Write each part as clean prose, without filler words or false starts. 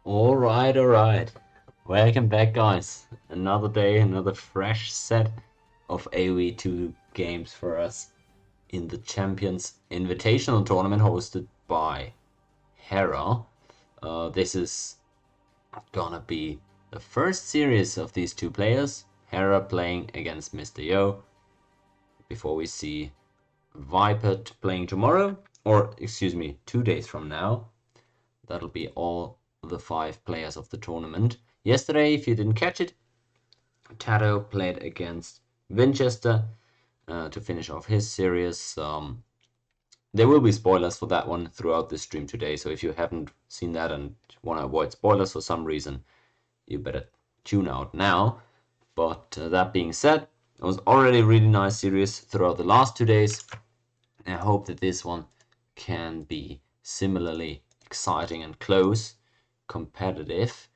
Alright. Welcome back, guys. Another day, another fresh set of AOE2 games for us in the Champions Invitational Tournament hosted by Hera. This is gonna be the first series of these two players. Hera playing against Mr. Yo, before we see Viper playing tomorrow, or excuse me, 2 days from now. That'll be all the 5 players of the tournament. Yesterday, if you didn't catch it, Tato played against Winchester to finish off his series. There will be spoilers for that one throughout the stream today, so if you haven't seen that and want to avoid spoilers for some reason, you better tune out now. But that being said, it was already a really nice series throughout the last 2 days. I hope that this one can be similarly exciting and close, competitive.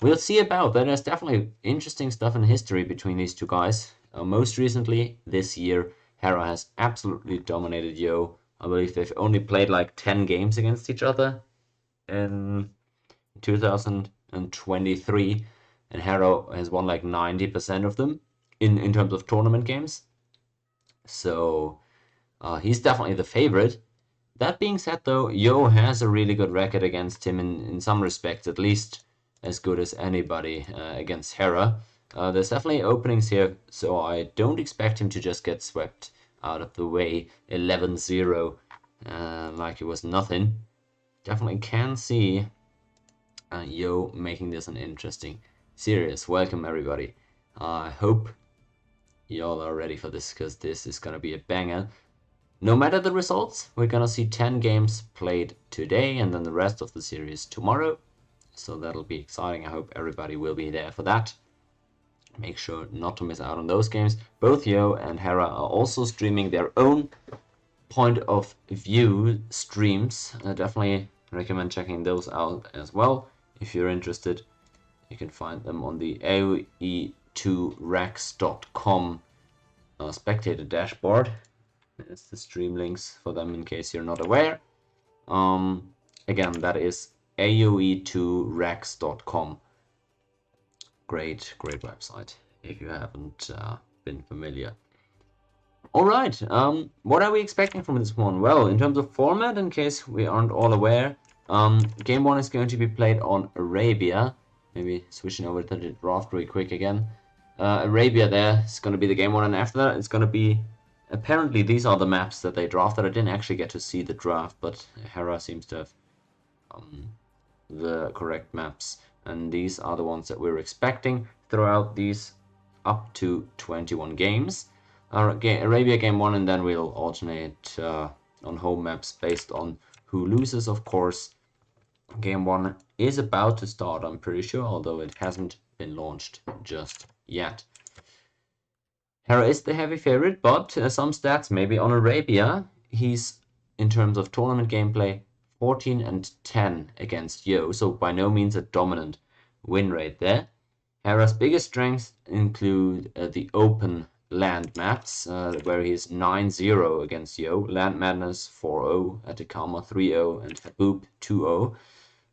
We'll see about that. There's definitely interesting stuff in history between these two guys. Most recently, this year, Hera has absolutely dominated Yo. I believe they've only played like 10 games against each other in 2023, and Hera has won like 90% of them in terms of tournament games. So he's definitely the favorite. That being said, though, Yo has a really good record against him in some respects, at least as good as anybody against Hera. There's definitely openings here, so I don't expect him to just get swept out of the way 11-0 like it was nothing. Definitely can see Yo making this an interesting series. Welcome, everybody. I hope y'all are ready for this, because this is going to be a banger. No matter the results, we're gonna see 10 games played today and then the rest of the series tomorrow. So that'll be exciting. I hope everybody will be there for that. Make sure not to miss out on those games. Both Yo and Hera are also streaming their own point of view streams. I definitely recommend checking those out as well. If you're interested, you can find them on the AOE2rex.com spectator dashboard. There's the stream links for them in case you're not aware. Again, that is AOE2rex.com. Great website if you haven't been familiar. Alright, what are we expecting from this one? Well, in terms of format, in case we aren't all aware, game 1 is going to be played on Arabia. Maybe switching over to the draft really quick again. Arabia there is going to be the game 1, and after that it's going to be... Apparently these are the maps that they drafted. I didn't actually get to see the draft, but Hera seems to have the correct maps. And these are the ones that we're expecting throughout these up to 21 games. Arabia game 1, and then we'll alternate on home maps based on who loses, of course. Game 1 is about to start, I'm pretty sure, although it hasn't been launched just yet. Hera is the heavy favorite, but some stats maybe on Arabia. He's, in terms of tournament gameplay, 14-10 against Yo, so by no means a dominant win rate there. Hera's biggest strengths include the open land maps, where he's 9-0 against Yo, Land Madness 4-0, Atacama 3-0, and Haboob 2-0.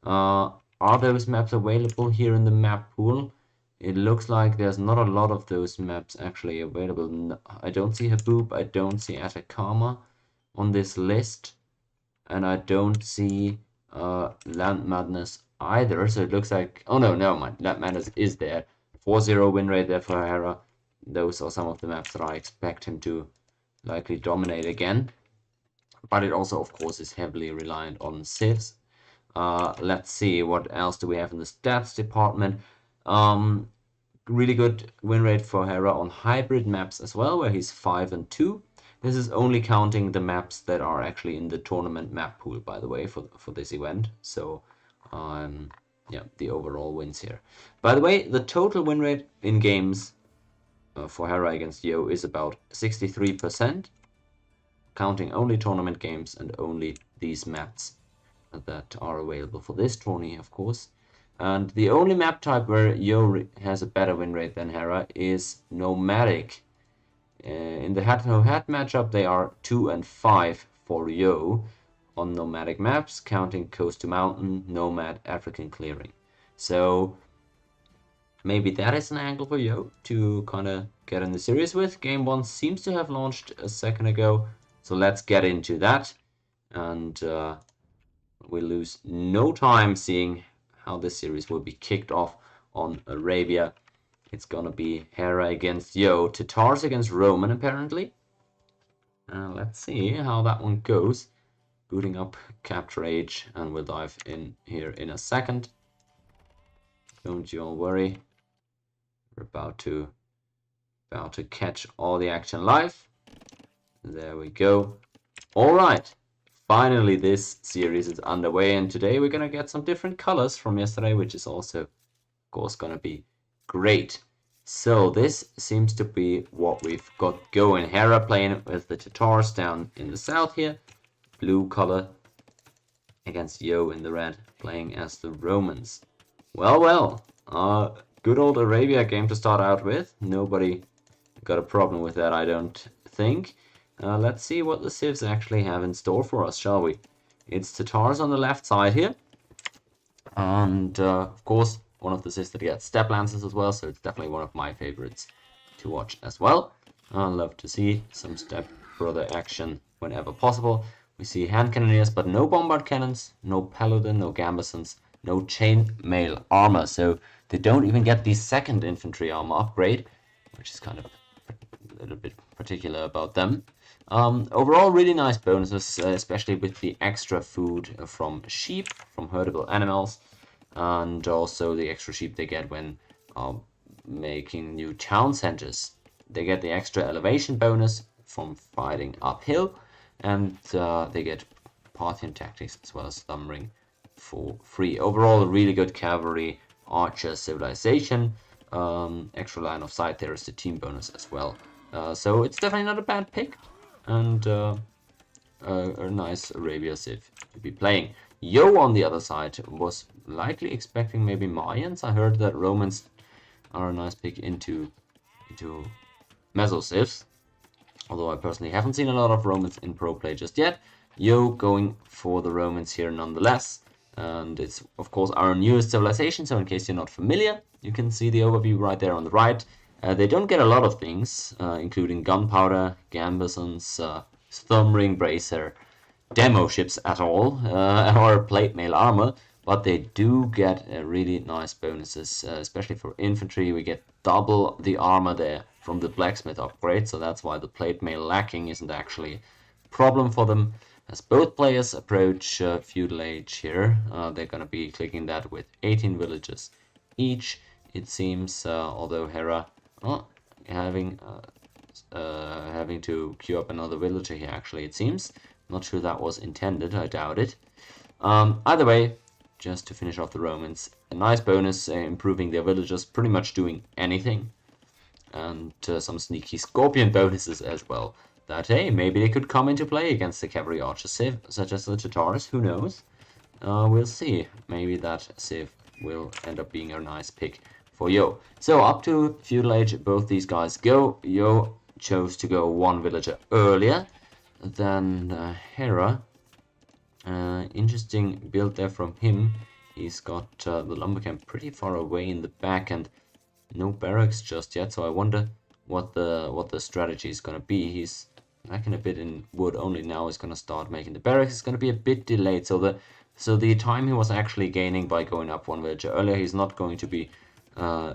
Are those maps available here in the map pool? It looks like there's not a lot of those maps actually available. No, I don't see Haboob, I don't see Atacama on this list, and I don't see Land Madness either, so it looks like... Oh no, never mind, Land Madness is there. 4-0 win rate there for Hera. Those are some of the maps that I expect him to likely dominate again. But it also, of course, is heavily reliant on Siths. Let's see, what else do we have in the stats department? Really good win rate for Hera on hybrid maps as well, where he's 5-2. This is only counting the maps that are actually in the tournament map pool, by the way, for this event. So, yeah, the overall wins here. By the way, the total win rate in games for Hera against Yo is about 63%, counting only tournament games and only these maps that are available for this tourney, of course. And the only map type where Yo has a better win rate than Hera is Nomadic. In the head-to-head matchup, they are 2-5 for Yo on Nomadic maps, counting Coast to Mountain, Nomad, African Clearing. So maybe that is an angle for Yo to kind of get in the series with. Game 1 seems to have launched a second ago, so let's get into that. And we lose no time seeing how this series will be kicked off on Arabia. It's gonna be Hera against Yo, Tatars against Roman apparently. Let's see how that one goes. Booting up Capture Age, and we'll dive in here in a second. Don't you all worry. We're about to catch all the action live. There we go. All right. Finally, this series is underway, and today we're gonna get some different colors from yesterday, which is also, of course, gonna be great. So this seems to be what we've got going. Hera playing with the Tatars down in the south here. Blue color against Yo in the red, playing as the Romans. Well, good old Arabia game to start out with. Nobody got a problem with that, I don't think. Let's see what the civs actually have in store for us, shall we? It's Tatars on the left side here. And, of course, one of the civs that gets step lances as well, so it's definitely one of my favorites to watch as well. I love to see some step brother action whenever possible. We see hand cannoneers, but no bombard cannons, no paladin, no gambesons, no chainmail armor. So they don't even get the second infantry armor upgrade, which is kind of a little bit particular about them. Overall, really nice bonuses, especially with the extra food from sheep, from herdable animals, and also the extra sheep they get when making new town centers. They get the extra elevation bonus from fighting uphill, and they get Parthian tactics as well as slumbering for free. Overall, a really good cavalry archer civilization. Extra line of sight there is the team bonus as well. So it's definitely not a bad pick, and a nice Arabia Civ to be playing. Yo on the other side was likely expecting maybe Mayans. I heard that Romans are a nice pick into Meso Civs, although I personally haven't seen a lot of Romans in pro play just yet. Yo going for the Romans here nonetheless, and it's of course our newest civilization, so in case you're not familiar, you can see the overview right there on the right. They don't get a lot of things, including gunpowder, gambesons, thumb ring bracer, demo ships at all, or plate mail armor, but they do get really nice bonuses, especially for infantry. We get double the armor there from the blacksmith upgrade, so that's why the plate mail lacking isn't actually a problem for them. As both players approach feudal age here, they're going to be clicking that with 18 villages each, it seems, although Hera having to queue up another villager here, actually, it seems. Not sure that was intended, I doubt it. Either way, just to finish off the Romans, a nice bonus, improving their villagers, pretty much doing anything. And some sneaky scorpion bonuses as well. That, hey, maybe they could come into play against the cavalry archer civ, such as the Tatars, who knows? We'll see. Maybe that civ will end up being a nice pick for Yo. So up to feudal age, both these guys go. Yo chose to go one villager earlier than Hera. Interesting build there from him. He's got the lumber camp pretty far away in the back and no barracks just yet, so I wonder what the strategy is gonna be. He's lacking a bit in wood only now. He's gonna start making the barracks. It's gonna be a bit delayed, so the time he was actually gaining by going up one villager earlier, he's not going to be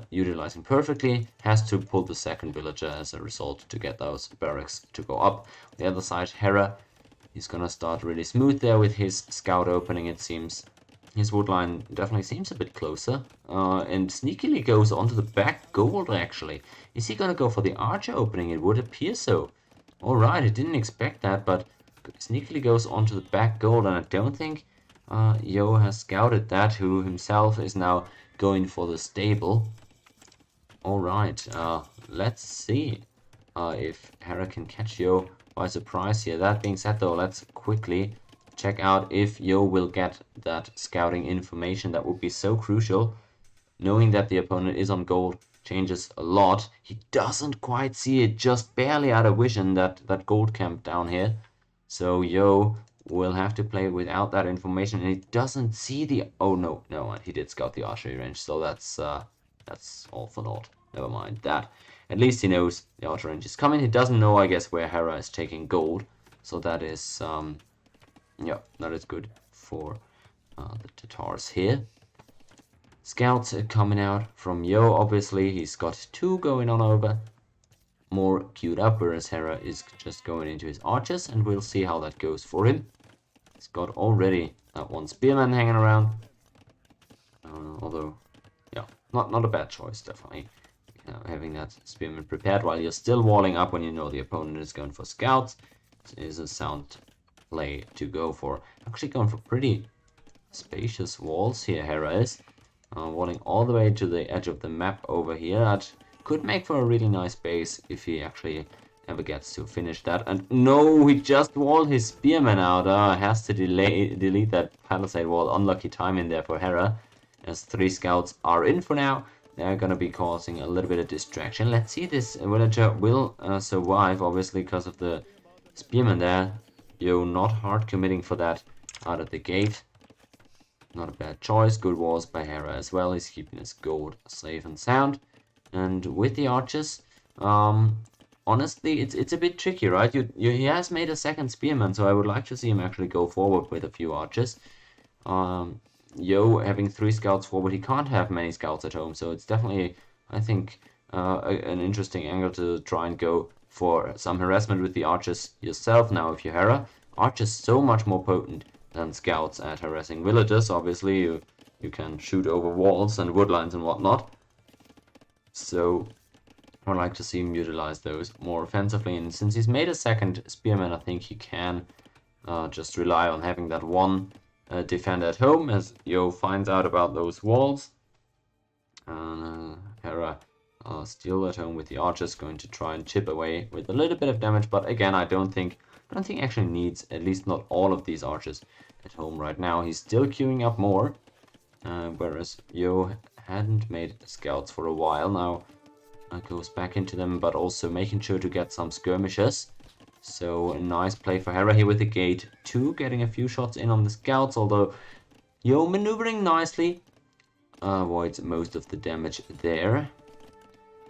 utilizing perfectly. Has to pull the second villager as a result to get those barracks to go up. The other side, Hera, he's gonna start really smooth there with his scout opening, it seems. His wood line definitely seems a bit closer, and sneakily goes onto the back gold actually. Is he gonna go for the archer opening? It would appear so. Alright, I didn't expect that, but sneakily goes onto the back gold, and I don't think Yo has scouted that, who himself is now going for the stable. Alright, let's see if Hera can catch Yo by surprise here. That being said though, let's quickly check out if Yo will get that scouting information. That would be so crucial. Knowing that the opponent is on gold changes a lot. He doesn't quite see it, just barely out of vision, that gold camp down here. So Yo will have to play without that information, and he doesn't see the... Oh, no, he did scout the archery range, so that's all for naught. Never mind that. At least he knows the archery range is coming. He doesn't know, I guess, where Hera is taking gold, so that is, yeah, that is good for the Tatars here. Scouts are coming out from Yo, obviously. He's got 2 going on over. More queued up, whereas Hera is just going into his archers, and we'll see how that goes for him. He's got already that 1 spearman hanging around. Although, yeah, not a bad choice, definitely. Having that spearman prepared while you're still walling up when you know the opponent is going for scouts is a sound play to go for. Actually going for pretty spacious walls here, Hera is. Walling all the way to the edge of the map over here. That could make for a really nice base if he actually ever gets to finish that. And no, he just walled his spearman out. Has to delete that palisade wall. Unlucky time in there for Hera, as 3 scouts are in for now. They're gonna be causing a little bit of distraction. Let's see, this villager will survive, obviously, because of the spearman there. Yo, not hard committing for that out of the gate. Not a bad choice. Good walls by Hera as well. He's keeping his gold safe and sound. And with the archers, honestly, it's a bit tricky, right? He has made a 2nd spearman, so I would like to see him actually go forward with a few archers. Yo, having 3 scouts forward, he can't have many scouts at home, so it's definitely, I think, an interesting angle to try and go for some harassment with the archers yourself now. If you're Hera, archers so much more potent than scouts at harassing villagers. Obviously, you can shoot over walls and woodlines and whatnot. So I would like to see him utilize those more offensively. And since he's made a 2nd spearman, I think he can just rely on having that 1 defender at home, as Yo finds out about those walls. Hera still at home with the archers, going to try and chip away with a little bit of damage. But again, I don't think he actually needs, at least not all of these archers at home right now. He's still queuing up more, whereas Yo hadn't made scouts for a while now. Goes back into them, but also making sure to get some skirmishers. So a nice play for Hera here with the gate 2, getting a few shots in on the scouts, although Yo maneuvering nicely avoids most of the damage there.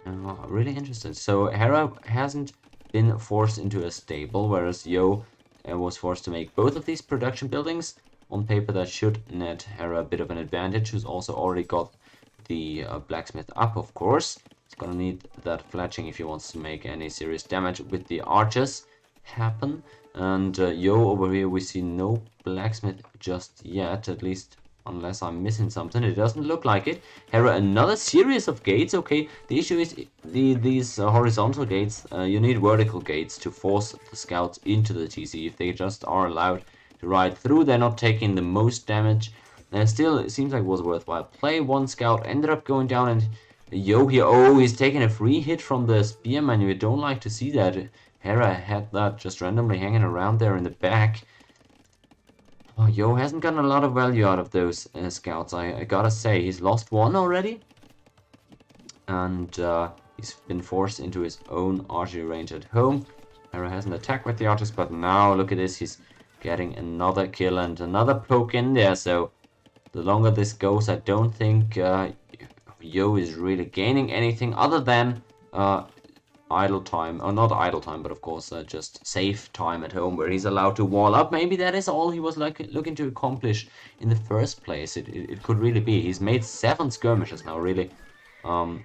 Really interesting. So Hera hasn't been forced into a stable, whereas Yo was forced to make both of these production buildings. On paper, that should net Hera a bit of an advantage, who's also already got the blacksmith up, of course. He's gonna need that fletching if he wants to make any serious damage with the archers happen. And Yo, over here we see no blacksmith just yet, at least unless I'm missing something. It doesn't look like it. Hera, another series of gates. Okay, the issue is these horizontal gates. You need vertical gates to force the scouts into the TC. If they just are allowed to ride through, they're not taking the most damage. Still, it seems like it was worthwhile play. 1 scout ended up going down, and Yo here, oh, he's taking a free hit from the spearman. You don't like to see that. Hera had that just randomly hanging around there in the back. Oh, Yo hasn't gotten a lot of value out of those scouts, I gotta say. He's lost 1 already. And he's been forced into his own archery range at home. Hera hasn't attacked with the archers, but now look at this. He's getting another kill and another poke in there. So the longer this goes, I don't think Yo is really gaining anything other than idle time, or not idle time, but of course just safe time at home, where he's allowed to wall up. Maybe that is all he was looking to accomplish in the first place. It could really be. He's made 7 skirmishes now, really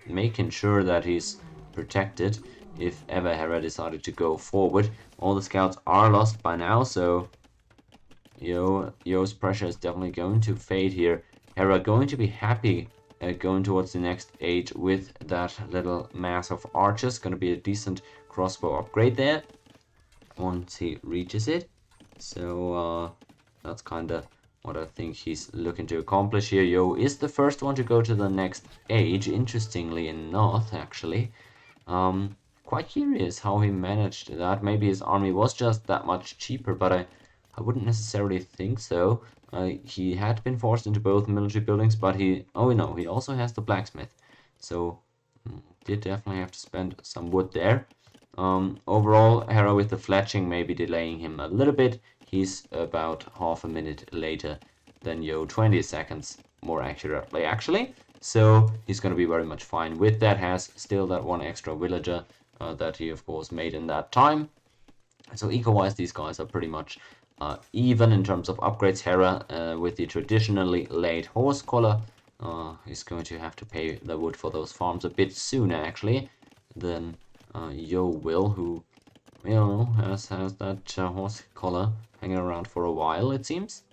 making sure that he's protected if ever Hera decided to go forward. All the scouts are lost by now, so Yo's pressure is definitely going to fade here. Hera going to be happy going towards the next age with that little mass of archers. Going to be a decent crossbow upgrade there once he reaches it. So that's kind of what I think he's looking to accomplish here. Yo is the first one to go to the next age, interestingly enough, actually. Quite curious how he managed that. Maybe his army was just that much cheaper, but I wouldn't necessarily think so. He had been forced into both military buildings, but he also has the blacksmith. So did definitely have to spend some wood there. Overall, Hera with the fletching maybe delaying him a little bit. he's about half a minute later than Yo, 20 seconds more accurately actually. So he's going to be very much fine with that. Has still that one extra villager that he of course made in that time. So eco-wise, these guys are pretty much even in terms of upgrades. Hera with the traditionally late horse collar is going to have to pay the wood for those farms a bit sooner actually than Yo will, who has that horse collar hanging around for a while, it seems.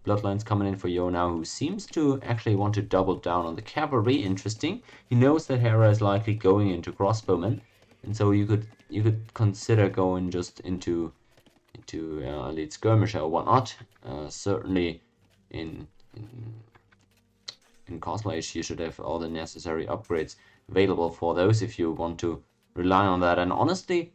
Bloodlines coming in for Yo now, who seems to actually want to double down on the cavalry. Interesting. He knows that Hera is likely going into crossbowmen, and so you could consider going just into elite skirmisher or whatnot. Certainly in Castle Age you should have all the necessary upgrades available for those if you want to rely on that. And honestly,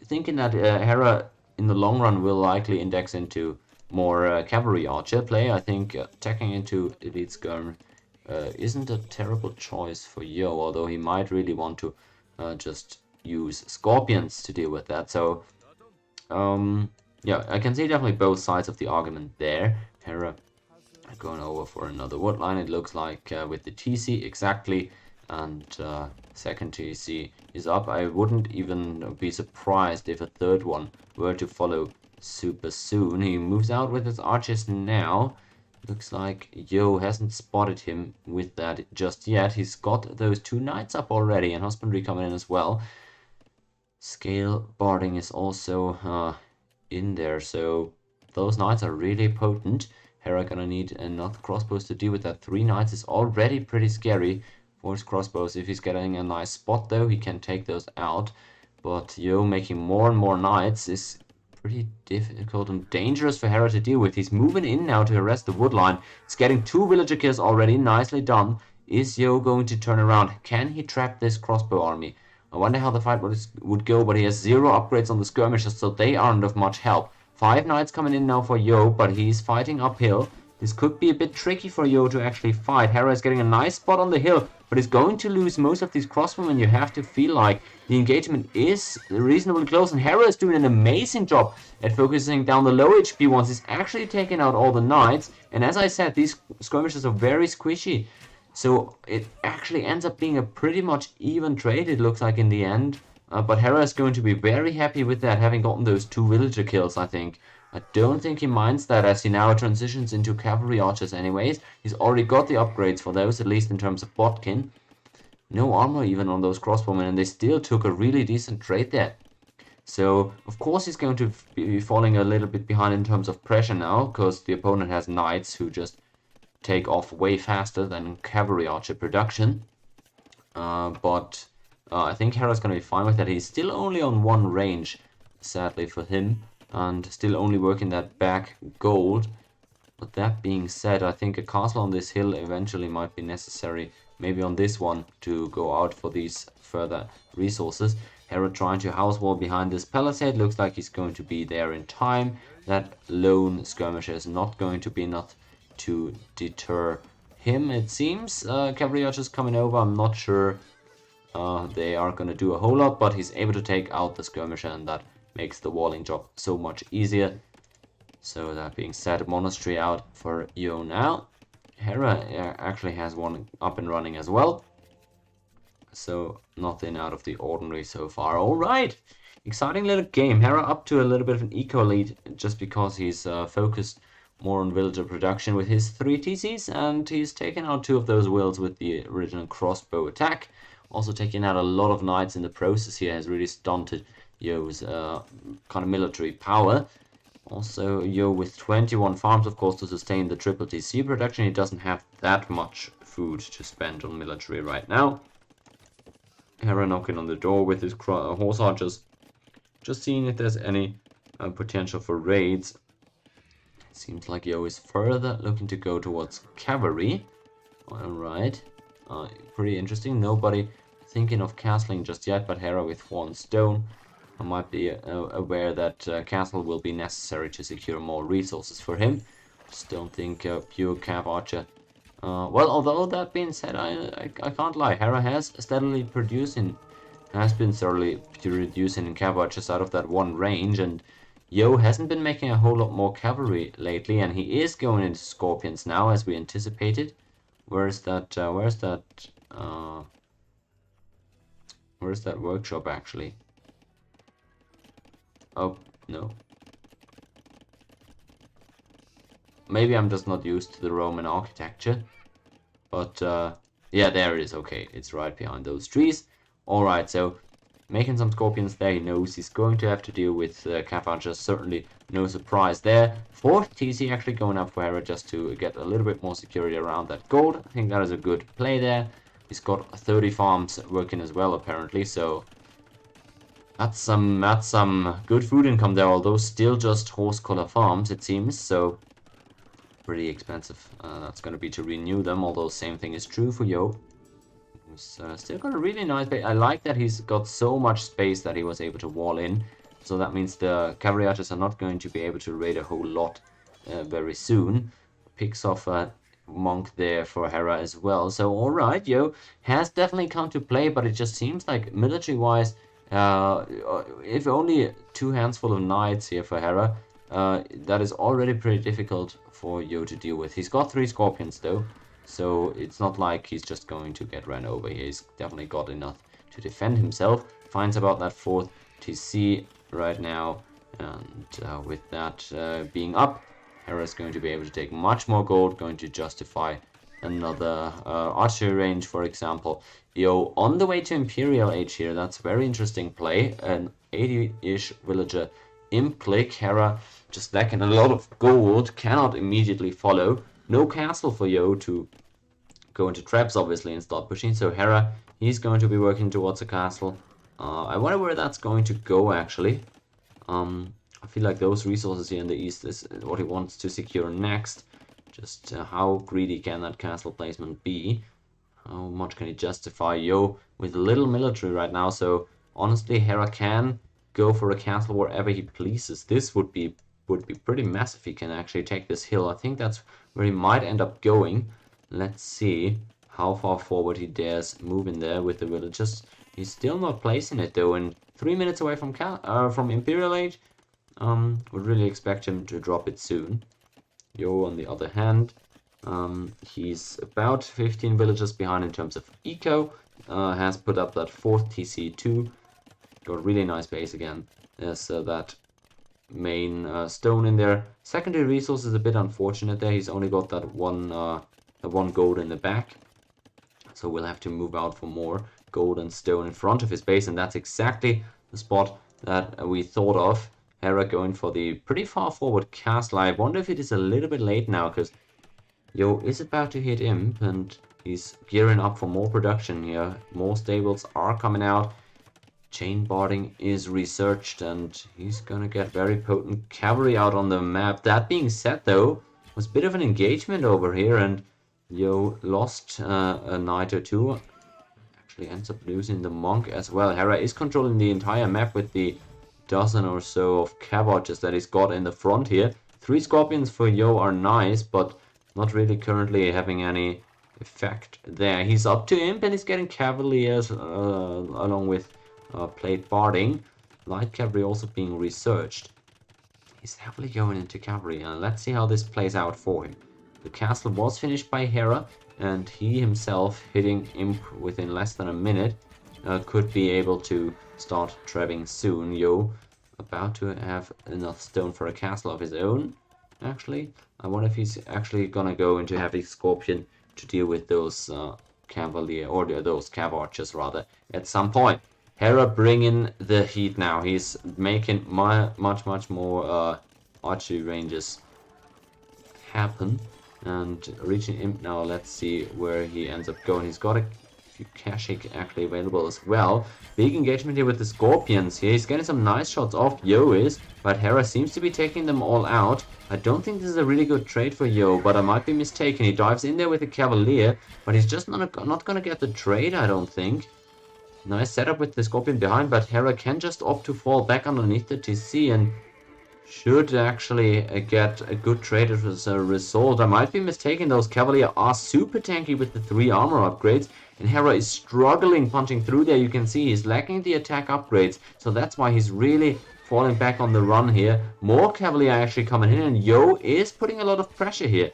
thinking that Hera in the long run will likely index into more cavalry archer play, I think attacking into elite skirm isn't a terrible choice for Yo, although he might really want to just use scorpions to deal with that. So yeah, I can see definitely both sides of the argument there. Hera going over for another wood line, it looks like, with the TC exactly, and second TC is up. I wouldn't even be surprised if a third one were to follow super soon. He moves out with his archers now. Looks like Yo hasn't spotted him with that just yet. He's got those 2 knights up already, and husbandry coming in as well. Scale barding is also in there, so those knights are really potent. Hera gonna need enough crossbows to deal with that. 3 knights is already pretty scary for his crossbows. If he's getting a nice spot though, he can take those out. But Yo making more and more knights is pretty difficult and dangerous for Hera to deal with. He's moving in now to arrest the wood line. He's getting 2 villager kills already, nicely done. Is Yo going to turn around? Can he trap this crossbow army? I wonder how the fight would go, but he has 0 upgrades on the skirmishers, so they aren't of much help. 5 knights coming in now for Yo, but he's fighting uphill. This could be a bit tricky for Yo to actually fight. Hera is getting a nice spot on the hill, but he's going to lose most of these crossbowmen. You have to feel like the engagement is reasonably close, and Hera is doing an amazing job at focusing down the low HP ones. He's actually taking out all the knights, and as I said, these skirmishers are very squishy. So it actually ends up being a pretty much even trade, it looks like, in the end. But Hera is going to be very happy with that, having gotten those 2 villager kills, I think. I don't think he minds that, as he now transitions into cavalry archers anyways. He's already got the upgrades for those, at least in terms of Botkin. No armor even on those crossbowmen, and they still took a really decent trade there. So, of course, he's going to be falling a little bit behind in terms of pressure now, because the opponent has knights who just take off way faster than cavalry archer production. But I think Hera's going to be fine with that. He's still only on 1 range, sadly for him, and still only working that back gold. But that being said, I think a castle on this hill eventually might be necessary, maybe on this one, to go out for these further resources. Hera trying to house wall behind this palisade. Looks like he's going to be there in time. That lone skirmisher is not going to be enough to deter him, it seems. Cavalry archers coming over, I'm not sure they are going to do a whole lot, but he's able to take out the skirmisher, and that makes the walling job so much easier. So that being said, monastery out for Yo now. Hera actually has one up and running as well, so nothing out of the ordinary so far. Alright, exciting little game. Hera up to a little bit of an eco lead just because he's focused more on villager production with his 3 TCs, and he's taken out 2 of those wills with the original crossbow attack. Also taking out a lot of knights in the process here has really stunted Yo's kind of military power. Also, Yo with 21 farms, of course, to sustain the triple TC production. He doesn't have that much food to spend on military right now. Hera knocking on the door with his horse archers, just seeing if there's any potential for raids. Seems like Yo is further looking to go towards cavalry. Alright, pretty interesting. Nobody thinking of castling just yet, but Hera with 1 stone. I might be aware that castle will be necessary to secure more resources for him. Just don't think pure cav archer. Well, although that being said, I can't lie. Hera has steadily producing, has been steadily reducing cav archers out of that 1 range, and Yo hasn't been making a whole lot more cavalry lately, and he is going into Scorpions now, as we anticipated. Where's that workshop, actually? Oh, no. Maybe I'm just not used to the Roman architecture. But, yeah, there it is. Okay, it's right behind those trees. Alright, so making some Scorpions there. He knows he's going to have to deal with Cav Archers. Certainly no surprise there. 4th TC actually going up for Hera just to get a little bit more security around that gold. I think that is a good play there. He's got 30 farms working as well, apparently, so that's some good food income there, although still just horse collar farms, it seems, so pretty expensive. That's going to be to renew them, although same thing is true for Yo. Who's still got a really nice base. I like that he's got so much space that he was able to wall in, so that means the cavalry archers are not going to be able to raid a whole lot very soon. Picks off a monk there for Hera as well. So alright, Yo has definitely come to play, but it just seems like military-wise, if only 2 hands full of knights here for Hera, that is already pretty difficult for Yo to deal with. He's got 3 Scorpions though, so it's not like he's just going to get ran over here. He's definitely got enough to defend himself. Finds about that 4th TC right now, and with that being up, Hera is going to be able to take much more gold, going to justify another archery range, for example. Yo, on the way to Imperial Age here, that's very interesting play. An 80-ish villager imp click. Hera just lacking a lot of gold, cannot immediately follow. No castle for Yo to go into traps, obviously, and start pushing. So Hera, he's going to be working towards a castle. I wonder where that's going to go, actually. I feel like those resources here in the east is what he wants to secure next. Just how greedy can that castle placement be? How much can he justify? Yo, with little military right now, so honestly, Hera can go for a castle wherever he pleases. This would be pretty massive. He can actually take this hill. I think that's where he might end up going. Let's see how far forward he dares move in there with the villagers. He's still not placing it though, and 3 minutes away from Imperial Age. Would really expect him to drop it soon. Yo, on the other hand, he's about 15 villages behind in terms of eco. Has put up that 4th TC2. Got a really nice base again. There's that main stone in there. Secondary resource is a bit unfortunate there. He's only got that one gold in the back. So we'll have to move out for more gold and stone in front of his base. And that's exactly the spot that we thought of. Hera going for the pretty far forward castle. I wonder if it is a little bit late now, because Yo is about to hit Imp, and he's gearing up for more production here. More stables are coming out. Chain boarding is researched, and he's gonna get very potent cavalry out on the map. That being said, though, was a bit of an engagement over here, and Yo lost a knight or two. Actually ends up losing the monk as well. Hera is controlling the entire map with the dozen or so of cav archers that he's got in the front here. 3 Scorpions for Yo are nice, but not really currently having any effect there. He's up to Imp, and he's getting Cavaliers along with Plate Barding. Light Cavalry also being researched. He's heavily going into Cavalry, and let's see how this plays out for him. The castle was finished by Hera, and he himself, hitting Imp within less than a minute, could be able to start trapping soon. Yo, about to have enough stone for a castle of his own, actually. I wonder if he's actually gonna go into Heavy Scorpion to deal with those Cavalier, or those Cav Archers rather, at some point. Hera bringing the heat now. He's making much more archery ranges happen. And reaching Imp now, let's see where he ends up going. He's got a few Kashik actually available as well. Big engagement here with the Scorpions here. He's getting some nice shots off, Yo is, but Hera seems to be taking them all out. I don't think this is a really good trade for Yo, but I might be mistaken. He dives in there with a Cavalier, but he's just not gonna get the trade, I don't think. Nice setup with the Scorpion behind, but Hera can just opt to fall back underneath the TC, and should actually get a good trade as a result. I might be mistaken, those Cavalier are super tanky with the 3 armor upgrades, and Hera is struggling punching through there. You can see he's lacking the attack upgrades, so that's why he's really falling back on the run here. More Cavalier actually coming in, and Yo is putting a lot of pressure here.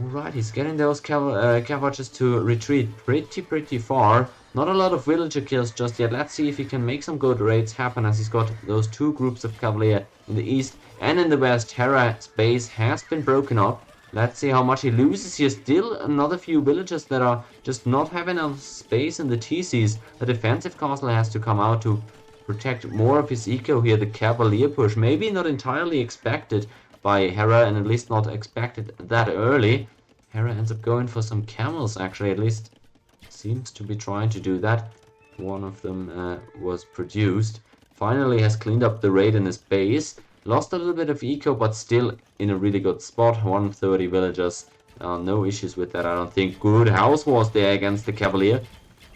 Alright, he's getting those Cav Archers to retreat pretty far. Not a lot of villager kills just yet. Let's see if he can make some good raids happen, as he's got those 2 groups of Cavalier in the east and in the west. Hera's base has been broken up. Let's see how much he loses here. Still another few villagers that are just not having enough space in the TCs. The defensive castle has to come out to protect more of his eco here. The Cavalier push, maybe not entirely expected by Hera, and at least not expected that early. Hera ends up going for some camels, actually, at least seems to be trying to do that. One of them was produced. Finally has cleaned up the raid in his base. Lost a little bit of eco, but still in a really good spot. 130 villagers. No issues with that, I don't think. Good house wars there against the Cavalier.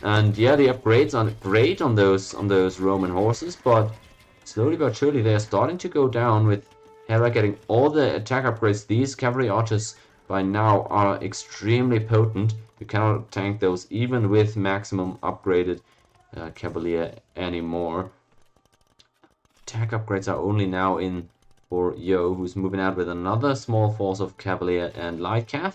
And yeah, the upgrades are great on those Roman horses, but slowly but surely they're starting to go down, with Hera getting all the attack upgrades. These cavalry archers by now are extremely potent. You cannot tank those even with maximum upgraded Cavalier anymore. Attack upgrades are only now in for Yo, who's moving out with another small force of Cavalier and Light Cav.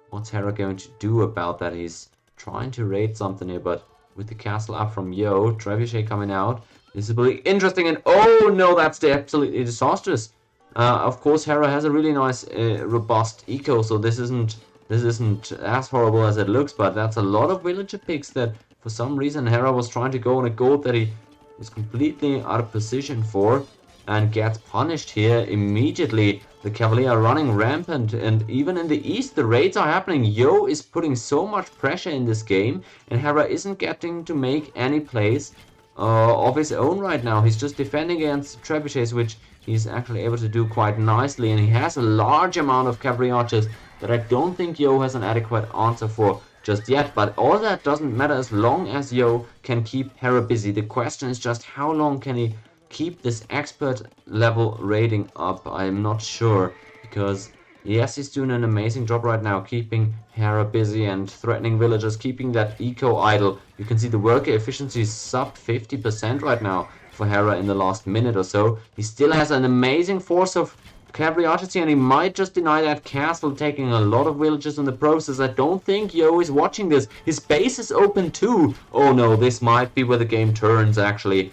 What's Hera going to do about that? He's trying to raid something here, but with the castle up from Yo, Trebuchet coming out. This is really interesting, and oh no, that's absolutely disastrous. Of course, Hera has a really nice, robust eco, so this isn't as horrible as it looks, but that's a lot of villager picks that for some reason Hera was trying to go on a gold that he was completely out of position for, and gets punished here immediately. The Cavalier are running rampant, and even in the east the raids are happening. Yo is putting so much pressure in this game, and Hera isn't getting to make any plays of his own right now. He's just defending against trebuchets, which he's actually able to do quite nicely, and he has a large amount of cavalry archers that I don't think Yo has an adequate answer for just yet, but all that doesn't matter as long as Yo can keep Hera busy. The question is just how long can he keep this expert level rating up. I'm not sure, because yes, he's doing an amazing job right now, keeping Hera busy and threatening villagers, keeping that eco idle. You can see the worker efficiency is sub 50% right now for Hera in the last minute or so. He still has an amazing force of cavalry archers, and he might just deny that castle, taking a lot of villagers in the process. I don't think Yo is watching this. His base is open too. Oh no, this might be where the game turns actually.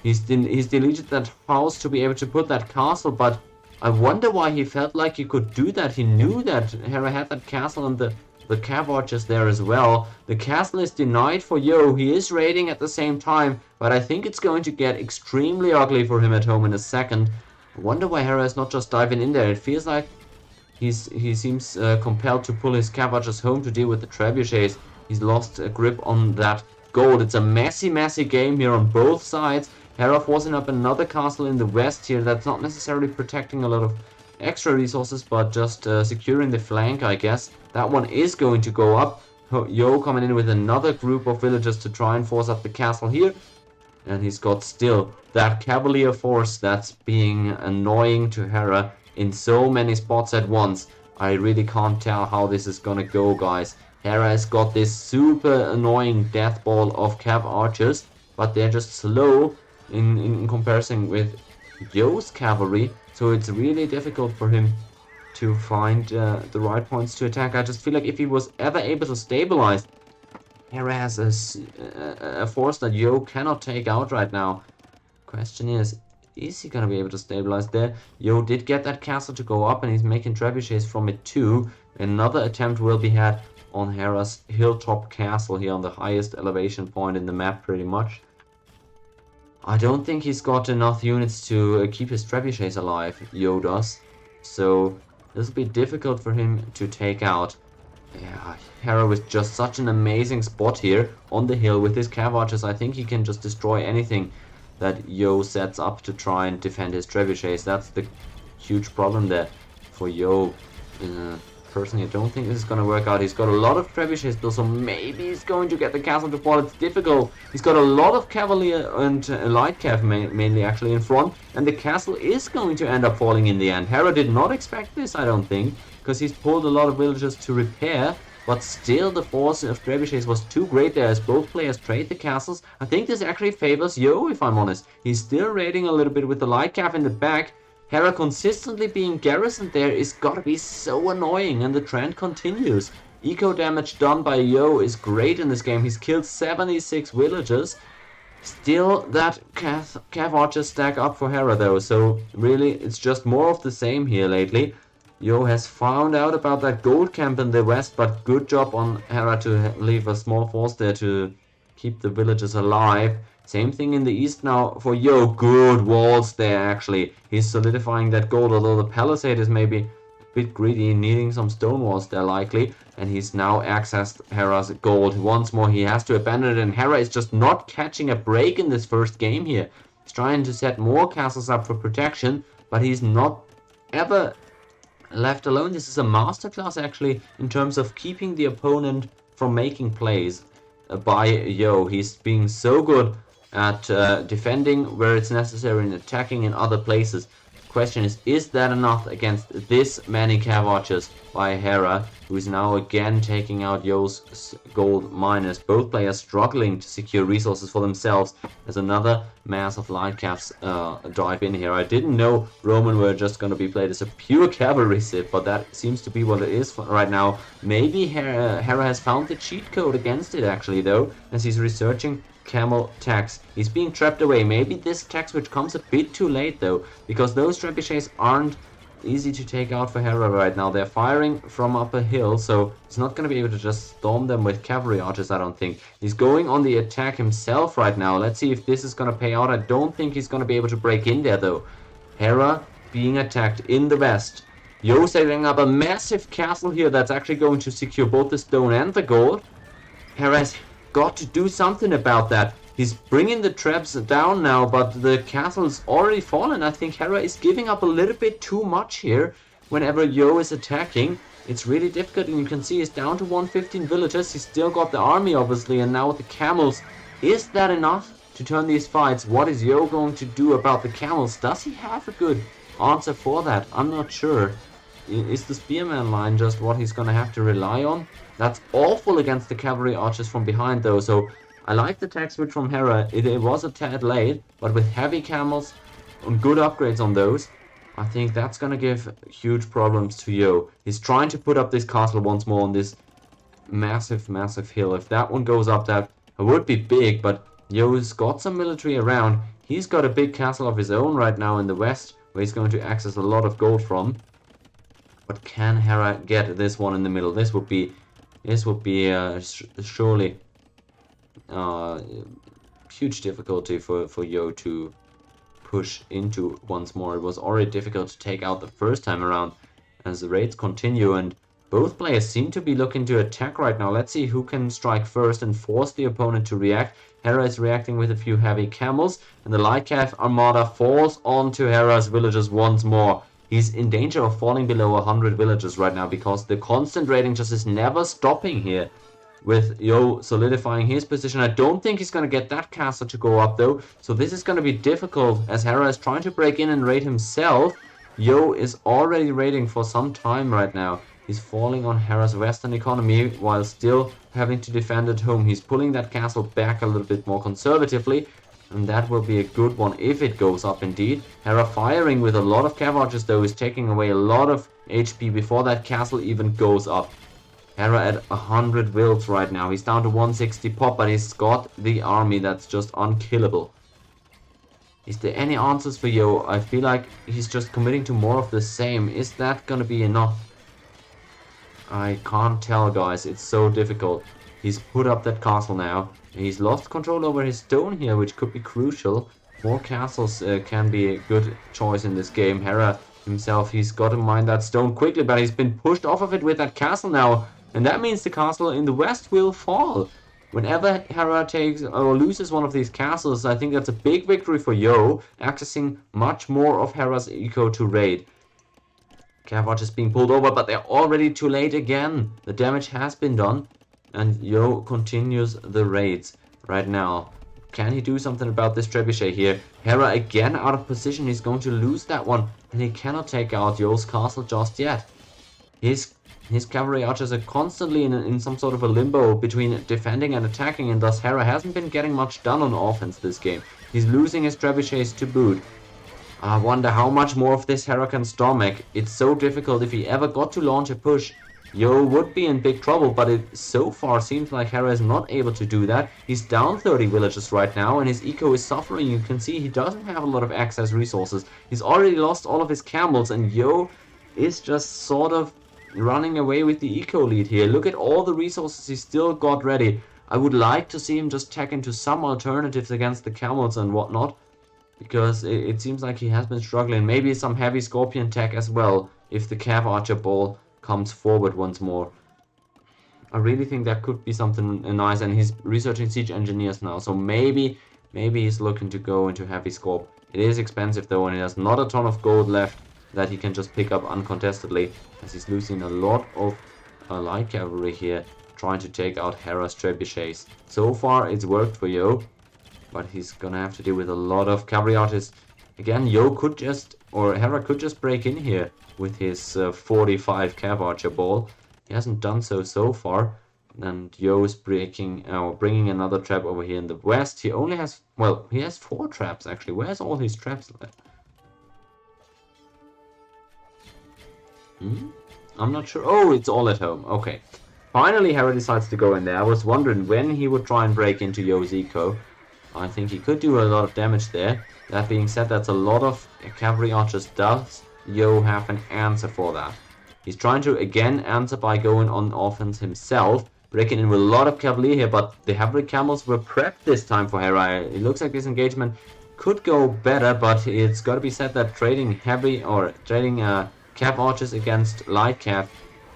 He's deleted that house to be able to put that castle, but I wonder why he felt like he could do that. He knew that Hera had that castle and the cav archers there as well. The castle is denied for Yo. He is raiding at the same time, but I think it's going to get extremely ugly for him at home in a second. I wonder why Hera is not just diving in there. It feels like he seems compelled to pull his cav archers home to deal with the trebuchets. He's lost a grip on that gold. It's a messy game here on both sides. Hera forcing up another castle in the west here that's not necessarily protecting a lot of extra resources, but just securing the flank, I guess. That one is going to go up. Yo coming in with another group of villagers to try and force up the castle here. And he's got still that cavalier force that's being annoying to Hera in so many spots at once. I really can't tell how this is gonna go, guys. Hera has got this super annoying death ball of cav archers, but they're just slow in comparison with Yo's cavalry, so it's really difficult for him to find the right points to attack. I just feel like if he was ever able to stabilize, Hera has a force that Yo cannot take out right now. Question is he gonna be able to stabilize there? Yo did get that castle to go up, and he's making trebuchets from it too. Another attempt will be had on Hera's hilltop castle here on the highest elevation point in the map, pretty much. I don't think he's got enough units to keep his trebuchets alive, Yo does. So this will be difficult for him to take out. Yeah, Hera with just such an amazing spot here on the hill with his cav archers. I think he can just destroy anything that Yo sets up to try and defend his trebuchets. That's the huge problem there for Yo. personally, I don't think this is going to work out. He's got a lot of trebuchets still, so maybe he's going to get the castle to fall. It's difficult. He's got a lot of cavalry and light cav mainly actually in front, and the castle is going to end up falling in the end. Hera did not expect this, I don't think, because he's pulled a lot of villagers to repair, but still the force of trebuchets was too great there as both players trade the castles. I think this actually favors Yo, if I'm honest. He's still raiding a little bit with the light cav in the back. Hera consistently being garrisoned there is gotta be so annoying, and the trend continues. Eco damage done by Yo is great in this game. He's killed 76 villagers. Still, that cav archers stack up for Hera though, so really it's just more of the same here lately. Yo has found out about that gold camp in the west, but good job on Hera to leave a small force there to keep the villagers alive. Same thing in the east now for Yo. Good walls there, actually. He's solidifying that gold, although the palisade is maybe a bit greedy, needing some stone walls there likely. And he's now accessed Hera's gold once more. He has to abandon it, and Hera is just not catching a break in this first game here. He's trying to set more castles up for protection, but he's not ever left alone. This is a masterclass, actually, in terms of keeping the opponent from making plays by Yo. He's being so good at defending where it's necessary and attacking in other places. The question is that enough against this many cav archers by Hera, who is now again taking out Yo's gold miners. Both players struggling to secure resources for themselves as another mass of light cavs dive in here. I didn't know Roman were just going to be played as a pure cavalry Sith, but that seems to be what it is right now. Maybe Hera has found the cheat code against it actually though, as he's researching camel tax. He's being trapped away. Maybe this tax which comes a bit too late though, because those trebuchets aren't easy to take out for Hera right now. They're firing from up a hill, so he's not going to be able to just storm them with cavalry archers, I don't think. He's going on the attack himself right now. Let's see if this is going to pay out. I don't think he's going to be able to break in there though. Hera being attacked in the west. Yo setting up a massive castle here that's actually going to secure both the stone and the gold. Hera's got to do something about that. He's bringing the traps down now, but the castle's already fallen. I think Hera is giving up a little bit too much here whenever Yo is attacking. It's really difficult, and you can see he's down to 115 villagers. He's still got the army, obviously, and now with the camels. Is that enough to turn these fights? What is Yo going to do about the camels? Does he have a good answer for that? I'm not sure. Is the spearman line just what he's going to have to rely on? That's awful against the cavalry archers from behind though, so I like the tech switch from Hera. It was a tad late, but with heavy camels and good upgrades on those, I think that's going to give huge problems to Yo. He's trying to put up this castle once more on this massive, massive hill. If that one goes up, that would be big, but Yo's got some military around. He's got a big castle of his own right now in the west, where he's going to access a lot of gold from. But can Hera get this one in the middle? This would be surely huge difficulty for Yo to push into once more. It was already difficult to take out the first time around as the raids continue, and both players seem to be looking to attack right now. Let's see who can strike first and force the opponent to react. Hera is reacting with a few heavy camels, and the light cav armada falls onto Hera's villagers once more. He's in danger of falling below 100 villagers right now because the constant raiding just is never stopping here. With Yo solidifying his position, I don't think he's going to get that castle to go up though. So this is going to be difficult as Hera is trying to break in and raid himself. Yo is already raiding for some time right now. He's falling on Hera's western economy while still having to defend at home. He's pulling that castle back a little bit more conservatively. And that will be a good one if it goes up indeed. Hera firing with a lot of cav archers though is taking away a lot of HP before that castle even goes up. Hera at 100 wills right now. He's down to 160 pop, but he's got the army that's just unkillable. Is there any answers for Yo? I feel like he's just committing to more of the same. Is that gonna be enough? I can't tell, guys. It's so difficult. He's put up that castle now. He's lost control over his stone here, which could be crucial. More castles can be a good choice in this game. Hera himself, he's got to mine that stone quickly, but he's been pushed off of it with that castle now. And that means the castle in the west will fall. Whenever Hera takes or loses one of these castles, I think that's a big victory for Yo, accessing much more of Hera's eco to raid. Cav Archers being pulled over, but they're already too late again. The damage has been done, and Yo continues the raids right now. Can he do something about this trebuchet here? Hera again out of position. He's going to lose that one, and he cannot take out Yo's castle just yet. His cavalry archers are constantly in some sort of a limbo between defending and attacking, and thus Hera hasn't been getting much done on offense this game. He's losing his trebuchets to boot. I wonder how much more of this Hera can stomach. It's so difficult. If he ever got to launch a push, Yo would be in big trouble, but it so far seems like Hera is not able to do that. He's down 30 villages right now, and his eco is suffering. You can see he doesn't have a lot of access resources. He's already lost all of his camels, and Yo is just sort of running away with the eco lead here. Look at all the resources he still got ready. I would like to see him just tech into some alternatives against the camels and whatnot, because it seems like he has been struggling. Maybe some heavy scorpion tech as well, if the Cav Archer ball comes forward once more. I really think that could be something nice, and he's researching siege engineers now, so maybe he's looking to go into heavy scorp. It is expensive though, and he has not a ton of gold left that he can just pick up uncontestedly, as he's losing a lot of light cavalry here, trying to take out Hera's trebuchets. So far it's worked for Yo, but he's gonna have to deal with a lot of cavalry artists. Again, Yo could just, or Hera could just break in here with his 45 Cav Archer ball. He hasn't done so far, and Yo is bringing another trap over here in the west. He only has, well, he has 4 traps actually. Where's all his traps left? I'm not sure. Oh, it's all at home. Okay. Finally, Hera decides to go in there. I was wondering when he would try and break into Yo's eco. I think he could do a lot of damage there. That being said, that's a lot of cavalry archers. Does Yo have an answer for that? He's trying to again answer by going on offense himself, breaking in with a lot of cavalry here, but the cavalry camels were prepped this time for Hera. It looks like this engagement could go better, but it's got to be said that trading Cav Archers against light Cav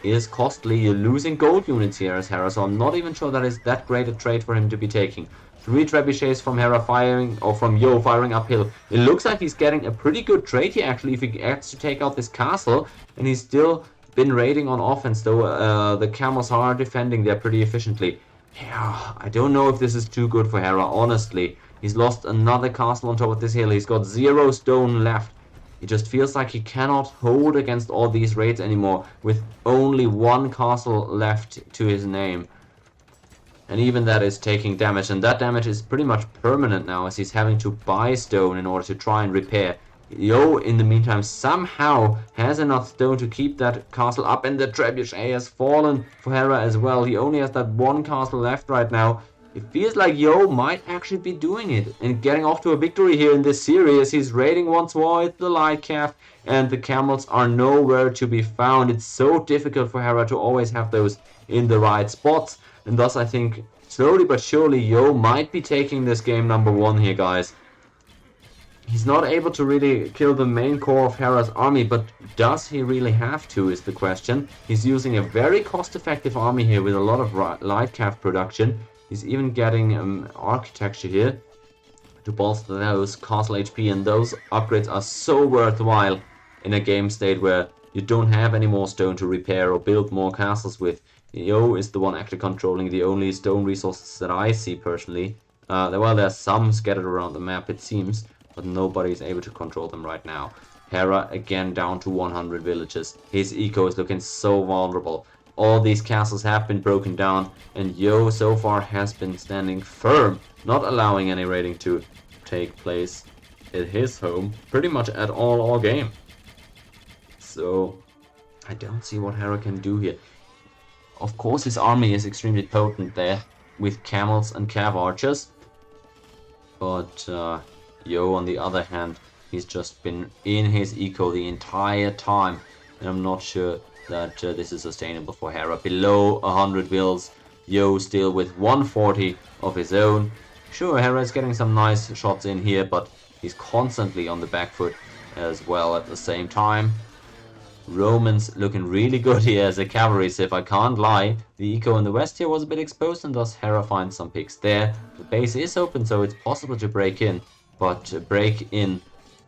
is costly. You're losing gold units here as Hera, so I'm not even sure that is that great a trade for him to be taking. 3 trebuchets from Hera firing, or from Yo firing uphill. It looks like he's getting a pretty good trade here actually if he gets to take out this castle, and he's still been raiding on offense though. The camels are defending there pretty efficiently. Yeah, I don't know if this is too good for Hera, honestly. He's lost another castle on top of this hill. He's got 0 stone left. It just feels like he cannot hold against all these raids anymore with only 1 castle left to his name. And even that is taking damage, and that damage is pretty much permanent now as he's having to buy stone in order to try and repair. Yo, in the meantime, somehow has enough stone to keep that castle up, and the trebuchet has fallen for Hera as well. He only has that 1 castle left right now. It feels like Yo might actually be doing it and getting off to a victory here in this series. He's raiding once more with the light calf, and the camels are nowhere to be found. It's so difficult for Hera to always have those in the right spots, and thus I think slowly but surely Yo might be taking this game number 1 here, guys. He's not able to really kill the main core of Hera's army, but does he really have to is the question. He's using a very cost-effective army here with a lot of light calf production. He's even getting architecture here to bolster those castle HP, and those upgrades are so worthwhile in a game state where you don't have any more stone to repair or build more castles with. Yo is the one actually controlling the only stone resources that I see personally. Well, there's some scattered around the map it seems, but nobody is able to control them right now. Hera again down to 100 villages. His eco is looking so vulnerable. All these castles have been broken down, and Yo so far has been standing firm, not allowing any raiding to take place at his home pretty much at all game. So I don't see what Hera can do here. Of course his army is extremely potent there with camels and cav archers, but Yo on the other hand, he's just been in his eco the entire time, and I'm not sure that this is sustainable for Hera. Below 100 vills, Yo still with 140 of his own. Sure, Hera is getting some nice shots in here, but he's constantly on the back foot as well at the same time. Romans looking really good here as a cavalry civ, I can't lie. The eco in the west here was a bit exposed, and thus Hera finds some picks there. The base is open, so it's possible to break in, but break in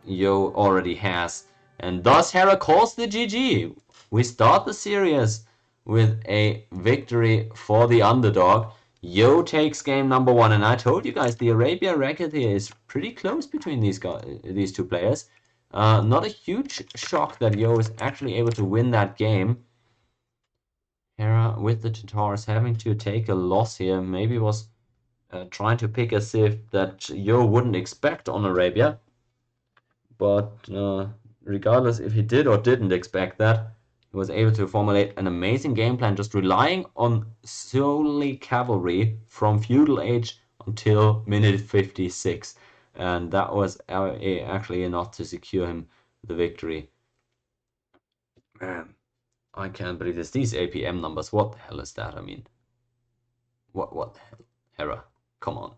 Yo already has. And thus Hera calls the GG. We start the series with a victory for the underdog. Yo takes game number 1, and I told you guys the Arabia record here is pretty close between these two players. Not a huge shock that Yo is actually able to win that game. Hera with the Tatars having to take a loss here. Maybe was trying to pick a civ that Yo wouldn't expect on Arabia. But regardless if he did or didn't expect that, he was able to formulate an amazing game plan, just relying on solely cavalry from feudal age until minute 56. And that was actually enough to secure him the victory. Man, I can't believe this. These APM numbers, what the hell is that? I mean, what the hell? Hera, come on.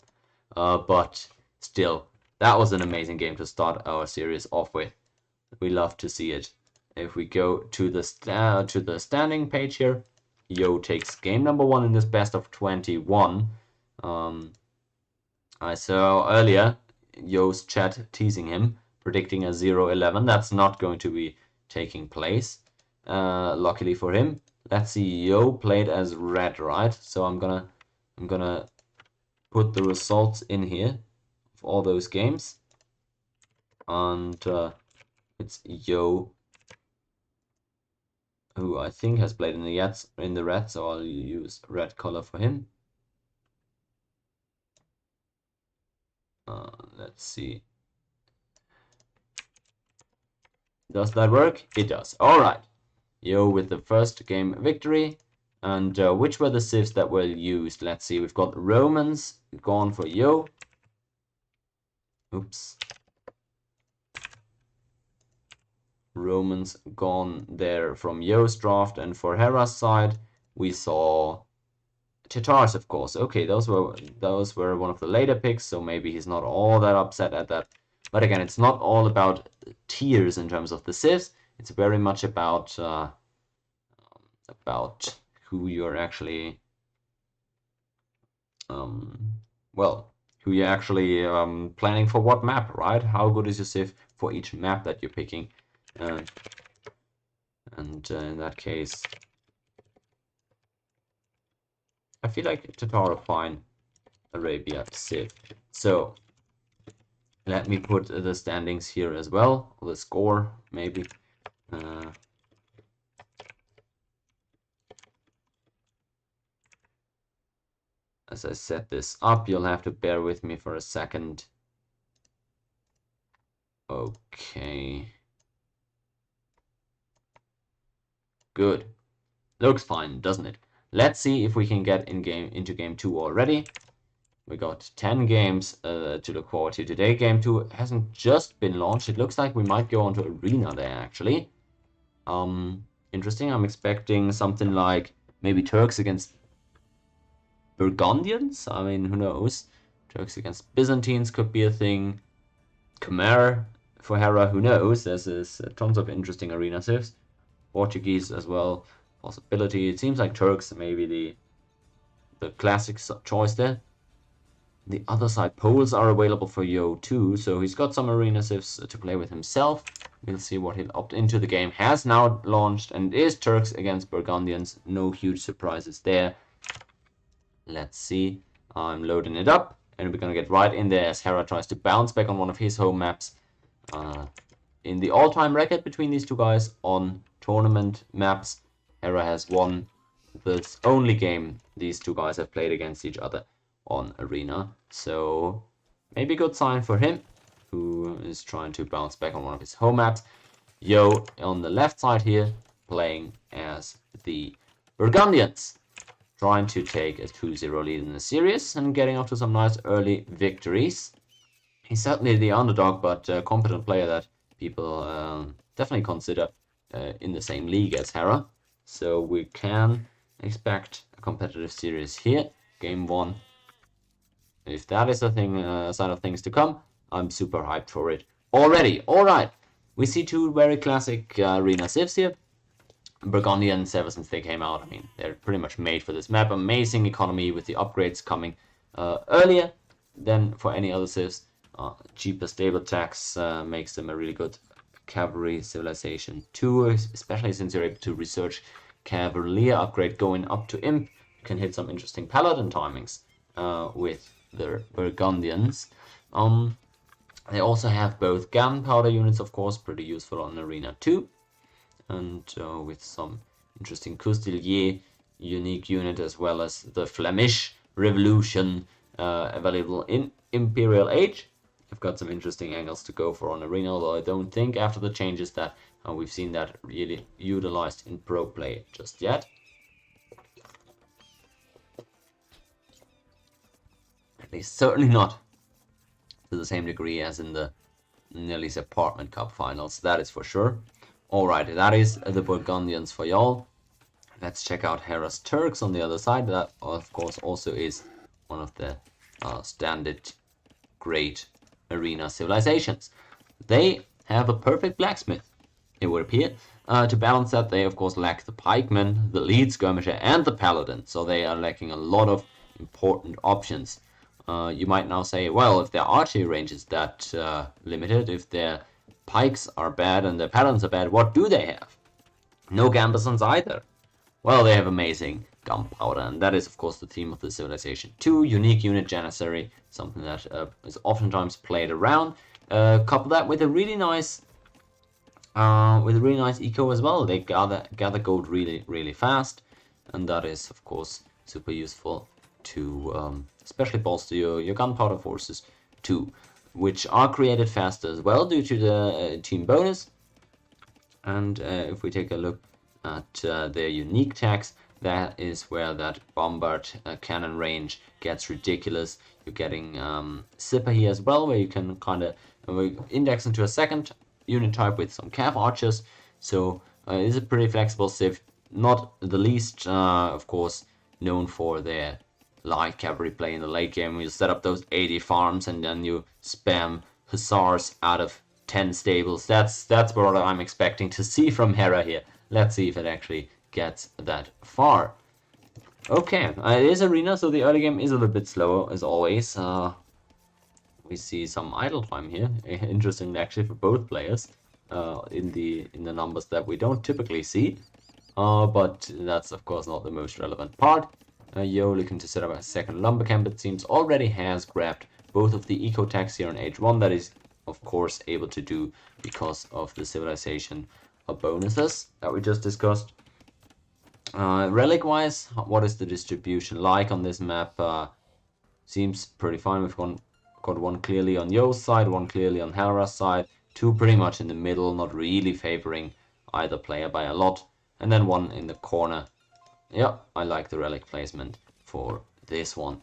But still, that was an amazing game to start our series off with. We love to see it. If we go to the standing page here, Yo takes game number 1 in this best of 21. I saw earlier Yo's chat teasing him, predicting a 0-11. That's not going to be taking place. Luckily for him. Let's see. Yo played as red, right? So I'm gonna put the results in here of all those games, and it's Yo who I think has played in the red, so I'll use red color for him. Let's see. Does that work? It does. All right. Yo with the first game victory. And which were the civs that were used? Let's see. We've got Romans gone for Yo. Oops. Romans gone there from Yo's draft, and for Hera's side we saw Tatars, of course. Okay, those were one of the later picks, so maybe he's not all that upset at that. But again, it's not all about tiers in terms of the civs. It's very much about who you're actually who you're actually planning for what map, right? How good is your civ for each map that you're picking? And in that case, I feel like Tatar are fine. Arabia civ. So let me put the standings here as well, or the score maybe. As I set this up, you'll have to bear with me for a second. Okay. Good. Looks fine, doesn't it? Let's see if we can get into game 2 already. We got 10 games to look forward to today. Game 2 hasn't just been launched. It looks like we might go on to Arena there, actually. Interesting. I'm expecting something like maybe Turks against Burgundians? I mean, who knows? Turks against Byzantines could be a thing. Khmer for Hera, who knows? There's tons of interesting arena civs. Portuguese as well, possibility. It seems like Turks maybe the classic choice there. The other side, Poles are available for Yo too, so he's got some arena civs to play with himself. We'll see what he'll opt into. The game has now launched and is Turks against Burgundians. No huge surprises there. Let's see. I'm loading it up, and we're gonna get right in there as Hera tries to bounce back on one of his home maps. In the all-time record between these two guys on tournament maps, Hera has won the only game these two guys have played against each other on Arena. So maybe a good sign for him, who is trying to bounce back on one of his home maps. Yo on the left side here, playing as the Burgundians, trying to take a 2-0 lead in the series and getting off to some nice early victories. He's certainly the underdog, but a competent player that people definitely consider in the same league as Hera. So we can expect a competitive series here. Game 1. If that is a sign of things to come, I'm super hyped for it already. Alright, we see two very classic arena civs here. Burgundians, ever since they came out, I mean, they're pretty much made for this map. Amazing economy with the upgrades coming earlier than for any other civs. Cheaper stable tax makes them a really good Cavalry Civilization 2, especially since you're able to research Cavalier upgrade going up to Imp. You can hit some interesting Paladin timings with the Burgundians. They also have both gunpowder units, of course, pretty useful on Arena 2, and with some interesting Custilier unique unit, as well as the Flemish Revolution available in Imperial Age. I've got some interesting angles to go for on Arena, although I don't think after the changes that we've seen that really utilized in pro play just yet. At least certainly not to the same degree as in the Nelly's Apartment Cup finals, that is for sure. Alright, that is the Burgundians for y'all. Let's check out Hera's Turks on the other side. That, of course, also is one of the standard great arena civilizations. They have a perfect blacksmith, it would appear. To balance that, they of course lack the pikeman, the lead skirmisher, and the paladin, so they are lacking a lot of important options. You might now say, well, if their archery range is that limited, if their pikes are bad and their paladins are bad, what do they have? No gambesons either. Well, they have amazing gunpowder, and that is of course the theme of the Civilization 2, unique unit janissary, something that is oftentimes played around. Couple that with a really nice eco as well. They gather gold really fast, and that is of course super useful to especially bolster your gunpowder forces too, which are created faster as well due to the team bonus. And if we take a look at their unique tags, that is where that bombard cannon range gets ridiculous. You're getting Zipper here as well, where you can kind of index into a second unit type with some cav archers. So it is a pretty flexible civ, not the least, of course, known for their light cavalry play in the late game. You set up those 80 farms and then you spam hussars out of 10 stables. That's what I'm expecting to see from Hera here. Let's see if it actually gets that far. Okay, it is arena, so the early game is a little bit slower as always. We see some idle time here, interestingly actually for both players, in the numbers that we don't typically see. But that's of course not the most relevant part. Yo looking to set up a second lumber camp, it seems already has grabbed both of the eco tags here on age 1. That is of course able to do because of the civilization bonuses that we just discussed. Relic wise, what is the distribution like on this map? Seems pretty fine. We've got one clearly on Yo's side, one clearly on Hera's side, two pretty much in the middle, not really favoring either player by a lot, and then one in the corner. Yeah, I like the relic placement for this one.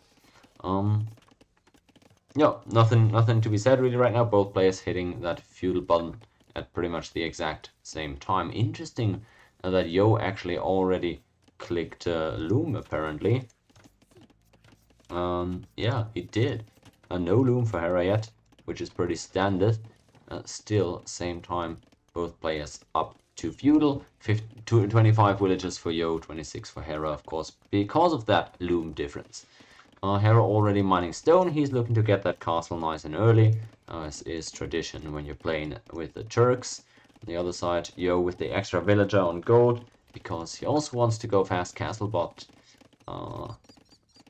Yeah, nothing to be said really right now. Both players hitting that feudal button at pretty much the exact same time. Interesting that Yo actually already clicked loom apparently. Yeah, he did. No loom for Hera yet, which is pretty standard. Still, same time, both players up to feudal. 25 villages for Yo, 26 for Hera, of course, because of that loom difference. Hera already mining stone. He's looking to get that castle nice and early, as is tradition when you're playing with the Turks. On the other side, Yo with the extra villager on gold, because he also wants to go fast castle, but of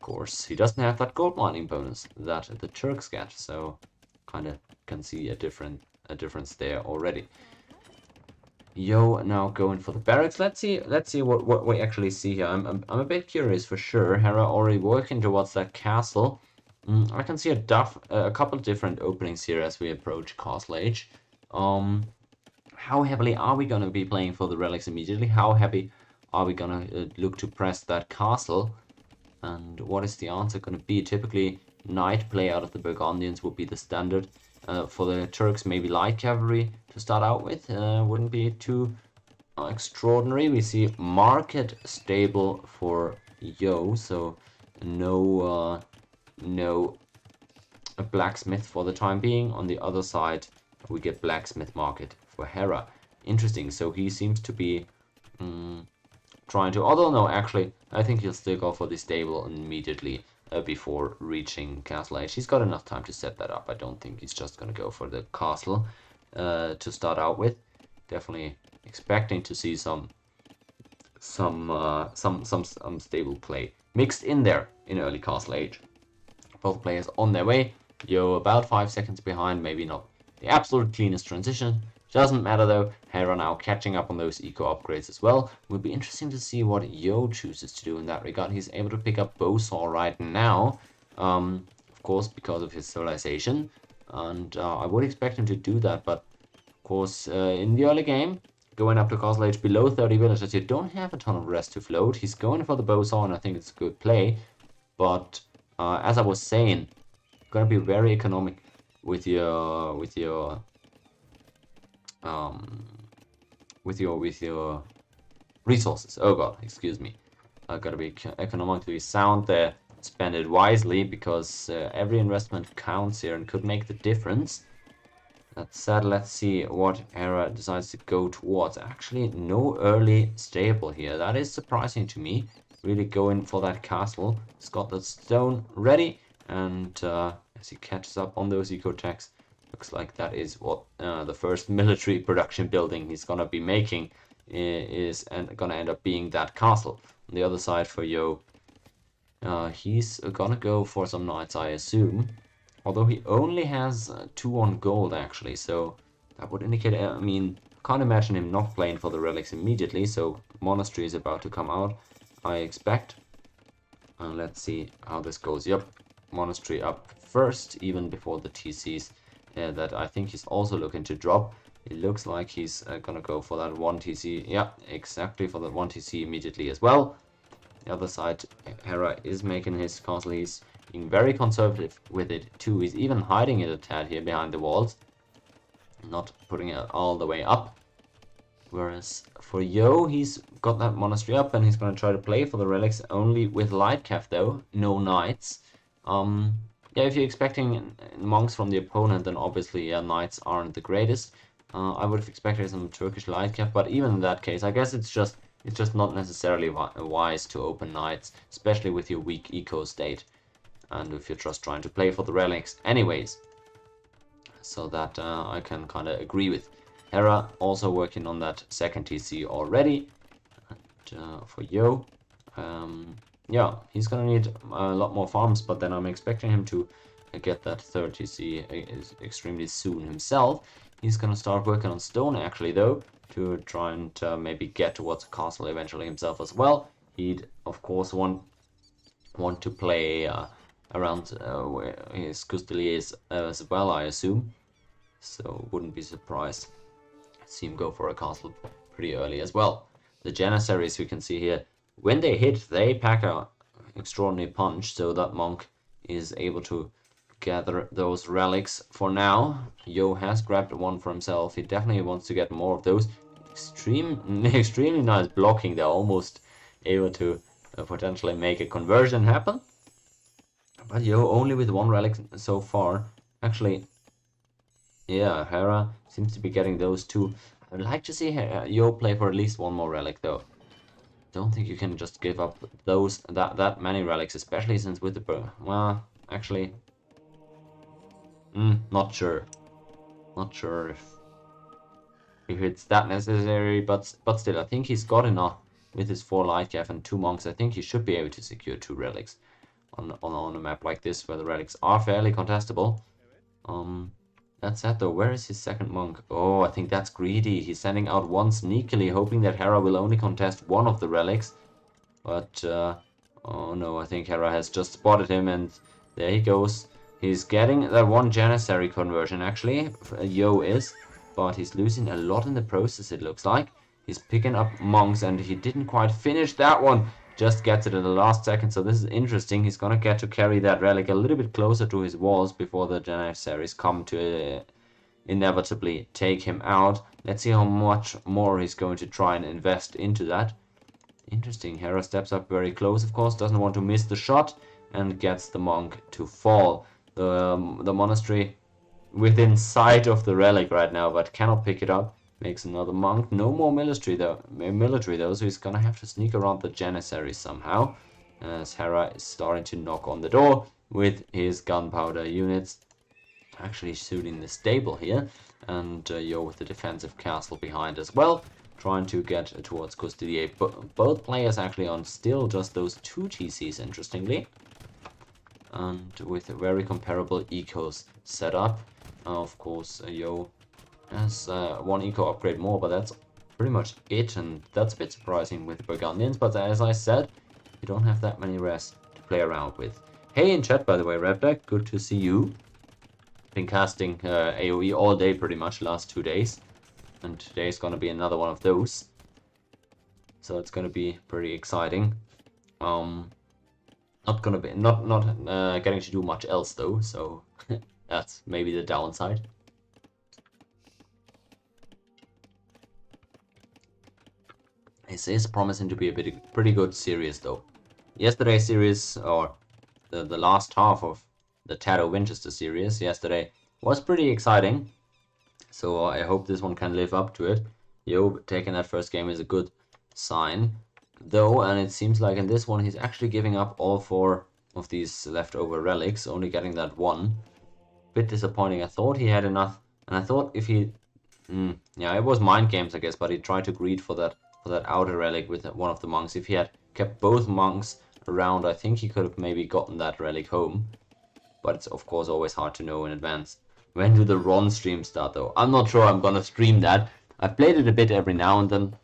course he doesn't have that gold mining bonus that the Turks get, so kind of can see a difference there already. Yo now going for the barracks. Let's see what we actually see here. I'm a bit curious for sure. Hera already working towards that castle. I can see a couple different openings here as we approach Castle Age. How heavily are we gonna be playing for the relics immediately? How heavy are we gonna look to press that castle? And what is the answer gonna be? Typically, knight play out of the Burgundians would be the standard. For the Turks, maybe light cavalry to start out with. Wouldn't be too extraordinary. We see market stable for Yo, so no a blacksmith for the time being. On the other side, we get blacksmith market for Hera. Interesting. So he seems to be trying to. Although no, actually, I think he'll still go for the stable immediately. Before reaching Castle Age. He's got enough time to set that up. I don't think he's just gonna go for the castle. to start out with. Definitely expecting to see some stable play mixed in there in early Castle Age. Both players on their way. Yo about 5 seconds behind, maybe not the absolute cleanest transition. Doesn't matter though. Hera now catching up on those eco upgrades as well. Will be interesting to see what Yo chooses to do in that regard. He's able to pick up Bowsaw right now, of course because of his civilization, and I would expect him to do that, but of course in the early game, going up to Castle Age below 30 villagers, you don't have a ton of rest to float. He's going for the Bowsaw, and I think it's a good play, but as I was saying, gonna be very economic with your resources. Oh god, excuse me. Gotta be economically sound there. Spend it wisely, because every investment counts here and could make the difference. That said, let's see what Hera decides to go towards. Actually, no early stable here. That is surprising to me. Really going for that castle. He's got the stone ready, and as he catches up on those eco-techs, looks like that is what the first military production building he's gonna be making is, and gonna end up being that castle. On the other side for Yo, he's gonna go for some knights, I assume. Although he only has 2 on gold, actually, so that would indicate, I mean, can't imagine him not playing for the relics immediately, so Monastery is about to come out, I expect. Let's see how this goes. Yep, Monastery up first, even before the TCs that I think he's also looking to drop. It looks like he's gonna go for that 1 TC. Yeah, exactly, for that 1 TC immediately as well. The other side, Hera is making his castle. He's being very conservative with it too. He's even hiding it a tad here behind the walls, not putting it all the way up. Whereas for Yo, he's got that monastery up, and he's going to try to play for the relics only with light cav though, no knights. Yeah, if you're expecting monks from the opponent, then obviously knights aren't the greatest. I would have expected some Turkish light cav, but even in that case, I guess it's just not necessarily wise to open knights, especially with your weak eco state, and if you're just trying to play for the relics anyways. So that I can kind of agree with. Hera also working on that second TC already. And, for Yo, yeah, he's gonna need a lot more farms, but then I'm expecting him to get that third TC extremely soon himself. He's gonna start working on stone actually though, to try and maybe get towards a castle eventually himself as well. He'd of course want to play around where his Custelier is as well, I assume. So wouldn't be surprised to see him go for a castle pretty early as well. The Janissaries we can see here, when they hit, they pack a extraordinary punch, so that monk is able to gather those relics. For now, Yo has grabbed one for himself. He definitely wants to get more of those. Extremely nice blocking. They're almost able to potentially make a conversion happen. But Yo only with 1 relic so far. Actually, yeah, Hera seems to be getting those 2. I would like to see Yo play for at least 1 more relic though. Don't think you can just give up that many relics, especially since with the well, actually, not sure if it's that necessary, but still, I think he's got enough with his 4 light cav and 2 monks. I think he should be able to secure 2 relics on a map like this where the relics are fairly contestable. That said though, where is his second monk? Oh, I think that's greedy. He's sending out 1 sneakily, hoping that Hera will only contest 1 of the relics. But, oh no, I think Hera has just spotted him, and there he goes. He's getting that 1 Janissary conversion, actually. Yo is. But he's losing a lot in the process, it looks like. He's picking up monks, and he didn't quite finish that one. Just gets it at the last second, so this is interesting. He's gonna get to carry that relic a little bit closer to his walls before the Janissaries come to inevitably take him out. Let's see how much more he's going to try and invest into that. Interesting. Hera steps up very close, of course, doesn't want to miss the shot, and gets the monk to fall. The monastery within sight of the relic right now, but cannot pick it up. Makes another monk. No more military though, so he's gonna have to sneak around the Janissaries somehow, as Hera is starting to knock on the door with his gunpowder units. Actually shooting the stable here. and Yo with the defensive castle behind as well, trying to get towards Custodia. Both players actually on still just those 2 TCs, interestingly, and with very comparable ecos set up. Of course, Yo has 1 eco upgrade more, but that's pretty much it, and that's a bit surprising with the Burgundians, but as I said, you don't have that many res to play around with. Hey in chat, by the way, Repdeck, good to see you. Been casting AOE all day pretty much last 2 days, and today's gonna be another one of those, so it's gonna be pretty exciting. Not gonna be getting to do much else though, so that's maybe the downside. This is promising to be a pretty good series though. Yesterday's series, or the last half of the Tato Winchester series yesterday, was pretty exciting, so I hope this one can live up to it. Yo taking that first game is a good sign though, and it seems like in this one he's actually giving up all 4 of these leftover relics, only getting that 1. Bit disappointing. I thought he had enough, and I thought if he yeah, it was mind games I guess, but he tried to greed for that outer relic with one of the monks. If he had kept both monks around, I think he could have maybe gotten that relic home. But it's of course always hard to know in advance. When do the Ron streams start though? I'm not sure I'm gonna stream that. I've played it a bit every now and then.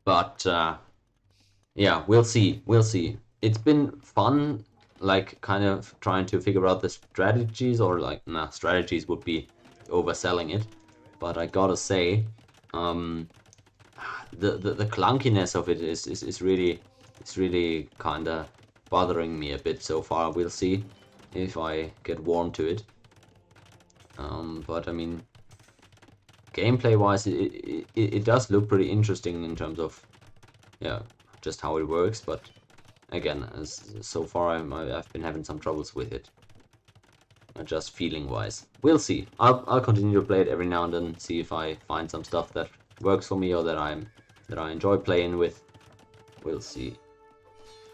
But yeah, we'll see. It's been fun, like kind of trying to figure out the strategies, or like, nah, strategies would be overselling it. But I gotta say, the clunkiness of it is really kinda bothering me a bit so far. We'll see if I get warm to it. But I mean, gameplay wise, it does look pretty interesting in terms of, yeah, just how it works. But again, so far I've been having some troubles with it, just feeling wise. We'll see. I'll continue to play it every now and then, see if I find some stuff that works for me or that I enjoy playing with. We'll see.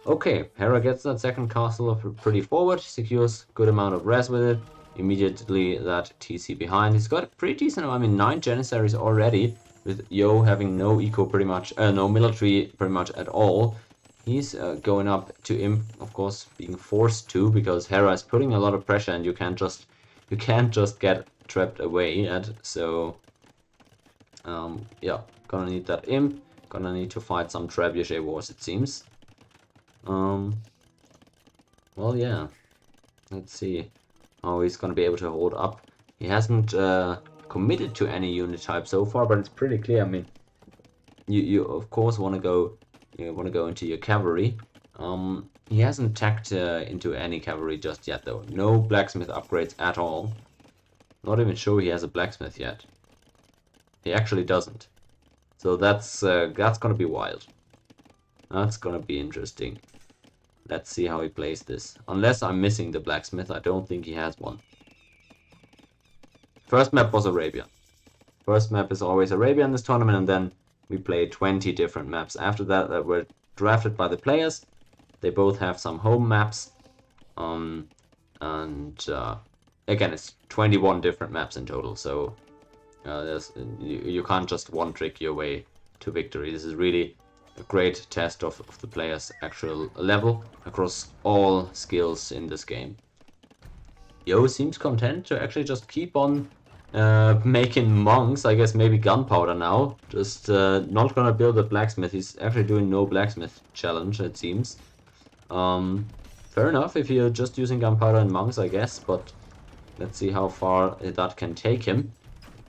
Okay, Hera gets that second castle pretty forward, secures good amount of res with it. Immediately that TC behind. He's got a pretty decent, I mean, 9 Janissaries already, with Yo having no eco pretty much, no military pretty much at all. He's going up to Imp, of course, being forced to, because Hera is putting a lot of pressure and you can't just get trapped away yet. So yeah, gonna need that Imp, gonna need to fight some Trebuchet wars, it seems. Well, yeah, let's see how he's gonna be able to hold up. He hasn't committed to any unit type so far, but it's pretty clear. I mean, you of course want to go into your cavalry. He hasn't tacked into any cavalry just yet though. No blacksmith upgrades at all. Not even sure he has a blacksmith yet. He actually doesn't. So that's gonna be wild. That's gonna be interesting. Let's see how he plays this. Unless I'm missing the blacksmith, I don't think he has one. First map was Arabia. First map is always Arabia in this tournament, and then we play 20 different maps after that were drafted by the players. They both have some home maps. And again, it's 21 different maps in total, so you can't just one-trick your way to victory. This is really a great test of the player's actual level across all skills in this game. Yo seems content to actually just keep on making monks. I guess maybe gunpowder now. Just not gonna build a blacksmith. He's actually doing no blacksmith challenge, it seems. Fair enough if you're just using gunpowder and monks, I guess, but let's see how far that can take him.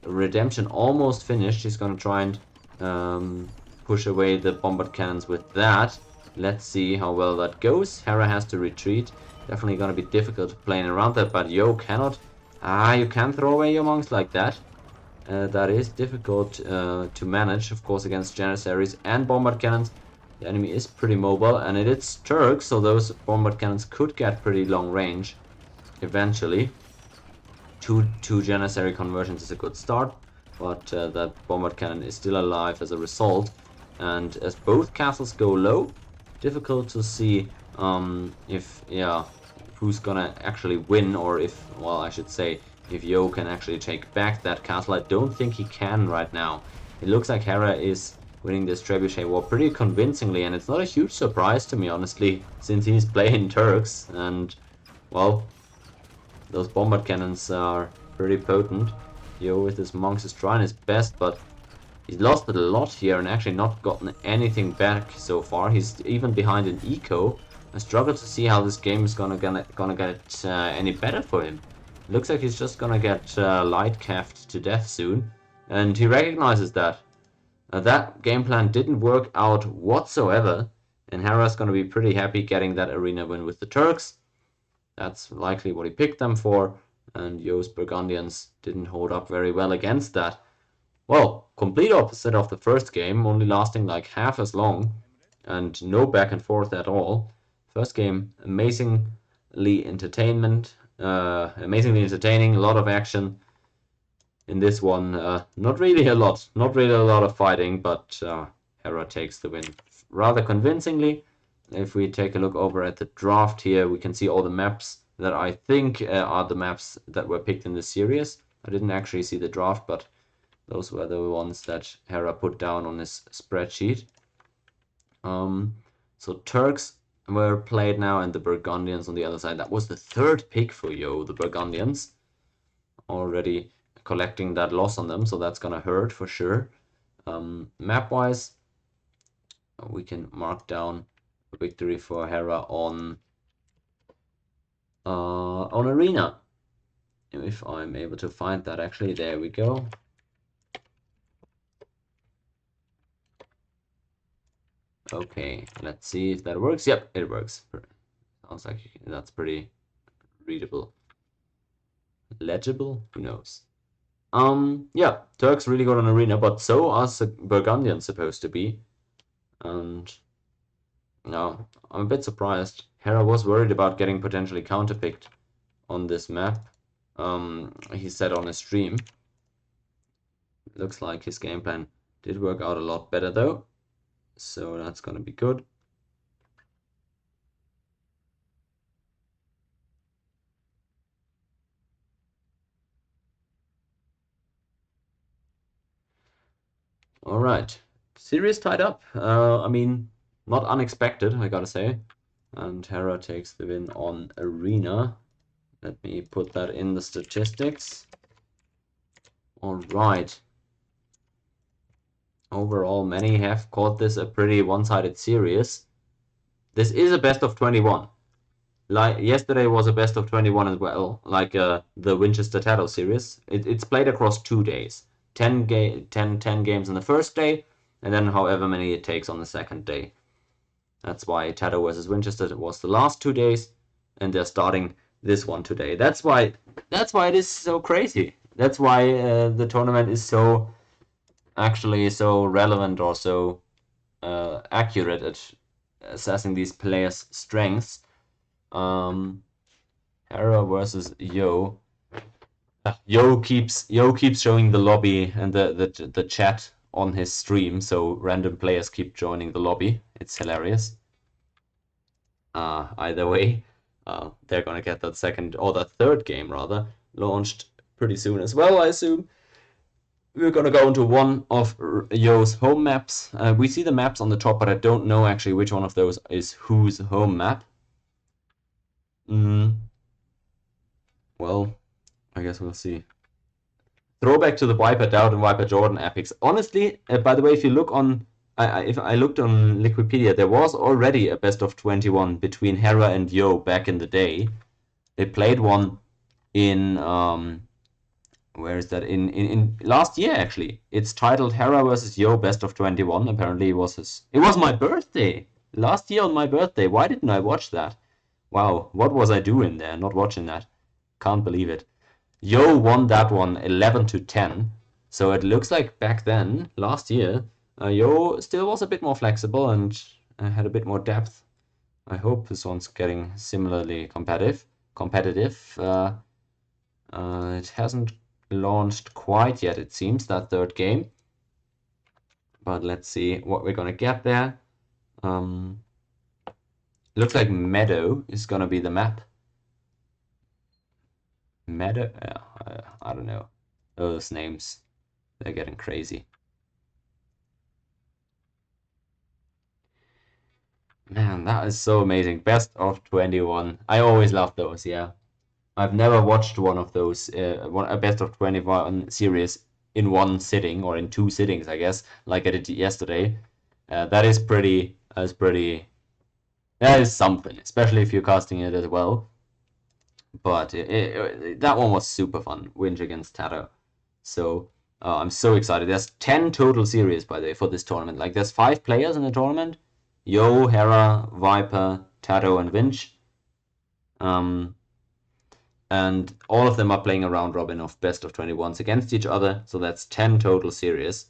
Redemption almost finished. He's gonna try and push away the bombard cannons with that. Let's see how well that goes. Hera has to retreat. Definitely gonna be difficult playing around that, but Yo cannot. You can't throw away your monks like that. That is difficult to manage, of course, against Janissaries and bombard cannons. The enemy is pretty mobile, and it is Turks, so those bombard cannons could get pretty long range eventually. Two Janissary conversions is a good start, but that bombard cannon is still alive as a result. And as both castles go low, difficult to see if, yeah, who's gonna actually win, or if, well, I should say, if Yo can actually take back that castle. I don't think he can right now. It looks like Hera is winning this Trebuchet war pretty convincingly, and it's not a huge surprise to me, honestly, since he's playing Turks, and, well, those bombard cannons are pretty potent. Yo with his monks is trying his best, but he's lost a lot here and actually not gotten anything back so far. He's even behind in eco. I struggle to see how this game is gonna get any better for him. Looks like he's just gonna get light capped to death soon, and he recognizes that. That game plan didn't work out whatsoever, and Hera's gonna be pretty happy getting that arena win with the Turks. That's likely what he picked them for, and Yo's Burgundians didn't hold up very well against that. Well, complete opposite of the first game, only lasting like half as long, and no back and forth at all. First game, amazingly entertaining, a lot of action. In this one, not really a lot of fighting, but Hera takes the win rather convincingly. If we take a look over at the draft here, we can see all the maps that I think are the maps that were picked in the series. I didn't actually see the draft, but those were the ones that Hera put down on his spreadsheet. So Turks were played now, and the Burgundians on the other side. That was the third pick for Yo, the Burgundians. Already collecting that loss on them, so that's gonna hurt for sure. Map-wise, we can mark down a victory for Hera on Arena. If I'm able to find that, actually, there we go. Okay, let's see if that works. Yep, it works. Sounds like that's pretty readable. Legible? Who knows? Yeah, Turks really got an arena, but so are Burgundians supposed to be. And no, I'm a bit surprised. Hera was worried about getting potentially counterpicked on this map. He said on his stream. Looks like his game plan did work out a lot better though. So that's gonna be good. All right, series tied up. I mean, not unexpected, I gotta say. And Hera takes the win on Arena. Let me put that in the statistics. All right. Overall, many have called this a pretty one-sided series. This is a best of 21. Like yesterday was a best of 21 as well, like the Winchester Tattle series. It's played across 2 days. 10 games on the first day, and then however many it takes on the second day. That's why Tattle versus Winchester was the last 2 days, and they're starting this one today. That's why it is so crazy. That's why the tournament is so relevant or so accurate at assessing these players' strengths. Hera versus Yo. Yo keeps showing the lobby and the chat on his stream, so random players keep joining the lobby. It's hilarious. Either way, they're gonna get that second or that third game rather launched pretty soon as well, I assume. We're gonna go into one of Yo's home maps. We see the maps on the top, but I don't know actually which one of those is whose home map. Well, I guess we'll see. Throwback to the Viper Dowd and Viper Jordan epics. Honestly, by the way, if you look on, if I looked on Liquipedia, there was already a best of 21 between Hera and Yo back in the day. They played one in where is that? In last year actually. It's titled Hera versus Yo Best of 21. Apparently it was my birthday. Last year on my birthday. Why didn't I watch that? Wow, what was I doing there? Not watching that. Can't believe it. Yo won that one 11-10. So it looks like back then, last year, Yo still was a bit more flexible and had a bit more depth. I hope this one's getting similarly competitive. It hasn't launched quite yet, it seems, that third game. But let's see what we're gonna get there. Looks like Meadow is gonna be the map. Meta? I don't know. Those names, they're getting crazy. Man, that is so amazing. Best of 21. I always love those, yeah. I've never watched one of those, a best of 21 series in one sitting, or in two sittings, I guess, like I did yesterday. That is pretty, that is something, especially if you're casting it as well. But that one was super fun, Winch against Tato. So I'm so excited. There's 10 total series, by the way, for this tournament. Like, there's 5 players in the tournament. Yo, Hera, Viper, Tato, and Winch. And all of them are playing a round robin of best of 21s against each other. So that's 10 total series.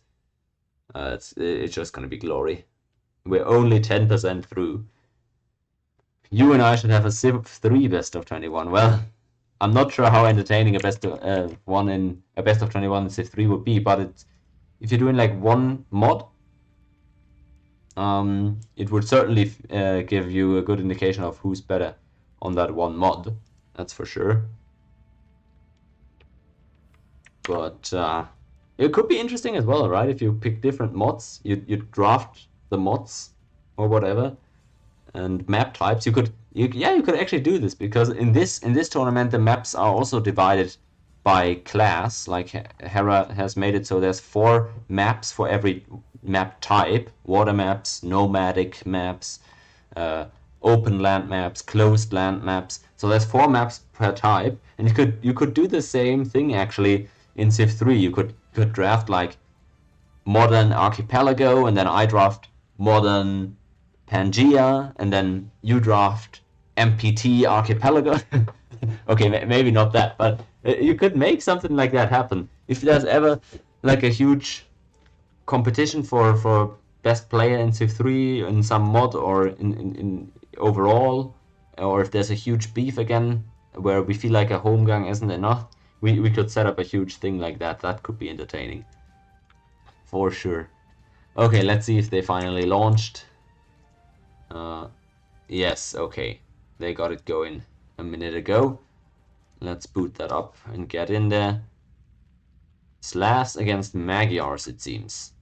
It's just going to be glory. We're only 10% through. You and I should have a Civ 3 best of 21. Well, I'm not sure how entertaining a best of a best of 21 in Civ 3 would be, but if you're doing like one mod, it would certainly give you a good indication of who's better on that one mod. That's for sure. But it could be interesting as well, right? If you pick different mods, you draft the mods or whatever, and map types. You could actually do this, because in this tournament the maps are also divided by class. Like Hera has made it so there's 4 maps for every map type: water maps, nomadic maps, open land maps, closed land maps. So there's 4 maps per type, and you could do the same thing actually in Civ 3. You could draft like modern archipelago, and then I draft modern Pangea, and then you draft MPT archipelago. Okay, maybe not that, but you could make something like that happen. If there's ever like a huge competition for best player in Civ 3 in some mod, or in overall, or if there's a huge beef again where we feel like a home gang isn't enough, we could set up a huge thing like that. That could be entertaining. For sure. Okay, let's see if they finally launched. Yes, okay. They got it going a minute ago. Let's boot that up and get in there. Slavs against Magyars, it seems.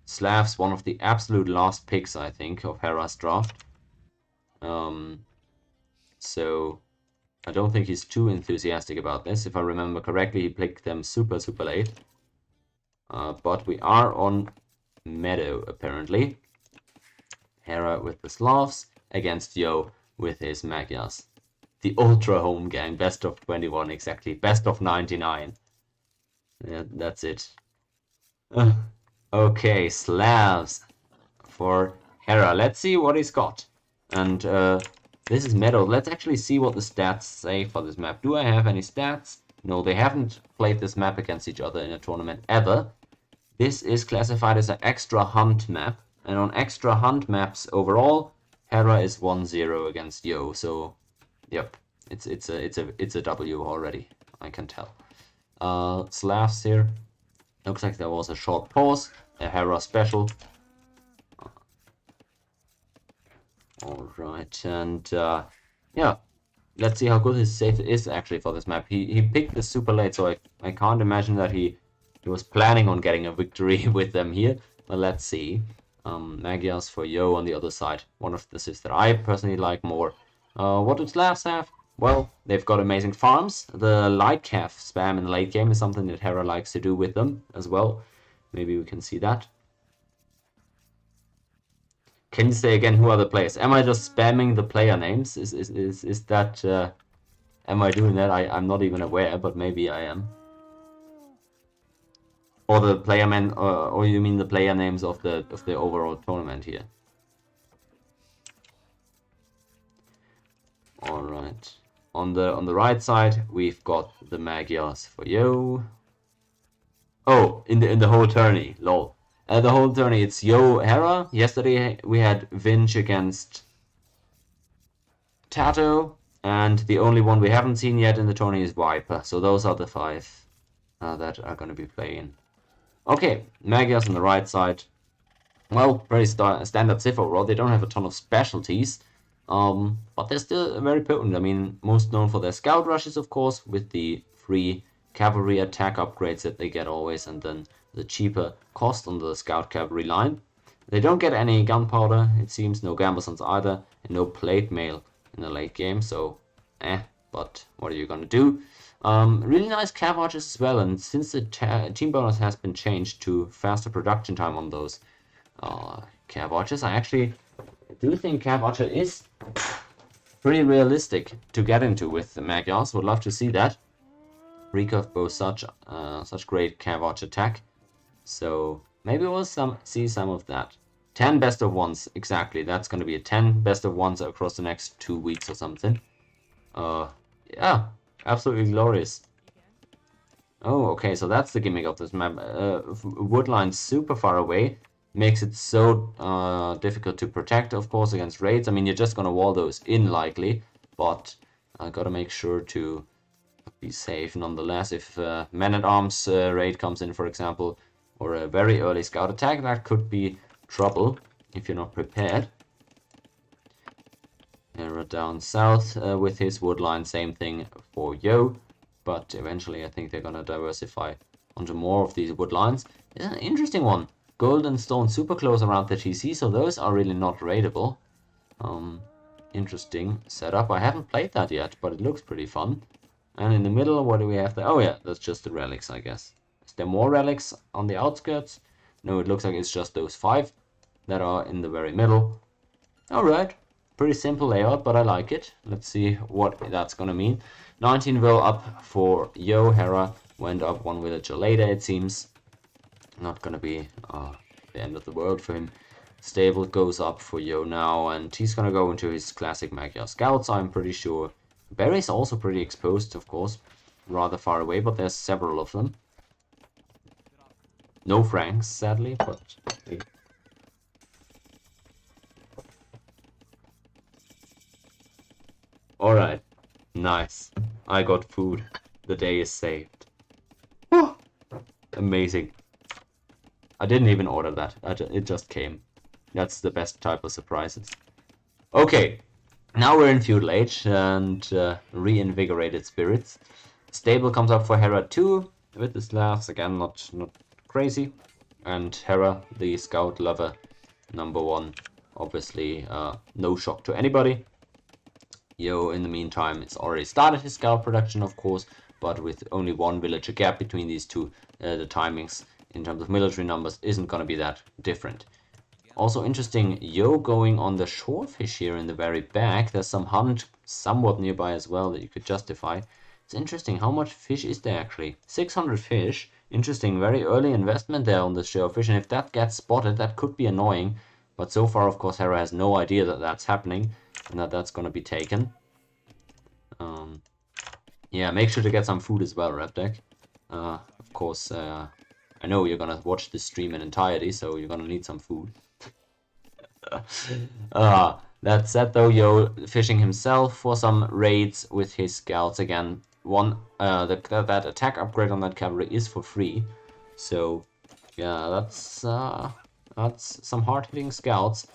Slavs, one of the absolute last picks, I think, of Hera's draft. So I don't think he's too enthusiastic about this. If I remember correctly, he picked them super late. But we are on Meadow, apparently. Hera with the Slavs against Yo with his Magyars. The Ultra Home Gang, best of 21 exactly, best of 99. Yeah, that's it. Okay, Slavs for Hera. Let's see what he's got. And this is Meadow. Let's actually see what the stats say for this map. Do I have any stats? No, they haven't played this map against each other in a tournament ever. This is classified as an extra hunt map, and on extra hunt maps overall, Hera is 1-0 against Yo. So, yep, it's a W already. I can tell. Slavs here. Looks like there was a short pause. A Hera special. All right, and yeah, let's see how good his save is actually for this map. He picked this super late, so I can't imagine that he was planning on getting a victory with them here. But let's see. Magyars for Yo on the other side. One of the civs that I personally like more. What do Slavs have? Well, they've got amazing farms. The light calf spam in the late game is something that Hera likes to do with them as well. Maybe we can see that. Can you say again who are the players? Am I just spamming the player names? Is that am I doing that? I'm not even aware, but maybe I am. Or the player man, or you mean the player names of the overall tournament here? All right. On the right side, we've got the Magyars for Yo. Oh, in the whole tourney, lol. The whole tourney, it's Yo Hera. Yesterday we had Vinch against Tato, and the only one we haven't seen yet in the tourney is Viper. So those are the 5 that are going to be playing. Okay, Magyars on the right side. Well, very standard Civ overall. They don't have a ton of specialties, but they're still very potent. I mean, most known for their scout rushes, of course, with the free cavalry attack upgrades that they get always, and then the cheaper cost on the scout cavalry line. They don't get any gunpowder, it seems, no gamblesons either, and no plate mail in the late game, so but what are you gonna do? Really nice cav archers as well, and since the team bonus has been changed to faster production time on those cav archers, I actually do think cav archer is pretty realistic to get into with the Magyars. Would love to see that. Recurve both such great cav archer attack, so maybe we'll see some of that. 10 best of ones, exactly. That's going to be a 10 best of ones across the next 2 weeks or something. Yeah, absolutely glorious. Oh, okay, so that's the gimmick of this map. Woodline super far away makes it so difficult to protect, of course, against raids. I mean, you're just going to wall those in likely, but I got to make sure to be safe nonetheless. If man-at-arms raid comes in, for example, or a very early scout attack, that could be trouble if you're not prepared. Hera down south with his woodline, same thing for Yo, but eventually I think they're gonna diversify onto more of these woodlines. It's an interesting one. Gold and stone super close around the TC, so those are really not raidable. Interesting setup. I haven't played that yet, but it looks pretty fun. And in the middle, what do we have there? Oh yeah, that's just the relics, I guess. Is there more relics on the outskirts? No, it looks like it's just those 5 that are in the very middle. Alright, pretty simple layout, but I like it. Let's see what that's gonna mean. 19 will up for Yo. Hera went up 1 villager later, it seems. Not gonna be the end of the world for him. Stable goes up for Yo now, and he's gonna go into his classic Magyar scouts, I'm pretty sure. Barry's also pretty exposed, of course. Rather far away, but there's several of them. No Franks, sadly, but... Alright, nice. I got food. The day is saved. Oh, amazing. I didn't even order that. It just came. That's the best type of surprises. Okay, now we're in Feudal Age and reinvigorated spirits. Stable comes up for Hera 2 with the Slavs. Again, not crazy. And Hera, the scout lover, #1. Obviously, no shock to anybody. Yo, in the meantime, it's already started his scout production, of course, but with only 1 villager gap between these two, the timings in terms of military numbers isn't going to be that different. Also interesting, Yo going on the shorefish here in the very back. There's some hunt somewhat nearby as well that you could justify. It's interesting, how much fish is there actually? 600 fish. Interesting, very early investment there on the shorefish, and if that gets spotted, that could be annoying. But so far, of course, Hera has no idea that that's happening and that that's going to be taken. Yeah, make sure to get some food as well, Repdeck. Of course, I know you're going to watch this stream in entirety, so you're going to need some food. That said, though, Yo fishing himself for some raids with his scouts again. That attack upgrade on that cavalry is for free, so yeah, that's some hard-hitting scouts.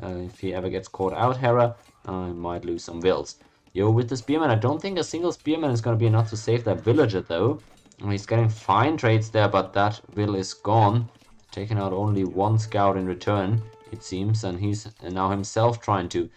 If he ever gets caught out, Hera, he might lose some wills. Yo, with the spearman, I don't think a single spearman is going to be enough to save that villager, though. He's getting fine trades there, but that will is gone. Taking out only 1 scout in return, it seems, and he's now himself trying to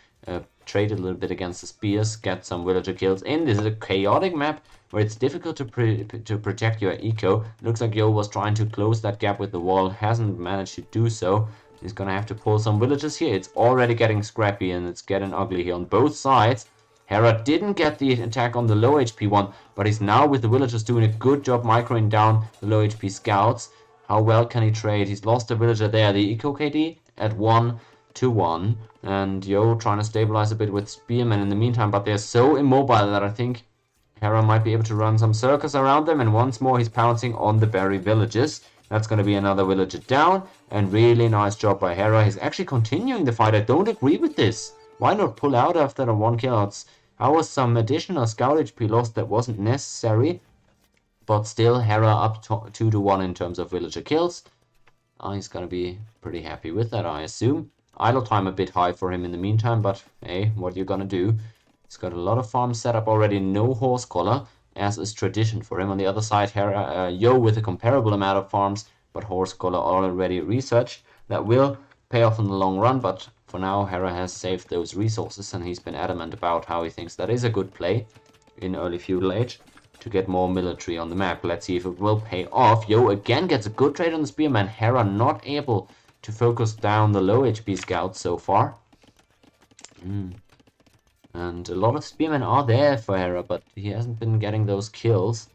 trade a little bit against the spears, get some villager kills in. This is a chaotic map where it's difficult to protect your eco. Looks like Yo was trying to close that gap with the wall, hasn't managed to do so. He's gonna have to pull some villagers here. It's already getting scrappy and it's getting ugly here on both sides. Hera didn't get the attack on the low HP one, but he's now with the villagers doing a good job microing down the low HP scouts. How well can he trade? He's lost a villager there. The eco KD at 1-1, and Yo trying to stabilize a bit with spearmen in the meantime, but they're so immobile that I think Hera might be able to run some circus around them, and once more he's pouncing on the berry villages. That's going to be another villager down, and really nice job by Hera. He's actually continuing the fight. I don't agree with this. Why not pull out after the 1 kill? How was some additional scout HP lost that wasn't necessary? But still, Hera up 2-1 in terms of villager kills. He's going to be pretty happy with that, I assume. Idle time a bit high for him in the meantime, but hey, what are you going to do? He's got a lot of farms set up already, no horse collar. as is tradition for him. On the other side, Hera, Yo with a comparable amount of farms, but Horse Collar already researched. That will pay off in the long run, but for now Hera has saved those resources, and he's been adamant about how he thinks that is a good play in early feudal age to get more military on the map. Let's see if it will pay off. Yo again gets a good trade on the Spearman. Hera not able to focus down the low HP scouts so far. And a lot of Spearmen are there for Hera, but he hasn't been getting those kills.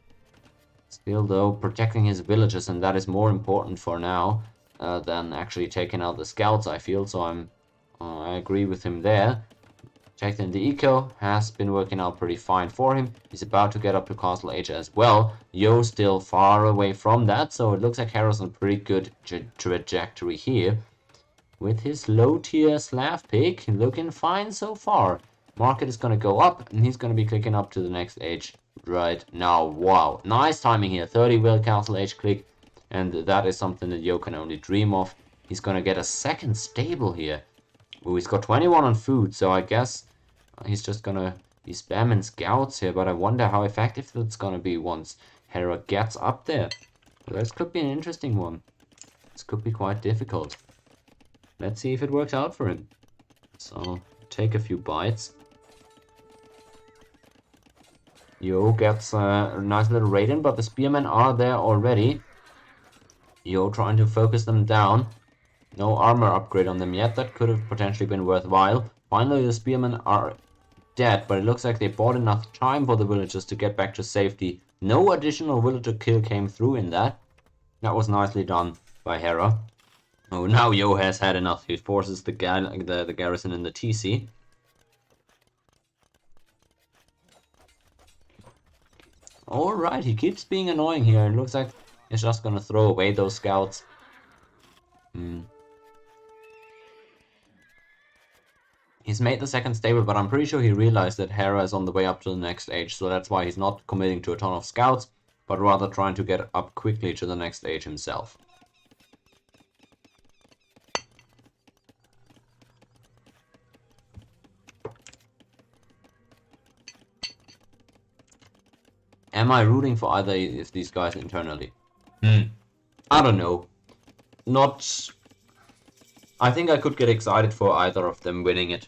Still though, protecting his villages, and that is more important for now than actually taking out the scouts, I feel. So I agree with him there. Protecting the eco has been working out pretty fine for him. He's about to get up to Castle Age as well. Yo still far away from that, so it looks like Hera's on a pretty good trajectory here. With his low tier Slav pig looking fine so far. Market is going to go up, and he's going to be clicking up to the next age right now. Wow, nice timing here. 30 will Castle Age click, and that is something that Yo can only dream of. He's going to get a second stable here. Ooh, he's got 21 on food, so I guess he's just going to be spamming scouts here, but I wonder how effective that's going to be once Hera gets up there. Well, this could be an interesting one. This could be quite difficult. Let's see if it works out for him. So, take a few bites. Yo gets a nice little raid in, but the spearmen are there already. Yo trying to focus them down. No armor upgrade on them yet. That could have potentially been worthwhile. Finally, the spearmen are dead, but it looks like they bought enough time for the villagers to get back to safety. No additional villager kill came through in that. That was nicely done by Hera. Oh, now Yo has had enough. He forces the garrison in the TC. Alright, he keeps being annoying here. It looks like he's just gonna throw away those scouts. He's made the second stable, but I'm pretty sure he realized that Hera is on the way up to the next age, so that's why he's not committing to a ton of scouts, but rather trying to get up quickly to the next age himself. Am I rooting for either of these guys internally? I don't know. Not... I think I could get excited for either of them winning it.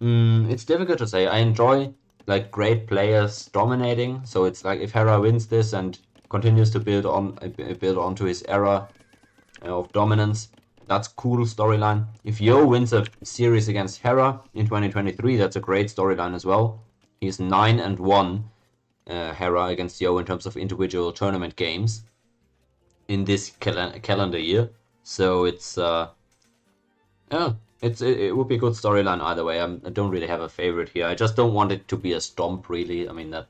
It's difficult to say. I enjoy like great players dominating, so it's like if Hera wins this and continues to build onto his era of dominance, that's cool storyline. If Yo wins a series against Hera in 2023, that's a great storyline as well. He's 9-1. Hera against Yo in terms of individual tournament games in this calendar year, so it's it would be a good storyline either way. I don't really have a favorite here. I just don't want it to be a stomp, really. I mean that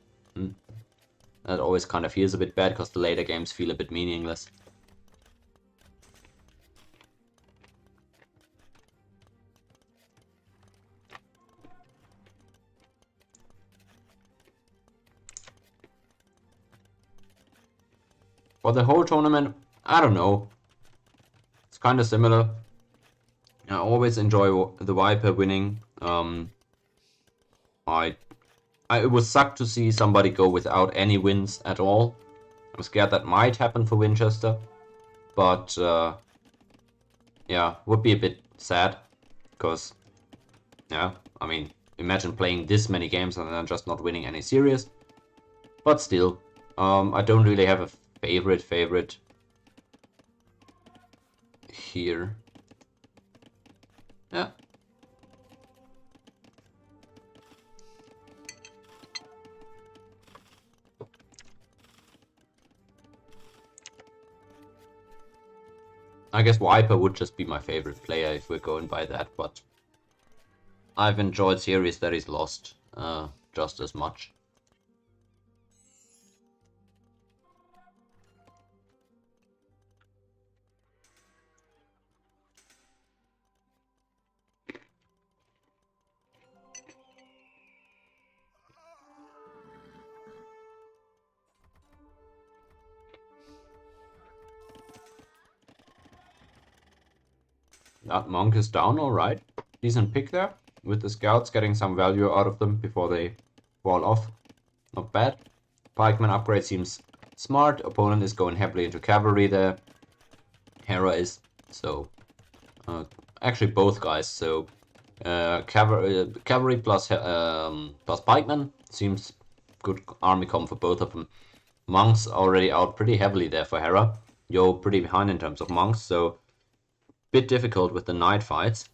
always kind of feels a bit bad because the later games feel a bit meaningless. For the whole tournament, I don't know. It's kind of similar. I always enjoy the Viper winning. It would suck to see somebody go without any wins at all. I'm scared that might happen for Winchester, but yeah, would be a bit sad because yeah, I mean, imagine playing this many games and then just not winning any series. But still, I don't really have a favorite here. Yeah. I guess Viper would just be my favorite player if we're going by that, but I've enjoyed series that he's lost just as much. That monk is down, alright. Decent pick there, with the scouts getting some value out of them before they fall off. not bad. Pikeman upgrade seems smart. Opponent is going heavily into cavalry there. Hera is, so actually both guys. So cavalry plus pikemen seems good army comp for both of them. Monks already out pretty heavily there for Hera. Yo pretty behind in terms of monks, so bit difficult with the knight fights.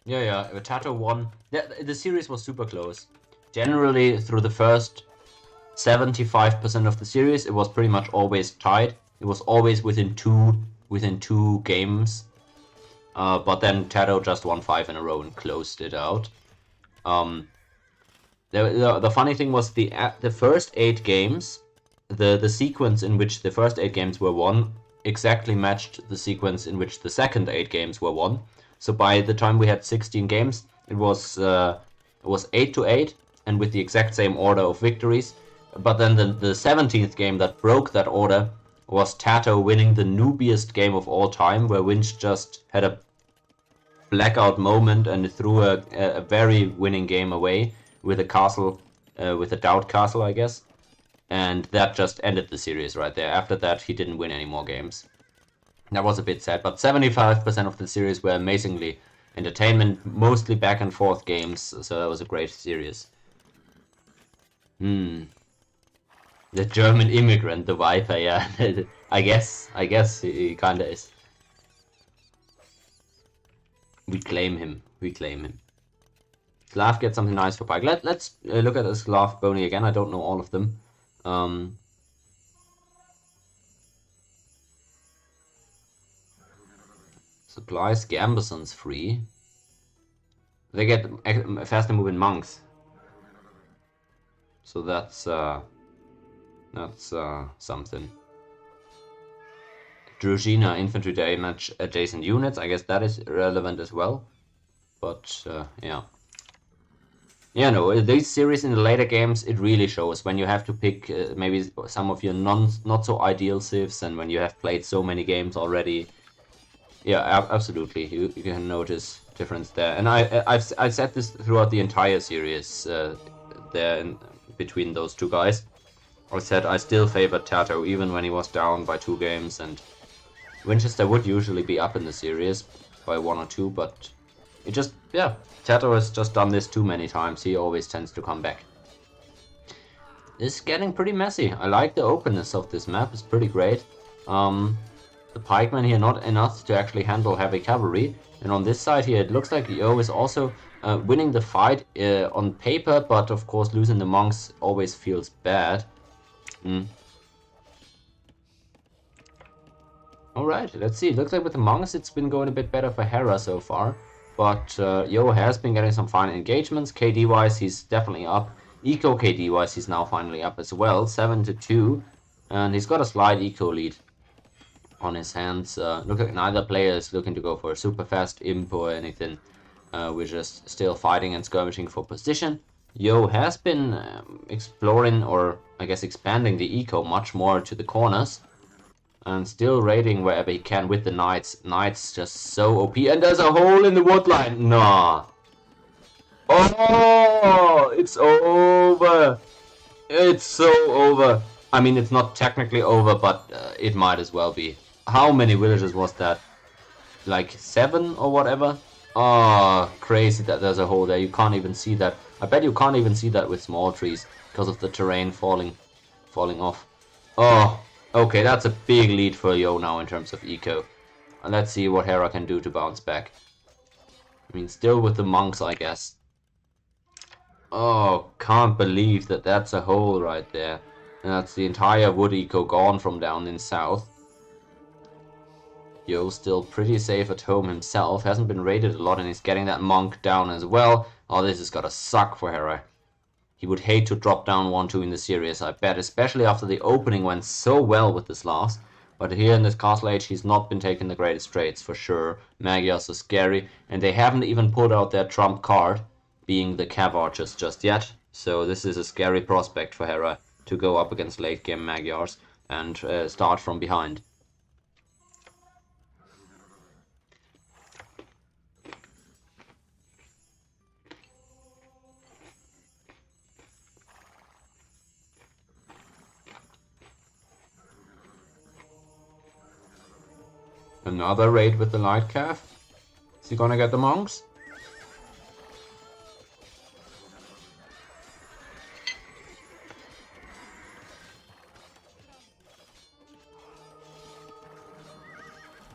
Yeah, Tato won. Yeah, the series was super close. Generally, through the first 75% of the series, it was pretty much always tied. It was always within two games. But then Tato just won 5 in a row and closed it out. The funny thing was the first 8 games, the sequence in which the first 8 games were won exactly matched the sequence in which the second 8 games were won. So by the time we had 16 games, it was 8-8 and with the exact same order of victories. But then the 17th game that broke that order was Tato winning the noobiest game of all time, where Winch just had a blackout moment and threw a very winning game away with a castle, with a doubt castle, I guess. And that just ended the series right there. After that, he didn't win any more games. That was a bit sad, but 75% of the series were amazingly entertainment, mostly back and forth games, so that was a great series. The German immigrant, the Viper, yeah. I guess he kinda is. We claim him. Slav gets something nice for Pike. Let's look at the Slav Bony again. I don't know all of them. Supplies, Gambeson's free. They get faster moving monks. So that's something. Druzhina, infantry damage adjacent units. I guess that is relevant as well. But yeah. Yeah, no, these series in the later games, it really shows when you have to pick maybe some of your not so ideal civs, and when you have played so many games already. Yeah, absolutely. You can notice difference there, and I've said this throughout the entire series. There between those two guys, I said I still favored Tato even when he was down by 2 games, and Winchester would usually be up in the series by 1 or 2, but it just Tato has just done this too many times. He always tends to come back. It's getting pretty messy. I like the openness of this map. It's pretty great. The pikemen here not enough to actually handle heavy cavalry, and on this side here it looks like Yo is also winning the fight on paper, but of course losing the monks always feels bad. Alright, let's see. Looks like with the monks it's been going a bit better for Hera so far, but Yo has been getting some fine engagements. KD wise he's definitely up. Eco KD wise he's now finally up as well, 7-2, and he's got a slight eco lead on his hands. Look like neither player is looking to go for a super fast imp or anything. We're just still fighting and skirmishing for position. Yo has been exploring, or I guess expanding the eco much more to the corners, and still raiding wherever he can with the knights. Knights just so OP, and there's a hole in the wood line. Nah. Oh, it's over. It's so over. I mean, it's not technically over, but it might as well be. How many villages was that? Like 7 or whatever? Oh, crazy that there's a hole there. You can't even see that. I bet you can't even see that with small trees because of the terrain falling off. Oh, okay, that's a big lead for Yo now in terms of eco. And let's see what Hera can do to bounce back. I mean, still with the monks, I guess. Oh, can't believe that that's a hole right there. And that's the entire wood eco gone from down in south. Yo still pretty safe at home himself, hasn't been raided a lot, and he's getting that monk down as well. Oh, this has gotta suck for Hera. He would hate to drop down 1-2 in the series, I bet, especially after the opening went so well with this last. But here in this castle age, he's not been taking the greatest trades for sure. Magyars are scary, and they haven't even pulled out their trump card, being the Cav Archers just yet. So this is a scary prospect for Hera. to go up against late game Magyars and start from behind. Another raid with the light calf. Is he gonna get the monks?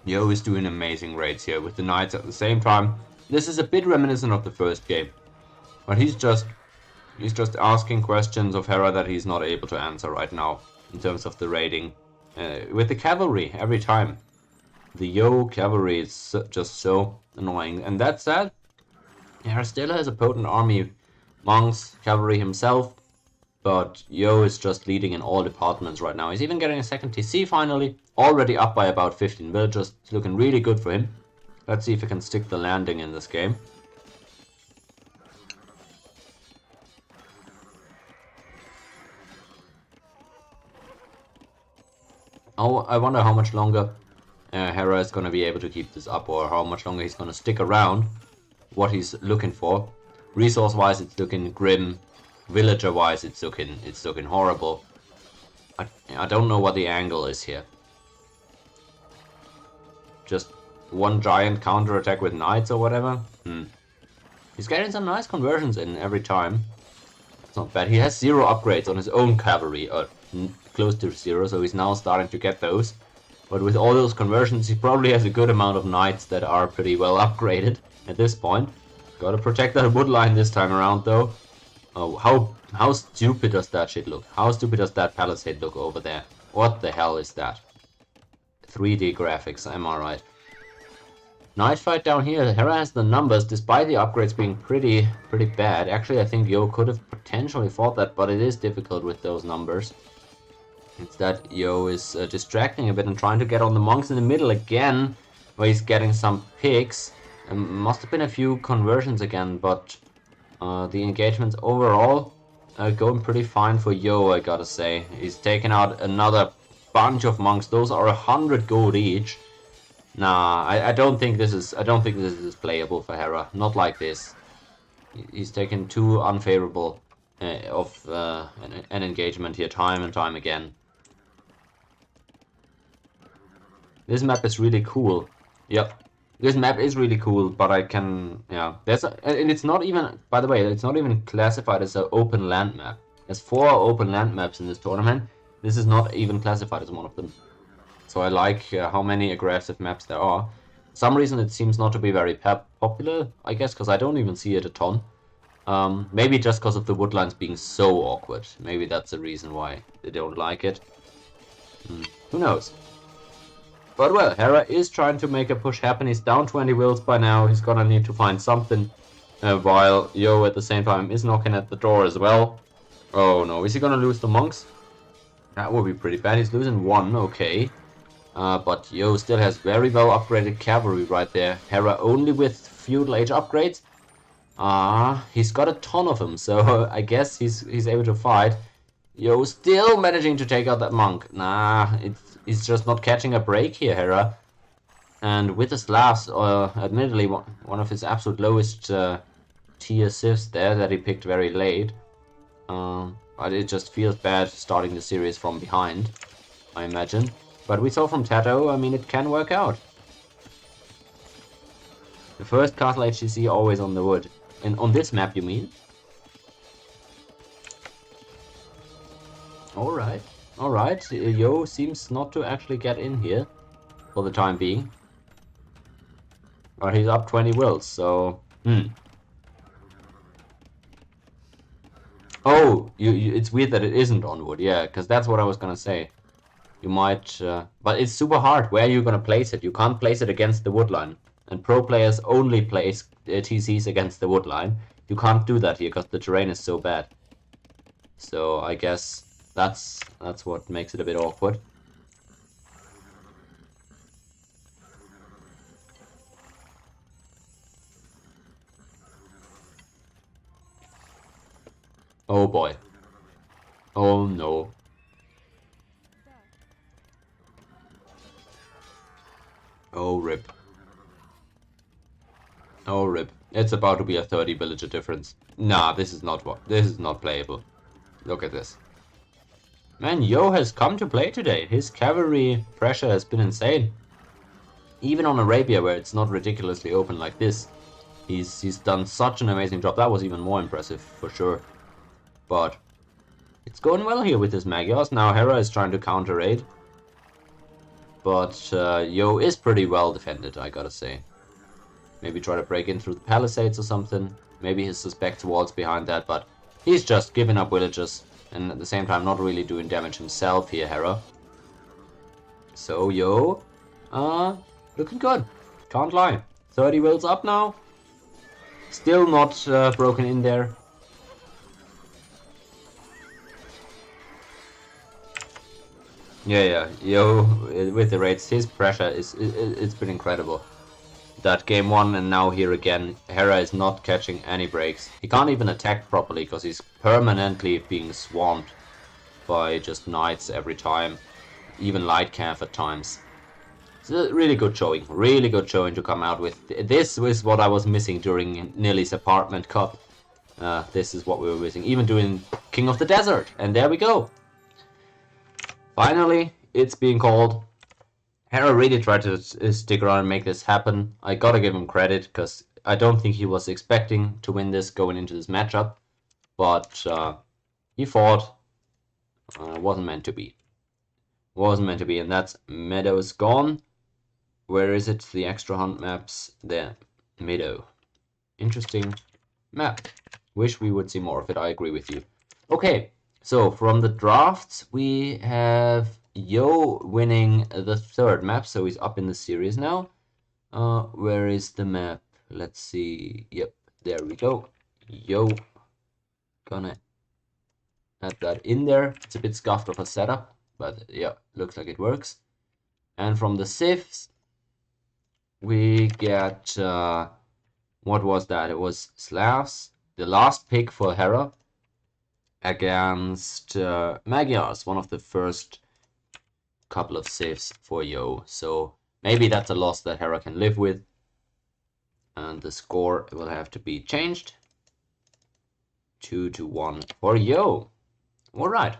Yo is doing amazing raids here with the knights at the same time. This is a bit reminiscent of the first game, but he's just asking questions of Hera that he's not able to answer right now in terms of the raiding with the cavalry every time. The Yo cavalry is just so annoying, and that said, Hera still has a potent army, monks, cavalry himself, but Yo is just leading in all departments right now. He's even getting a second TC finally, already up by about 15 villagers. It's looking really good for him. Let's see if he can stick the landing in this game. Oh, I wonder how much longer Hera is going to be able to keep this up, or how much longer he's going to stick around. What he's looking for. Resource-wise, it's looking grim. Villager-wise, it's looking horrible. I don't know what the angle is here. Just one giant counter-attack with knights or whatever? He's getting some nice conversions in every time. It's not bad. He has 0 upgrades on his own cavalry, or close to 0, so he's now starting to get those. But with all those conversions, he probably has a good amount of knights that are pretty well upgraded at this point. Gotta protect that wood line this time around, though. Oh, how stupid does that shit look? How stupid does that palisade look over there? What the hell is that? 3D graphics, am I right? Night fight down here. Hera has the numbers, despite the upgrades being pretty bad. Actually, I think Yo could have potentially fought that, but it is difficult with those numbers. It's that Yo is distracting a bit and trying to get on the monks in the middle again, where he's getting some picks. Must have been a few conversions again, but the engagements overall are going pretty fine for Yo, I gotta say. He's taken out another bunch of monks. Those are 100 gold each. Nah, I don't think this is playable for Hera. Not like this. He's taken too unfavorable of an engagement here time and time again. This map is really cool. Yep. This map is really cool, but I can, yeah. And it's not even, by the way, it's not even classified as an open land map. There's 4 open land maps in this tournament. This is not even classified as one of them. So I like how many aggressive maps there are. For some reason it seems not to be very popular, I guess, because I don't even see it a ton. Maybe just because of the woodlines being so awkward. Maybe that's the reason why they don't like it. Who knows? But well, Hera is trying to make a push happen. He's down 20 wills by now. He's gonna need to find something. While Yo at the same time is knocking at the door as well. Oh no, is he gonna lose the monks? That would be pretty bad. He's losing 1, okay. But Yo still has very well upgraded cavalry right there. Hera only with feudal age upgrades. He's got a ton of them, so I guess he's able to fight. Yo still managing to take out that monk. Nah, he's just not catching a break here, Hera. And with the Slavs, admittedly one of his absolute lowest tier civs there that he picked very late. But it just feels bad starting the series from behind, I imagine. But we saw from Tato, I mean, it can work out. The first castle HCC always on the wood. And on this map, you mean? Alright, alright. Yo seems not to actually get in here for the time being. But he's up 20 wills, so... Oh, it's weird that it isn't on wood, yeah, because that's what I was gonna say. You might... but it's super hard. Where are you gonna place it? You can't place it against the wood line. And pro players only place TCs against the wood line. You can't do that here, because the terrain is so bad. So I guess that's what makes it a bit awkward. Oh boy. Oh no. Oh rip. Oh rip. It's about to be a 30 villager difference. Nah, this is not playable. Look at this. Man, Yo has come to play today. His cavalry pressure has been insane. Even on Arabia, where it's not ridiculously open like this, he's done such an amazing job. That was even more impressive, for sure. But it's going well here with his Magyars. Now Hera is trying to counter raid. But Yo is pretty well defended, I gotta say. Maybe try to break in through the palisades or something. Maybe he suspects walls behind that, but he's just giving up villages. And at the same time not really doing damage himself here, Hera. So Yo, looking good. Can't lie. 30 wills up now. Still not broken in there. Yeah, Yo with the raids, his pressure it's been incredible. That game 1 and now here again, Hera is not catching any breaks. He can't even attack properly because he's permanently being swamped by just knights every time, even light cav at times. It's a really good showing to come out with. This was what I was missing during Nilly's apartment cup. This is what we were missing, even doing King of the Desert, and there we go. Finally, it's being called. Hera really tried to stick around and make this happen. I gotta give him credit, because I don't think he was expecting to win this going into this matchup. But he fought. Wasn't meant to be. Wasn't meant to be, and that's Meadows gone. Where is it? The extra hunt maps. There. Meadow. Interesting map. Wish we would see more of it, I agree with you. Okay, so from the drafts, we have Yo winning the 3rd map, so he's up in the series now. Where is the map? Let's see. Yep, there we go. Yo. Gonna add that in there. It's a bit scuffed of a setup, but yeah, looks like it works. And from the Sifs, we get, what was that? It was Slavs, the last pick for Hera, against Magyars, one of the first couple of saves for Yo. So maybe that's a loss that Hera can live with. And the score will have to be changed. 2-1 for Yo. Alright.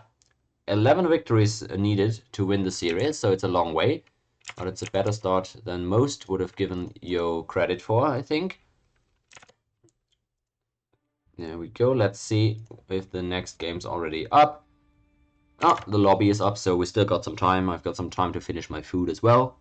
11 victories needed to win the series, so it's a long way. But it's a better start than most would have given Yo credit for, I think. There we go. Let's see if the next game's already up. Ah, the lobby is up, so we still got some time. I've got some time to finish my food as well.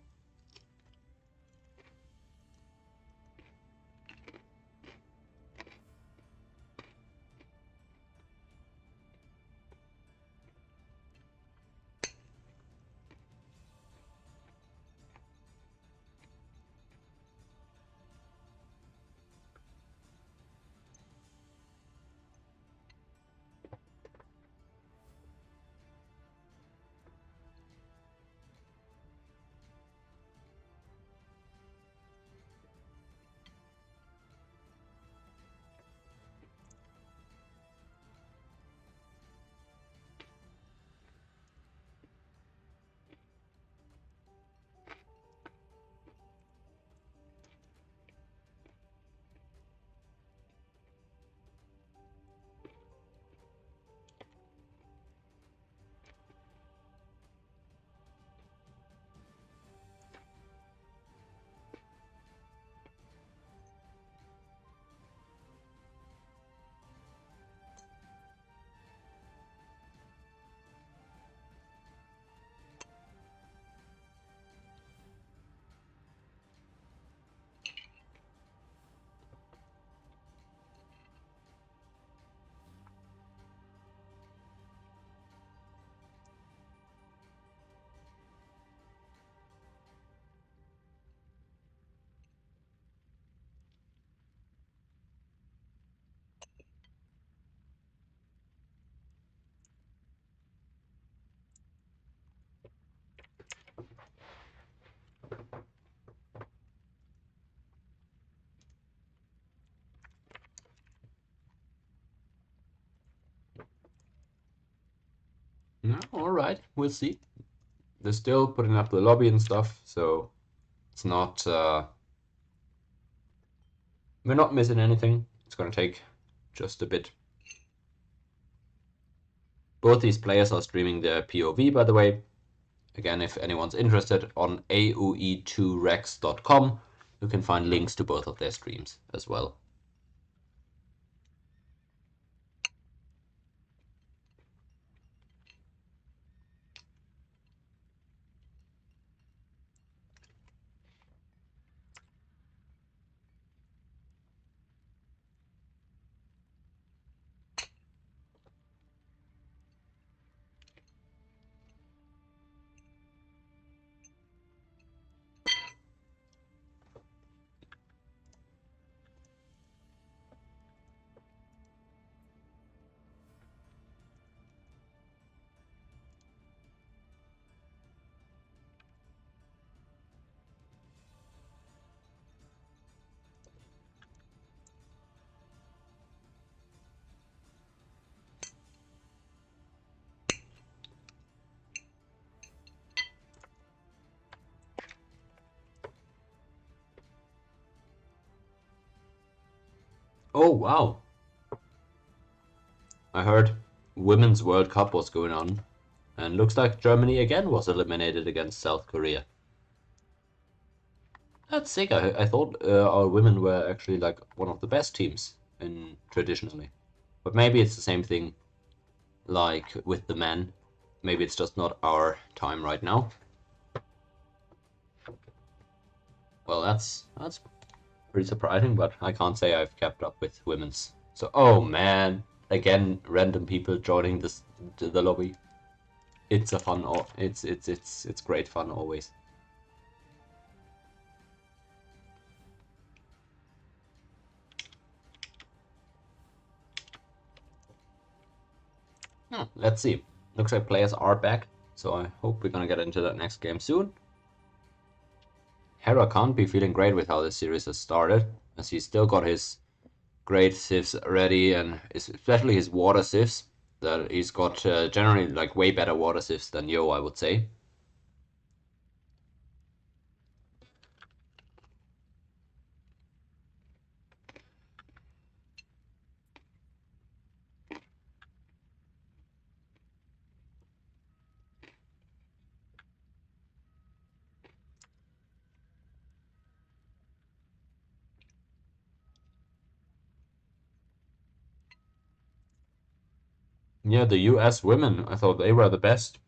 decide. We'll see. They're still putting up the lobby and stuff, so it's not... we're not missing anything. It's gonna take just a bit. Both these players are streaming their POV, by the way. Again, if anyone's interested, on AOE2rex.com, you can find links to both of their streams as well. Oh, wow. I heard Women's World Cup was going on, and looks like Germany again was eliminated against South Korea. That's sick. I thought our women were actually like one of the best teams in traditionally. But maybe it's the same thing like with the men. Maybe it's just not our time right now. Well, that's pretty surprising, but I can't say I've kept up with women's. So, oh man, again, random people joining the lobby. It's a fun. It's great fun always. Let's see. Looks like players are back, so I hope we're gonna get into that next game soon. Hera can't be feeling great with how this series has started, as he's still got his great sieves ready, and especially his water sieves. That he's got generally like way better water sieves than Yo, I would say. Yeah, the US women, I thought they were the best.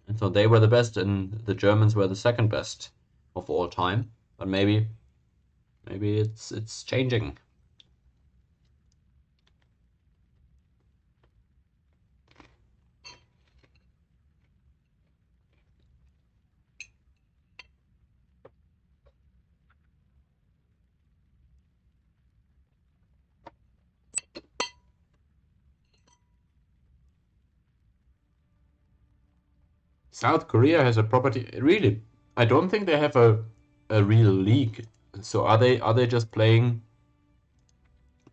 I thought they were the best, and the Germans were the second best of all time. But maybe it's changing. South Korea has a property. Really, I don't think they have a real league. So are they just playing?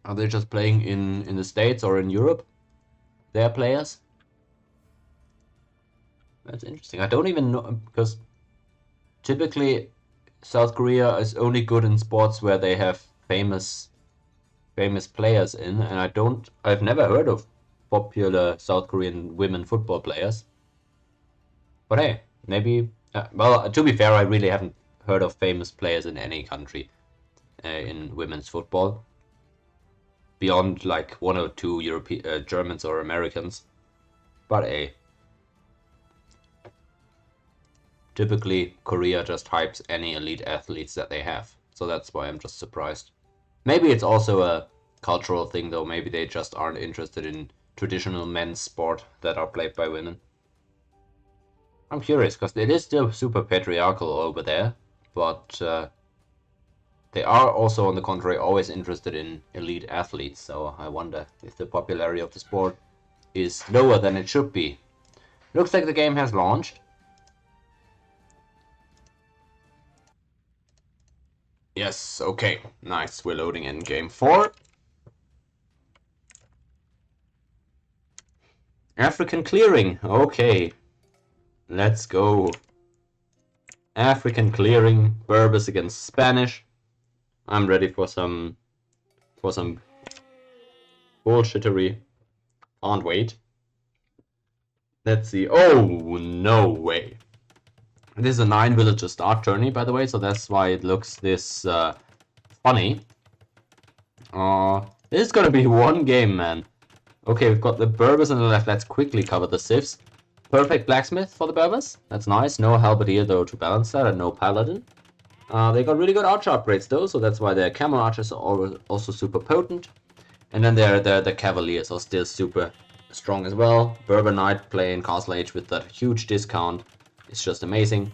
Are they just playing in the States or in Europe? Their players. That's interesting. I don't even know because typically South Korea is only good in sports where they have famous players in, and I've never heard of popular South Korean women football players. But hey, maybe. Well, to be fair, I really haven't heard of famous players in any country in women's football beyond like one or two European Germans or Americans. But hey, typically Korea just hypes any elite athletes that they have, so that's why I'm just surprised. Maybe it's also a cultural thing, though. Maybe they just aren't interested in traditional men's sport that are played by women. I'm curious, because it is still super patriarchal over there, but they are also, on the contrary, always interested in elite athletes, so I wonder if the popularity of the sport is lower than it should be. Looks like the game has launched. Yes, okay, nice, we're loading in game 4. African clearing. Okay, let's go. African clearing. Berbers against Spanish. I'm ready for some bullshittery. Can't wait. Let's see. Oh, no way. This is a 9 villager start journey, by the way, so that's why it looks this funny. This is gonna be one game, man. Okay, we've got the Berbers on the left. Let's quickly cover the civs. Perfect blacksmith for the Berbers. That's nice. No halberdier, though, to balance that, and no paladin. They got really good archer upgrades, though, so that's why their camel archers are also super potent. And then the cavaliers are still super strong as well. Berber Knight playing Castle Age with that huge discount. It's just amazing.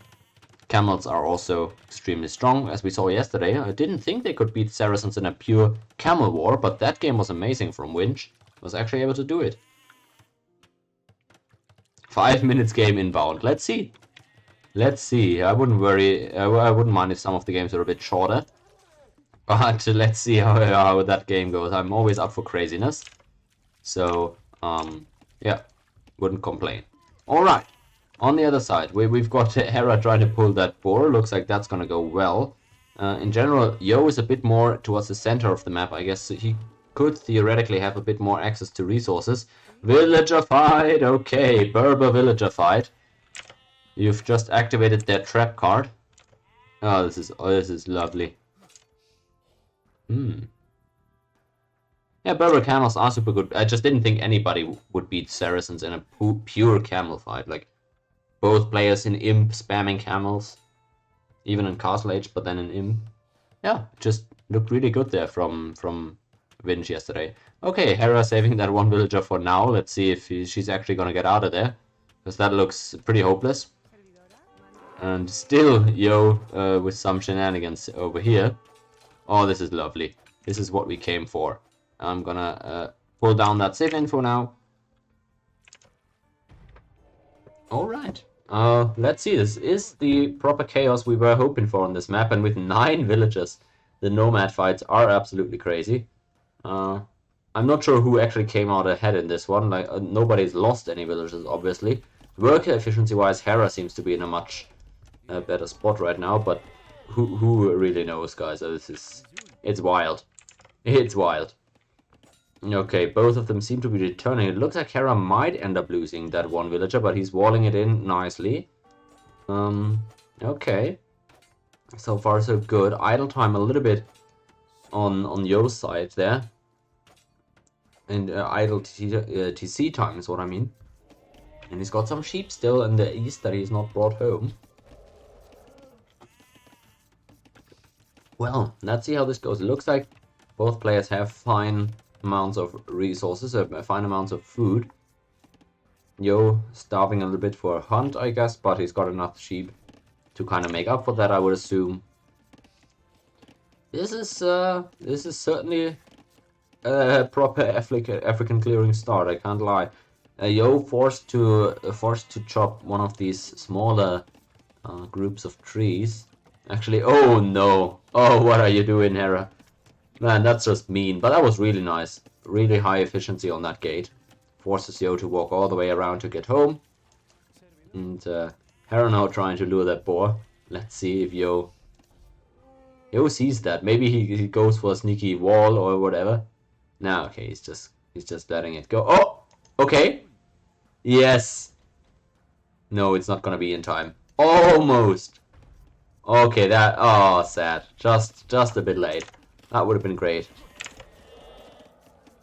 Camels are also extremely strong, as we saw yesterday. I didn't think they could beat Saracens in a pure camel war, but that game was amazing from Winch. Was actually able to do it. 5 minutes game inbound. Let's see. Let's see. I wouldn't worry. I wouldn't mind if some of the games are a bit shorter. But let's see how that game goes. I'm always up for craziness. So, yeah, wouldn't complain. Alright, on the other side, we've got Hera trying to pull that boar. Looks like that's gonna go well. In general, Yo is a bit more towards the center of the map. I guess he could theoretically have a bit more access to resources. Villager fight! Okay, Berber villager fight. You've just activated their trap card. Oh, this is lovely. Yeah, Berber camels are super good. I just didn't think anybody would beat Saracens in a pure camel fight. Like, both players in Imp spamming camels. Even in Castle Age, but then in Imp. Yeah, just looked really good there from Vinci yesterday. Okay, Hera saving that one villager for now. Let's see if she's actually gonna get out of there. Because that looks pretty hopeless. And still Yo with some shenanigans over here. Oh, this is lovely. This is what we came for. I'm gonna pull down that save info now. Alright. Let's see. This is the proper chaos we were hoping for on this map. And with 9 villagers, the nomad fights are absolutely crazy. I'm not sure who actually came out ahead in this one. Like nobody's lost any villagers, obviously. Worker efficiency-wise, Hera seems to be in a much better spot right now. But who really knows, guys? It's wild. It's wild. Okay, both of them seem to be returning. It looks like Hera might end up losing that one villager, but he's walling it in nicely. Okay. So far, so good. Idle time a little bit on Yo's side there. And idle TC time is what I mean. And he's got some sheep still in the east that he's not brought home. Well, let's see how this goes. It looks like both players have fine amounts of resources, fine amounts of food. Yo starving a little bit for a hunt, I guess, but he's got enough sheep to kind of make up for that, I would assume. This is certainly a proper African clearing start. I can't lie. Yo forced to chop one of these smaller groups of trees. Actually, oh no! Oh, what are you doing, Hera? Man, that's just mean. But that was really nice. Really high efficiency on that gate. Forces Yo to walk all the way around to get home. And Hera now trying to lure that boar. Let's see if Yo sees that. Maybe he goes for a sneaky wall or whatever. No, okay, he's just letting it go. Oh! Okay. Yes. No, it's not gonna be in time. Almost. Okay, oh, sad. Just a bit late. That would have been great.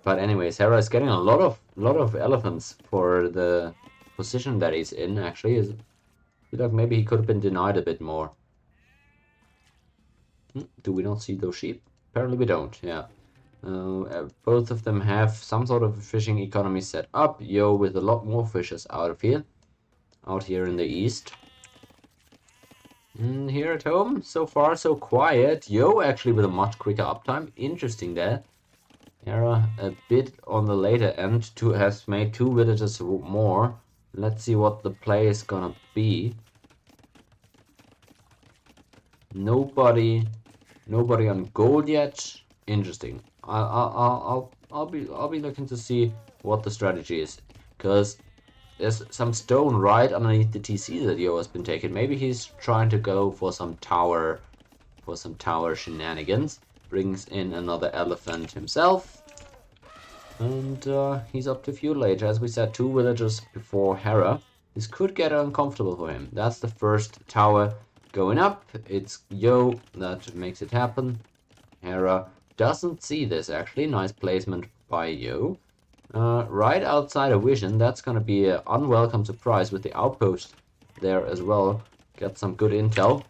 But anyways, Hera is getting a lot of elephants for the position that he's in. Actually, I feel like maybe he could have been denied a bit more. Do we not see those sheep? Apparently we don't. Yeah. Both of them have some sort of fishing economy set up. Yo with a lot more fishes out here in the east. Here at home, so far so quiet. Yo actually with a much quicker uptime. Interesting there. Hera a bit on the later end. Has made 2 villages more. Let's see what the play is gonna be. Nobody on gold yet. Interesting. I'll be looking to see what the strategy is, because there's some stone right underneath the TC that Yo has been taking. Maybe he's trying to go for some tower shenanigans. Brings in another elephant himself. And he's up to fuel age. As we said, 2 villagers before Hera. This could get uncomfortable for him. That's the first tower going up. It's Yo that makes it happen. Hera doesn't see this, actually. Nice placement by Yo. Right outside of vision. That's going to be an unwelcome surprise with the outpost there as well. Get some good intel.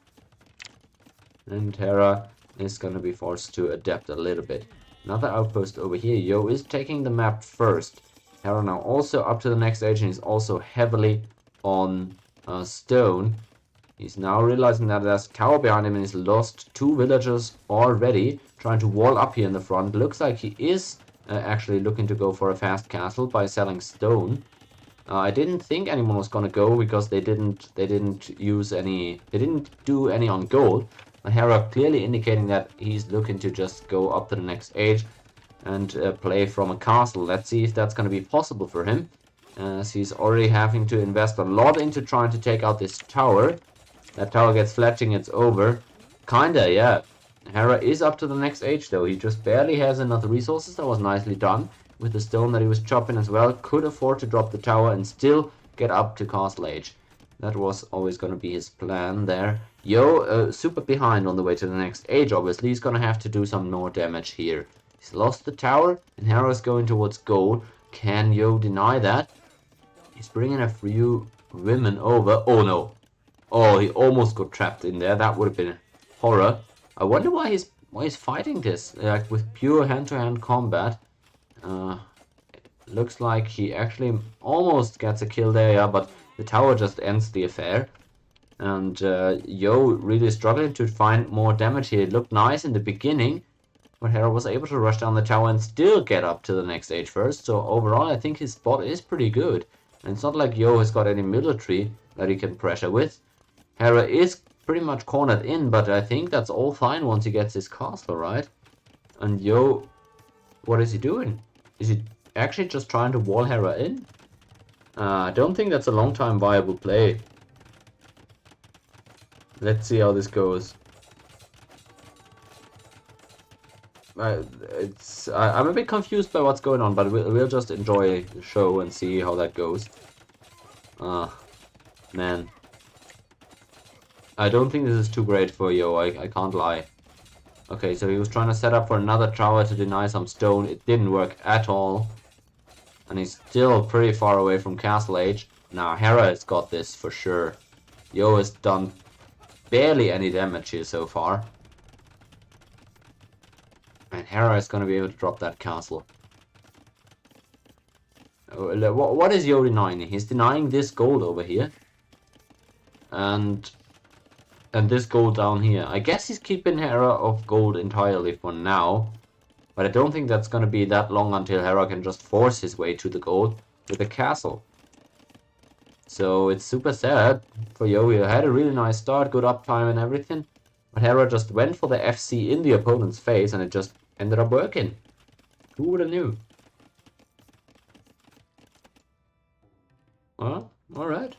And Hera is going to be forced to adapt a little bit. Another outpost over here. Yo is taking the map first. Hera now also up to the next age, and he's also heavily on stone. He's now realizing that there's a tower behind him, and he's lost 2 villagers already. Trying to wall up here in the front. Looks like he is actually looking to go for a fast castle by selling stone. I didn't think anyone was gonna go because they didn't do any on gold. Hera clearly indicating that he's looking to just go up to the next age and play from a castle. Let's see if that's going to be possible for him, as he's already having to invest a lot into trying to take out this tower. That tower gets fletching, it's over. Kinda, yeah. Hera is up to the next age though. He just barely has enough resources. That was nicely done with the stone that he was chopping as well. Could afford to drop the tower and still get up to castle age. That was always going to be his plan there. Yo, super behind on the way to the next age, obviously. He's going to have to do some more damage here. He's lost the tower, and Hera's going towards goal. Can Yo deny that? He's bringing a few women over. Oh, no. Oh, he almost got trapped in there. That would have been horror. I wonder why he's fighting this, like with pure hand-to-hand combat. Looks like he actually almost gets a kill there, yeah, but the tower just ends the affair. And Yo really struggling to find more damage here. It looked nice in the beginning, but Hera was able to rush down the tower and still get up to the next stage first. So overall, I think his spot is pretty good. And it's not like Yo has got any military that he can pressure with. Hera is pretty much cornered in, but I think that's all fine once he gets his castle, right? And Yo, what is he doing? Is he actually just trying to wall Hera in? I don't think that's a long time viable play. Let's see how this goes. I'm a bit confused by what's going on, but we'll just enjoy the show and see how that goes. Man. I don't think this is too great for Yo, I can't lie. Okay, so he was trying to set up for another tower to deny some stone. It didn't work at all. And he's still pretty far away from Castle Age. Now, Hera has got this for sure. Yo has done barely any damage here so far. And Hera is going to be able to drop that castle. What is Yo denying? He's denying this gold over here. And this gold down here. I guess he's keeping Hera of gold entirely for now. But I don't think that's going to be that long until Hera can just force his way to the gold with a castle. So it's super sad for Yo. He had a really nice start, good uptime and everything. But Hera just went for the FC in the opponent's face and it just ended up working. Who would have knew? Well, alright.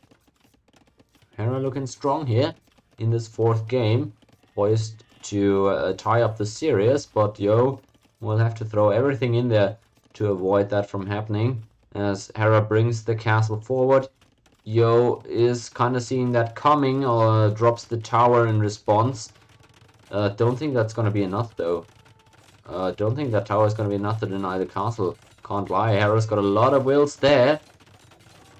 Hera looking strong here in this 4th game. Poised to tie up the series, but Yo will have to throw everything in there to avoid that from happening. As Hera brings the castle forward, Yo is kind of seeing that coming, or drops the tower in response. Don't think that's going to be enough though. Don't think that tower is going to be enough to deny the castle. Can't lie, Hera's got a lot of wills there.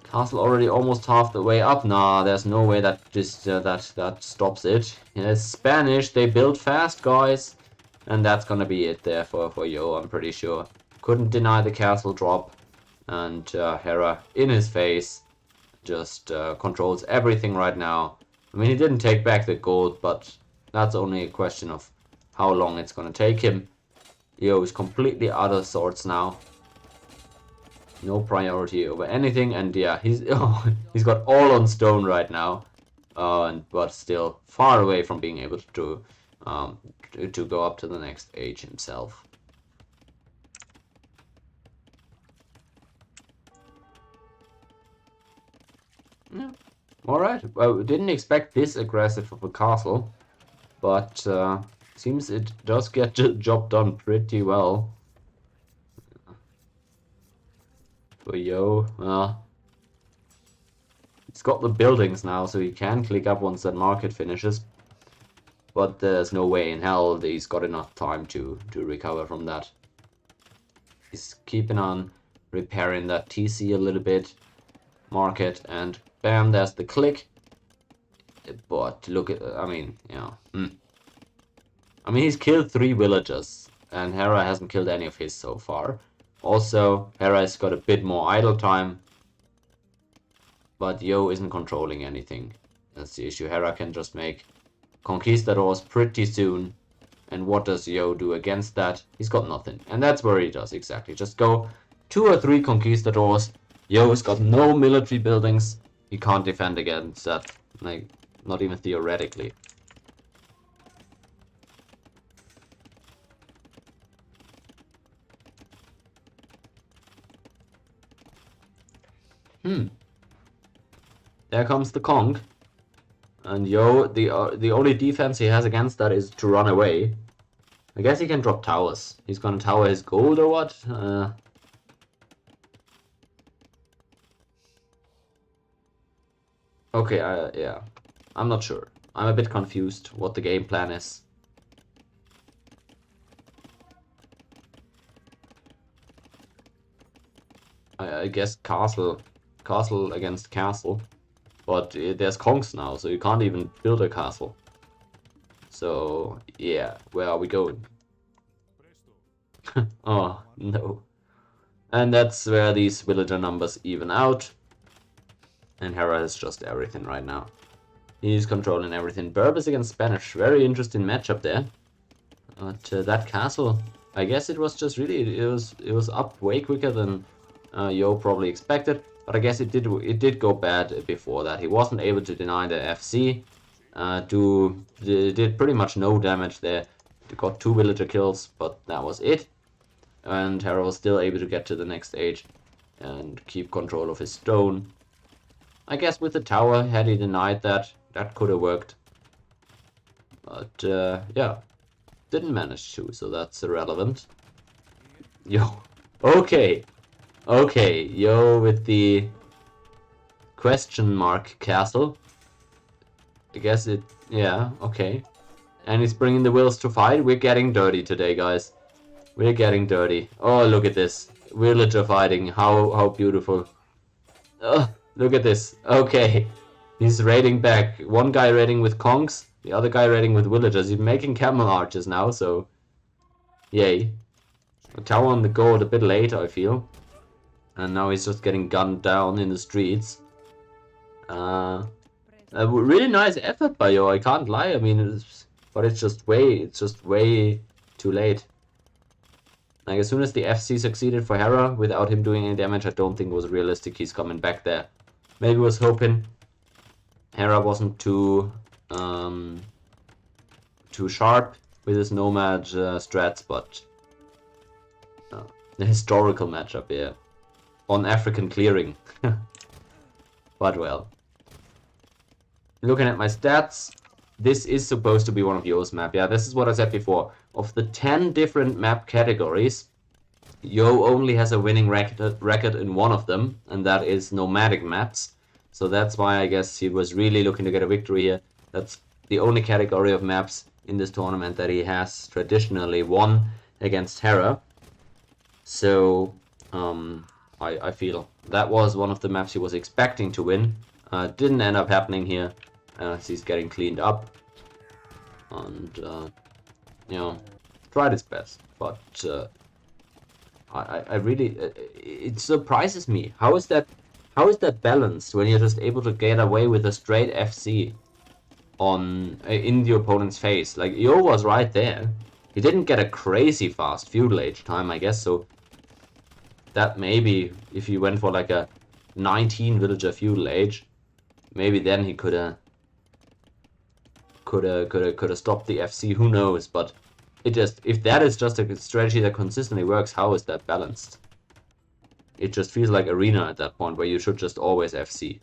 Castle already almost half the way up. Nah, there's no way that just that stops it. Yeah, it's Spanish, they build fast, guys. And that's gonna be it there for Yo, I'm pretty sure. Couldn't deny the castle drop. And Hera, in his face, just controls everything right now. I mean, he didn't take back the gold, but that's only a question of how long it's gonna take him. Yo is completely out of sorts now. No priority over anything, and yeah, he's got all on stone right now, but still far away from being able to go up to the next age himself. Yeah. Alright, well, we didn't expect this aggressive of a castle, but seems it does get the job done pretty well. For Yo, he's got the buildings now, so he can click up once that market finishes. But there's no way in hell that he's got enough time to recover from that. He's keeping on repairing that TC a little bit. Market, and bam, there's the click. But look at, I mean, yeah. I mean, he's killed 3 villagers, and Hera hasn't killed any of his so far. Also, Hera's got a bit more idle time, but Yo isn't controlling anything. That's the issue. Hera can just make conquistadors pretty soon. And what does Yo do against that? He's got nothing. And that's where he does, exactly. Just go 2 or 3 conquistadors. Yo's got no military buildings. He can't defend against that. Like, not even theoretically. There comes the conch. And Yo, the only defense he has against that is to run away. I guess he can drop towers. He's gonna tower his gold or what? Okay, yeah. I'm not sure. I'm a bit confused what the game plan is. I guess castle against castle. But there's conchs now, so you can't even build a castle. So, yeah, where are we going? Oh, no. And that's where these villager numbers even out. And Hera has just everything right now. He's controlling everything. Berbers against Spanish. Very interesting matchup there. But that castle, I guess it was just really, it was up way quicker than Yo probably expected. But I guess it did go bad before that. He wasn't able to deny the FC. Did pretty much no damage there. Got 2 villager kills, but that was it. And Hera was still able to get to the next stage and keep control of his stone. I guess with the tower, had he denied that, that could have worked. But yeah, didn't manage to, so that's irrelevant. Yo, okay. Okay, Yo with the question mark castle. I guess it, yeah, okay. And he's bringing the wills to fight. We're getting dirty today, guys. We're getting dirty. Oh, look at this. Villager fighting. How beautiful. Oh, look at this. Okay. He's raiding back. One guy raiding with conchs. The other guy raiding with villagers. He's making camel archers now, so... Yay. A tower on the gold a bit late, I feel. And now he's just getting gunned down in the streets. A really nice effort by Yo, I can't lie. I mean, but it's just way too late. Like, as soon as the FC succeeded for Hera, without him doing any damage, I don't think it was realistic he's coming back there. Maybe was hoping Hera wasn't too sharp with his nomad strats, but the historical matchup, yeah. On African clearing. But well. Looking at my stats, this is supposed to be one of Yo's map. Yeah, this is what I said before. Of the 10 different map categories, Yo only has a winning record in one of them, and that is nomadic maps. So that's why I guess he was really looking to get a victory here. That's the only category of maps in this tournament that he has traditionally won against Hera. So, I feel that was one of the maps he was expecting to win. Didn't end up happening here, as he's getting cleaned up. And, you know, tried his best. But, I really, it surprises me. How is that balanced when you're just able to get away with a straight FC in the opponent's face? Like, Yo was right there. He didn't get a crazy fast feudal age time, I guess, so that maybe if he went for like a 19 villager feudal age, maybe then he could have stopped the FC. Who knows? But if that is just a strategy that consistently works, how is that balanced? It just feels like arena at that point where you should just always FC.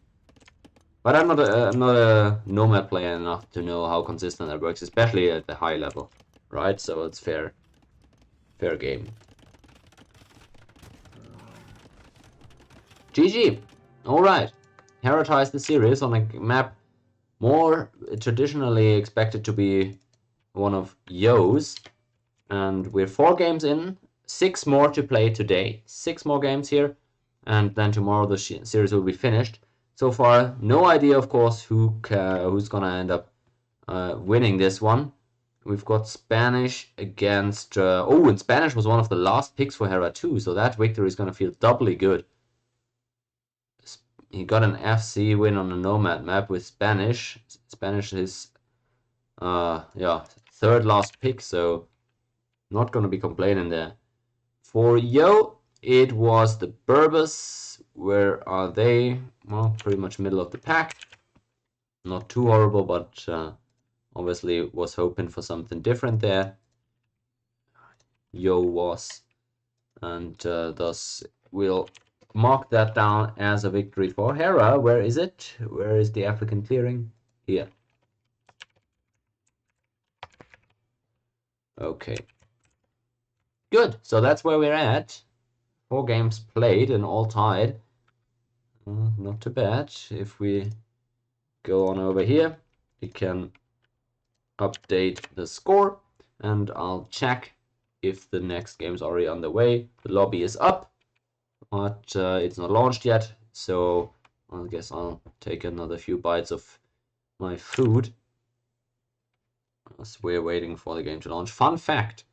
But I'm not a Nomad player enough to know how consistent that works, especially at the high level, right? So it's fair game. GG! Alright. Hera ties the series on a map more traditionally expected to be one of Yo's. And we're 4 games in, 6 more to play today. 6 more games here, and then tomorrow the series will be finished. So far, no idea, of course, who's gonna end up winning this one. We've got Spanish against... oh, and Spanish was one of the last picks for Hera too, so that victory is gonna feel doubly good. He got an FC win on a Nomad map with Spanish. Spanish is, yeah, 3rd last pick, so not gonna be complaining there. For Yo, it was the Berbers. Where are they? Well, pretty much middle of the pack. Not too horrible, but obviously was hoping for something different there. Yo was, and thus we'll mark that down as a victory for Hera. Where is it? Where is the African clearing? Here. Okay. Good. So that's where we're at. 4 games played and all tied. Not too bad. If we go on over here, we can update the score, and I'll check if the next game is already on the way. The lobby is up, but it's not launched yet, so I guess I'll take another few bites of my food as we're waiting for the game to launch. Fun fact,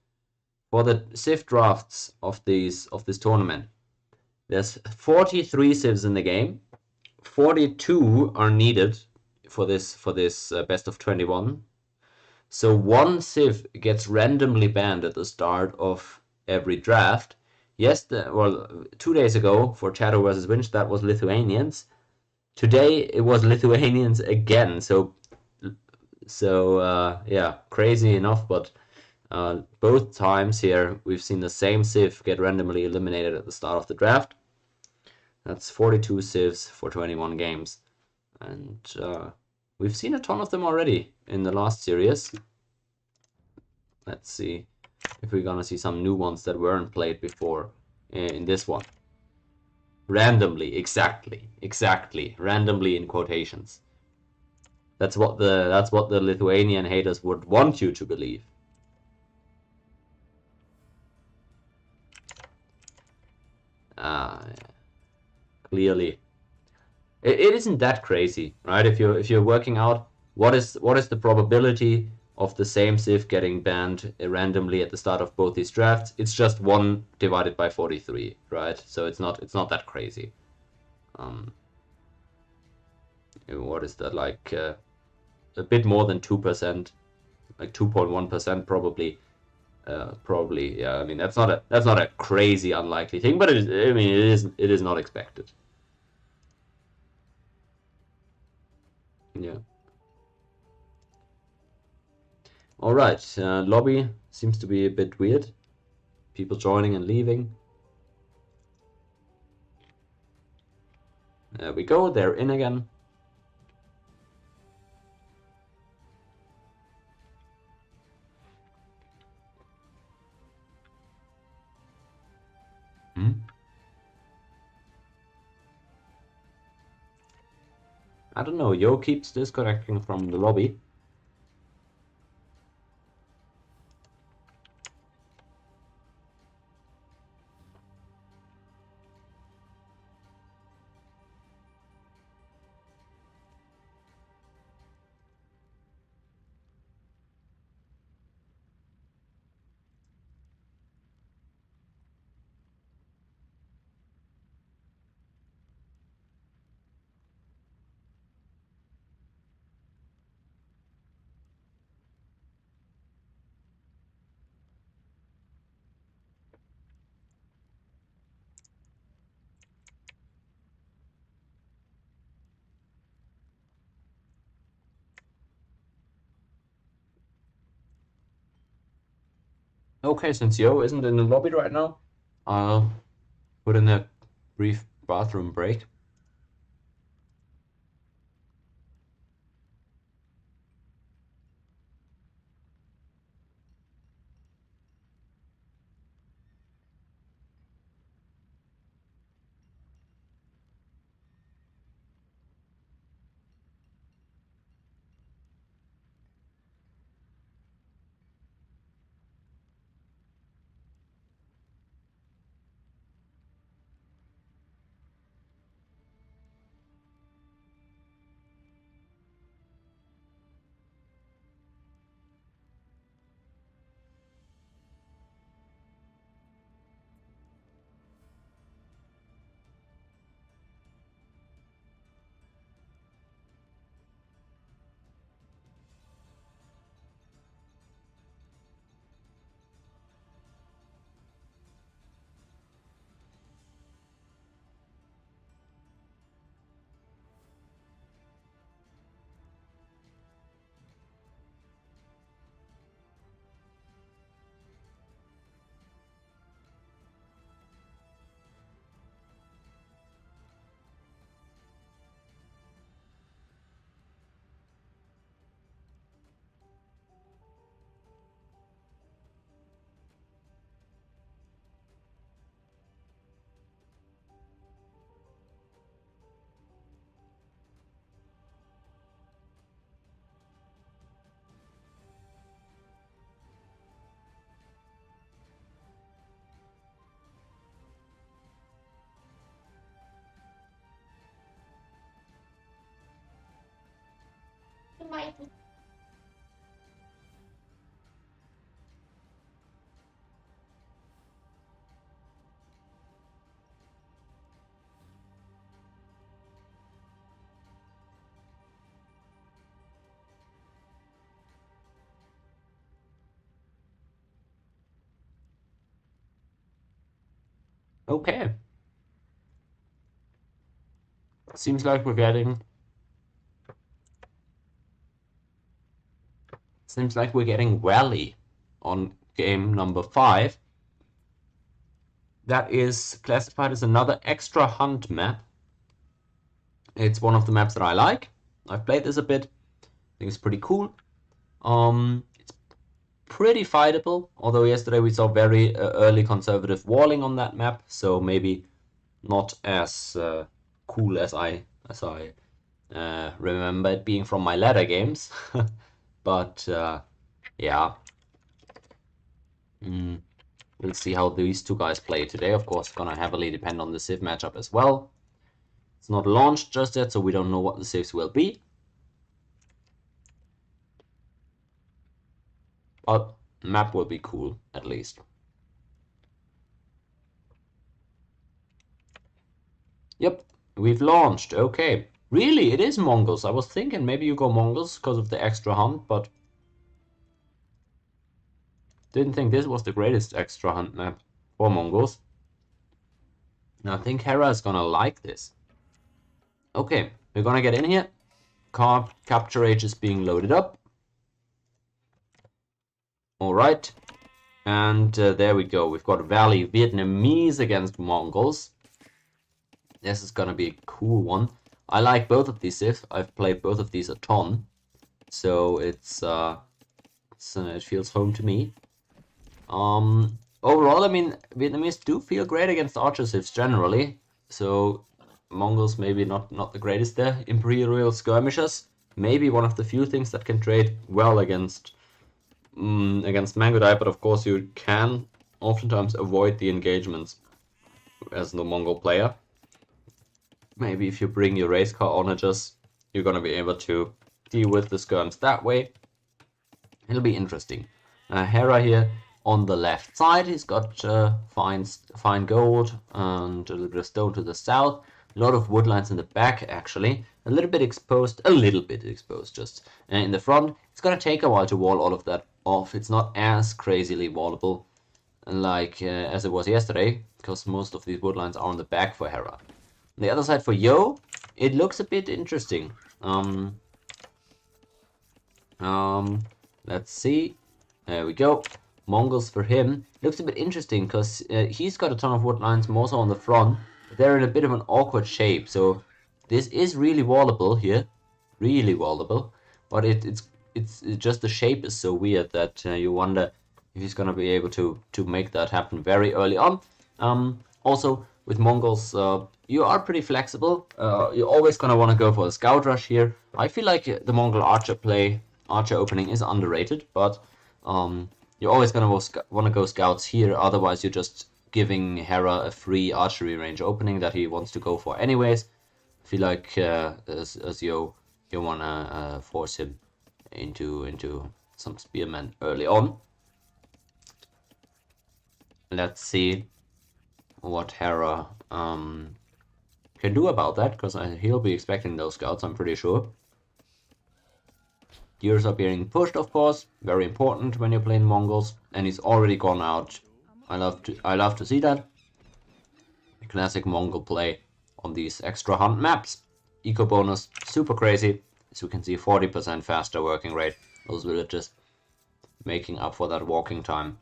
for the Civ drafts of this tournament, there's 43 Civs in the game. 42 are needed for this best of 21. So 1 Civ gets randomly banned at the start of every draft. Yes, well, 2 days ago for Shadow versus Winch, that was Lithuanians. Today it was Lithuanians again. So yeah, crazy enough, but both times here we've seen the same Civ get randomly eliminated at the start of the draft. That's 42 Civs for 21 games, and we've seen a ton of them already in the last series. Let's see if we're gonna see some new ones that weren't played before in this one. Randomly, exactly, randomly in quotations. That's what the Lithuanian haters would want you to believe. Clearly, it isn't that crazy, right? If you're working out what is the probability of the same Civ getting banned randomly at the start of both these drafts, it's just 1 divided by 43, right? So it's not that crazy. What is that, like a bit more than 2%, like 2.1% probably. Probably, yeah. I mean, that's not a crazy unlikely thing, but it is not expected. Yeah. All right. Lobby seems to be a bit weird. People joining and leaving. There we go. They're in again. I don't know. Yo keeps disconnecting from the lobby. Okay, since Yo isn't in the lobby right now, I'll put in a brief bathroom break. Okay. Seems like we're getting Valley on game number 5. That is classified as another extra hunt map. It's one of the maps that I like. I've played this a bit. I think it's pretty cool. It's pretty fightable, although yesterday we saw very early conservative walling on that map, so maybe not as cool as I remember it being from my ladder games. But yeah, we'll see how these two guys play today. Of course, gonna heavily depend on the Civ matchup as well. It's not launched just yet, so we don't know what the Civs will be. But map will be cool, at least. Yep, we've launched. Okay. Really, it is Mongols. I was thinking maybe you go Mongols because of the extra hunt, but didn't think this was the greatest extra hunt map for Mongols. Now, I think Hera is gonna like this. Okay, we're gonna get in here. Capture age is being loaded up. Alright. And there we go. We've got Valley Vietnamese against Mongols. This is gonna be a cool one. I like both of these Civs. I've played both of these a ton. So it feels home to me. Overall, I mean, Vietnamese do feel great against Archer Civs generally. So Mongols maybe not the greatest there. Imperial skirmishers, maybe one of the few things that can trade well against Mangudai, but of course you can oftentimes avoid the engagements as the Mongol player. Maybe if you bring your race car onagers, you're gonna be able to deal with the skirms that way. It'll be interesting. Hera here on the left side, he's got fine gold and a little bit of stone to the south. A lot of woodlines in the back, actually. A little bit exposed just. And in the front, it's gonna take a while to wall all of that off. It's not as crazily wallable like as it was yesterday, because most of these woodlines are on the back for Hera. On the other side for Yo, it looks a bit interesting. Let's see. There we go. Mongols for him. Looks a bit interesting because he's got a ton of woodlines, more so on the front. They're in a bit of an awkward shape, so this is really wallable here. Really wallable. But it's just the shape is so weird that you wonder if he's gonna be able to make that happen very early on. Also, with Mongols, you are pretty flexible. You're always gonna want to go for a scout rush here. I feel like the Mongol archer opening is underrated, but you're always gonna want to go scouts here. Otherwise, you're just giving Hera a free archery range opening that he wants to go for anyways. I feel like as you wanna force him into some spearmen early on. Let's see what Hera can do about that, because he'll be expecting those scouts, I'm pretty sure. Gears are being pushed, of course, very important when you're playing Mongols, and he's already gone out. I love to see that. Classic Mongol play on these extra hunt maps. Eco bonus, super crazy. As you can see, 40% faster working rate. Those villages making up for that walking time.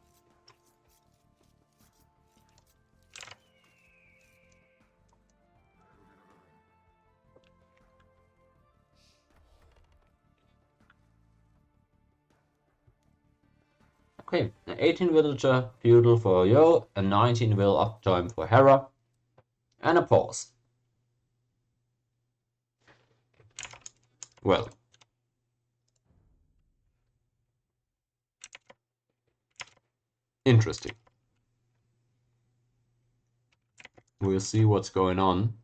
Okay, an 18 villager feudal for Yo, a 19 will uptime for Hera, and a pause. Well, interesting. We'll see what's going on.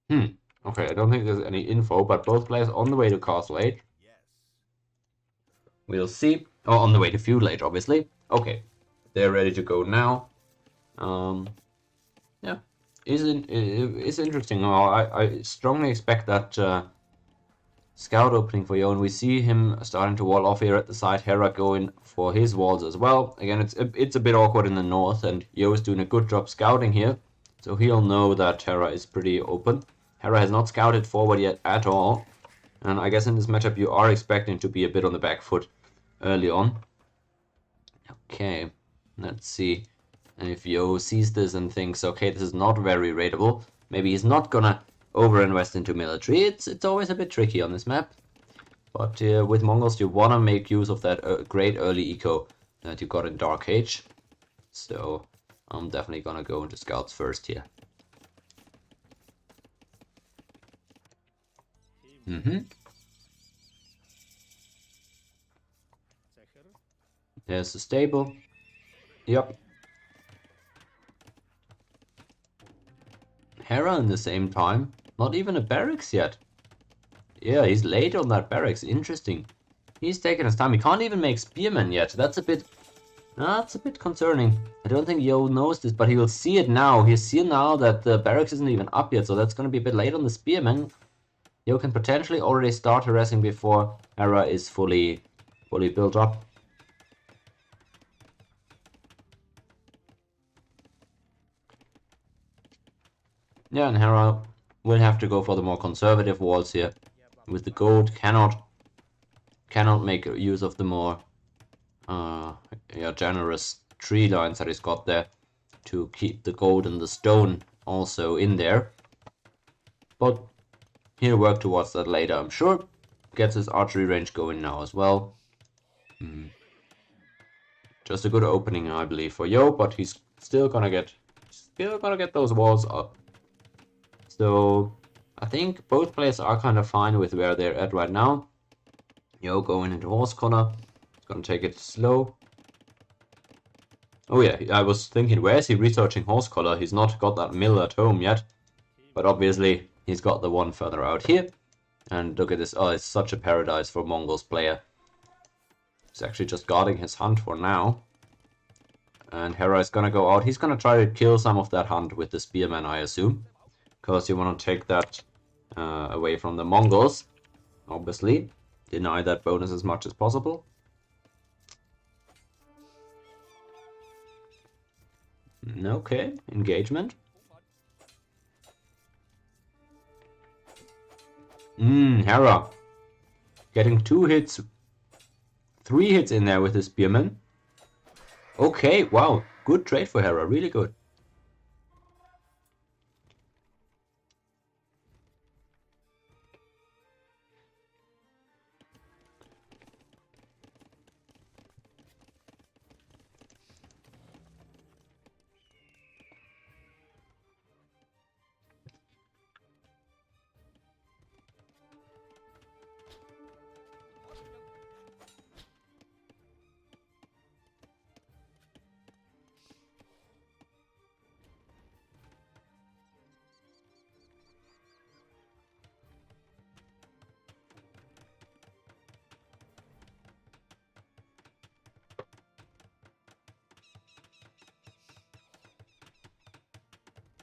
Okay, I don't think there's any info, but both players on the way to Castle 8. We'll see. Oh, on the way to Feudal Age, obviously. Okay, they're ready to go now. Yeah, it's interesting. I strongly expect that scout opening for Yo, and we see him starting to wall off here at the side. Hera going for his walls as well. Again, it's a bit awkward in the north, and Yo is doing a good job scouting here, so he'll know that Hera is pretty open. Hera has not scouted forward yet at all, and I guess in this matchup you are expecting to be a bit on the back foot early on. Okay, let's see. And if Yo sees this and thinks, okay, this is not very raidable, maybe he's not gonna overinvest into military. It's always a bit tricky on this map. But with Mongols, you wanna make use of that great early eco that you got in Dark Age. So I'm definitely gonna go into scouts first here. There's the stable. Yep. Hera in the same time. Not even a barracks yet. Yeah, he's late on that barracks. Interesting. He's taking his time. He can't even make spearmen yet. That's a bit concerning. I don't think Yo knows this, but he will see it now. He'll see now that the barracks isn't even up yet, so that's going to be a bit late on the spearmen. Yo can potentially already start harassing before Hera is fully built up. Yeah, and Hera will have to go for the more conservative walls here. With the gold, cannot make use of the more generous tree lines that he's got there to keep the gold and the stone also in there. But he'll work towards that later, I'm sure. Gets his archery range going now as well. Just a good opening, I believe, for Yo, but he's still gonna get those walls up. So I think both players are kind of fine with where they're at right now. Yo going into horse collar. He's gonna take it slow. Oh yeah, I was thinking, where is he researching horse collar? He's not got that mill at home yet. But obviously he's got the one further out here. And look at this. Oh, it's such a paradise for Mongols player. He's actually just guarding his hunt for now. And Hera is gonna go out. He's gonna try to kill some of that hunt with the spearman, I assume. Because you want to take that away from the Mongols, obviously. Deny that bonus as much as possible. Okay, engagement. Hera. Getting 2 hits, 3 hits in there with the spearman. Okay, wow. Good trade for Hera, really good.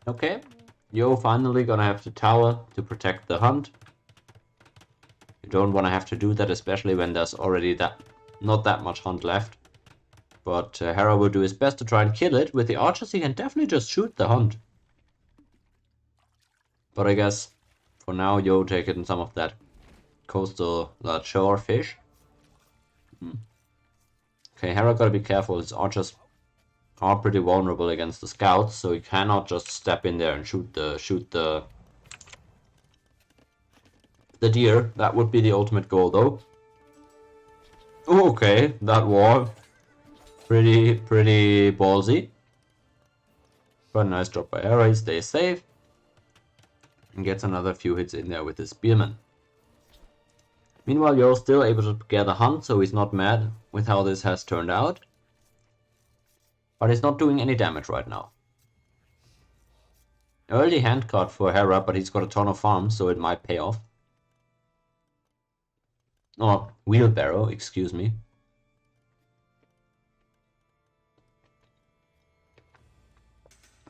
Okay, Yo finally gonna have to tower to protect the hunt. You don't want to have to do that, especially when there's already not that much hunt left. But Hera will do his best to try and kill it. With the archers he can definitely just shoot the hunt. But I guess for now Yo taking some of that coastal shore fish. Okay, Hera gotta be careful. His archers are pretty vulnerable against the scouts, so he cannot just step in there and shoot the deer. That would be the ultimate goal, though. Okay, that wall, pretty ballsy, but nice drop by Hera. He stays safe and gets another few hits in there with his spearman. Meanwhile, Yo's still able to gather hunt, so he's not mad with how this has turned out. But he's not doing any damage right now. Early hand card for Hera, but he's got a ton of farms, so it might pay off. Or wheelbarrow, excuse me.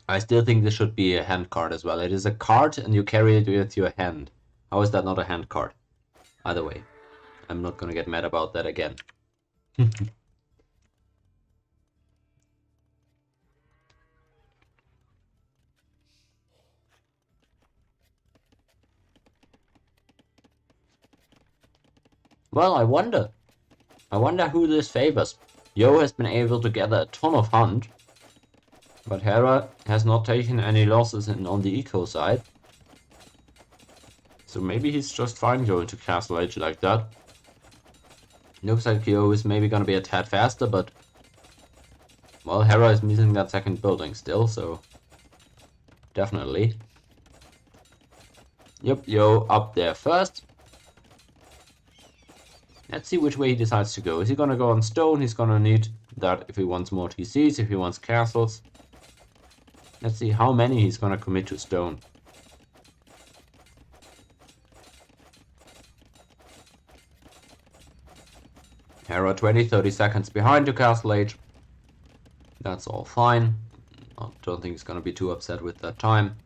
I still think this should be a hand card as well. It is a card and you carry it with your hand. How is that not a hand card? Either way, I'm not gonna get mad about that again. Well, I wonder who this favors. Yo has been able to gather a ton of hunt, but Hera has not taken any losses on the eco side. So maybe he's just fine going to Castle Age like that. Looks like Yo is maybe gonna be a tad faster, but well, Hera is missing that second building still, so definitely. Yep, Yo up there first. Let's see which way he decides to go. Is he gonna go on stone? He's gonna need that if he wants more TCs, if he wants castles. Let's see how many he's gonna commit to stone. Hera 20-30 seconds behind to Castle Age. That's all fine. I don't think he's gonna be too upset with that time.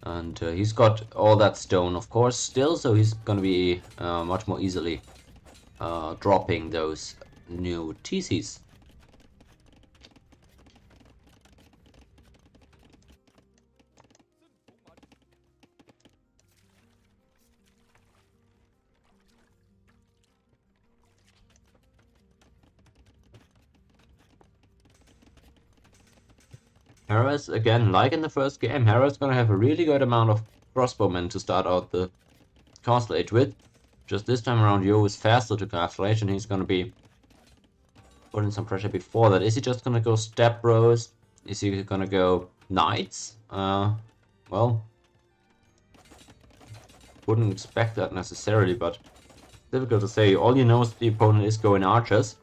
And he's got all that stone, of course, still, so he's gonna be much more easily dropping those new TCs. Hera's, again, like in the first game, Hera's gonna have a really good amount of crossbowmen to start out the Castle Age with. Just this time around, Yo is faster to Castle Age, and he's gonna be putting some pressure before that. Is he just gonna go step bros? Is he gonna go knights? Well, wouldn't expect that necessarily, but difficult to say. All you know is the opponent is going archers,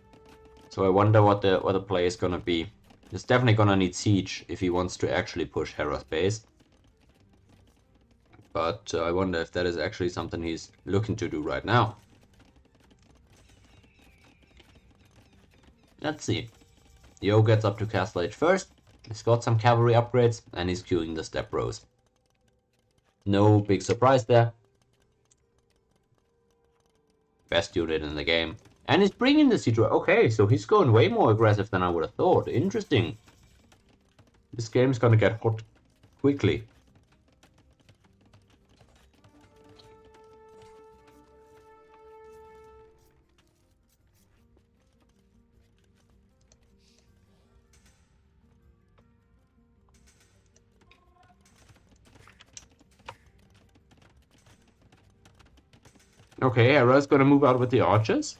so I wonder what the play is gonna be. He's definitely gonna need siege if he wants to actually push Hera's base. But I wonder if that is actually something he's looking to do right now. Let's see. Yo gets up to Castle Age first. He's got some cavalry upgrades and he's queuing the step rows. No big surprise there. Best unit in the game. And he's bringing the siege. Okay, so he's going way more aggressive than I would have thought. Interesting. This game's gonna get hot quickly. Okay, Hera's gonna move out with the archers.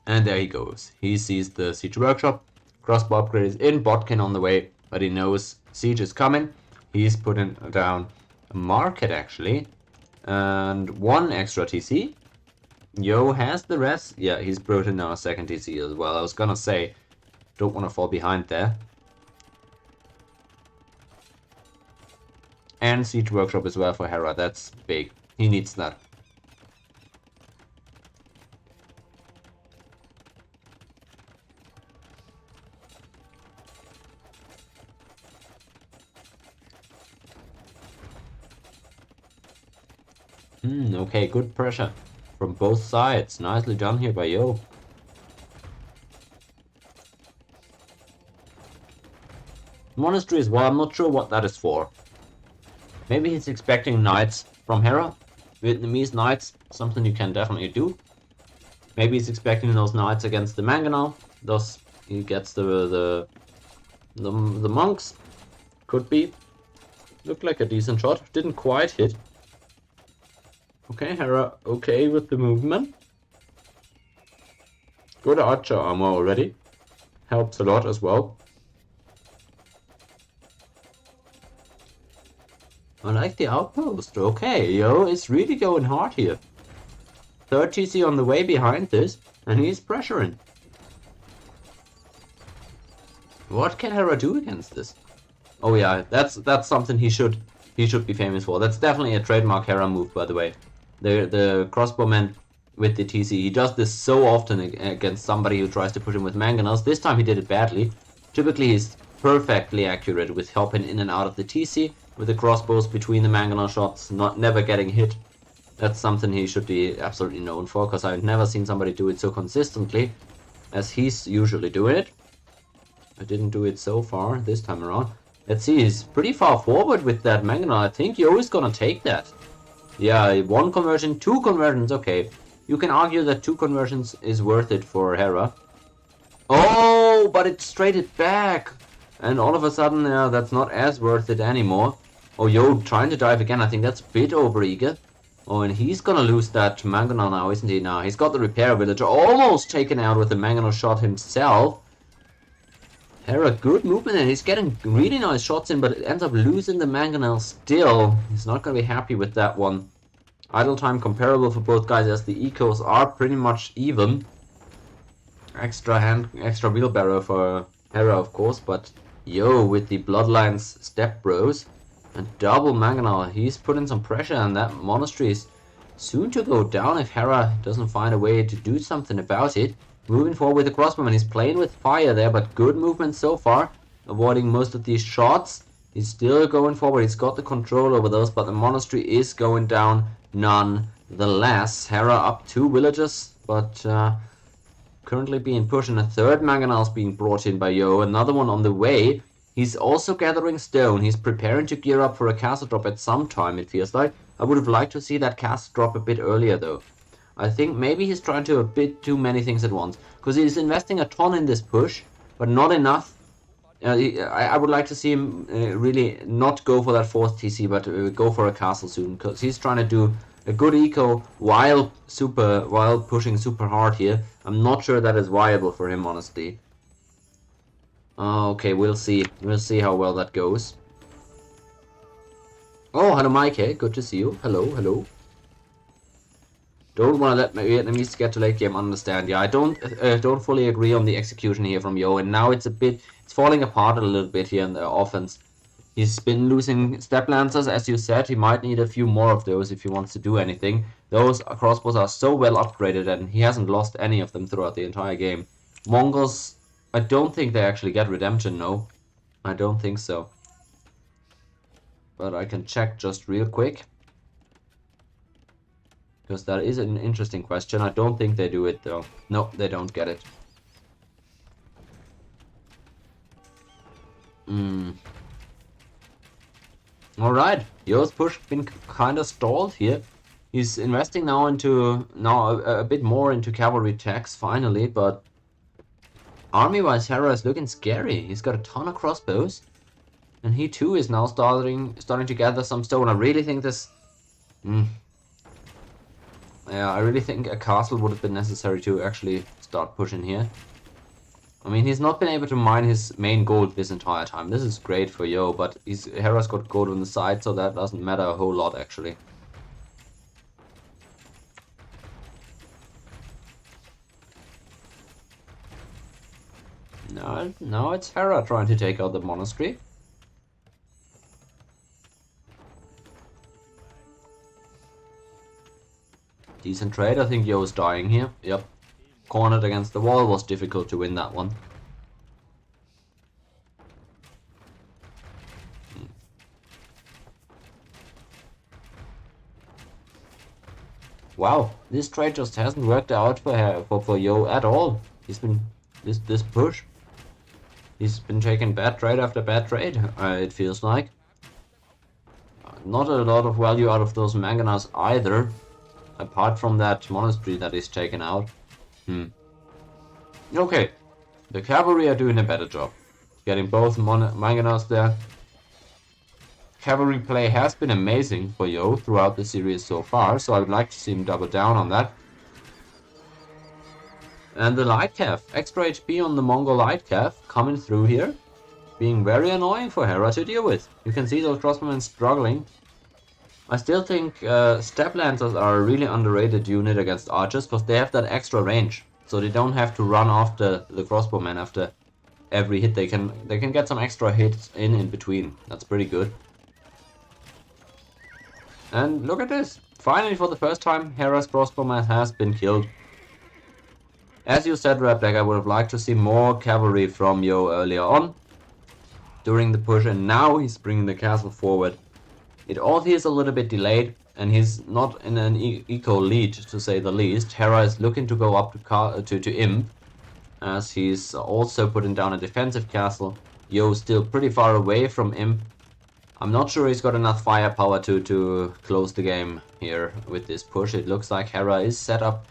And there he goes. He sees the siege workshop. Crossbow upgrade is in, botkin on the way, but he knows siege is coming. He's putting down a market actually. And one extra TC. Yo has the rest. Yeah, he's brought in now a second TC as well. I was gonna say, don't want to fall behind there. And siege workshop as well for Hera. That's big. He needs that. Okay, good pressure from both sides. Nicely done here by Yo. Monasteries, well, I'm not sure what that is for. Maybe he's expecting knights from Hera. Vietnamese knights, something you can definitely do. Maybe he's expecting those knights against the Mangonel. Thus, he gets the monks. Could be. Looked like a decent shot. Didn't quite hit. Okay, Hera okay with the movement. Good archer armor already. Helps a lot as well. I like the outpost. Okay, Yo is really going hard here. Third TC on the way behind this, and he's pressuring. What can Hera do against this? Oh yeah, that's something he should be famous for. That's definitely a trademark Hera move, by the way. The crossbowman with the TC. He does this so often against somebody who tries to push him with mangonels. This time he did it badly. Typically he's perfectly accurate with hopping in and out of the TC with the crossbows between the mangonel shots, never getting hit. That's something he should be absolutely known for, because I've never seen somebody do it so consistently as he's usually doing it. I didn't do it so far this time around. Let's see, he's pretty far forward with that mangonel. I think Yo is gonna take that. Yeah, 1 conversion, 2 conversions, okay. You can argue that 2 conversions is worth it for Hera. Oh, but it straight it back. And all of a sudden, that's not as worth it anymore. Oh, Yo trying to dive again. I think that's a bit overeager. Oh, and he's gonna lose that mangonel now, isn't he? Now he's got the repair villager almost taken out with the mangonel shot himself. Hera, good movement, and he's getting really nice shots in, but it ends up losing the mangonel still. He's not gonna be happy with that one. Idle time comparable for both guys, as the ecos are pretty much even. Extra wheelbarrow for Hera, of course, but Yo with the Bloodlines step bros and double mangonel, he's putting some pressure, and that monastery is soon to go down if Hera doesn't find a way to do something about it. Moving forward with the crossbowman, he's playing with fire there, but good movement so far, avoiding most of these shots. He's still going forward, he's got the control over those, but the monastery is going down nonetheless. Hera up 2 villagers, but currently being pushed, and a third mangonel is being brought in by Yo, another one on the way. He's also gathering stone, he's preparing to gear up for a castle drop at some time, it feels like. I would have liked to see that castle drop a bit earlier though. I think maybe he's trying to do a bit too many things at once, because he's investing a ton in this push, but not enough. I would like to see him really not go for that 4th TC, but go for a castle soon, because he's trying to do a good eco while pushing super hard here. I'm not sure that is viable for him, honestly. Okay, we'll see. We'll see how well that goes. Oh, hello, Mike. Good to see you. Hello, hello. Don't want to let my Vietnamese get to late game, understand. Yeah, I don't fully agree on the execution here from Yo, and now it's falling apart a little bit here in the offense. He's been losing step lancers, as you said. He might need a few more of those if he wants to do anything. Those crossbows are so well upgraded, and he hasn't lost any of them throughout the entire game. Mongols, I don't think they actually get redemption, no. I don't think so. But I can check just real quick, because that is an interesting question. I don't think they do it though. No, they don't get it. Alright, Yo's push been kinda stalled here. He's investing now a bit more into cavalry attacks finally, but army-wise Hera is looking scary. He's got a ton of crossbows, and he too is now starting to gather some stone. I really think this yeah, I really think a castle would have been necessary to actually start pushing here. I mean, he's not been able to mine his main gold this entire time. This is great for Yo, but Hera's got gold on the side, so that doesn't matter a whole lot, actually. Now it's Hera trying to take out the monastery. Decent trade. I think Yo is dying here. Yep. Cornered against the wall, was difficult to win that one. Wow, this trade just hasn't worked out for Yo at all. He's been this push. He's been taking bad trade after bad trade. It feels like. Not a lot of value out of those mangonels either, apart from that monastery that is taken out. Okay, the cavalry are doing a better job. Getting both mangonels there. Cavalry play has been amazing for Yo throughout the series so far, so I would like to see him double down on that. And the light cav, extra HP on the Mongol light cav coming through here, being very annoying for Hera to deal with. You can see those crossbowmen struggling. I still think step lancers are a really underrated unit against archers, because they have that extra range, so they don't have to run after the crossbowmen after every hit. They can get some extra hits in between. That's pretty good. And look at this. Finally, for the first time, Hera's crossbowman has been killed. As you said, Redback, I would have liked to see more cavalry from Yo earlier on during the push, and now he's bringing the castle forward. It all feels a little bit delayed, and he's not in an eco lead, to say the least. Hera is looking to go up to Imp, as he's also putting down a defensive castle. Yo still pretty far away from Imp. I'm not sure he's got enough firepower to close the game here with this push. It looks like Hera is set up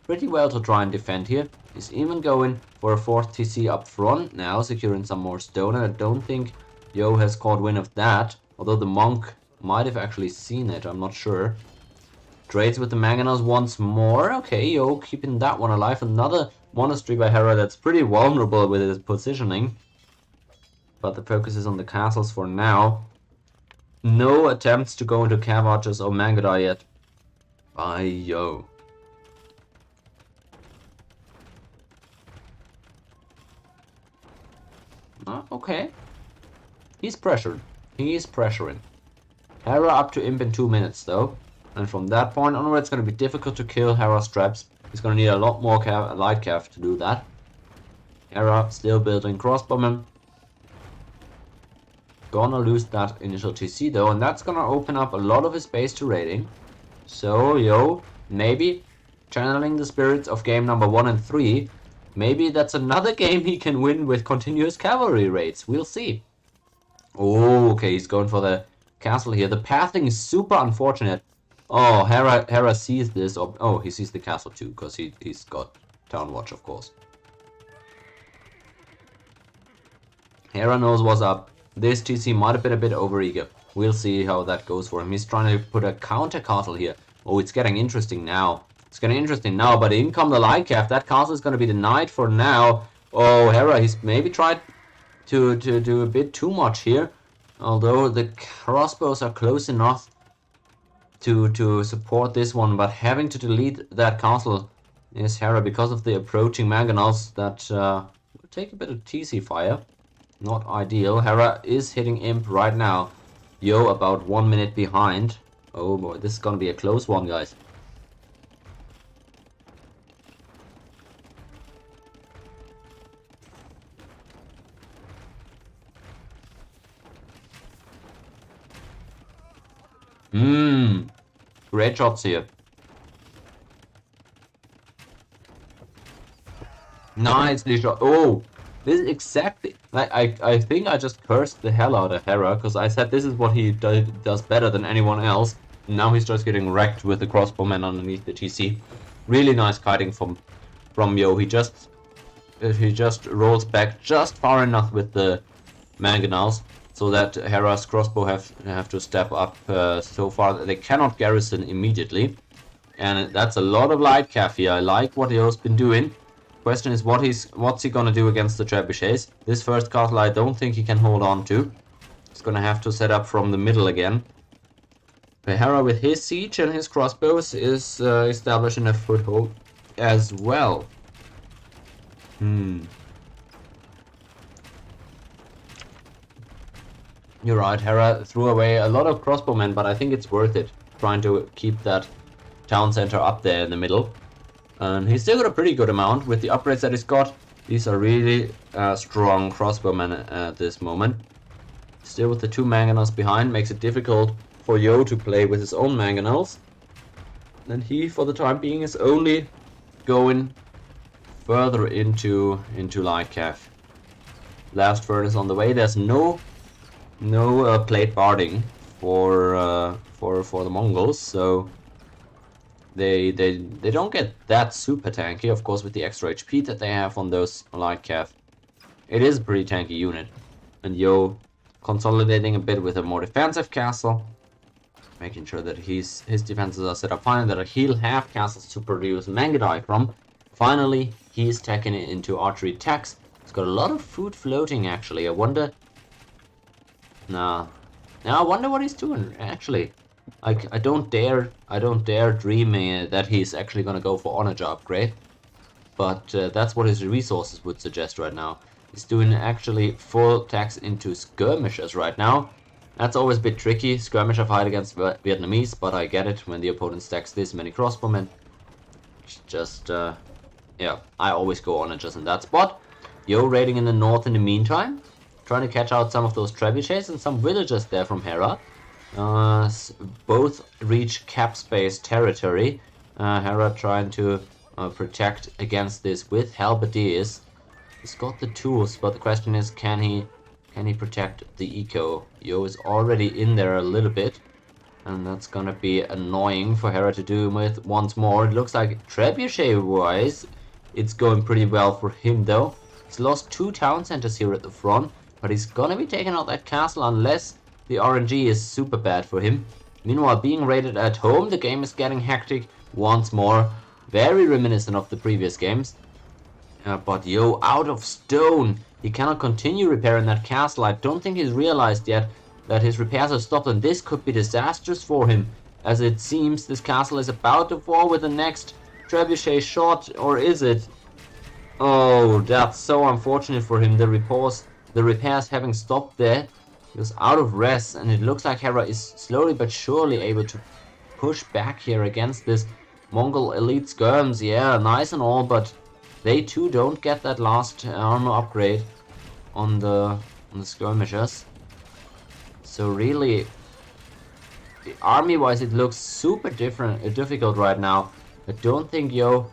pretty well to try and defend here. He's even going for a 4th TC up front now, securing some more stone. And I don't think Yo has caught wind of that, although the monk might have actually seen it, I'm not sure. Trades with the mangonels once more. Okay, Yo keeping that one alive. Another monastery by Hera that's pretty vulnerable with its positioning. But the focus is on the castles for now. No attempts to go into cav archers or Mangadai yet by Yo. Okay. He's pressured. He is pressuring. Hera up to Imp in 2 minutes though. And from that point onward, it's going to be difficult to kill Hera's traps. He's going to need a lot more light cav to do that. Hera still building crossbowmen. Gonna lose that initial TC though, and that's gonna open up a lot of his base to raiding. So Yo, maybe channeling the spirits of game number 1 and 3, maybe that's another game he can win with continuous cavalry raids. We'll see. Oh, okay, he's going for the castle here. The pathing is super unfortunate. Oh, Hera sees this. Oh, he sees the castle too, because he's got town watch, of course. Hera knows what's up. This TC might have been a bit overeager. We'll see how that goes for him. He's trying to put a counter castle here. Oh, it's getting interesting now. It's getting interesting now, but in come the light cav. That castle is going to be denied for now. Oh, Hera, he's maybe tried to do a bit too much here. Although the crossbows are close enough to support this one, but having to delete that castle is Hera because of the approaching mangonels that will take a bit of TC fire. Not ideal. Hera is hitting Imp right now. Yo about 1 minute behind. Oh boy, this is gonna be a close one, guys. Great shots here. Nicely shot. Oh! This is exactly... I think I just cursed the hell out of Hera, because I said this is what he does better than anyone else. And now he's just getting wrecked with the crossbowman underneath the TC. Really nice kiting from Yo. He just rolls back just far enough with the mangonels, so that Hera's crossbow have to step up so far that they cannot garrison immediately. And that's a lot of light cav here. I like what Yo's been doing. Question is what's he gonna do against the trebuchets. This first castle I don't think he can hold on to. He's gonna have to set up from the middle again. Hera with his siege and his crossbows is establishing a foothold as well. You're right, Hera threw away a lot of crossbowmen, but I think it's worth it trying to keep that town center up there in the middle. And he's still got a pretty good amount with the upgrades that he's got. These are really strong crossbowmen at this moment. Still with the 2 mangonels behind, makes it difficult for Yo to play with his own mangonels. And he, for the time being, is only going further into light cav. Last furnace on the way. There's no plate barding for the Mongols, so they don't get that super tanky. Of course, with the extra HP that they have on those light cav, it is a pretty tanky unit. And Yo consolidating a bit with a more defensive castle, making sure that his defenses are set up fine, that he'll have castles to produce Mangadai from. Finally, he's taking it into archery attacks. It's got a lot of food floating, actually. I wonder... Nah. Now I wonder what he's doing, actually. I don't dare dream that he's actually gonna go for honor job upgrade. But that's what his resources would suggest right now. He's doing actually full tax into skirmishers right now. That's always a bit tricky. Skirmisher fight against Vietnamese, but I get it when the opponent stacks this many crossbowmen. Just, yeah, I always go on it just in that spot. Yo raiding in the north in the meantime. Trying to catch out some of those trebuchets and some villagers there from Hera. Both reach cap space territory. Hera trying to protect against this with halberdiers. He's got the tools, but the question is, can he protect the eco? Yo is already in there a little bit, and that's gonna be annoying for Hera to do with once more. It looks like trebuchet-wise, it's going pretty well for him though. He's lost 2 town centers here at the front, but he's gonna be taking out that castle unless the RNG is super bad for him. Meanwhile, being raided at home, the game is getting hectic once more. Very reminiscent of the previous games. But yo, out of stone. He cannot continue repairing that castle. I don't think he's realized yet that his repairs have stopped, and this could be disastrous for him. As it seems, this castle is about to fall with the next trebuchet shot, or is it? Oh, that's so unfortunate for him. The repairs having stopped there. He was out of res, and it looks like Hera is slowly but surely able to push back here against this Mongol elite skirms. Yeah, nice and all, but they too don't get that last armor upgrade on the skirmishers. So really, army-wise, it looks super difficult right now. I don't think Yo's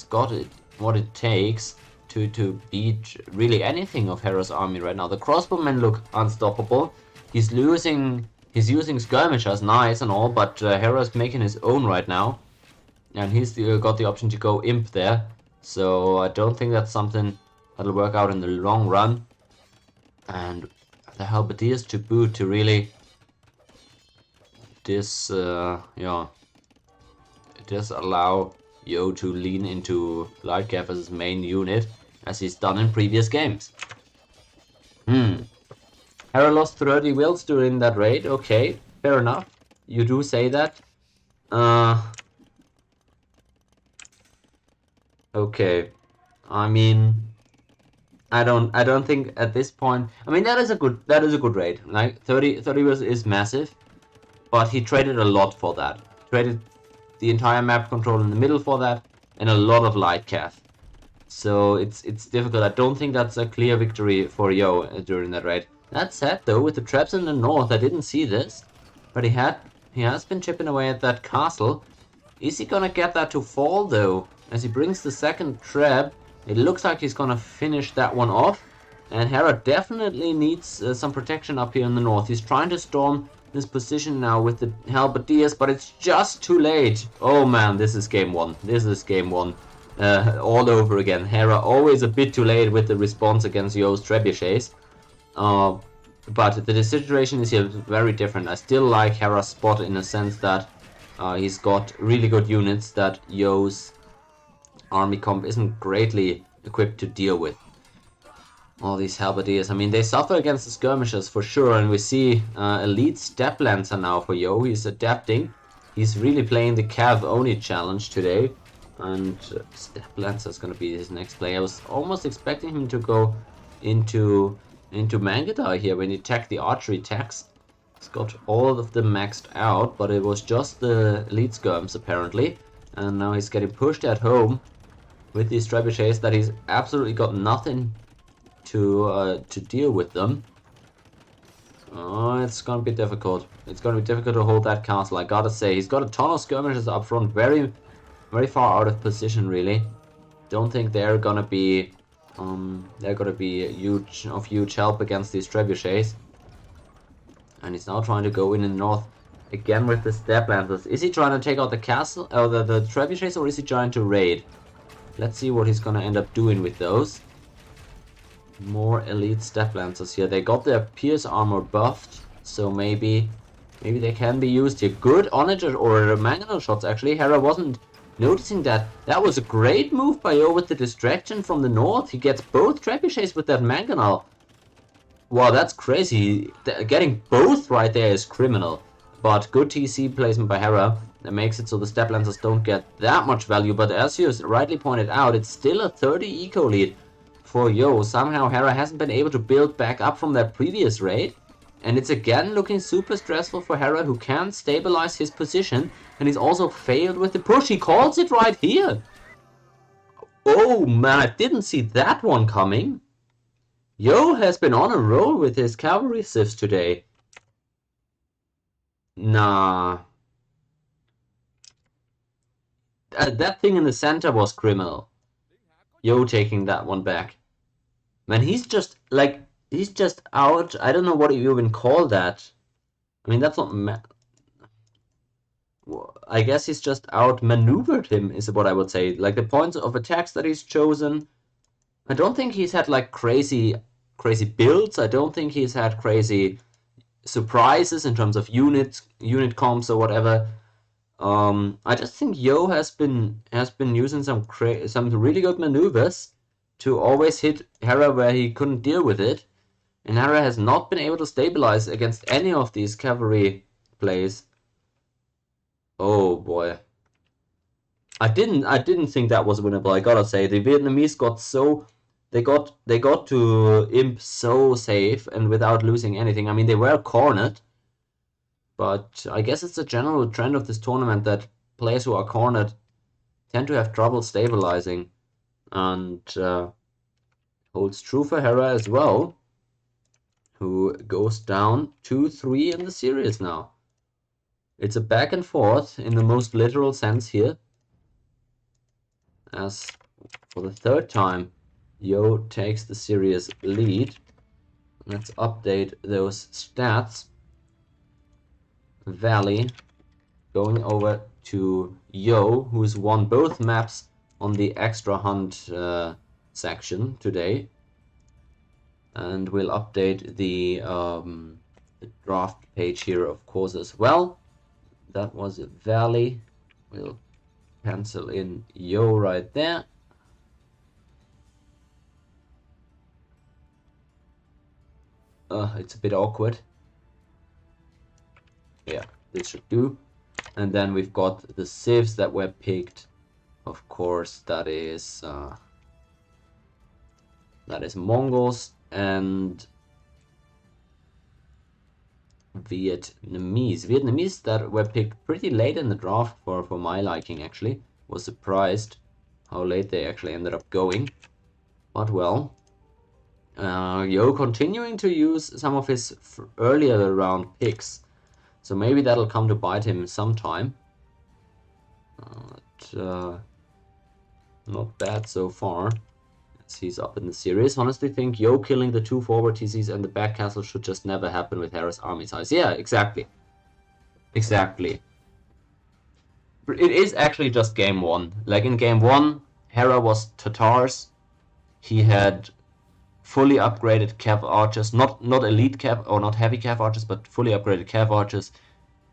got it what it takes to beat really anything of Hera's army right now. The crossbowmen look unstoppable. He's using skirmishers, nice and all, but Hera's making his own right now, and he's got the option to go imp there. So I don't think that's something that'll work out in the long run. And the halberdiers to boot to really yeah, it does allow Yo to lean into Lightcap as his main unit, as he's done in previous games. Hera lost 30 wills during that raid. Okay, fair enough. You do say that. Okay, I mean, I don't think at this point. I mean, that is a good raid. Like 30 wills is massive, but he traded a lot for that. Traded the entire map control in the middle for that, and a lot of light cath. So it's difficult. I don't think that's a clear victory for Yo during that raid. That said, though, with the traps in the north, I didn't see this, but he has been chipping away at that castle. Is he gonna get that to fall though? As he brings the second trap, it looks like he's gonna finish that one off. And Hera definitely needs some protection up here in the north. He's trying to storm this position now with the halberdiers, but it's just too late. Oh man, this is game one. This is game one. All over again. Hera always a bit too late with the response against Yo's trebuchets. But the situation is here very different. I still like Hera's spot in a sense that he's got really good units that Yo's army comp isn't greatly equipped to deal with. All these halberdiers, I mean, they suffer against the skirmishers for sure, and we see elite step lancer now for Yo. He's adapting. He's really playing the cav only challenge today, and step lancer is going to be his next play. I was almost expecting him to go into Mangadai here when he tacked the archery tax. He's got all of them maxed out, but it was just the elite skirms apparently, and now he's getting pushed at home with these trebuchets that he's absolutely got nothing to deal with them. Oh, it's gonna be difficult. It's gonna be difficult to hold that castle, I gotta say. He's got a ton of skirmishers up front, very far out of position really. Don't think they're gonna be huge help against these trebuchets. And he's now trying to go in the north again with the step lancers. Is he trying to take out the castle or the trebuchets, or is he trying to raid? Let's see what he's gonna end up doing with those. More elite step lancers here. They got their pierce armor buffed, so maybe they can be used here. Good on it, or mangonel shots actually. Hera wasn't noticing that. That was a great move by Yo with the distraction from the north. He gets both trebuchets with that mangonel. Wow, that's crazy. Getting both right there is criminal. But good TC placement by Hera. That makes it so the step lancers don't get that much value. But as you rightly pointed out, it's still a 30 eco lead for Yo. Somehow Hera hasn't been able to build back up from that previous raid. And it's again looking super stressful for Hera, who can't stabilize his position. And he's also failed with the push. He calls it right here. Oh man, I didn't see that one coming. Yo has been on a roll with his cavalry sieves today. Nah. That thing in the center was criminal. Yo taking that one back. Man, he's just out. I don't know what you even call that. I mean, that's not. I guess he's just outmaneuvered him, is what I would say. Like the points of attacks that he's chosen. I don't think he's had like crazy builds. I don't think he's had crazy surprises in terms of unit comps or whatever. I just think Yo has been using some really good maneuvers to always hit Hera where he couldn't deal with it, and Hera has not been able to stabilize against any of these cavalry plays. Oh boy, I didn't think that was winnable. I gotta say, the Vietnamese got so they got to Imp so safe and without losing anything. I mean, they were cornered. But I guess it's a general trend of this tournament that players who are cornered tend to have trouble stabilizing, and holds true for Hera as well, who goes down 2-3 in the series now. It's a back and forth in the most literal sense here, as for the third time Yo takes the series lead. Let's update those stats. Valley going over to Yo, who's won both maps on the extra hunt section today, and we'll update the draft page here, of course, as well. That was Valley. We'll pencil in Yo right there. It's a bit awkward. Yeah, this should do. And then we've got the civs that were picked. Of course, that is Mongols and Vietnamese. Vietnamese that were picked pretty late in the draft for my liking, actually. Was surprised how late they actually ended up going. But well, Yo continuing to use some of his earlier round picks. So maybe that'll come to bite him sometime. Not bad so far. As he's up in the series. Honestly think Yo killing the 2 forward TCs and the back castle should just never happen with Hera's army size. Yeah, exactly. Exactly. It is actually just game 1. Like in game 1, Hera was Tatars. He had fully upgraded cav archers, not elite cav or not heavy cav archers, but fully upgraded cav archers,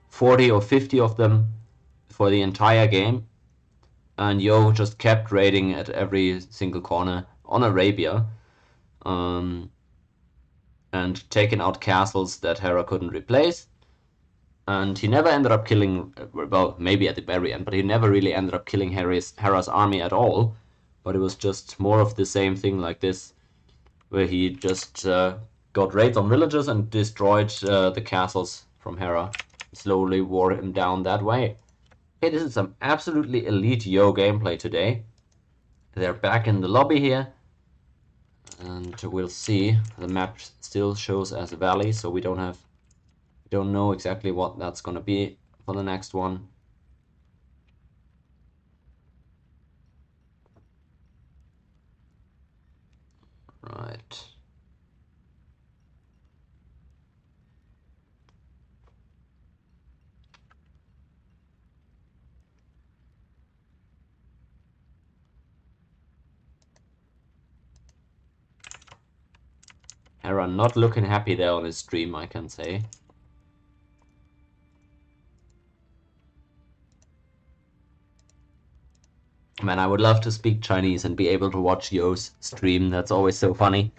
40 or 50 of them for the entire game, and Yo just kept raiding at every single corner on Arabia, and taking out castles that Hera couldn't replace, and he never ended up killing, well, maybe at the very end, but he never really ended up killing Hera's army at all, but it was just more of the same thing like this, where he just got raids on villages and destroyed the castles from Hera. Slowly wore him down that way. Okay, this is some absolutely elite Yo gameplay today. They're back in the lobby here. And we'll see. The map still shows as a valley, so we don't know exactly what that's gonna be for the next one. Right. Hera not looking happy there on his stream, I can say. Man, I would love to speak Chinese and be able to watch Yo's stream. That's always so funny.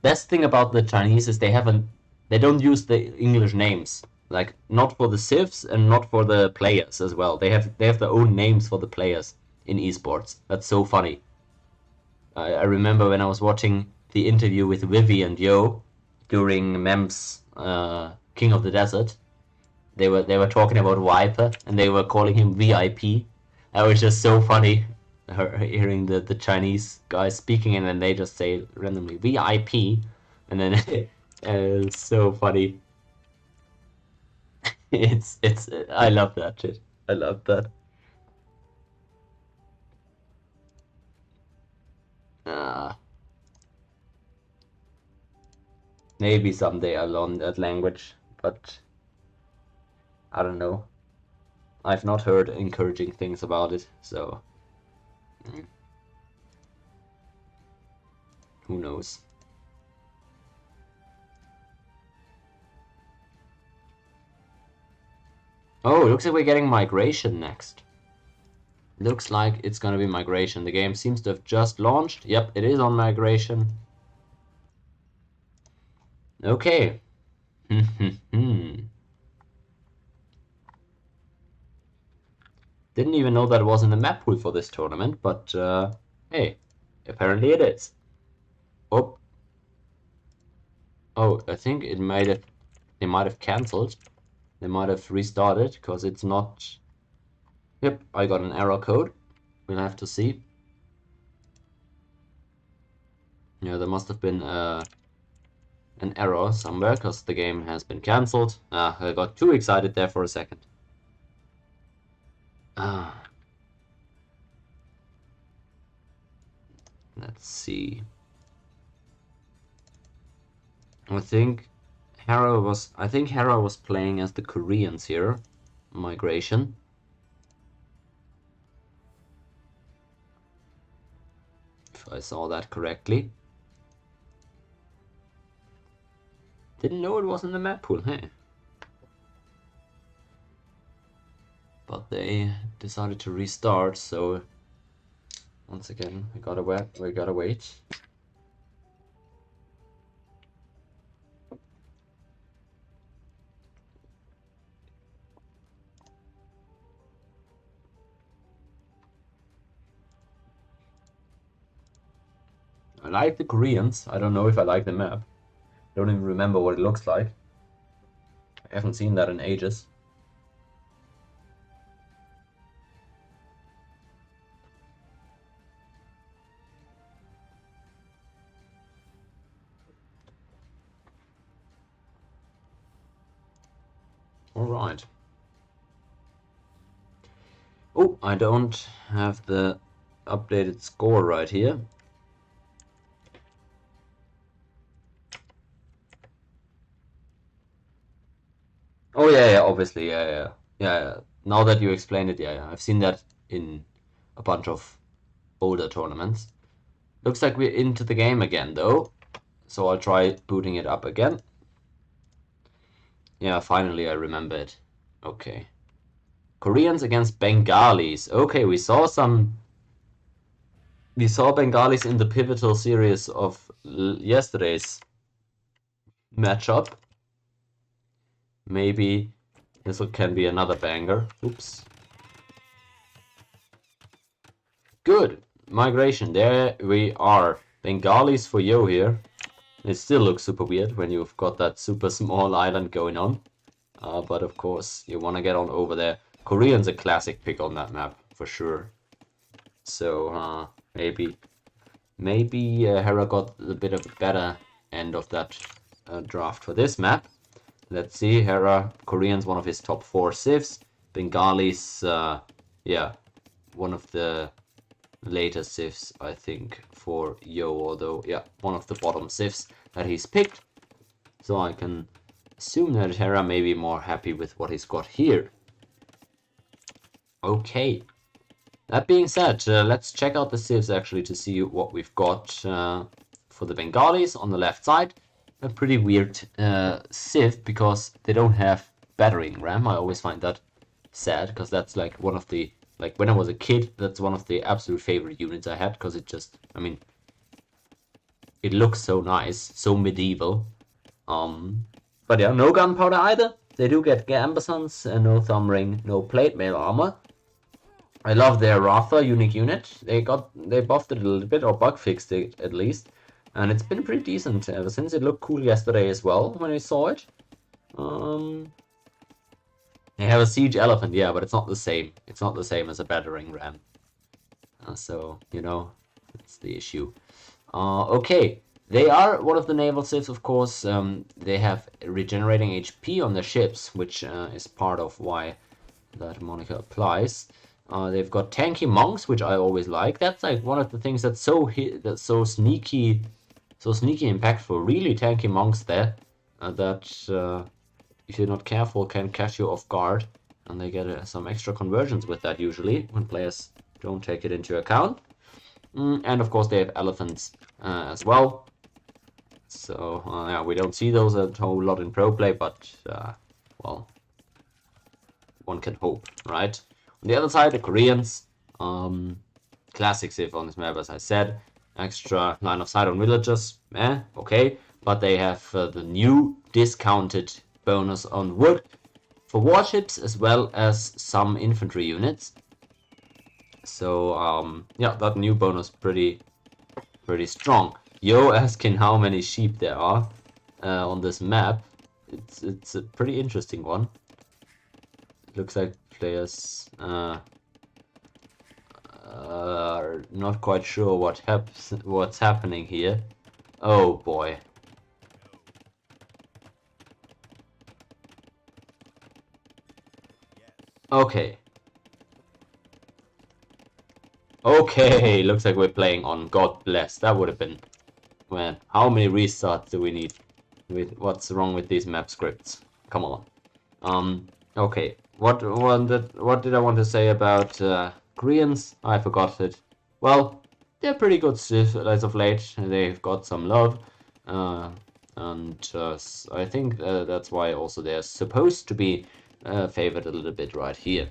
Best thing about the Chinese is they don't use the English names. Like, not for the civs and not for the players as well. They have their own names for the players in esports. That's so funny. I remember when I was watching the interview with Vivi and Yo during Mem's King of the Desert. They were talking about Viper and they were calling him VIP. That was just so funny. Hearing the Chinese guys speaking and then they just say randomly VIP, and then it's so funny. It's I love that shit. I love that. Uh, Maybe someday I'll learn that language, but I don't know. I've not heard encouraging things about it, so who knows. Oh, it looks like we're getting migration next. Looks like it's gonna be migration. The game seems to have just launched. Yep, it is on migration. Okay. Didn't even know that was in the map pool for this tournament, but hey, apparently it is. Oh. Oh, I think they might have cancelled. They might have restarted because it's not. Yep, I got an error code. We'll have to see. Yeah, there must have been an error somewhere because the game has been cancelled. I got too excited there for a second. Let's see. I think Hera was playing as the Koreans here. Migration. If I saw that correctly. Didn't know it was in the map pool, hey. But they decided to restart, so once again we gotta wait. I like the Koreans. I don't know if I like the map. Don't even remember what it looks like. I haven't seen that in ages. Alright. Oh, I don't have the updated score right here. Oh yeah, obviously, yeah. Now that you explained it, yeah. I've seen that in a bunch of older tournaments. Looks like we're into the game again, though. So I'll try booting it up again. Yeah, finally I remember it. Okay. Koreans against Bengalis. Okay, we saw Bengalis in the pivotal series of yesterday's matchup. Maybe this can be another banger. Oops. Good. Migration. There we are. Bengalis for Yo here. It still looks super weird when you've got that super small island going on. But of course, you want to get on over there. Korean's a classic pick on that map, for sure. So, maybe Hera got a bit of a better end of that draft for this map. Let's see, Hera, Korean's one of his top 4 civs. Bengalis, yeah, one of the later civs, I think, for Yo, although, yeah, one of the bottom civs that he's picked. So I can assume that Hera may be more happy with what he's got here. Okay. That being said, let's check out the civs actually to see what we've got for the Bengalis on the left side. A pretty weird civ because they don't have battering ram. I always find that sad because that's like one of the, like when I was a kid, that's one of the absolute favorite units I had because it just, I mean, it looks so nice, so medieval. But yeah, no gunpowder either. They do get gambesons and no thumb ring, no plate mail armor. I love their Ratha unique unit. They buffed it a little bit, or bug fixed it at least, and it's been pretty decent ever since. It looked cool yesterday as well when we saw it. They have a siege elephant, yeah, but it's not the same. It's not the same as a battering ram. So you know, that's the issue. Okay, they are one of the naval civs, of course. They have regenerating HP on their ships, which is part of why that moniker applies. They've got tanky monks, which I always like. That's like one of the things that's so sneaky impactful. Really tanky monks there that if you're not careful can catch you off guard, and they get some extra conversions with that usually when players don't take it into account. And of course they have elephants as well. So yeah, we don't see those a whole lot in pro play, but well, one can hope, right? On the other side, the Koreans, classic civ on this map, as I said. Extra line of sight on villagers, okay. But they have the new discounted bonus on wood for warships, as well as some infantry units. So yeah, that new bonus pretty strong. Yo, asking how many sheep there are on this map. It's a pretty interesting one. It looks like players are not quite sure what's happening here. Oh boy. Okay. Okay, looks like we're playing on God Bless. That would have been... Man, how many restarts do we need? What's wrong with these map scripts? Come on. Okay. What did I want to say about Koreans? I forgot it. Well, they're pretty good as of late. They've got some love. And I think that's why also they're supposed to be favored a little bit right here.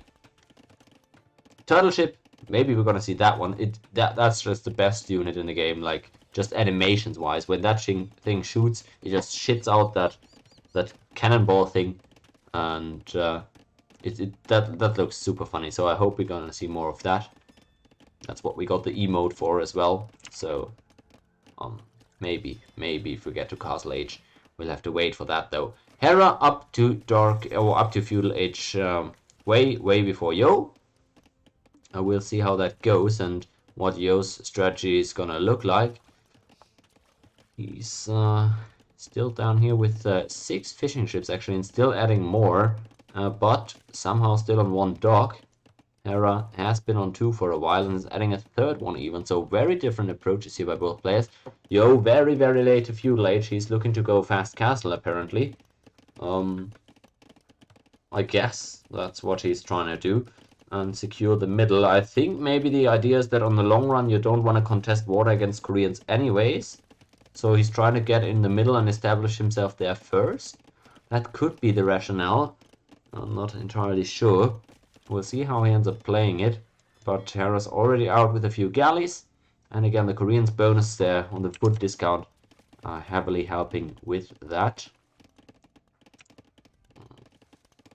Turtle ship, maybe we're gonna see that one. That's just the best unit in the game, like just animations wise. When that thing shoots, it just shits out that cannonball thing, and that looks super funny. So I hope we're gonna see more of that. That's what we got the emote for as well. So maybe if we get to Castle Age, we'll have to wait for that though. Hera up to Dark or up to Feudal Age, way before Yo. We'll see how that goes and what Yo's strategy is gonna look like. He's still down here with 6 fishing ships actually, and still adding more, but somehow still on 1 dock. Hera has been on 2 for a while and is adding a 3rd one even, so very different approaches here by both players. Yo, very late to Feudal Age. He's looking to go fast castle apparently. I guess that's what he's trying to do. And secure the middle. I think maybe the idea is that on the long run you don't want to contest water against Koreans anyways. So he's trying to get in the middle and establish himself there first. That could be the rationale. I'm not entirely sure. We'll see how he ends up playing it. But Hera's already out with a few galleys. And again, the Koreans' bonus there on the food discount are heavily helping with that.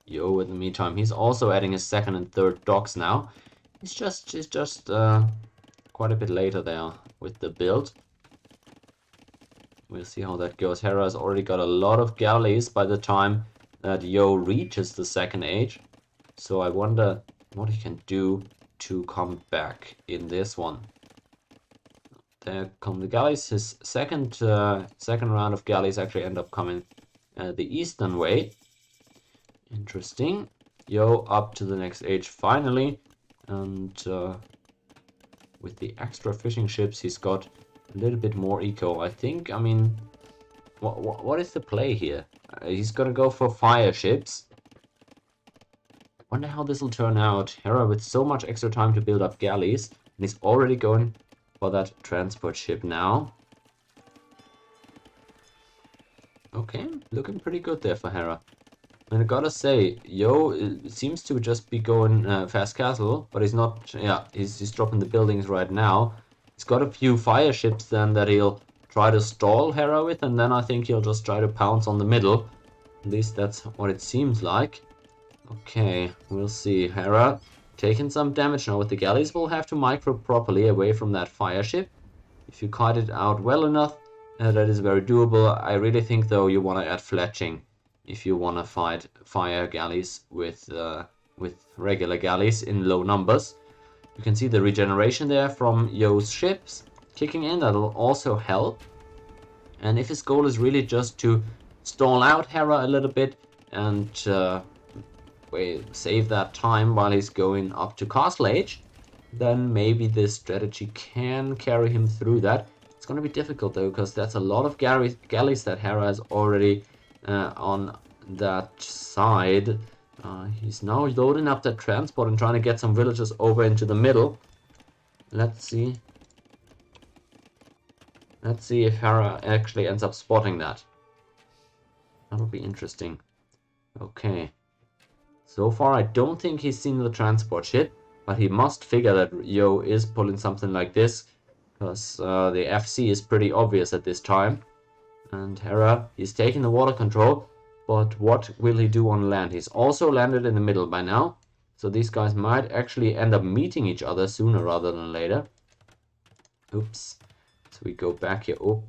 Yo, in the meantime, he's also adding his 2nd and 3rd docks now. He's just quite a bit later there with the build. We'll see how that goes. Hera's already got a lot of galleys by the time that Yo reaches the 2nd age. So I wonder what he can do to come back in this one. There come the galleys. His second round of galleys actually end up coming the eastern way. Interesting. Yo up to the next age finally, and with the extra fishing ships he's got a little bit more eco, I think. I mean, what is the play here? He's gonna go for fire ships. Wonder how this will turn out. Hera with so much extra time to build up galleys, and he's already going for that transport ship now. Okay, looking pretty good there for Hera. And I gotta say, Yo seems to just be going fast castle, but he's not. Yeah, he's dropping the buildings right now. He's got a few fire ships then that he'll try to stall Hera with, and then I think he'll just try to pounce on the middle. At least that's what it seems like. Okay, we'll see. Hera taking some damage now with the galleys. We'll have to micro properly away from that fire ship. If you kite it out well enough, that is very doable. I really think, though, you want to add fletching if you want to fight fire galleys with regular galleys in low numbers. You can see the regeneration there from Yo's ships kicking in. That'll also help. And if his goal is really just to stall out Hera a little bit and save that time while he's going up to Castle Age, then maybe this strategy can carry him through that. It's going to be difficult, though, because that's a lot of galleys that Hera has already on that side. He's now loading up that transport and trying to get some villagers over into the middle. Let's see. Let's see if Hera actually ends up spotting that. That'll be interesting. Okay. So far, I don't think he's seen the transport ship, but he must figure that Yo is pulling something like this, because the FC is pretty obvious at this time. And Hera, he's taking the water control, but what will he do on land? He's also landed in the middle by now, so these guys might actually end up meeting each other sooner rather than later. Oops. So we go back here. Oh,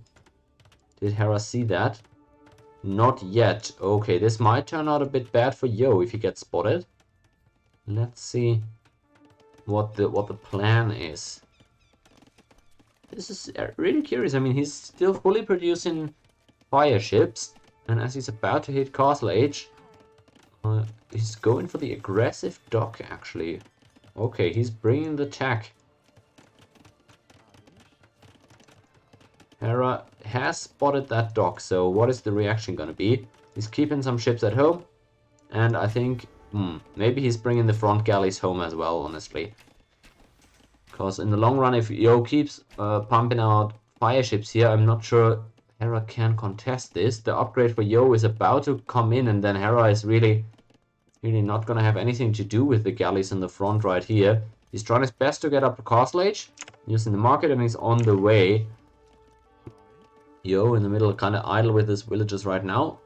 did Hera see that? Not yet. Okay, this might turn out a bit bad for Yo if he gets spotted. Let's see what the plan is. This is really curious. I mean, he's still fully producing fire ships, and as he's about to hit Castle Age, he's going for the aggressive dock, actually. Okay, he's bringing the tech. Hera has spotted that dock, so what is the reaction going to be? He's keeping some ships at home, and I think maybe he's bringing the front galleys home as well, honestly. Because in the long run, if Yo keeps pumping out fire ships here, I'm not sure Hera can contest this. The upgrade for Yo is about to come in, and then Hera is really not going to have anything to do with the galleys in the front right here. He's trying his best to get up to Castle Age, using the market, and he's on the way. Yo in the middle, kind of idle with his villagers right now.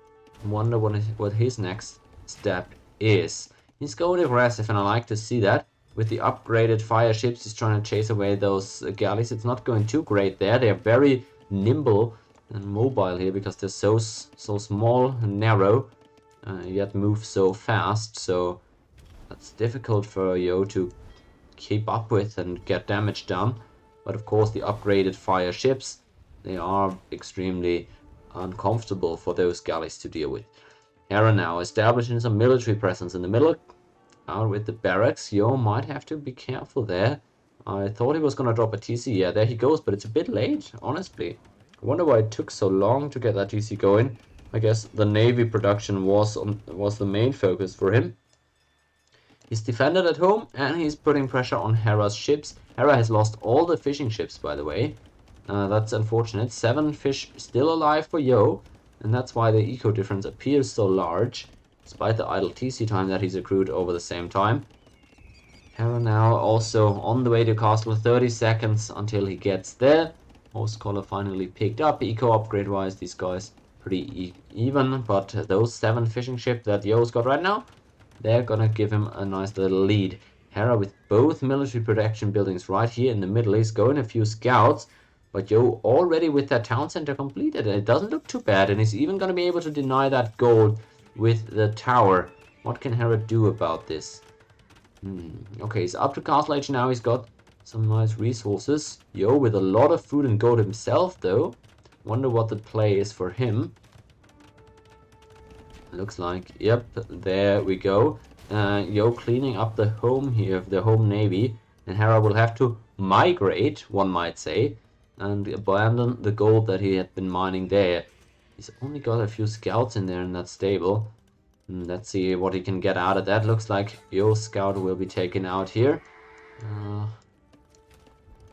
Wonder what his next step is. He's going aggressive, and I like to see that. With the upgraded fire ships, he's trying to chase away those galleys. It's not going too great there. They're very nimble and mobile here because they're so small and narrow, yet move so fast. So that's difficult for Yo to keep up with and get damage done. But of course, the upgraded fire ships, they are extremely uncomfortable for those galleys to deal with. Hera now establishing some military presence in the middle. Out with the barracks. Yo might have to be careful there. I thought he was going to drop a TC. Yeah, there he goes, but it's a bit late, honestly. I wonder why it took so long to get that TC going. I guess the navy production was the main focus for him. He's defended at home, and he's putting pressure on Hera's ships. Hera has lost all the fishing ships, by the way. That's unfortunate. 7 fish still alive for Yo, and that's why the eco difference appears so large, despite the idle TC time that he's accrued over the same time. Hera now also on the way to castle, 30 seconds until he gets there. Host collar finally picked up. Eco upgrade wise, these guys pretty even, but those 7 fishing ships that Yo's got right now, they're gonna give him a nice little lead. Hera with both military protection buildings right here in the middle. He's going a few scouts, but Yo already with that town center completed, and it doesn't look too bad, and he's even gonna be able to deny that gold with the tower. What can Hera do about this? Okay, he's up to Castle Age now. He's got some nice resources. Yo with a lot of food and gold himself, though. Wonder what the play is for him. Looks like, yep, there we go. Yo cleaning up the home here, the home navy. And Hera will have to migrate, one might say, and abandon the gold that he had been mining there. He's only got a few scouts in there in that stable. Let's see what he can get out of that. Looks like Yo's scout will be taken out here.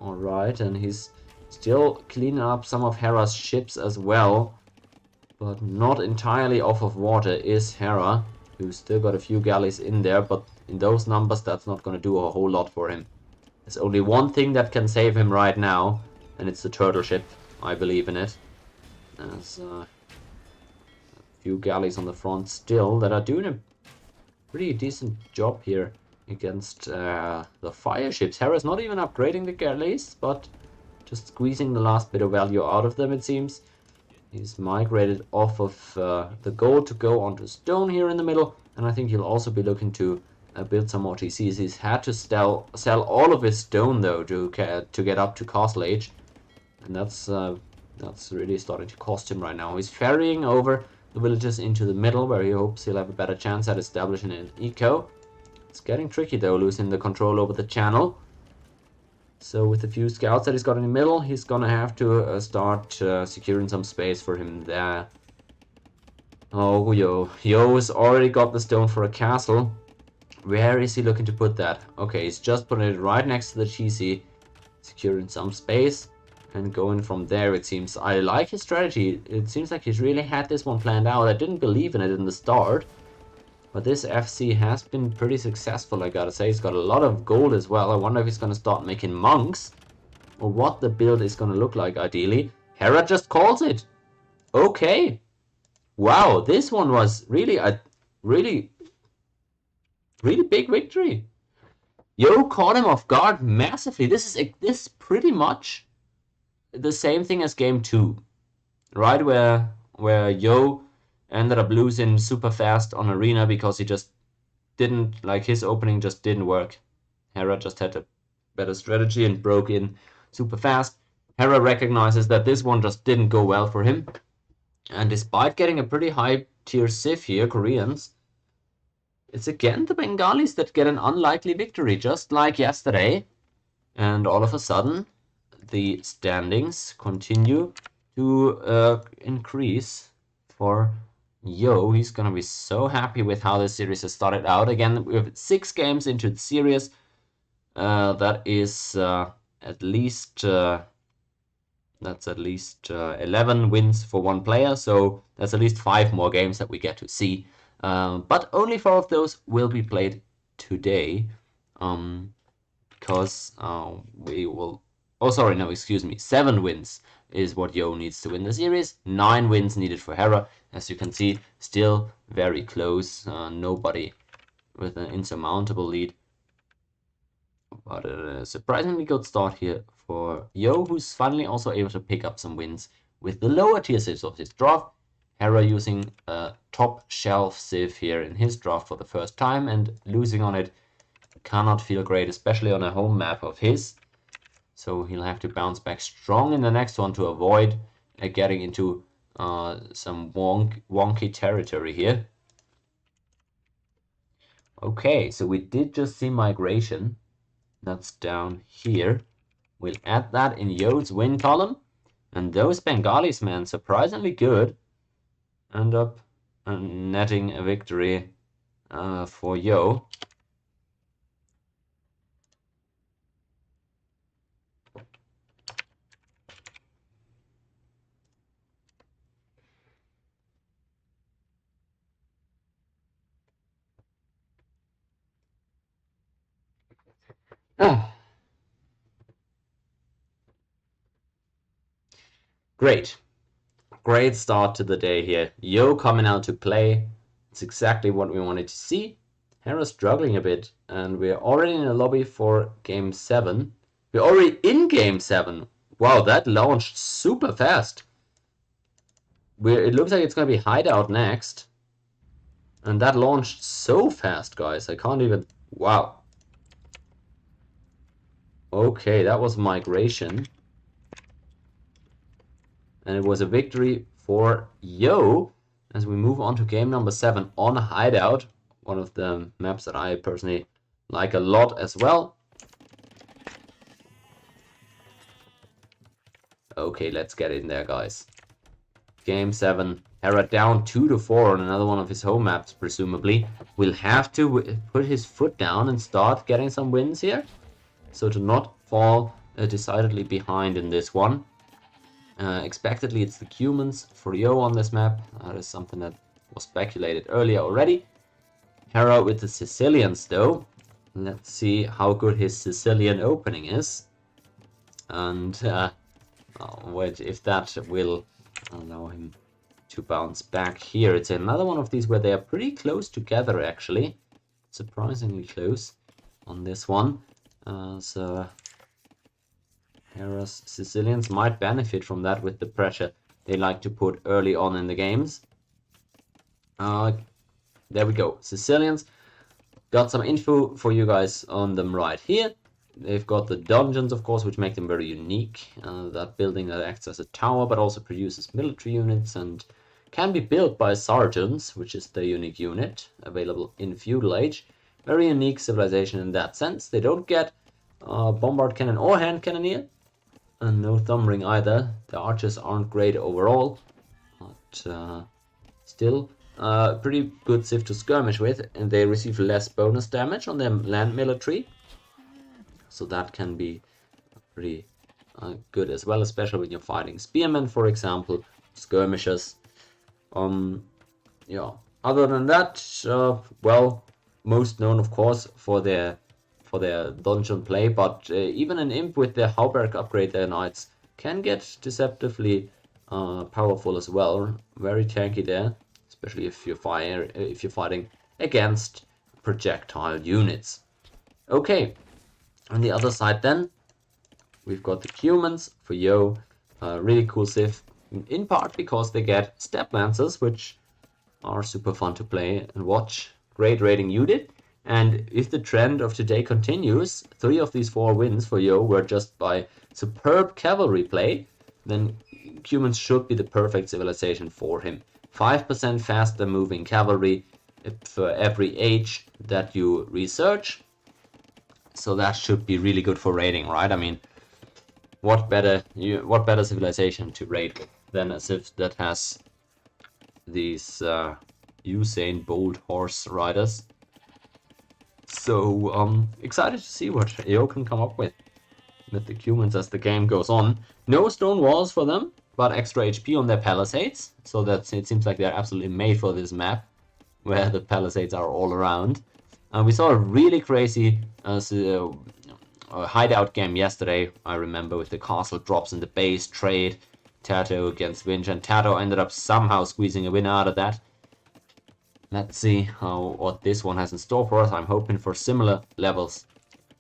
Alright, and he's still cleaning up some of Hera's ships as well. But not entirely off of water is Hera, who's still got a few galleys in there, but in those numbers that's not going to do a whole lot for him. There's only one thing that can save him right now, and it's the turtle ship. I believe in it. There's a few galleys on the front still that are doing a pretty decent job here. against the fire ships. Hera's not even upgrading the galleys, but just squeezing the last bit of value out of them, it seems. He's migrated off of the gold to go onto stone here in the middle, and I think he'll also be looking to build some more TCs. He's had to sell all of his stone though to get up to Castle Age, and that's really starting to cost him right now. He's ferrying over the villages into the middle, where he hopes he'll have a better chance at establishing an eco. It's getting tricky though, losing the control over the channel. So with the few scouts that he's got in the middle, he's gonna have to start securing some space for him there. Oh, Yo's already got the stone for a castle. Where is he looking to put that? Okay, he's just putting it right next to the TC, securing some space and going from there, it seems. I like his strategy. It seems like he's really had this one planned out. I didn't believe in it in the start, but this FC has been pretty successful, I gotta say. He's got a lot of gold as well. I wonder if he's gonna start making monks, or what the build is gonna look like ideally. Hera just calls it. Okay. Wow, this one was really a really big victory. Yo caught him off guard massively. This is pretty much the same thing as game 2, right? Where Yo ended up losing super fast on Arena because he just didn't, like, his opening just didn't work. Hera just had a better strategy and broke in super fast. Hera recognizes that this one just didn't go well for him. And despite getting a pretty high tier Civ here, Koreans, it's again the Bengalis that get an unlikely victory, just like yesterday. And all of a sudden, the standings continue to increase for Yo. He's gonna be so happy with how this series has started out. Again, we have 6 games into the series. That is at least 11 wins for one player, so that's at least 5 more games that we get to see. But only 4 of those will be played today, because we will... Oh, sorry, no, excuse me. 7 wins is what Yo needs to win the series. 9 wins needed for Hera. As you can see, still very close. Nobody with an insurmountable lead. But a surprisingly good start here for Yo, who's finally also able to pick up some wins with the lower tier civs of his draft. Hera using a top shelf civ here in his draft for the first time, and losing on it cannot feel great, especially on a home map of his. So he'll have to bounce back strong in the next one to avoid getting into some wonky territory here. Okay, so we did just see migration. That's down here. We'll add that in Yo's win column. And those Bengalis, man, surprisingly good. End up netting a victory for Yo. Great. Great start to the day here. Yo coming out to play. It's exactly what we wanted to see. Hera's struggling a bit, and we're already in the lobby for game 7. We're already in game 7. Wow, that launched super fast. It looks like it's going to be Hideout next. And that launched so fast, guys. I can't even... Wow. Okay, that was migration. And it was a victory for Yo as we move on to game number 7 on Hideout. One of the maps that I personally like a lot as well. Okay, let's get in there, guys. Game 7. Hera down 2-4 on another one of his home maps, presumably. Will have to put his foot down and start getting some wins here. So to not fall decidedly behind in this one. Expectedly, it's the Cumans for Yo on this map. That is something that was speculated earlier already. Hera with the Sicilians, though. Let's see how good his Sicilian opening is. And if that will allow him to bounce back here. It's another one of these where they are pretty close together, actually. Surprisingly close. on this one. So Hera's Sicilians might benefit from that with the pressure they like to put early on in the games. There we go. Sicilians. Got some info for you guys on them right here. They've got the dungeons, of course, which make them very unique. That building that acts as a tower, but also produces military units and can be built by sergeants, which is the unique unit available in Feudal Age. Very unique civilization in that sense. They don't get bombard cannon or hand cannoneer, and no thumb ring either. The archers aren't great overall, but still pretty good civ to skirmish with, and they receive less bonus damage on their land military. So that can be pretty good as well, especially when you're fighting spearmen, for example, skirmishers. Yeah. Other than that, well, most known, of course, for their dungeon play, but even an imp with their Hauberg upgrade, their knights can get deceptively powerful as well. Very tanky there, especially if you're fighting against projectile units. Okay. On the other side then, we've got the Cumans for Yo. Really cool civ, in part because they get Step Lancers, which are super fun to play and watch. Great raiding unit. And if the trend of today continues, 3 of these 4 wins for Yo were just by superb cavalry play, then Cumans should be the perfect civilization for him. 5% faster moving cavalry for every age that you research. So that should be really good for raiding, right? I mean, what better civilization to raid with than a civ that has these Usain Bolt horse riders? So excited to see what AO can come up with the Cumans as the game goes on. No stone walls for them, but extra HP on their palisades. So that it seems like they're absolutely made for this map, where the palisades are all around. We saw a really crazy hideout game yesterday, I remember, with the castle drops in the base trade, Tato against Winch, and Tato ended up somehow squeezing a win out of that. Let's see what this one has in store for us. I'm hoping for similar levels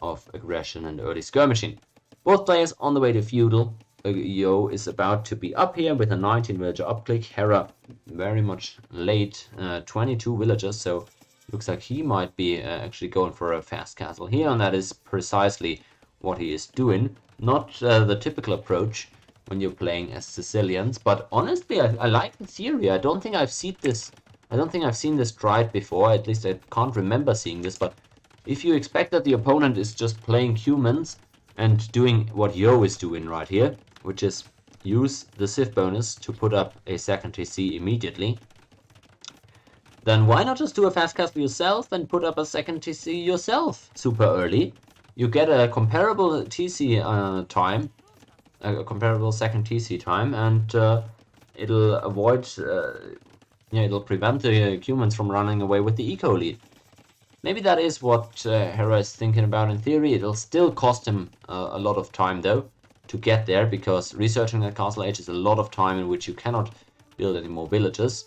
of aggression and early skirmishing. Both players on the way to Feudal. Yo is about to be up here with a 19 villager upclick. Hera very much late, 22 villagers, so looks like he might be actually going for a fast castle here, and that is precisely what he is doing. Not the typical approach when you're playing as Sicilians, but honestly, I like the theory. I don't think I've seen this tried before. At least I can't remember seeing this. But if you expect that the opponent is just playing Cumans and doing what Yo is doing right here, which is use the civ bonus to put up a second TC immediately, then why not just do a fast castle yourself and put up a second TC yourself super early? You get a comparable TC time, a comparable second TC time, and it'll avoid, it'll prevent the Cumans from running away with the eco lead. Maybe that is what Hera is thinking about in theory. It'll still cost him a lot of time though to get there, because researching that castle age is a lot of time in which you cannot build any more villages.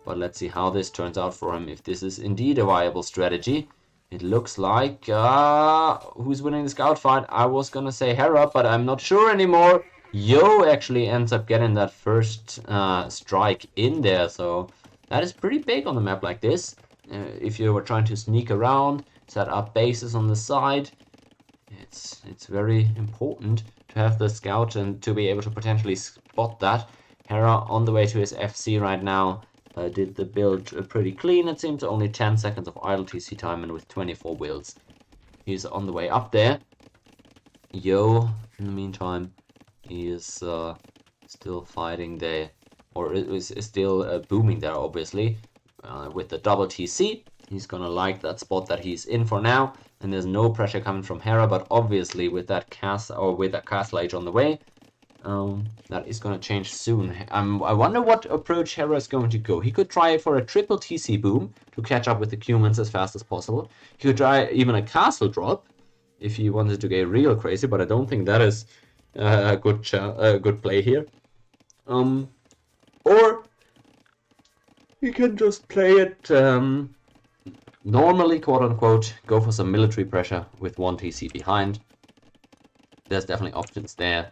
But let's see how this turns out for him, if this is indeed a viable strategy. It looks like... who's winning the scout fight? I was gonna say Hera, but I'm not sure anymore. Yo actually ends up getting that first strike in there, so that is pretty big on a map like this. If you were trying to sneak around, set up bases on the side, it's very important to have the scout and to be able to potentially spot that. Hera on the way to his FC right now. Did the build pretty clean, it seems. Only 10 seconds of idle TC time, and with 24 wills. He's on the way up there. Yo, in the meantime, he is still fighting there, or is still booming there, obviously, with the double TC. He's gonna like that spot that he's in for now, and there's no pressure coming from Hera, but obviously with that castle age on the way, that is going to change soon. I wonder what approach Hera is going to go. He could try for a triple TC boom to catch up with the Cumans as fast as possible. He could try even a castle drop if he wanted to get real crazy, but I don't think that is a good play here. Or he can just play it normally, quote-unquote, go for some military pressure with 1 TC behind. There's definitely options there.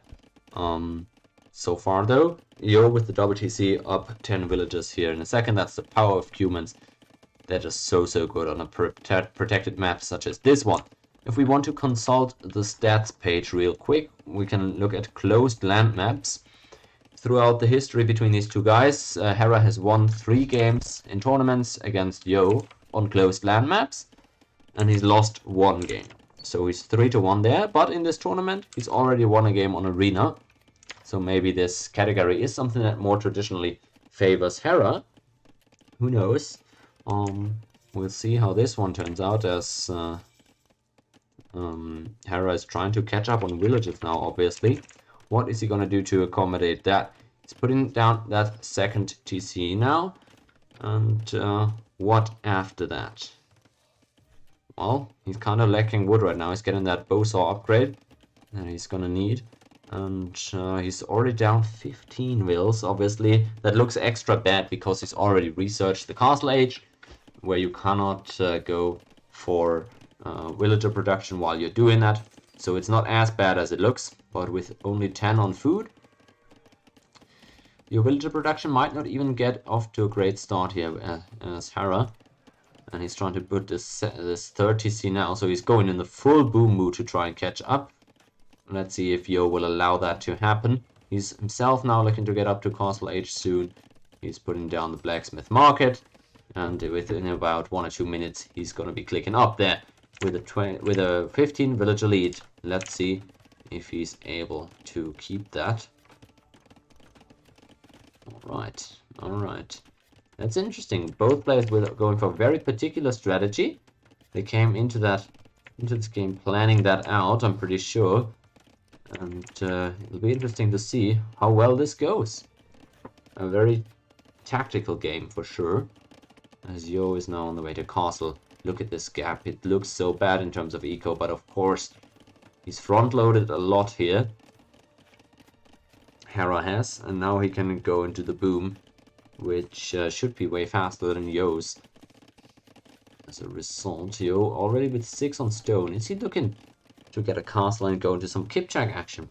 So far, though, Yo with the double TC up 10 villages here in a second. That's the power of humans. They're just so good on a protected map such as this one. If we want to consult the stats page real quick, we can look at closed land maps. Throughout the history between these two guys, Hera has won 3 games in tournaments against Yo on closed land maps, and he's lost 1 game. So he's 3-1 there, but in this tournament, he's already won a game on Arena. So maybe this category is something that more traditionally favors Hera. Who knows? We'll see how this one turns out, as Hera is trying to catch up on villages now, obviously. What is he going to do to accommodate that? He's putting down that second TC now. And what after that? Well, he's kind of lacking wood right now. He's getting that bow saw upgrade that he's going to need. And he's already down 15 wills. Obviously, that looks extra bad because he's already researched the castle age, where you cannot go for villager production while you're doing that. So it's not as bad as it looks, but with only 10 on food, your villager production might not even get off to a great start here as Hera. And he's trying to put this third TC now, so he's going in the full boom mood to try and catch up. Let's see if Yo will allow that to happen. He's himself now looking to get up to castle age soon. He's putting down the blacksmith market, and within about 1 or 2 minutes he's going to be clicking up there with a 15 villager lead. Let's see if he's able to keep that. All right. That's interesting. Both players were going for a very particular strategy. They came into this game planning that out, I'm pretty sure. And it'll be interesting to see how well this goes. A very tactical game for sure. As Yo is now on the way to castle. Look at this gap. It looks so bad in terms of eco, but of course he's front-loaded a lot here. Hera has, and now he can go into the boom, which should be way faster than Yo's. As a result, Yo already with 6 on stone. Is he looking to get a castle and go into some Kipchak action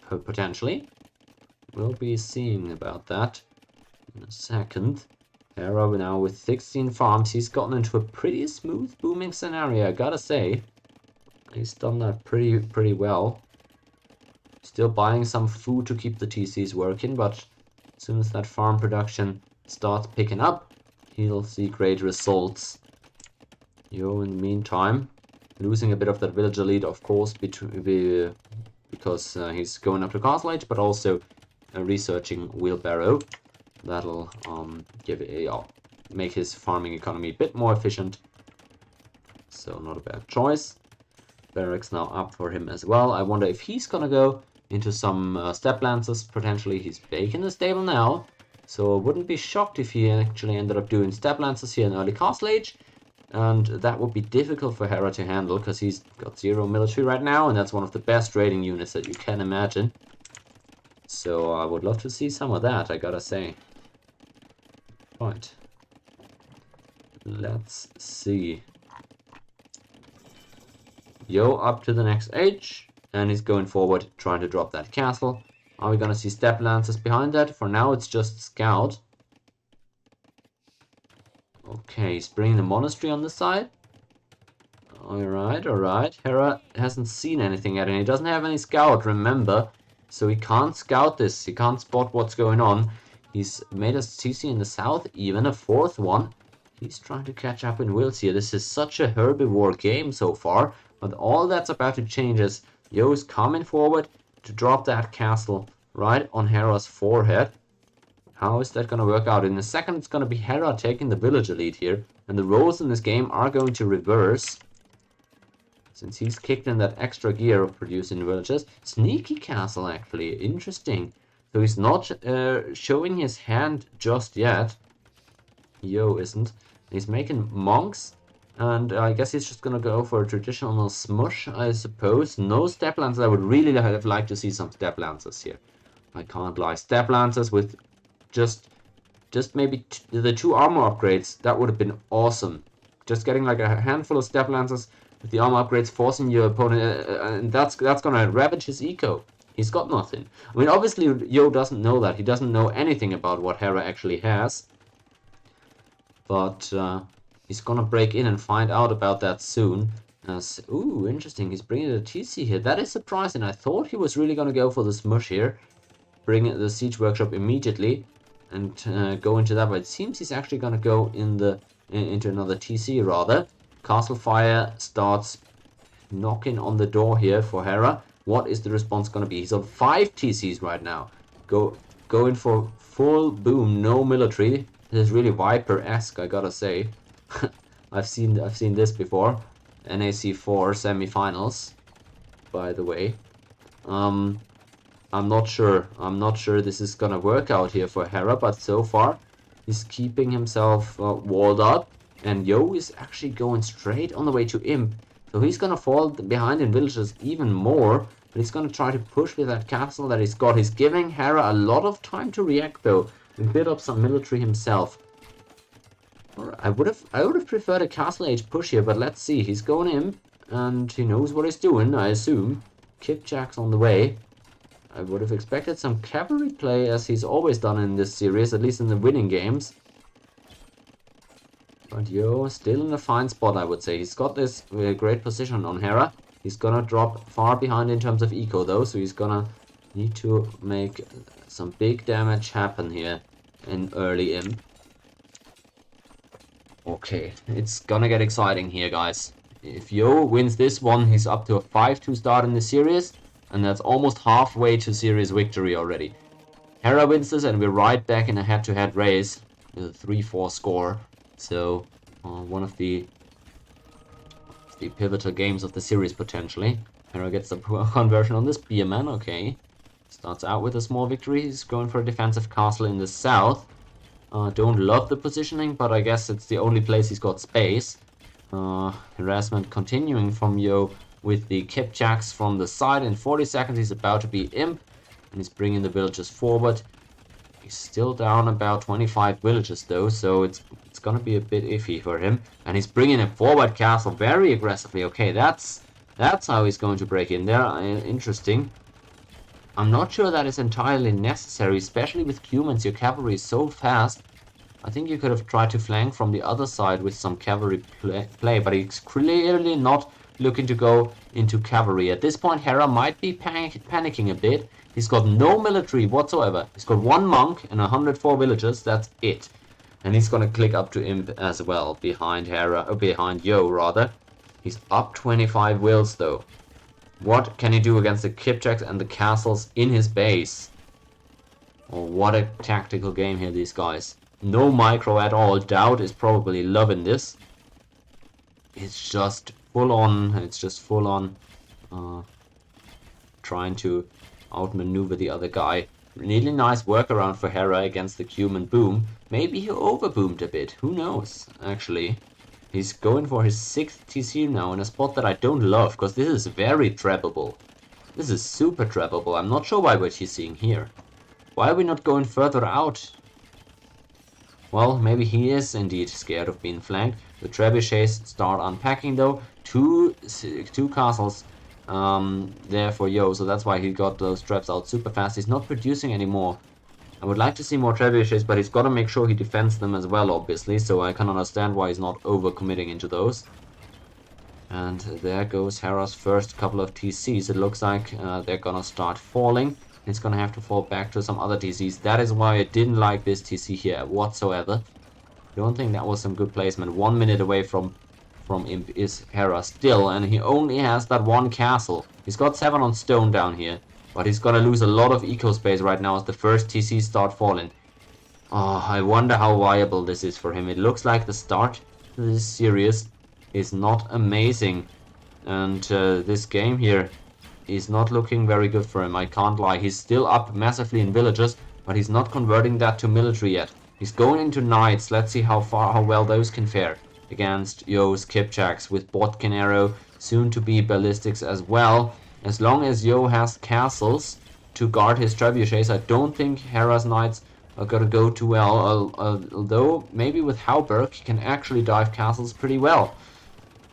potentially? We'll be seeing about that in a second. Hera now with 16 farms. He's gotten into a pretty smooth booming scenario, I gotta say. He's done that pretty well. Still buying some food to keep the TCs working, but as soon as that farm production starts picking up, he'll see great results. Yo, in the meantime, losing a bit of that villager lead, of course, because he's going up to castle age, but also researching wheelbarrow. That'll make his farming economy a bit more efficient. So not a bad choice. Barracks now up for him as well. I wonder if he's gonna go into some step lancers. Potentially he's baking the stable now, so I wouldn't be shocked if he actually ended up doing step lancers here in early castle age. And that would be difficult for Hera to handle, because he's got 0 military right now, and that's one of the best raiding units that you can imagine. So I would love to see some of that, I gotta say. Right. Let's see. Yo up to the next age, and he's going forward, trying to drop that castle. Are we gonna see step lancers behind that? For now, it's just scout. Okay, he's bringing the monastery on the side. Alright. Hera hasn't seen anything yet, and he doesn't have any scout, remember. So he can't scout this, he can't spot what's going on. He's made a TC in the south, even a 4th one. He's trying to catch up in wills here. This is such a herbivore game so far, but all that's about to change is Yo's coming forward to drop that castle right on Hera's forehead. How is that going to work out? In a second, it's going to be Hera taking the villager lead here, and the roles in this game are going to reverse. Since he's kicked in that extra gear of producing villagers. Sneaky castle, actually. Interesting. So he's not showing his hand just yet. Yo isn't. He's making monks. And I guess he's just going to go for a traditional smush, I suppose. No step lancers. I would really have liked to see some step lancers here. I can't lie. Step lancers with just maybe the 2 armor upgrades. That would have been awesome. just getting like a handful of step lancers with the armor upgrades, forcing your opponent, and that's gonna ravage his eco. He's got nothing. I mean, obviously Yo doesn't know that. He doesn't know anything about what Hera actually has. But he's gonna break in and find out about that soon. Ooh, interesting. He's bringing the TC here. That is surprising. I thought he was really gonna go for the smush here, bring the siege workshop immediately, and go into that. But it seems he's actually gonna go into another TC rather. Castle Fire starts knocking on the door here for Hera. What is the response gonna be? He's on 5 TCs right now. Going for full boom, no military. This is really Viper-esque, I gotta say. I've seen this before. NAC4 semi-finals, by the way. I'm not sure. I'm not sure this is gonna work out here for Hera, but so far he's keeping himself walled up, and Yo is actually going straight on the way to Imp. So he's gonna fall behind in villages even more, but he's gonna try to push with that castle that he's got. He's giving Hera a lot of time to react though, and build up some military himself. I would have preferred a castle age push here, but let's see. He's going in, and he knows what he's doing, I assume. Kipjack's on the way. I would have expected some cavalry play, as he's always done in this series, at least in the winning games. But Yo, still in a fine spot, I would say. He's got this great position on Hera. He's gonna drop far behind in terms of eco, though, so he's gonna need to make some big damage happen here in early Imp. Okay, it's gonna get exciting here, guys. If Yo wins this one, he's up to a 5-2 start in the series, and that's almost halfway to series victory already. Hera wins this, and we're right back in a head-to-head race with a 3-4 score. So, one of the pivotal games of the series, potentially. Hera gets the conversion on this Spearman, okay. Starts out with a small victory. He's going for a defensive castle in the south. Don't love the positioning, but I guess it's the only place he's got space. Harassment continuing from Yo with the Kipjacks from the side. In 40 seconds he's about to be Imp, and he's bringing the villagers forward. He's still down about 25 villages though, so it's gonna be a bit iffy for him. And he's bringing a forward castle very aggressively. Okay, that's how he's going to break in there. Interesting. I'm not sure that is entirely necessary, especially with humans. Your cavalry is so fast. I think you could have tried to flank from the other side with some cavalry play, but he's clearly not looking to go into cavalry. At this point, Hera might be panicking a bit. He's got no military whatsoever. He's got 1 monk and 104 villagers. That's it. And he's gonna click up to Imp as well, behind Yo rather. He's up 25 wills though. What can he do against the Kipjacks and the castles in his base? Oh, what a tactical game here, these guys. No micro at all. Doubt is probably loving this. It's just full on. Trying to outmaneuver the other guy. Really nice workaround for Hera against the Cuman boom. Maybe he overboomed a bit. Who knows, actually. He's going for his 6th TC now in a spot that I don't love, because this is very trappable. This is super trappable. I'm not sure why we're TCing here. Why are we not going further out? Well, maybe he is indeed scared of being flanked. The trebuchets start unpacking though. Two castles there for Yo, so that's why he got those traps out super fast. He's not producing anymore. I would like to see more trebuchets, but he's got to make sure he defends them as well, obviously, so I can understand why he's not over-committing into those. And there goes Hera's first couple of TCs. It looks like they're gonna start falling. It's gonna have to fall back to some other TCs. That is why I didn't like this TC here whatsoever. I don't think that was some good placement. 1 minute away from Imp is Hera still, and he only has that 1 castle. He's got 7 on stone down here. But he's gonna lose a lot of eco space right now as the first TCs start falling. Oh, I wonder how viable this is for him. It looks like the start to this series is not amazing. And this game here is not looking very good for him, I can't lie. He's still up massively in villages, but he's not converting that to military yet. He's going into knights. Let's see how well those can fare against Yo's Kipjacks with Botkin arrow, soon to be ballistics as well. As long as Yo has castles to guard his trebuchets, I don't think Hera's knights are gonna go too well, although maybe with Halberg he can actually dive castles pretty well.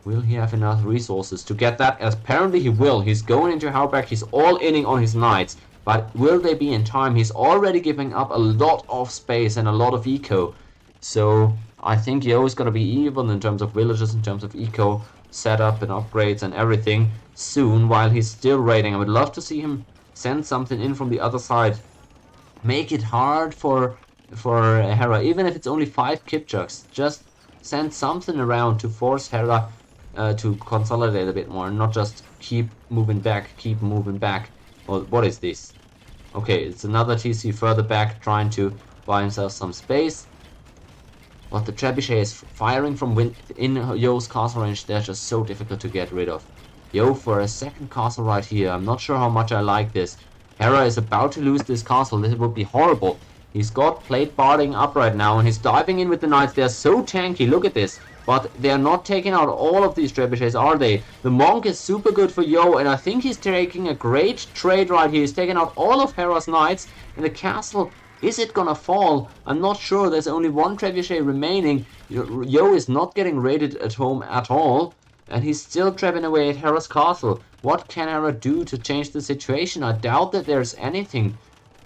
Will he have enough resources to get that? Apparently he will. He's going into Halberg, he's all-inning on his knights, but will they be in time? He's already giving up a lot of space and a lot of eco, so I think Yo is gonna be even in terms of villages, in terms of eco, setup and upgrades and everything soon, while he's still raiding. I would love to see him send something in from the other side. Make it hard for Hera, even if it's only 5 Kipchucks. Just send something around to force Hera to consolidate a bit more, and not just keep moving back, keep moving back. Well, what is this? Okay, it's another TC further back, trying to buy himself some space. But the trebuchet is firing from in Yo's castle range. They're just so difficult to get rid of. Yo for a second castle right here. I'm not sure how much I like this. Hera is about to lose this castle. This would be horrible. He's got plate barding up right now, and he's diving in with the knights. They're so tanky. Look at this. But they're not taking out all of these trebuchets, are they? The monk is super good for Yo, and I think he's taking a great trade right here. He's taking out all of Hera's knights, and the castle, is it gonna fall? I'm not sure. There's only 1 trebuchet remaining. Yo is not getting raided at home at all, and he's still trapping away at Hera's castle. What can Hera do to change the situation? I doubt that there's anything,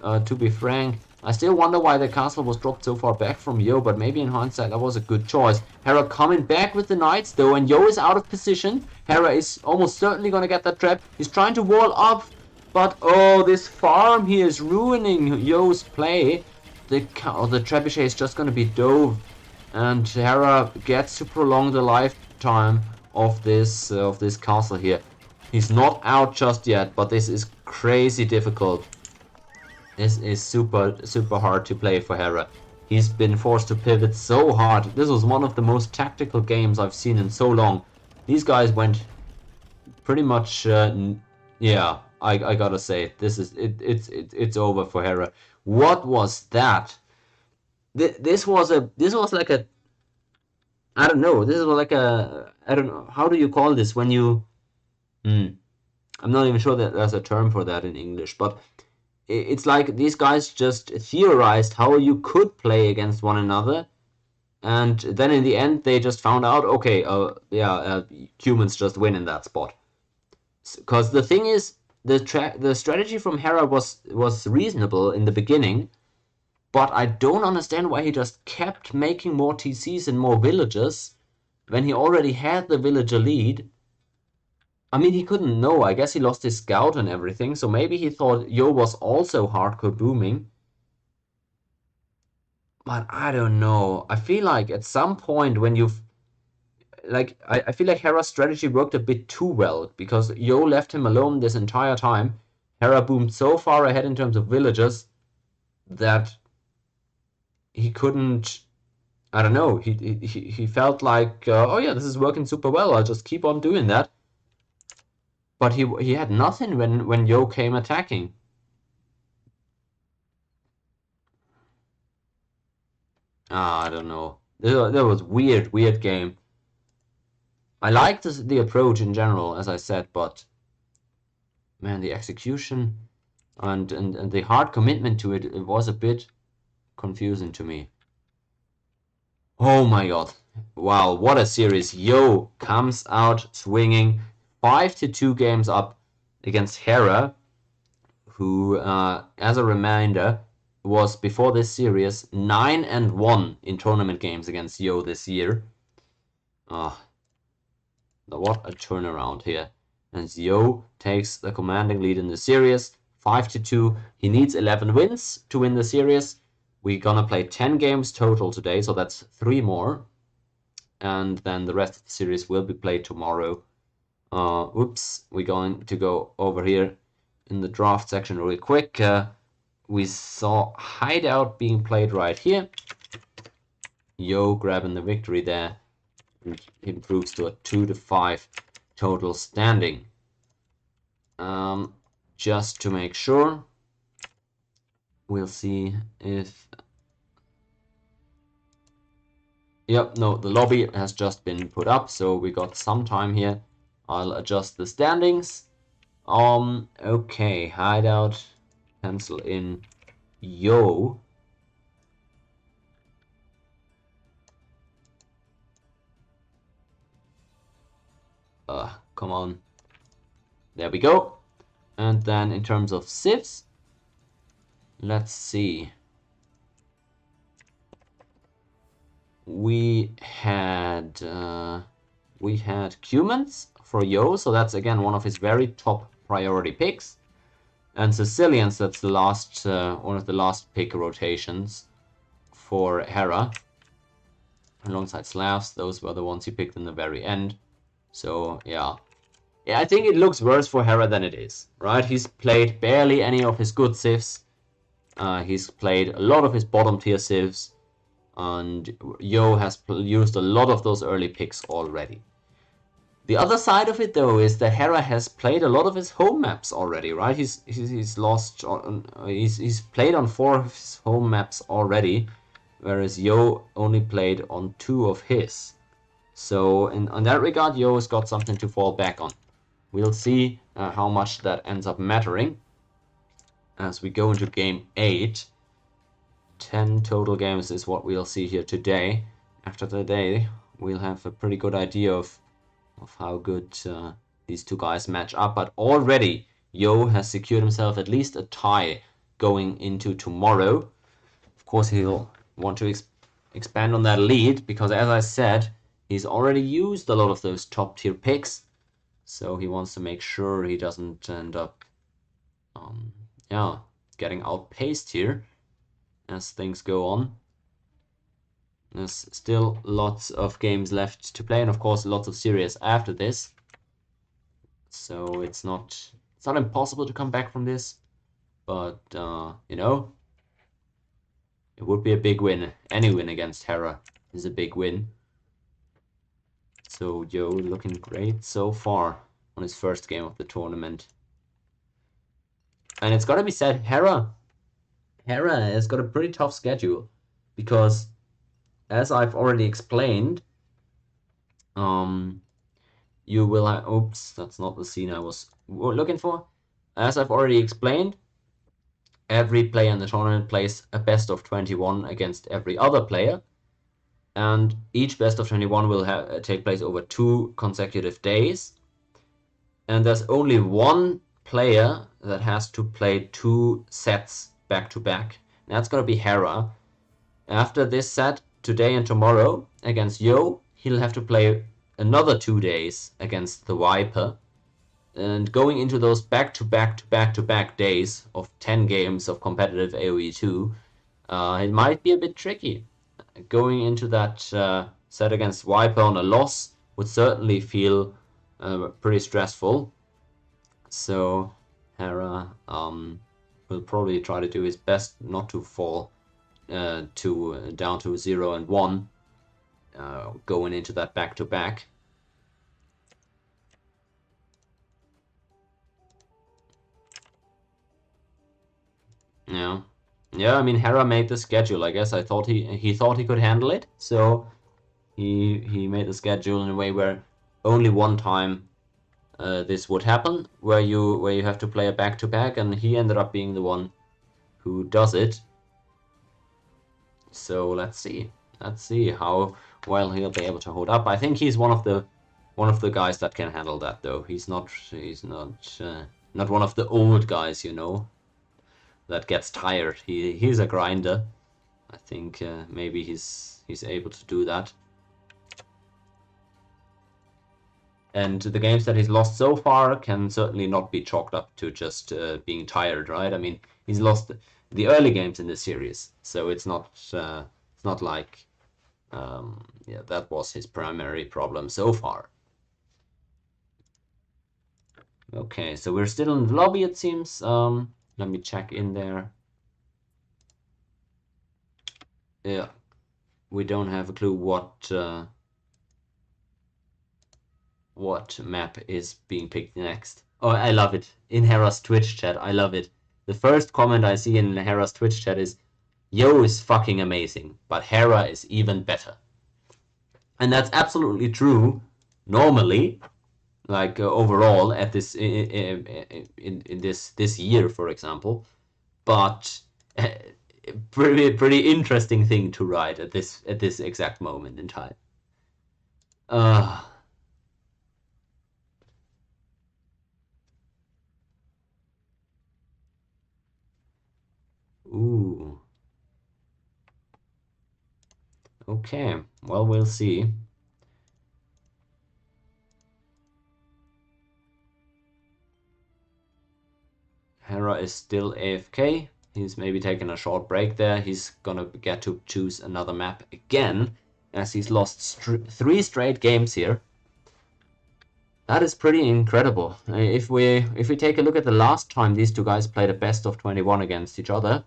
to be frank. I still wonder why the castle was dropped so far back from Yo, but maybe in hindsight that was a good choice. Hera coming back with the knights though, and Yo is out of position. Hera is almost certainly gonna get that trap. He's trying to wall up, but oh, this farm here is ruining Yo's play. The trebuchet is just gonna be dove, and Hera gets to prolong the lifetime of this castle here. He's not out just yet, but this is crazy difficult. This is super hard to play for Hera. He's been forced to pivot so hard. This was one of the most tactical games I've seen in so long. These guys went pretty much, yeah, I gotta say, it's over for Hera. What was that? This was like a, I don't know. This is like a, I don't know. How do you call this when you? I'm not even sure that there's a term for that in English, but it's like these guys just theorized how you could play against one another, and then in the end they just found out, okay, humans just win in that spot. Because the thing is, the strategy from Hera was reasonable in the beginning. But I don't understand why he just kept making more TCs and more villagers when he already had the villager lead. I mean, he couldn't know. I guess he lost his scout and everything, so maybe he thought Yo was also hardcore booming. But I don't know. I feel like at some point when you've... Like, I feel like Hera's strategy worked a bit too well, because Yo left him alone this entire time. Hera boomed so far ahead in terms of villagers that he couldn't, I don't know, he felt like, oh yeah, this is working super well, I'll just keep on doing that. But he had nothing when Yo came attacking. I don't know. That was weird game. I liked the approach in general, as I said, but man, the execution and the hard commitment to it was a bit confusing to me. Oh my god. Wow, what a series. Yo comes out swinging 5-2 games up against Hera, who, as a reminder, was before this series 9-1 in tournament games against Yo this year. What a turnaround here. And Yo takes the commanding lead in the series, 5-2. He needs 11 wins to win the series. We're gonna play 10 games total today, so that's 3 more. And then the rest of the series will be played tomorrow. Oops, we're going to go over here in the draft section really quick. We saw Hideout being played right here. Yo grabbing the victory there. And improves to a 2-5 total standing. Just to make sure, we'll see if... Yep, no, the lobby has just been put up, so we got some time here. I'll adjust the standings. Okay, Hideout, pencil in Yo. Come on. There we go. And then in terms of civs, let's see. We had Cumans for Yo, so that's again one of his very top priority picks. And Sicilians, that's the last one of the last pick rotations for Hera. Alongside Slavs, those were the ones he picked in the very end. So yeah. Yeah, I think it looks worse for Hera than it is, right? He's played barely any of his good civs. He's played a lot of his bottom tier civs. And Yo has used a lot of those early picks already. The other side of it, though, is that Hera has played a lot of his home maps already, right? He's lost on, he's played on 4 of his home maps already, whereas Yo only played on 2 of his. So in that regard, Yo has got something to fall back on. We'll see how much that ends up mattering as we go into game 8. 10 total games is what we'll see here today. After today, we'll have a pretty good idea of how good these two guys match up. But already, Yo has secured himself at least a tie going into tomorrow. Of course, he'll want to expand on that lead because, as I said, he's already used a lot of those top tier picks. So he wants to make sure he doesn't end up getting outpaced here as things go on. There's still lots of games left to play, and of course lots of series after this. So it's not impossible to come back from this, but you know, it would be a big win. Any win against Hera is a big win. So Yo looking great so far on his first game of the tournament. And it's gotta be said, Hera has got a pretty tough schedule because, as I've already explained, you will have... Oops, that's not the scene I was looking for. As I've already explained, every player in the tournament plays a best of 21 against every other player. And each best of 21 will take place over 2 consecutive days. And there's only one player that has to play 2 sets back to back. That's gonna be Hera. After this set, today and tomorrow, against Yo, he'll have to play another 2 days against the Viper. And going into those back-to-back days of 10 games of competitive AOE2, it might be a bit tricky. Going into that set against Viper on a loss would certainly feel pretty stressful. So Hera will probably try to do his best not to fall down to 0 and 1 going into that back-to-back. Yeah, I mean, Hera made the schedule. I guess I thought he thought he could handle it, so he made the schedule in a way where only one time this would happen, where you have to play a back-to-back, and he ended up being the one who does it. So let's see how well he'll be able to hold up. I think he's one of the guys that can handle that, though. He's not one of the old guys, you know, that gets tired. He's a grinder. I think maybe he's able to do that. And the games that he's lost so far can certainly not be chalked up to just being tired, right? I mean, he's lost the early games in the series, so it's not like that was his primary problem so far. Okay, so we're still in the lobby, it seems. Let me check in there. Yeah, we don't have a clue what map is being picked next. Oh, I love it. In Hera's Twitch chat, I love it. The first comment I see in Hera's Twitch chat is, Yo is fucking amazing, but Hera is even better. And that's absolutely true normally, like overall at this in this year, for example. But pretty interesting thing to write at this exact moment in time. Ooh. Okay, well, we'll see. Hera is still AFK. He's maybe taking a short break there. He's gonna get to choose another map again, as he's lost 3 straight games here. That is pretty incredible. If we take a look at the last time these two guys played a best of 21 against each other,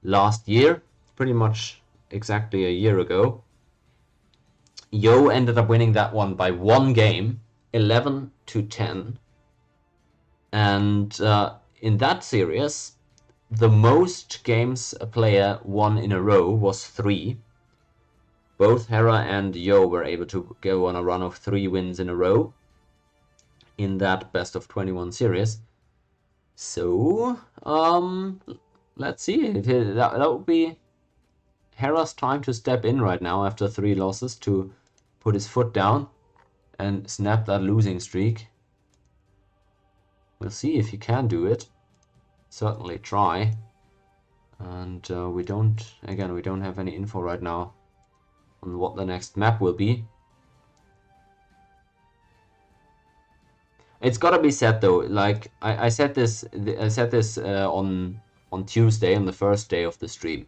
last year, pretty much exactly a year ago, Yo ended up winning that one by 1 game, 11-10. And in that series, the most games a player won in a row was 3. Both Hera and Yo were able to go on a run of 3 wins in a row in that best of 21 series. So, let's see. That would be Hera's time to step in right now after 3 losses to put his foot down and snap that losing streak. We'll see if he can do it. Certainly try. And we don't have any info right now on what the next map will be. It's gotta be said though, like I said this on Tuesday, on the first day of the stream,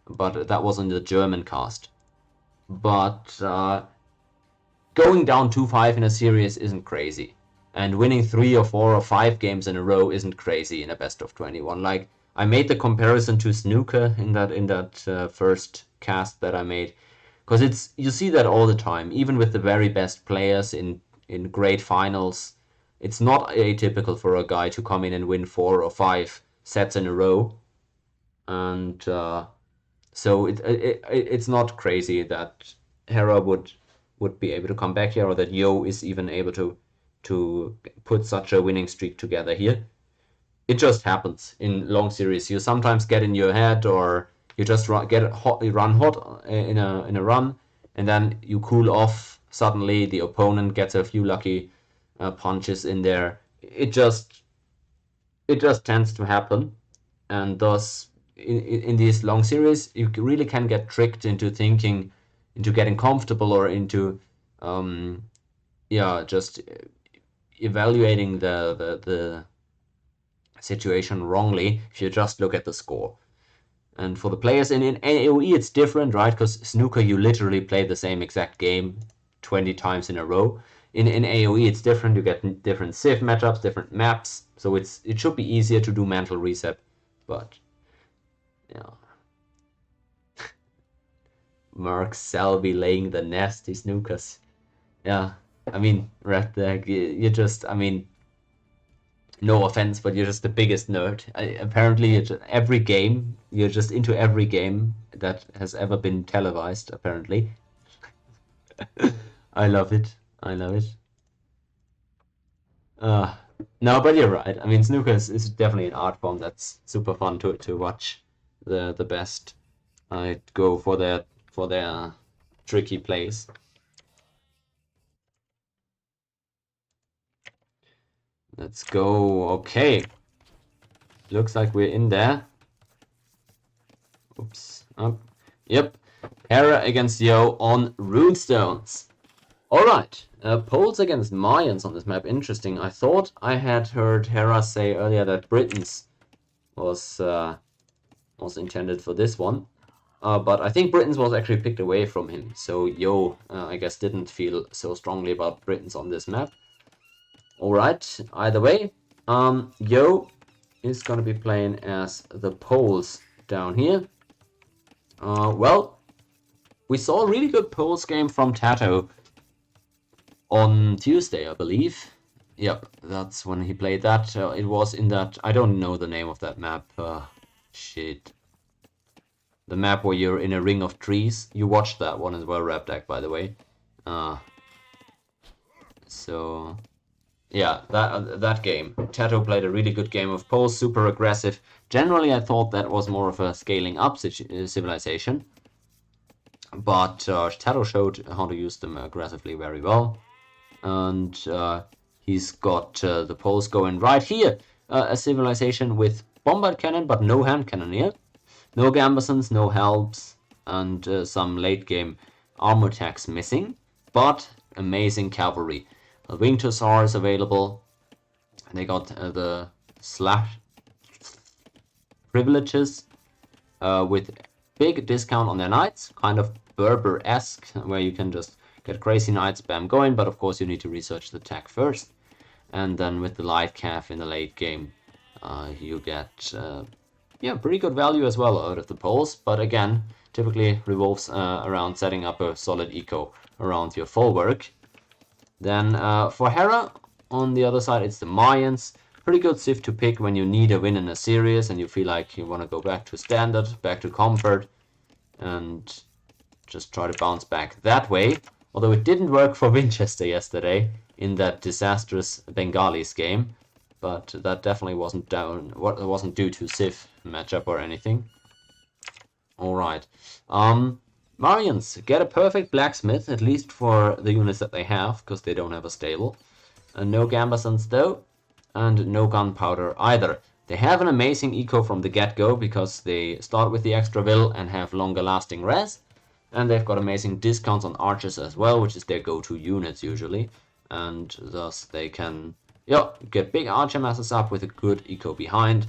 but that was on the German cast. But going down 2-5 in a series isn't crazy, and winning 3 or 4 or 5 games in a row isn't crazy in a best of 21. Like, I made the comparison to snooker in that first cast that I made, because you see that all the time, even with the very best players in great finals. It's not atypical for a guy to come in and win 4 or 5 sets in a row, and so it's not crazy that Hera would be able to come back here, or that Yo is even able to put such a winning streak together here. It just happens in long series. You sometimes get in your head, or you just run hot in a run, and then you cool off. Suddenly, the opponent gets a few lucky punches in there. It just tends to happen, and thus in these long series you really can get tricked into getting comfortable, or into just evaluating the situation wrongly if you just look at the score. And for the players in AOE it's different, right? Because snooker, you literally play the same exact game 20 times in a row. In AOE it's different. You get different civ matchups, different maps, so it should be easier to do mental reset. But yeah, Mark Selby laying the nasty snookers. Yeah, I mean, Red Deck, you just, I mean, no offense, but you're just the biggest nerd. Apparently, every game, you're just into every game that has ever been televised, apparently. I love it. I love it. No, but you're right. I mean, snooker is definitely an art form that's super fun to watch. The best go for their tricky plays. Let's go. Okay. Looks like we're in there. Oops. Up. Yep. Hera against Yo on runestones. Alright. Poles against Mayans on this map. Interesting. I thought I had heard Hera say earlier that Britons was intended for this one. But I think Britons was actually picked away from him. So Yo, I guess, didn't feel so strongly about Britons on this map. Alright, either way, Yo is gonna be playing as the Poles down here. Well, we saw a really good Poles game from Tato on Tuesday, I believe. Yep, that's when he played that. It was in that, I don't know the name of that map. Shit. The map where you're in a ring of trees. You watched that one as well, Rapdeck, by the way. So yeah, that game. Tato played a really good game of Poles, super aggressive. Generally, I thought that was more of a scaling up civilization. But Tato showed how to use them aggressively very well. And he's got the Poles going right here. A civilization with bombard cannon, but no hand cannon here. No Gambesons, no helps, and some late game armor attacks missing, but amazing cavalry. Winged Hussars available. They got the slash privileges with big discount on their knights, kind of Berber-esque, where you can just get crazy knight spam going, but of course you need to research the tech first. And then with the light calf in the late game, you get pretty good value as well out of the poles, but again, typically revolves around setting up a solid eco around your full work. Then for Hera, on the other side, it's the Mayans. Pretty good civ to pick when you need a win in a series and you feel like you want to go back to standard, back to comfort, and just try to bounce back that way. Although it didn't work for Winchester yesterday in that disastrous Bengalis game, but that definitely wasn't due to civ matchup or anything. Alright. Marians get a perfect blacksmith, at least for the units that they have, because they don't have a stable. And no Gambesons though, and no gunpowder either. They have an amazing eco from the get-go, because they start with the extra will and have longer lasting res. And they've got amazing discounts on archers as well, which is their go-to units usually. And thus they can get big archer masses up with a good eco behind.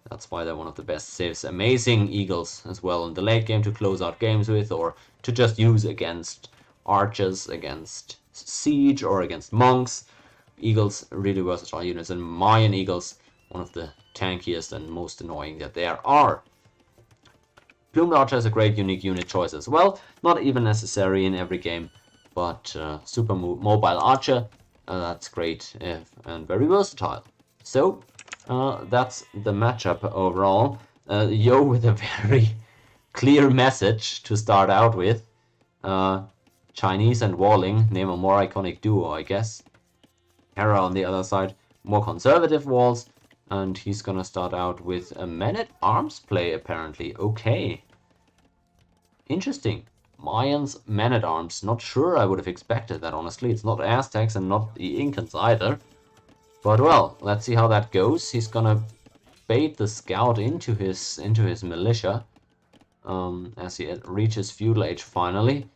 That's why they're one of the best civs. Amazing eagles as well in the late game to close out games with, or to just use against archers, against siege, or against monks. Eagles, really versatile units, and Mayan eagles, one of the tankiest and most annoying that there are. Plumed Archer is a great unique unit choice as well. Not even necessary in every game, but super mobile archer. That's great and very versatile. So that's the matchup overall. Yo with a very clear message to start out with. Chinese and Walling, name a more iconic duo, I guess. Hera on the other side, more conservative walls, and he's gonna start out with a man-at-arms play apparently. Okay. Interesting. Mayans man-at-arms. Not sure I would have expected that, honestly. It's not Aztecs and not the Incans either. But well, let's see how that goes. He's gonna bait the scout into his militia as he reaches feudal age finally.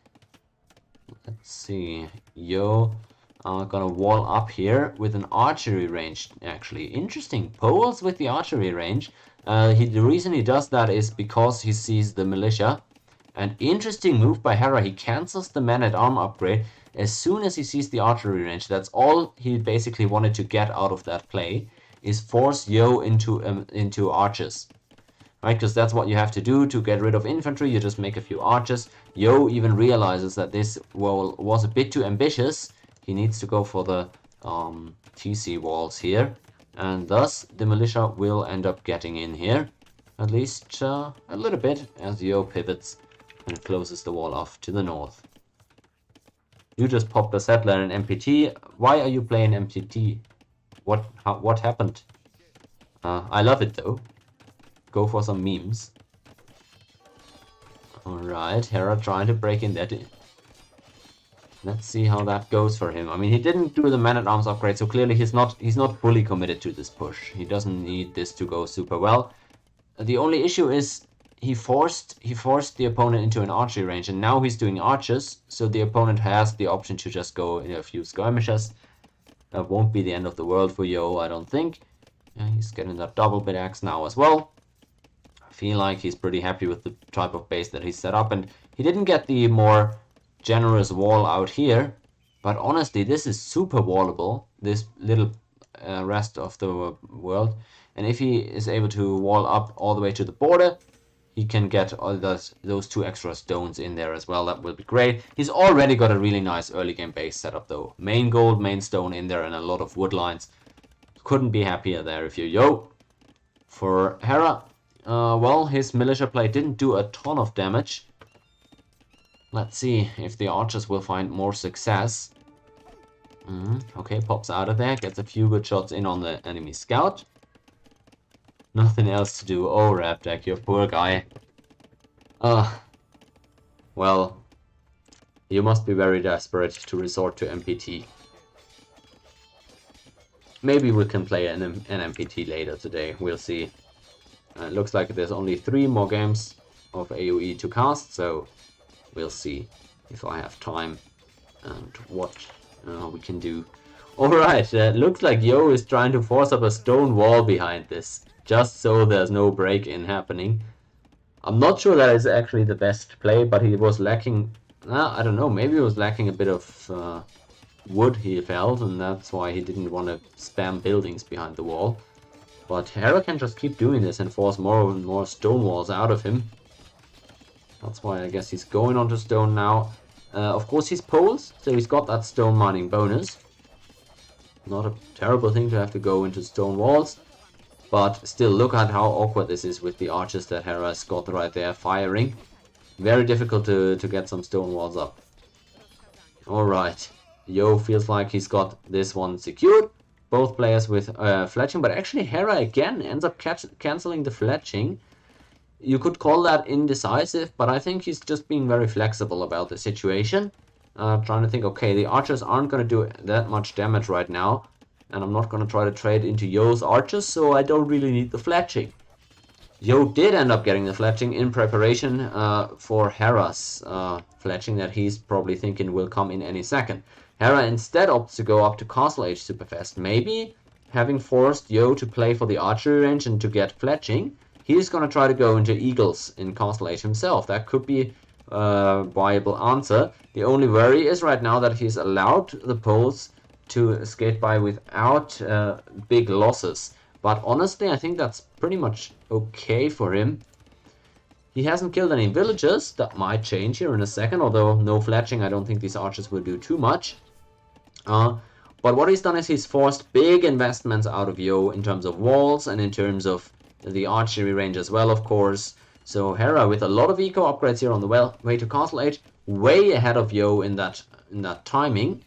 Let's see. Yo, gonna wall up here with an archery range. Actually, interesting. Poles with the archery range. The reason he does that is because he sees the militia. An interesting move by Hera. He cancels the man-at-arm upgrade as soon as he sees the archery range. That's all he basically wanted to get out of that play, is force Yo into archers. Right, because that's what you have to do to get rid of infantry. You just make a few archers. Yo even realizes that this wall was a bit too ambitious. He needs to go for the TC walls here. And thus, the militia will end up getting in here. At least a little bit, as Yo pivots and closes the wall off to the north. You just popped a settler in MPT. Why are you playing MPT? What happened? I love it though. Go for some memes. Alright, Hera trying to break in there. Let's see how that goes for him. I mean, he didn't do the man-at-arms upgrade, so clearly he's not fully committed to this push. He doesn't need this to go super well. The only issue is he forced the opponent into an archery range, and now he's doing archers, so the opponent has the option to just go in a few skirmishes. That won't be the end of the world for Yo, I don't think. Yeah, he's getting that double bit axe now as well. I feel like he's pretty happy with the type of base that he set up, and he didn't get the more generous wall out here, but honestly, this is super wallable, this little rest of the world. And if he is able to wall up all the way to the border, he can get all those 2 extra stones in there as well. That will be great. He's already got a really nice early game base setup though. Main gold, main stone in there, and a lot of wood lines. Couldn't be happier there if you Yo. For Hera, well, his militia play didn't do a ton of damage. Let's see if the archers will find more success. Okay, pops out of there, gets a few good shots in on the enemy scout. Nothing else to do. Oh, Raptek, you poor guy. Well, you must be very desperate to resort to MPT. Maybe we can play an MPT later today, we'll see. It looks like there's only 3 more games of AOE to cast, so we'll see if I have time and what we can do. Alright, looks like Yo is trying to force up a stone wall behind this, just so there's no break-in happening. I'm not sure that is actually the best play, but he was lacking, I don't know, maybe he was lacking a bit of wood, he felt, and that's why he didn't want to spam buildings behind the wall. But Hera can just keep doing this and force more and more stone walls out of him. That's why I guess he's going onto stone now. Of course he's poles, so he's got that stone mining bonus. Not a terrible thing to have to go into stone walls. But still, look at how awkward this is with the archers that Hera's got right there firing. Very difficult to get some stone walls up. Alright, Yo feels like he's got this one secured. Both players with fletching, but actually Hera again ends up cancelling the fletching. You could call that indecisive, but I think he's just being very flexible about the situation. Trying to think, okay, the archers aren't going to do that much damage right now. And I'm not going to try to trade into Yo's archers, so I don't really need the fletching. Yo did end up getting the fletching in preparation for Hera's fletching that he's probably thinking will come in any second. Hera instead opts to go up to Castle Age super fast. Maybe having forced Yo to play for the archery range and to get fletching, he's going to try to go into Eagles in Castle Age himself. That could be a viable answer. The only worry is right now that he's allowed the poles to skate by without big losses. But honestly, I think that's pretty much okay for him. He hasn't killed any villagers. That might change here in a second, although no fletching, I don't think these archers will do too much. But what he's done is he's forced big investments out of Yo in terms of walls and in terms of the archery range as well, of course. So Hera with a lot of eco upgrades here on the way to Castle Age, way ahead of Yo in that timing.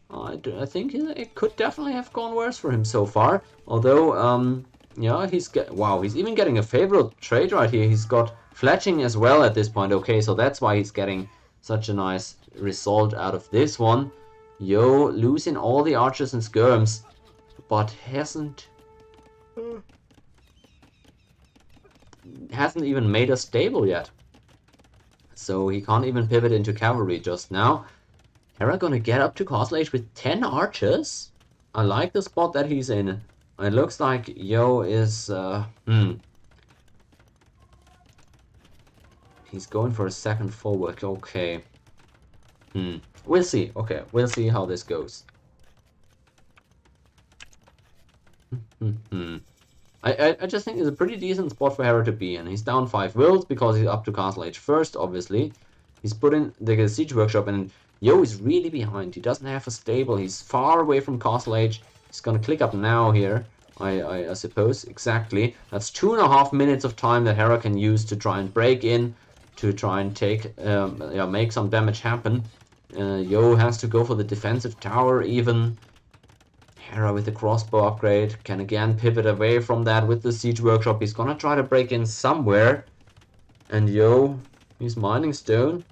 I think it could definitely have gone worse for him so far. Although, yeah, he's even getting a favorable trade right here. He's got fletching as well at this point. Okay, so that's why he's getting such a nice result out of this one. Yo losing all the archers and skirms, but hasn't even made a stable yet. So he can't even pivot into cavalry just now. Hera gonna get up to Castle Age with 10 archers? I like the spot that he's in. It looks like Yo is... He's going for a second forward. Okay. We'll see. Okay, we'll see how this goes. I just think it's a pretty decent spot for Hera to be in. He's down 5 wills because he's up to Castle Age first, obviously. He's put in the siege workshop and Yo is really behind. He doesn't have a stable. He's far away from Castle Age. He's gonna click up now here, I suppose. Exactly. That's 2.5 minutes of time that Hera can use to try and break in, to try and make some damage happen. Yo has to go for the defensive tower even. Hera with the crossbow upgrade can again pivot away from that with the siege workshop. He's gonna try to break in somewhere. And Yo, he's mining stone.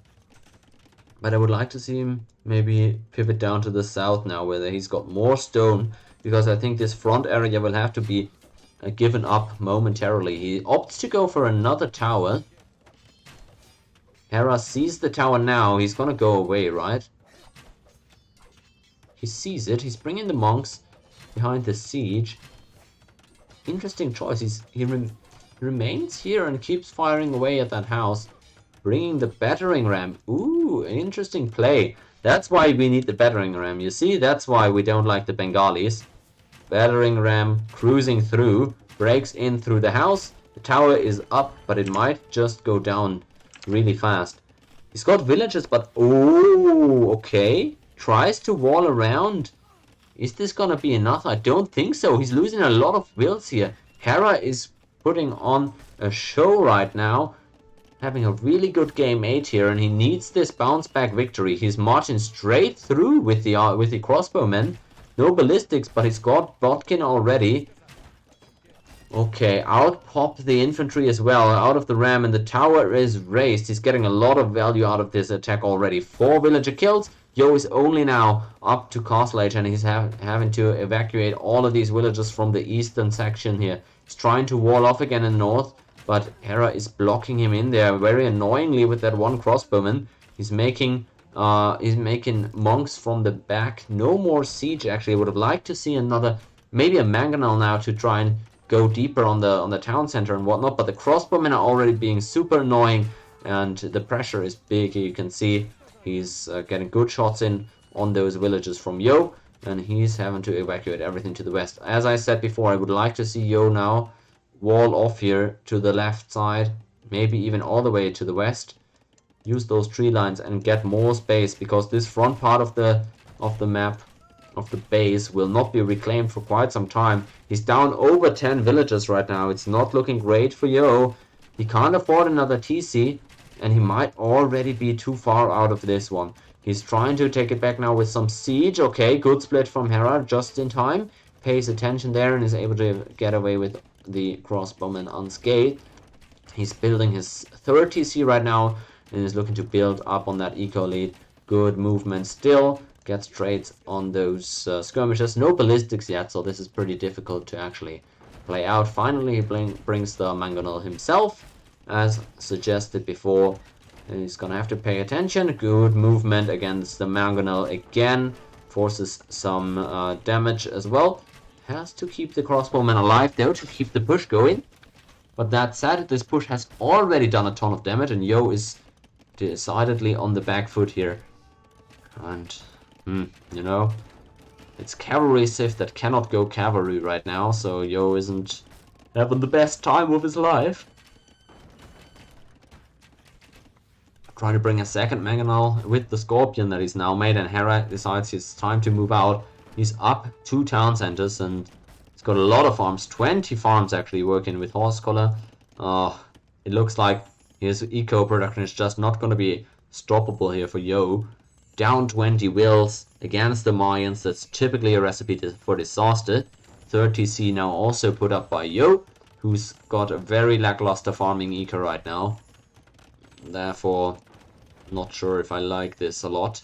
But I would like to see him maybe pivot down to the south now, where he's got more stone, because I think this front area will have to be given up momentarily. He opts to go for another tower. Hera sees the tower now. He's gonna go away, right? He sees it. He's bringing the monks behind the siege. Interesting choice. He remains here and keeps firing away at that house. Bringing the battering ram. Ooh, interesting play. That's why we need the battering ram. You see, that's why we don't like the Bengalis. Battering ram cruising through, breaks in through the house. The tower is up, but it might just go down really fast. He's got villages, but oh, okay. Tries to wall around. Is this gonna be enough? I don't think so. He's losing a lot of wills here. Hera is putting on a show right now. Having a really good game 8 here, and he needs this bounce back victory. He's marching straight through with the crossbowmen. No ballistics, but he's got Bodkin already. Okay, out popped the infantry as well, out of the ram, and the tower is raised. He's getting a lot of value out of this attack already. 4 villager kills. Yo is only now up to Castle Age, and he's having to evacuate all of these villagers from the eastern section here. He's trying to wall off again in the north. but Hera is blocking him in there very annoyingly with that one crossbowman. He's making monks from the back. No more siege, actually. I would have liked to see another, maybe a mangonel now to try and go deeper on the town center and whatnot, but the crossbowmen are already being super annoying, and the pressure is big. You can see he's getting good shots in on those villages from Yo, and he's having to evacuate everything to the west. As I said before, I would like to see Yo now wall off here to the left side, maybe even all the way to the west. Use those tree lines and get more space, because this front part of the map, of the base, will not be reclaimed for quite some time. He's down over 10 villages right now. It's not looking great for Yo. He can't afford another TC, and he might already be too far out of this one. He's trying to take it back now with some siege. Okay, good split from Hera just in time. Pays attention there and is able to get away with the crossbowman unscathed. He's building his third TC right now and is looking to build up on that eco lead. Good movement still. Gets trades on those skirmishes. No ballistics yet, so this is pretty difficult to actually play out. Finally, he brings the mangonel himself, as suggested before. And he's gonna have to pay attention. Good movement against the mangonel again. Forces some damage as well. Has to keep the crossbowman alive though to keep the push going. But that said, this push has already done a ton of damage, and Yo is decidedly on the back foot here. And, you know, it's cavalry Sith that cannot go cavalry right now, so Yo isn't having the best time of his life. Trying to bring a second mangonel with the scorpion that he's now made, and Hera decides it's time to move out. He's up 2 town centers, and he's got a lot of farms, 20 farms actually working with horse collar. It looks like his eco production is just not going to be stoppable here for Yo. Down 20 wills against the Mayans. That's typically a recipe for disaster. 30C now also put up by Yo, who's got a very lackluster farming eco right now. Therefore, not sure if I like this a lot.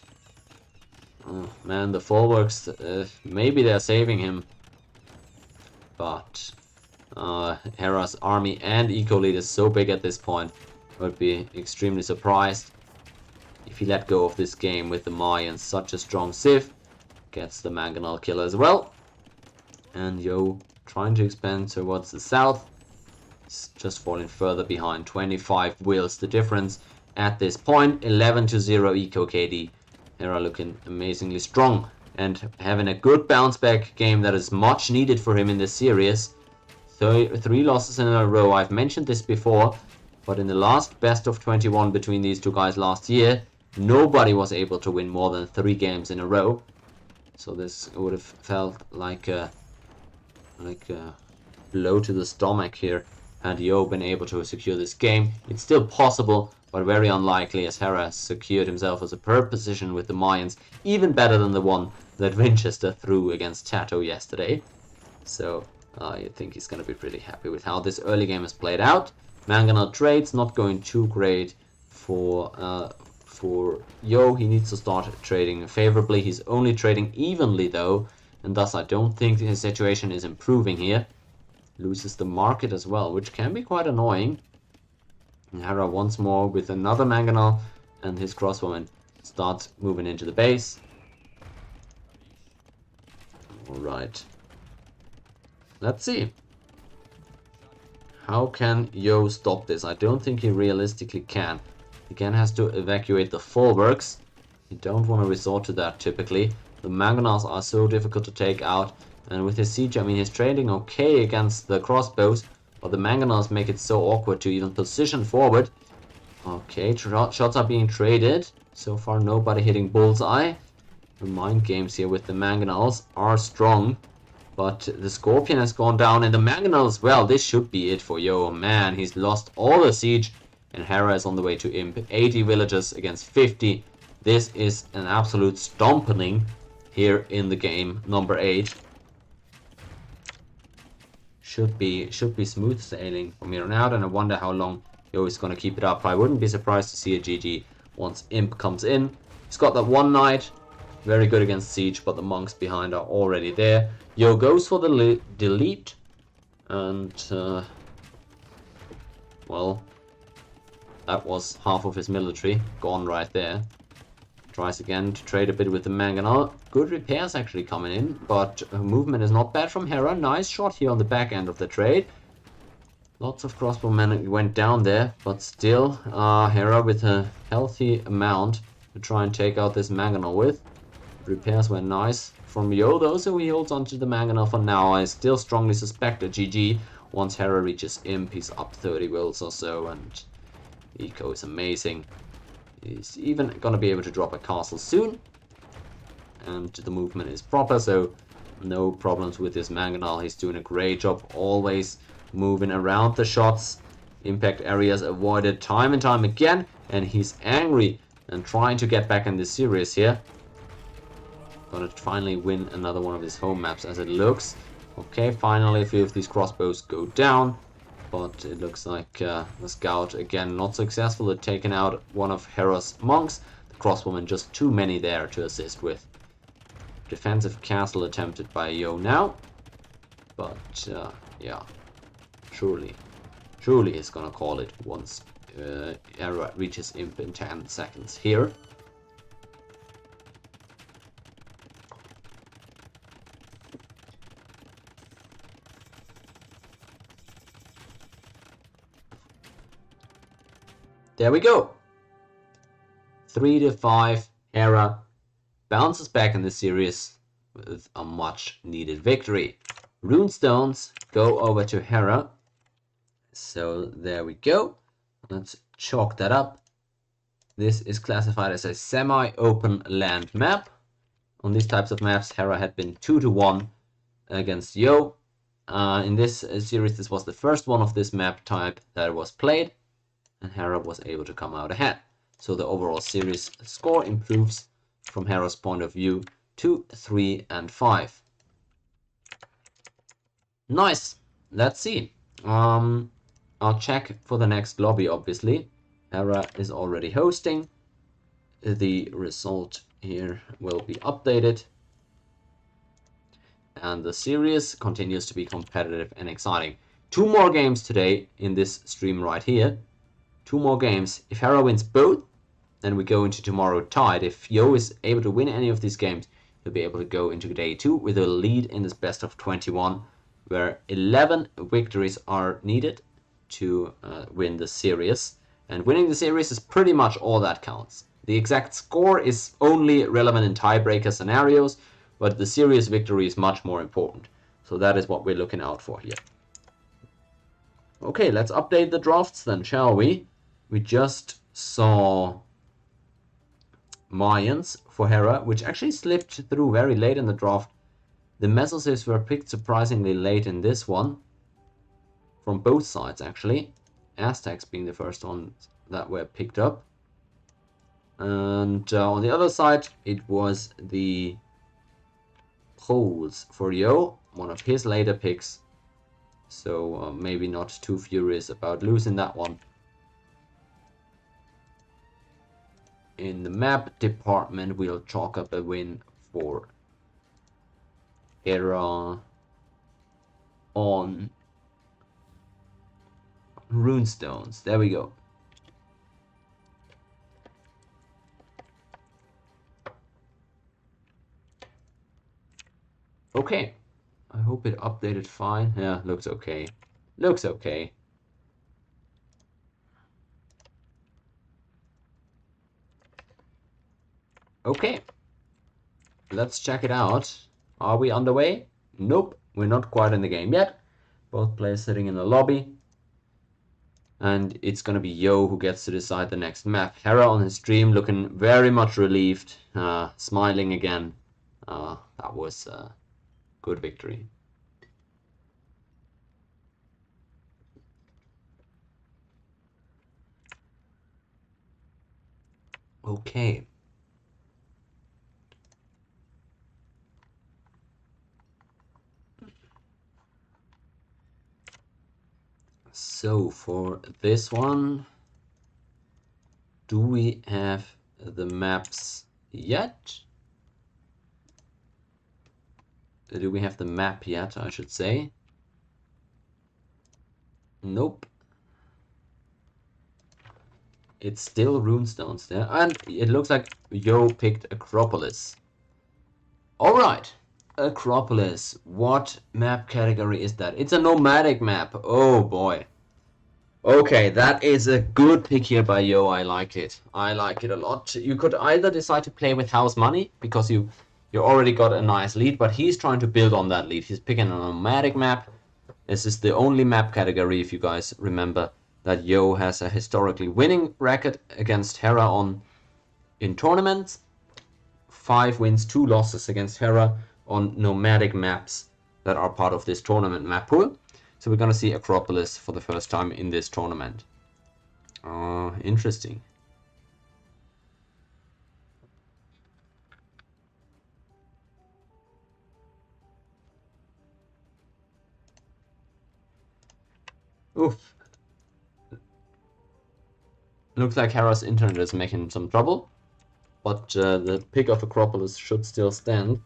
Oh, man, the Folwarks, maybe they're saving him. But Hera's army and eco lead is so big at this point, I would be extremely surprised if he let go of this game with the Mayans. Such a strong Sith. Gets the mangonel killer as well. And Yo trying to expand towards the south. It's just falling further behind. 25 wills the difference at this point. 11-0 eco KD. Hera looking amazingly strong and having a good bounce back game that is much needed for him in this series. 3 losses in a row. I've mentioned this before, but in the last best of 21 between these two guys last year, nobody was able to win more than 3 games in a row. So this would have felt like a blow to the stomach here had Yo been able to secure this game. It's still possible, but very unlikely, as Hera has secured himself a superb position with the Mayans, even better than the one that Winchester threw against Tato yesterday. So I think he's going to be pretty happy with how this early game has played out. Mangonel trades not going too great for Yo. He needs to start trading favorably. He's only trading evenly though, and thus I don't think his situation is improving here. Loses the market as well, which can be quite annoying. And Hera once more with another mangonel, and his crossbowman starts moving into the base. Alright. Let's see. How can Yo stop this? I don't think he realistically can. He again has to evacuate the Folwarks. You don't want to resort to that typically. The mangonels are so difficult to take out. And with his siege, I mean, he's trading okay against the crossbows, but the mangonels make it so awkward to even position forward. Okay, shots are being traded. So far, nobody hitting bullseye. The mind games here with the mangonels are strong, but the scorpion has gone down, and the mangonel as well. This should be it for Yo. Man, he's lost all the siege, and Hera is on the way to imp. 80 villagers against 50. This is an absolute stomping here in the game number 8. Should be smooth sailing from here on out, and I wonder how long Yo is going to keep it up. I wouldn't be surprised to see a GG once Imp comes in. He's got that one knight, very good against siege, but the monks behind are already there. Yo goes for the delete, and Well, that was half of his military gone right there. Tries again to trade a bit with the mangonel. Good repairs actually coming in, but movement is not bad from Hera. Nice shot here on the back end of the trade. Lots of crossbowmen went down there, but still Hera with a healthy amount to try and take out this mangonel with. Repairs were nice from Yo though, so he holds onto the mangonel for now. I still strongly suspect a GG. Once Hera reaches Imp, he's up 30 wills or so, and Eco is amazing. He's even gonna be able to drop a castle soon. And the movement is proper, so no problems with this mangonel. He's doing a great job, always moving around the shots. Impact areas avoided time and time again, and he's angry and trying to get back in this series here. Gonna finally win another one of his home maps as it looks. Okay, finally a few of these crossbows go down, but it looks like the scout again not successful at taking out one of Hera's monks. The crossbowmen just too many there to assist with. Defensive castle attempted by Yo now, but yeah, surely he's gonna call it once Hera reaches Imp in 10 seconds here. There we go. 3-5. Hera bounces back in the series with a much needed victory. Runestones go over to Hera. So there we go. Let's chalk that up. This is classified as a semi-open land map. On these types of maps, Hera had been 2-1 against Yo. In this series, this was the first one of this map type that was played, and Hera was able to come out ahead. So the overall series score improves from Hera's point of view to 3-5. Nice. Let's see. I'll check for the next lobby, obviously. Hera is already hosting. The result here will be updated. And the series continues to be competitive and exciting. 2 more games today in this stream right here. 2 more games. If Hera wins both, then we go into tomorrow tied. If Yo is able to win any of these games, he'll be able to go into day 2 with a lead in this best of 21, where 11 victories are needed to win the series. And winning the series is pretty much all that counts. The exact score is only relevant in tiebreaker scenarios, but the series victory is much more important. So that is what we're looking out for here. Okay, let's update the drafts then, shall we? We just saw Mayans for Hera, which actually slipped through very late in the draft. The Mesosives were picked surprisingly late in this one. From both sides, actually. Aztecs being the first ones that were picked up. And on the other side, it was the Poles for Yo, one of his later picks. So maybe not too furious about losing that one. In the map department, we'll chalk up a win for Hera on Runestones. There we go. Okay. I hope it updated fine. Yeah, looks okay. Looks okay. Okay. Let's check it out. Are we underway? Nope, we're not quite in the game yet. Both players sitting in the lobby. And it's gonna be Yo who gets to decide the next map. Hera on his stream looking very much relieved, smiling again. That was a good victory. Okay. So for this one, do we have the maps yet? Do we have the map yet, I should say? Nope. It's still runestones there. And it looks like Yo picked Acropolis. Alright. Acropolis. What map category is that? It's a nomadic map. Oh boy. Okay, that is a good pick here by Yo. I like it. I like it a lot. You could either decide to play with house money because you already got a nice lead, but he's trying to build on that lead. He's picking a nomadic map. This is the only map category, if you guys remember, that Yo has a historically winning record against Hera on in tournaments. 5 wins, 2 losses against Hera on nomadic maps that are part of this tournament map pool. So we're gonna see Acropolis for the first time in this tournament. Interesting. Oof. Looks like Hera's internet is making some trouble, but the pick of Acropolis should still stand.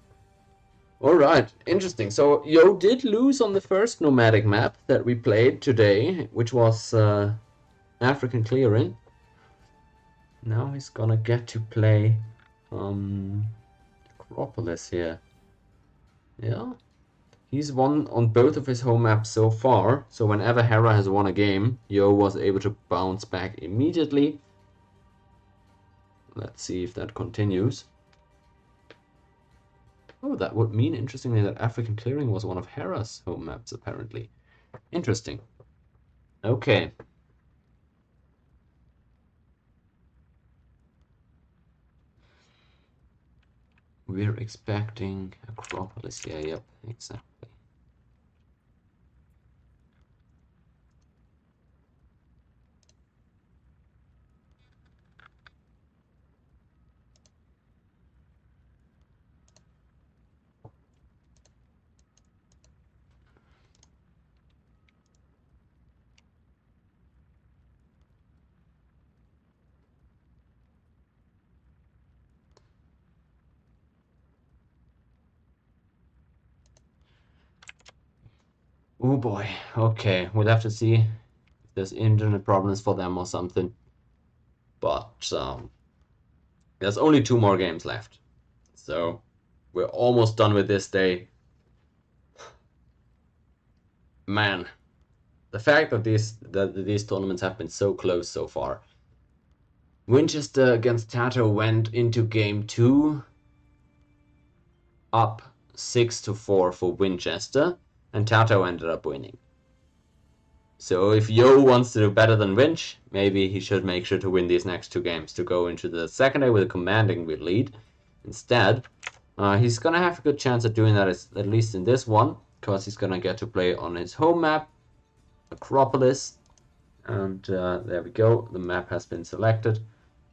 Alright, interesting. So Yo did lose on the first nomadic map that we played today, which was African Clearing. Now he's gonna get to play Acropolis here. Yeah. He's won on both of his home maps so far, so whenever Hera has won a game, Yo was able to bounce back immediately. Let's see if that continues. Oh, that would mean, interestingly, that African Clearing was one of Hera's home maps, apparently. Interesting. Okay. We're expecting Acropolis. Yeah, yep, exactly. Oh boy. Okay, we'll have to see if there's internet problems for them or something. But there's only 2 more games left. So we're almost done with this day. Man, the fact that these tournaments have been so close so far. Winchester against Tato went into game 2 up 6-4 for Winchester, and Tato ended up winning. So if Yo wants to do better than Winch, maybe he should make sure to win these next 2 games to go into the second day with a commanding lead. Instead, he's gonna have a good chance at doing that at least in this one, because he's gonna get to play on his home map, Acropolis, and there we go. The map has been selected.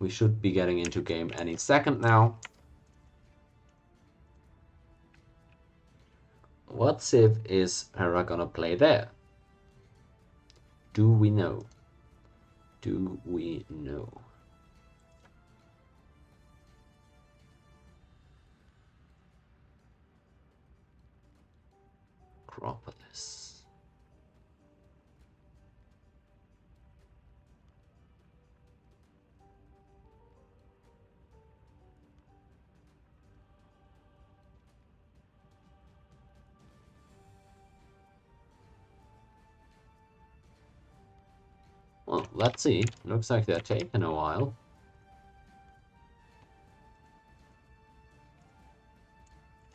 We should be getting into game any second now. What civ is Hera gonna play there? Do we know? Do we know? Acropolis. Well, let's see. Looks like they're taking a while.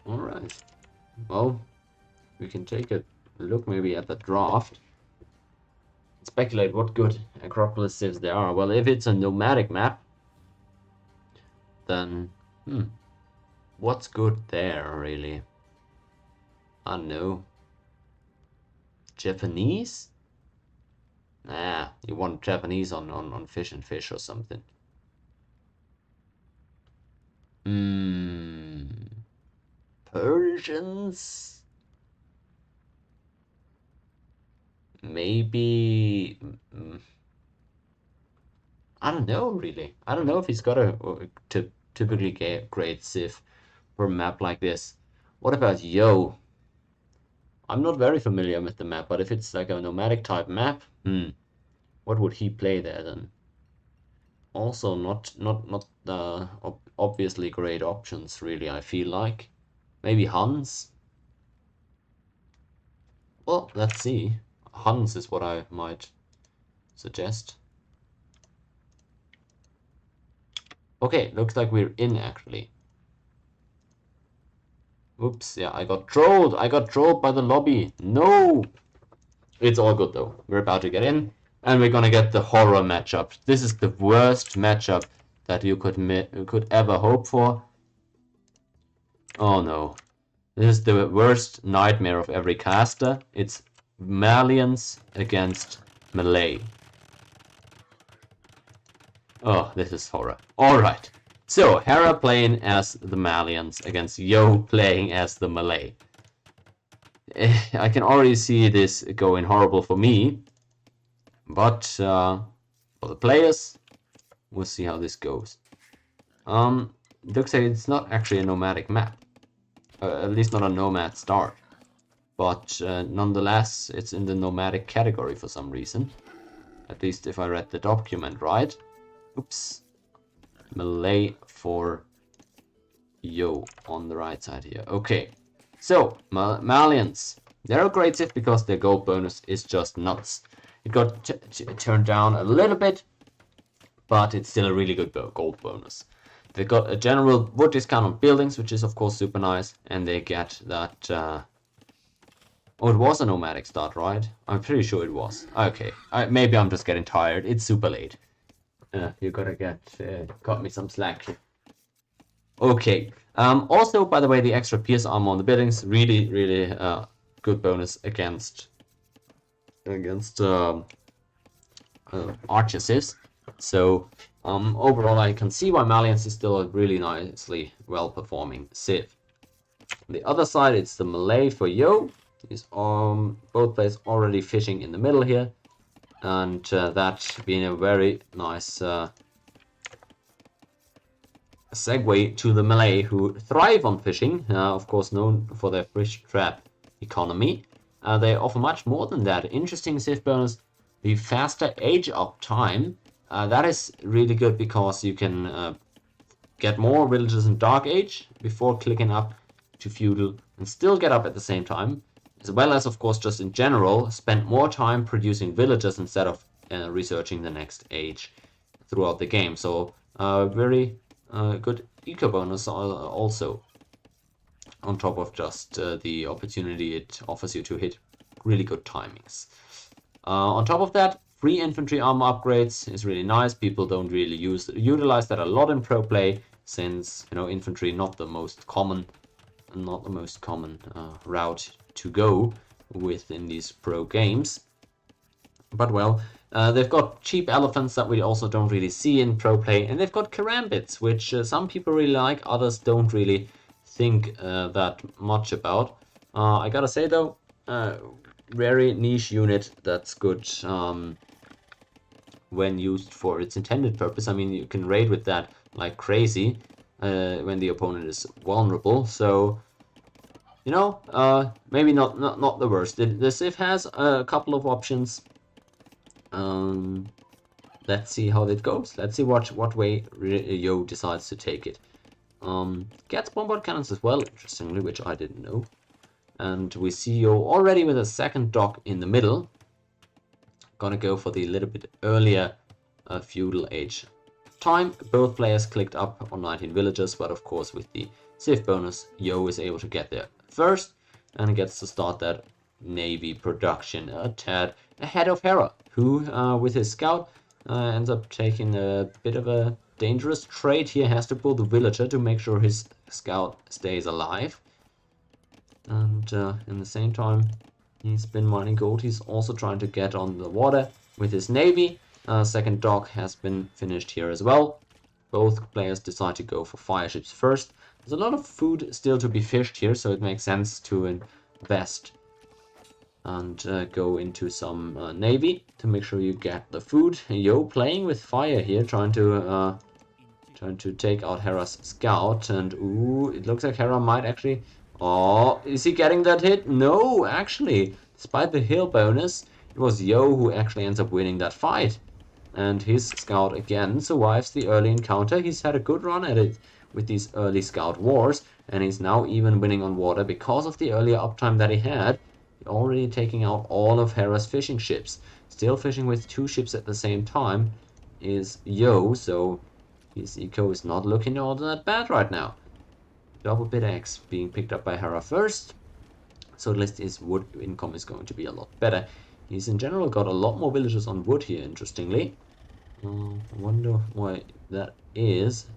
Alright. Well, we can take a look maybe at the draft. Speculate what good Acropolis civs there are. Well, if it's a nomadic map, then what's good there, really? I don't know. Japanese? Nah, you want Japanese on Fish and Fish or something. Persians? Maybe... I don't know, really. I don't know if he's got a typically great civ for a map like this. What about Yo? I'm not very familiar with the map, but if it's like a nomadic type map, what would he play there then? also not obviously great options, really, I feel like. Maybe Hans? Well, let's see. Hans is what I might suggest. Okay, looks like we're in, actually. Oops, yeah, I got trolled. I got trolled by the lobby. No! It's all good, though. We're about to get in, and we're gonna get the horror matchup. This is the worst matchup that you could ever hope for. Oh no. This is the worst nightmare of every caster. It's Malians against melee. Oh, this is horror. Alright. So, Hera playing as the Malians against Yo playing as the melee. I can already see this going horrible for me. But for the players, we'll see how this goes. Looks like it's not actually a nomadic map. At least not a nomad start. But nonetheless, it's in the nomadic category for some reason. At least if I read the document right. Oops. Melee for Yo on the right side here. Okay. So, Malians. They're a great Sith because their gold bonus is just nuts. It got turned down a little bit, but it's still a really good gold bonus. They got a general wood discount on buildings, which is of course super nice, and they get that... Oh, it was a nomadic start, right? I'm pretty sure it was. Okay, maybe I'm just getting tired. It's super late. You gotta cut me some slack. Okay. Also, by the way, the extra pierce armor on the buildings, really good bonus against archer sieves. So overall, I can see why Malians is still a really nicely well-performing Civ. On the other side, it's the melee for Yo. He's both players already fishing in the middle here, and that being a very nice segue to the melee, who thrive on fishing, of course known for their fish trap economy. They offer much more than that. Interesting Civ bonus, the faster age up time. That is really good because you can get more villagers in Dark Age before clicking up to Feudal and still get up at the same time. As well as, of course, just in general, spend more time producing villagers instead of researching the next age throughout the game. So, very good eco bonus also, on top of just the opportunity it offers you to hit really good timings. On top of that, free infantry armor upgrades is really nice. People don't really utilize that a lot in pro play, since infantry not the most common route to go within these pro games. But well, they've got cheap elephants that we also don't really see in pro play, and they've got karambits, which some people really like, others don't really think that much about. I gotta say though, very niche unit that's good when used for its intended purpose. I mean, you can raid with that like crazy when the opponent is vulnerable. So maybe not the worst. The Civ has a couple of options. Let's see how it goes. Let's see what way Yo decides to take it. Gets bombard cannons as well, interestingly, which I didn't know. And we see Yo already with a second dock in the middle. Gonna go for the little bit earlier feudal age time. Both players clicked up on 19 villagers, but of course with the Civ bonus, Yo is able to get there first and gets to start that navy production a tad ahead of Hera, who with his scout ends up taking a bit of a dangerous trade here. Has to pull the villager to make sure his scout stays alive, and in the same time he's been mining gold. He's also trying to get on the water with his navy. Second dock has been finished here as well. Both players decide to go for fire ships first. There's a lot of food still to be fished here, so it makes sense to invest and go into some navy to make sure you get the food. Yo playing with fire here, trying to take out Hera's scout, and ooh, it looks like Hera might actually... Oh, is he getting that hit? No, actually, despite the heal bonus, it was Yo who actually ends up winning that fight. And his scout again survives the early encounter. He's had a good run at it with these early scout wars, and he's now even winning on water because of the earlier uptime that he had, already taking out all of Hera's fishing ships. Still fishing with 2 ships at the same time is Yo, so his eco is not looking all that bad right now. Double bit X being picked up by Hera first, so at least his wood income is going to be a lot better. He's in general got a lot more villagers on wood here, interestingly. I wonder why that is,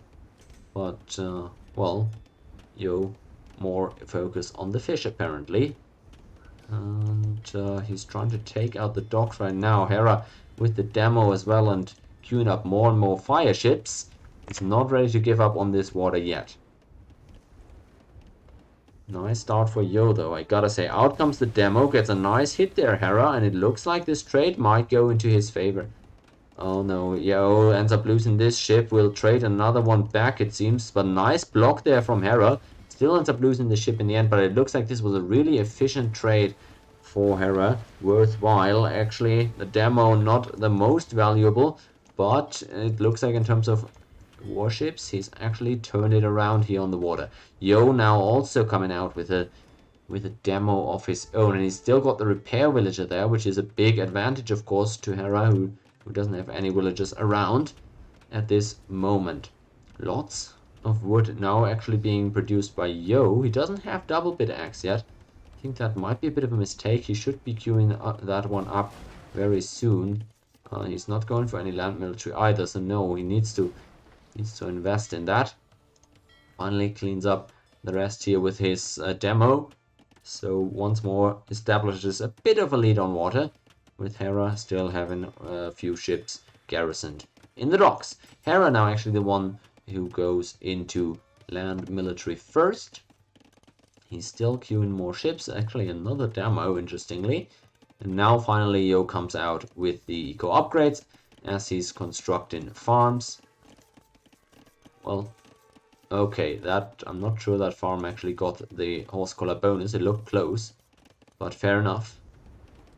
but well, Yo, more focus on the fish apparently. And he's trying to take out the docks right now. Hera with the demo as well and queuing up more and more fire ships. He's not ready to give up on this water yet. Nice start for Yo though, I gotta say. Out comes the demo, gets a nice hit there, Hera, and it looks like this trade might go into his favor. Oh no, Yo ends up losing this ship, will trade another one back it seems, but nice block there from Hera. Still ends up losing the ship in the end, but it looks like this was a really efficient trade for Hera. Worthwhile, actually. The demo not the most valuable, but it looks like in terms of warships, he's actually turned it around here on the water. Yo now also coming out with a demo of his own, and he's still got the repair villager there, which is a big advantage, of course, to Hera, who doesn't have any villagers around at this moment. Lots of wood now actually being produced by Yo. He doesn't have double bit axe yet. I think that might be a bit of a mistake. He should be queuing that one up very soon. He's not going for any land military either, so no, he needs to invest in that. Finally cleans up the rest here with his demo. So once more establishes a bit of a lead on water, with Hera still having a few ships garrisoned in the docks. Hera now actually the one who goes into land military first. He's still queuing more ships, actually another demo, interestingly. And now finally Yo comes out with the eco upgrades as he's constructing farms. Well, okay, that I'm not sure that farm actually got the horse collar bonus. It looked close, but fair enough.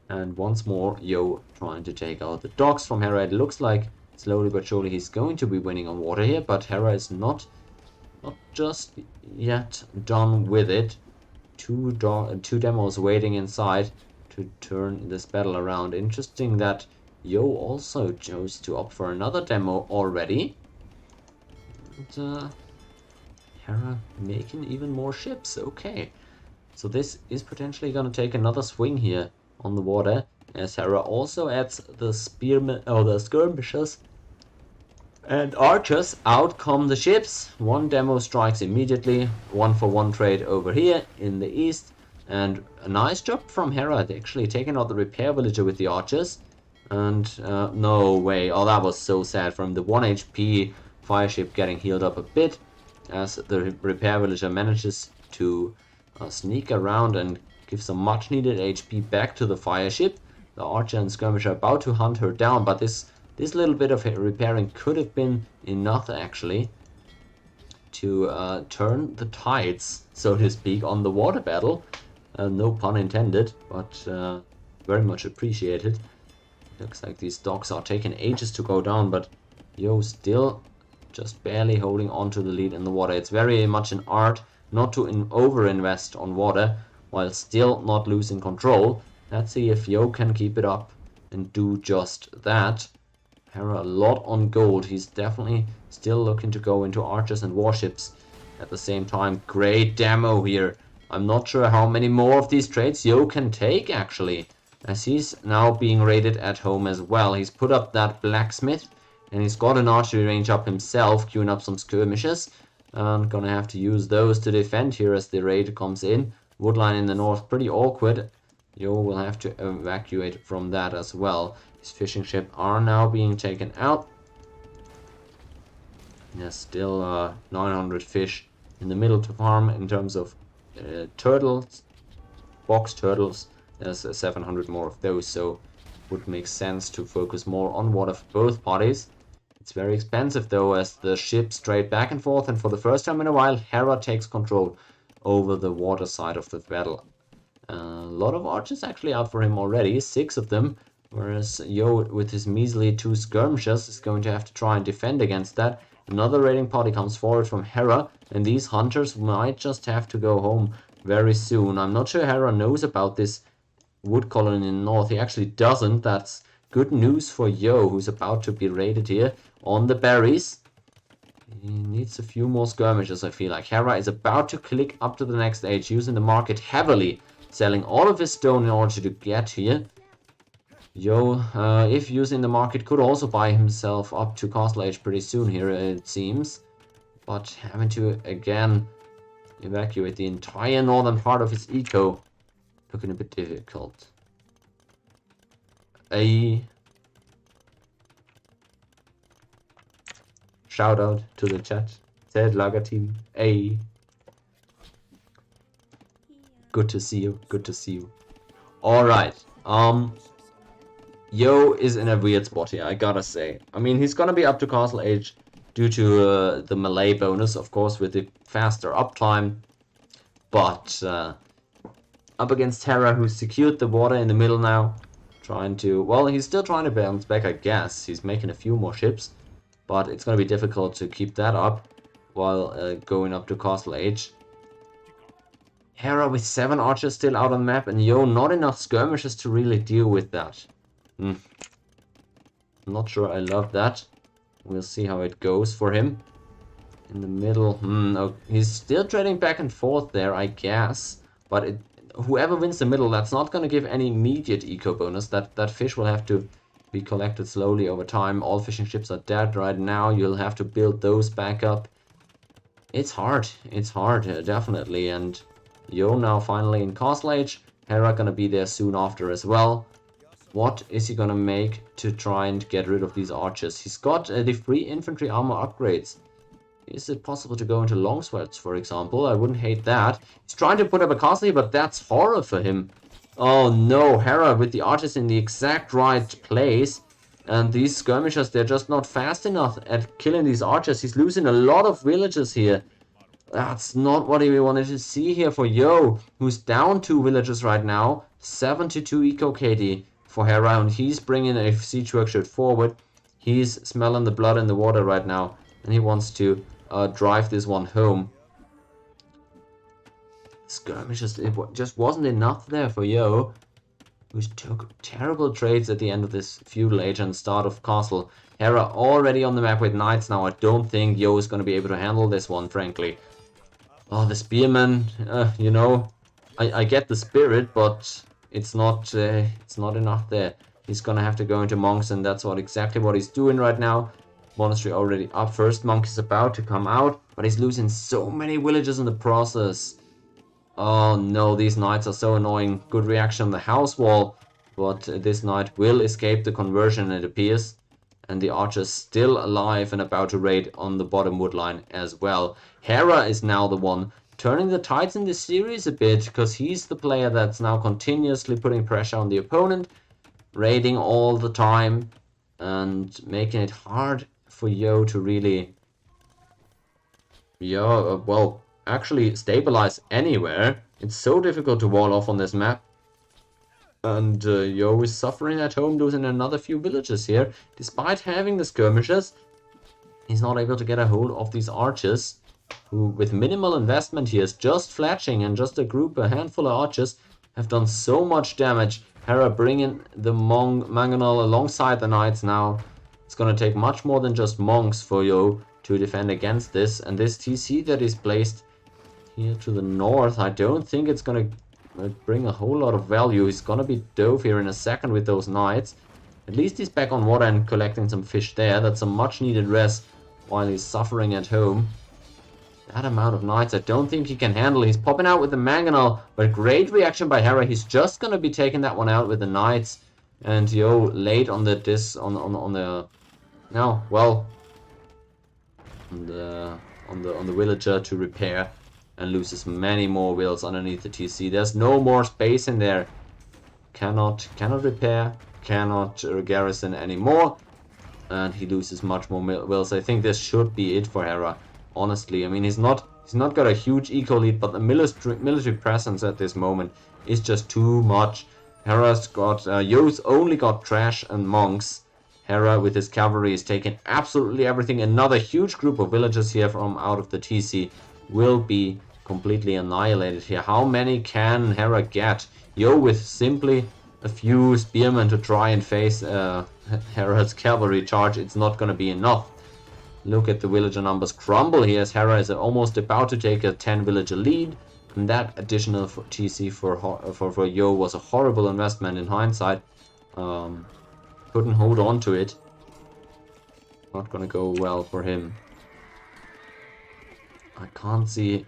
And once more, Yo trying to take out the docks from Hera. It looks like slowly but surely he's going to be winning on water here, but Hera is not just yet done with it. Two demos waiting inside to turn this battle around. Interesting that Yo also chose to opt for another demo already. And Hera making even more ships. Okay, so this is potentially going to take another swing here on the water, as Hera also adds the spearmen or the skirmishers and archers. Out come the ships. One demo strikes immediately. 1-for-1 trade over here in the east, and a nice job from Hera actually taking out the repair villager with the archers. And no way, oh that was so sad. From the 1 HP fire ship getting healed up a bit, as the repair villager manages to sneak around and give some much needed HP back to the fire ship. The archer and skirmisher are about to hunt her down, but this little bit of repairing could have been enough actually to turn the tides, so to speak, on the water battle. No pun intended, but very much appreciated. Looks like these docks are taking ages to go down, but Yo still just barely holding on to the lead in the water. It's very much an art not to over-invest on water while still not losing control. Let's see if Yo can keep it up and do just that. Hera a lot on gold. He's definitely still looking to go into archers and warships at the same time. Great demo here. I'm not sure how many more of these trades Yo can take actually, as he's now being raided at home as well. He's put up that blacksmith, and he's got an archery range up himself, queuing up some skirmishes. And gonna have to use those to defend here as the raid comes in. Woodline in the north, pretty awkward. Yo will have to evacuate from that as well. His fishing ship are now being taken out. There's still 900 fish in the middle to farm in terms of turtles, box turtles. There's 700 more of those, so would make sense to focus more on water for both parties. It's very expensive though, as the ships trade back and forth, and for the first time in a while Hera takes control over the water side of the battle. A lot of archers actually out for him already, 6 of them, Whereas Yo, with his measly 2 skirmishers, is going to have to try and defend against that. Another raiding party comes forward from Hera, and these hunters might just have to go home very soon. I'm not sure Hera knows about this wood colony in the north. He actually doesn't. That's good news for Yo, who's about to be raided here on the berries. He needs a few more skirmishes, I feel like. Hera is about to click up to the next age, using the market heavily, selling all of his stone in order to get here. Yo, if using the market, could also buy himself up to castle age pretty soon here, it seems. But having to, again, evacuate the entire northern part of his eco, looking a bit difficult. Shout out to the chat. Said Lager team. Good to see you. Good to see you. Alright. Yo is in a weird spot here, I gotta say. I mean, he's gonna be up to castle age due to the melee bonus, of course, with the faster uptime. But up against Hera, who's secured the water in the middle now. Trying to... Well, he's still trying to bounce back, I guess. He's making a few more ships. But it's gonna be difficult to keep that up while going up to castle age. Hera with 7 archers still out on the map, and Yo, not enough skirmishes to really deal with that. I'm not sure I love that. We'll see how it goes for him. In the middle, oh, he's still trading back and forth there, I guess. But whoever wins the middle, that's not going to give any immediate eco bonus. That fish will have to be collected slowly over time. All fishing ships are dead right now. You'll have to build those back up. It's hard, definitely. And Yo now finally in castle age. Hera gonna be there soon after as well. What is he gonna make to try and get rid of these archers? He's got the free infantry armor upgrades. Is it possible to go into long swords, for example? I wouldn't hate that. He's trying to put up a castle here, but that's horror for him. Oh no, Hera with the archers in the exact right place. And these skirmishers, they're just not fast enough at killing these archers. He's losing a lot of villages here. That's not what we wanted to see here for Yo, who's down 2 villages right now. 72 eco KD for Hera, and he's bringing a siege workshop forward. He's smelling the blood in the water right now, and he wants to drive this one home. Skirmishes, it just wasn't enough there for Yo, who took terrible trades at the end of this feudal age and start of castle. Hera already on the map with knights now. I don't think Yo is going to be able to handle this one, frankly. Oh, the spearmen, you know, I get the spirit, but it's not enough there. He's gonna have to go into monks, and that's exactly what he's doing right now. Monastery already up. First monk is about to come out, but he's losing so many villages in the process. Oh no, these knights are so annoying. Good reaction on the house wall, but this knight will escape the conversion, it appears. And the archer's still alive and about to raid on the bottom wood line as well. Hera is now the one turning the tides in this series a bit, because he's the player that's now continuously putting pressure on the opponent, raiding all the time, and making it hard for Yo to really, well, actually stabilize anywhere. It's so difficult to wall off on this map. And Yo is suffering at home, losing another few villages here. Despite having the skirmishes, he's not able to get a hold of these archers, who with minimal investment here is just fletching, and just a handful of archers have done so much damage. Hera bringing the Mangonel alongside the knights now. It's going to take much more than just monks for Yo to defend against this. And this TC that is placed here to the north, I don't think it's going to bring a whole lot of value. He's gonna be dove here in a second with those knights. At least he's back on water and collecting some fish there. That's a much needed rest while he's suffering at home. That amount of knights I don't think he can handle. He's popping out with the Mangonel, but great reaction by Hera. He's just gonna be taking that one out with the knights. And Yo late on the villager to repair, and loses many more wills underneath the TC. There's no more space in there. Cannot repair, cannot garrison anymore, and he loses much more wills. I think this should be it for Hera. Honestly, I mean, he's not got a huge eco lead, but the military presence at this moment is just too much. Hera's got... Yo's only got trash and monks. Hera with his cavalry is taking absolutely everything. Another huge group of villagers here from out of the TC will be completely annihilated here. How many can Hera get? Yo with simply a few spearmen to try and face Hera's cavalry charge. It's not going to be enough. Look at the villager numbers crumble here as Hera is almost about to take a 10 villager lead. And that additional TC for Yo was a horrible investment in hindsight. Couldn't hold on to it. Not gonna go well for him. I can't see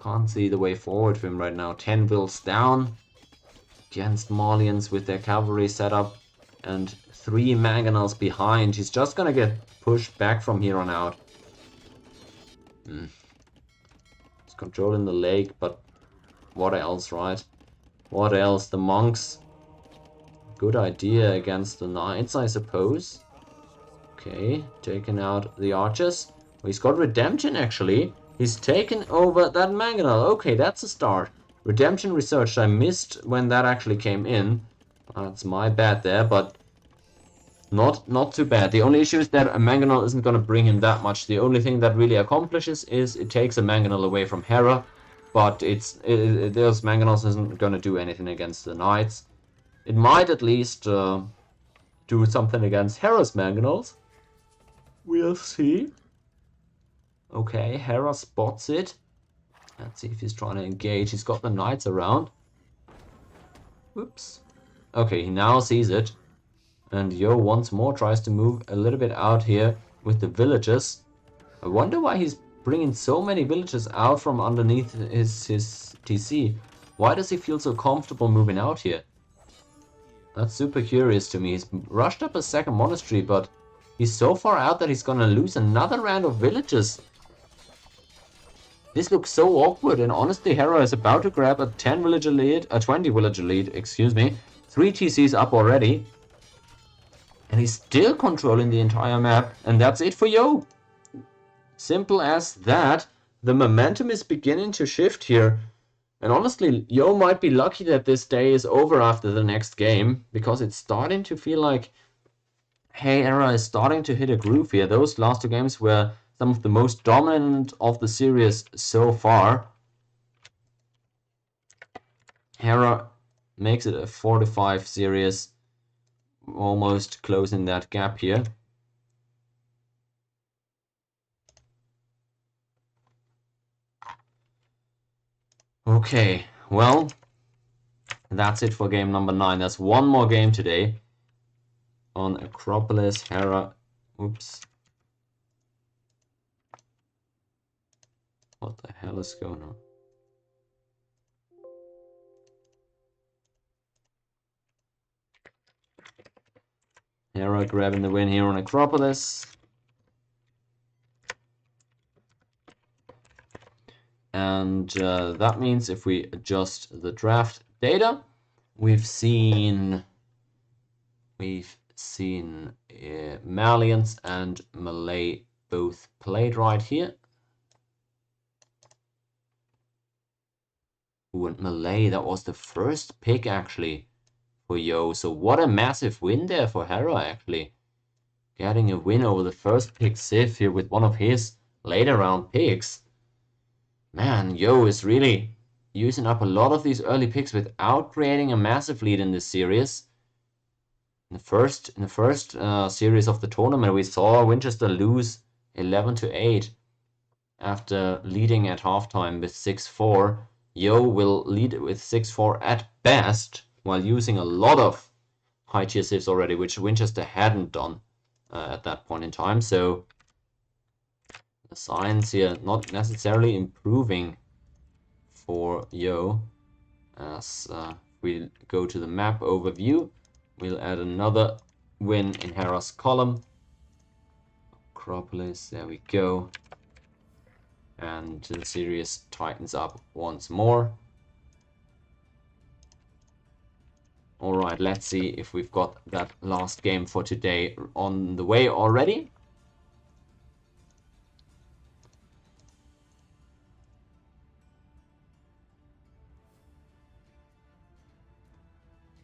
the way forward for him right now. 10 vills down against Malians with their cavalry set up and 3 mangonels behind. He's just gonna get pushed back from here on out. He's controlling the lake, but what else, right? What else? The monks. Good idea against the knights, I suppose. Okay, taking out the archers. Well, he's got redemption, actually. He's taken over that mangonel. Okay, that's a start. Redemption research. I missed when that actually came in. That's my bad there, but not too bad. The only issue is that a mangonel isn't going to bring him that much. The only thing that really accomplishes is it takes a mangonel away from Hera, but those mangonels isn't going to do anything against the knights. It might at least do something against Hera's mangonels. We'll see. Okay, Hera spots it. Let's see if he's trying to engage. He's got the knights around. Whoops. Okay, he now sees it. And Yo once more tries to move a little bit out here with the villagers. I wonder why he's bringing so many villagers out from underneath his TC. Why does he feel so comfortable moving out here? That's super curious to me. He's rushed up a second monastery, but he's so far out that he's gonna lose another round of villagers. This looks so awkward, and honestly, Hera is about to grab a 10 villager lead, a 20 villager lead, excuse me. 3 TCs up already. And he's still controlling the entire map, and that's it for Yo. Simple as that. The momentum is beginning to shift here. And honestly, Yo might be lucky that this day is over after the next game, because it's starting to feel like Hera is starting to hit a groove here. Those last 2 games were some of the most dominant of the series so far. Hera makes it a 4-5 series, almost closing that gap here. Okay, well, that's it for game number 9. There's one more game today on Acropolis. Hera, oops. What the hell is going on? Hera grabbing the win here on Acropolis. And that means if we adjust the draft data, we've seen Malians and Malay both played right here. Ooh, and Malay, that was the first pick actually for Yo. So what a massive win there for Hera actually. Getting a win over the first pick Sif here with one of his later round picks. Man, Yo is really using up a lot of these early picks without creating a massive lead in this series. In the first series of the tournament, we saw Winchester lose 11-8 after leading at halftime with 6-4. Yo will lead with 6-4 at best, while using a lot of high tier saves already, which Winchester hadn't done at that point in time. So the signs here not necessarily improving for Yo. As we go to the map overview, we'll add another win in Hera's column. Acropolis, there we go. And the series tightens up once more. Alright, let's see if we've got that last game for today on the way already.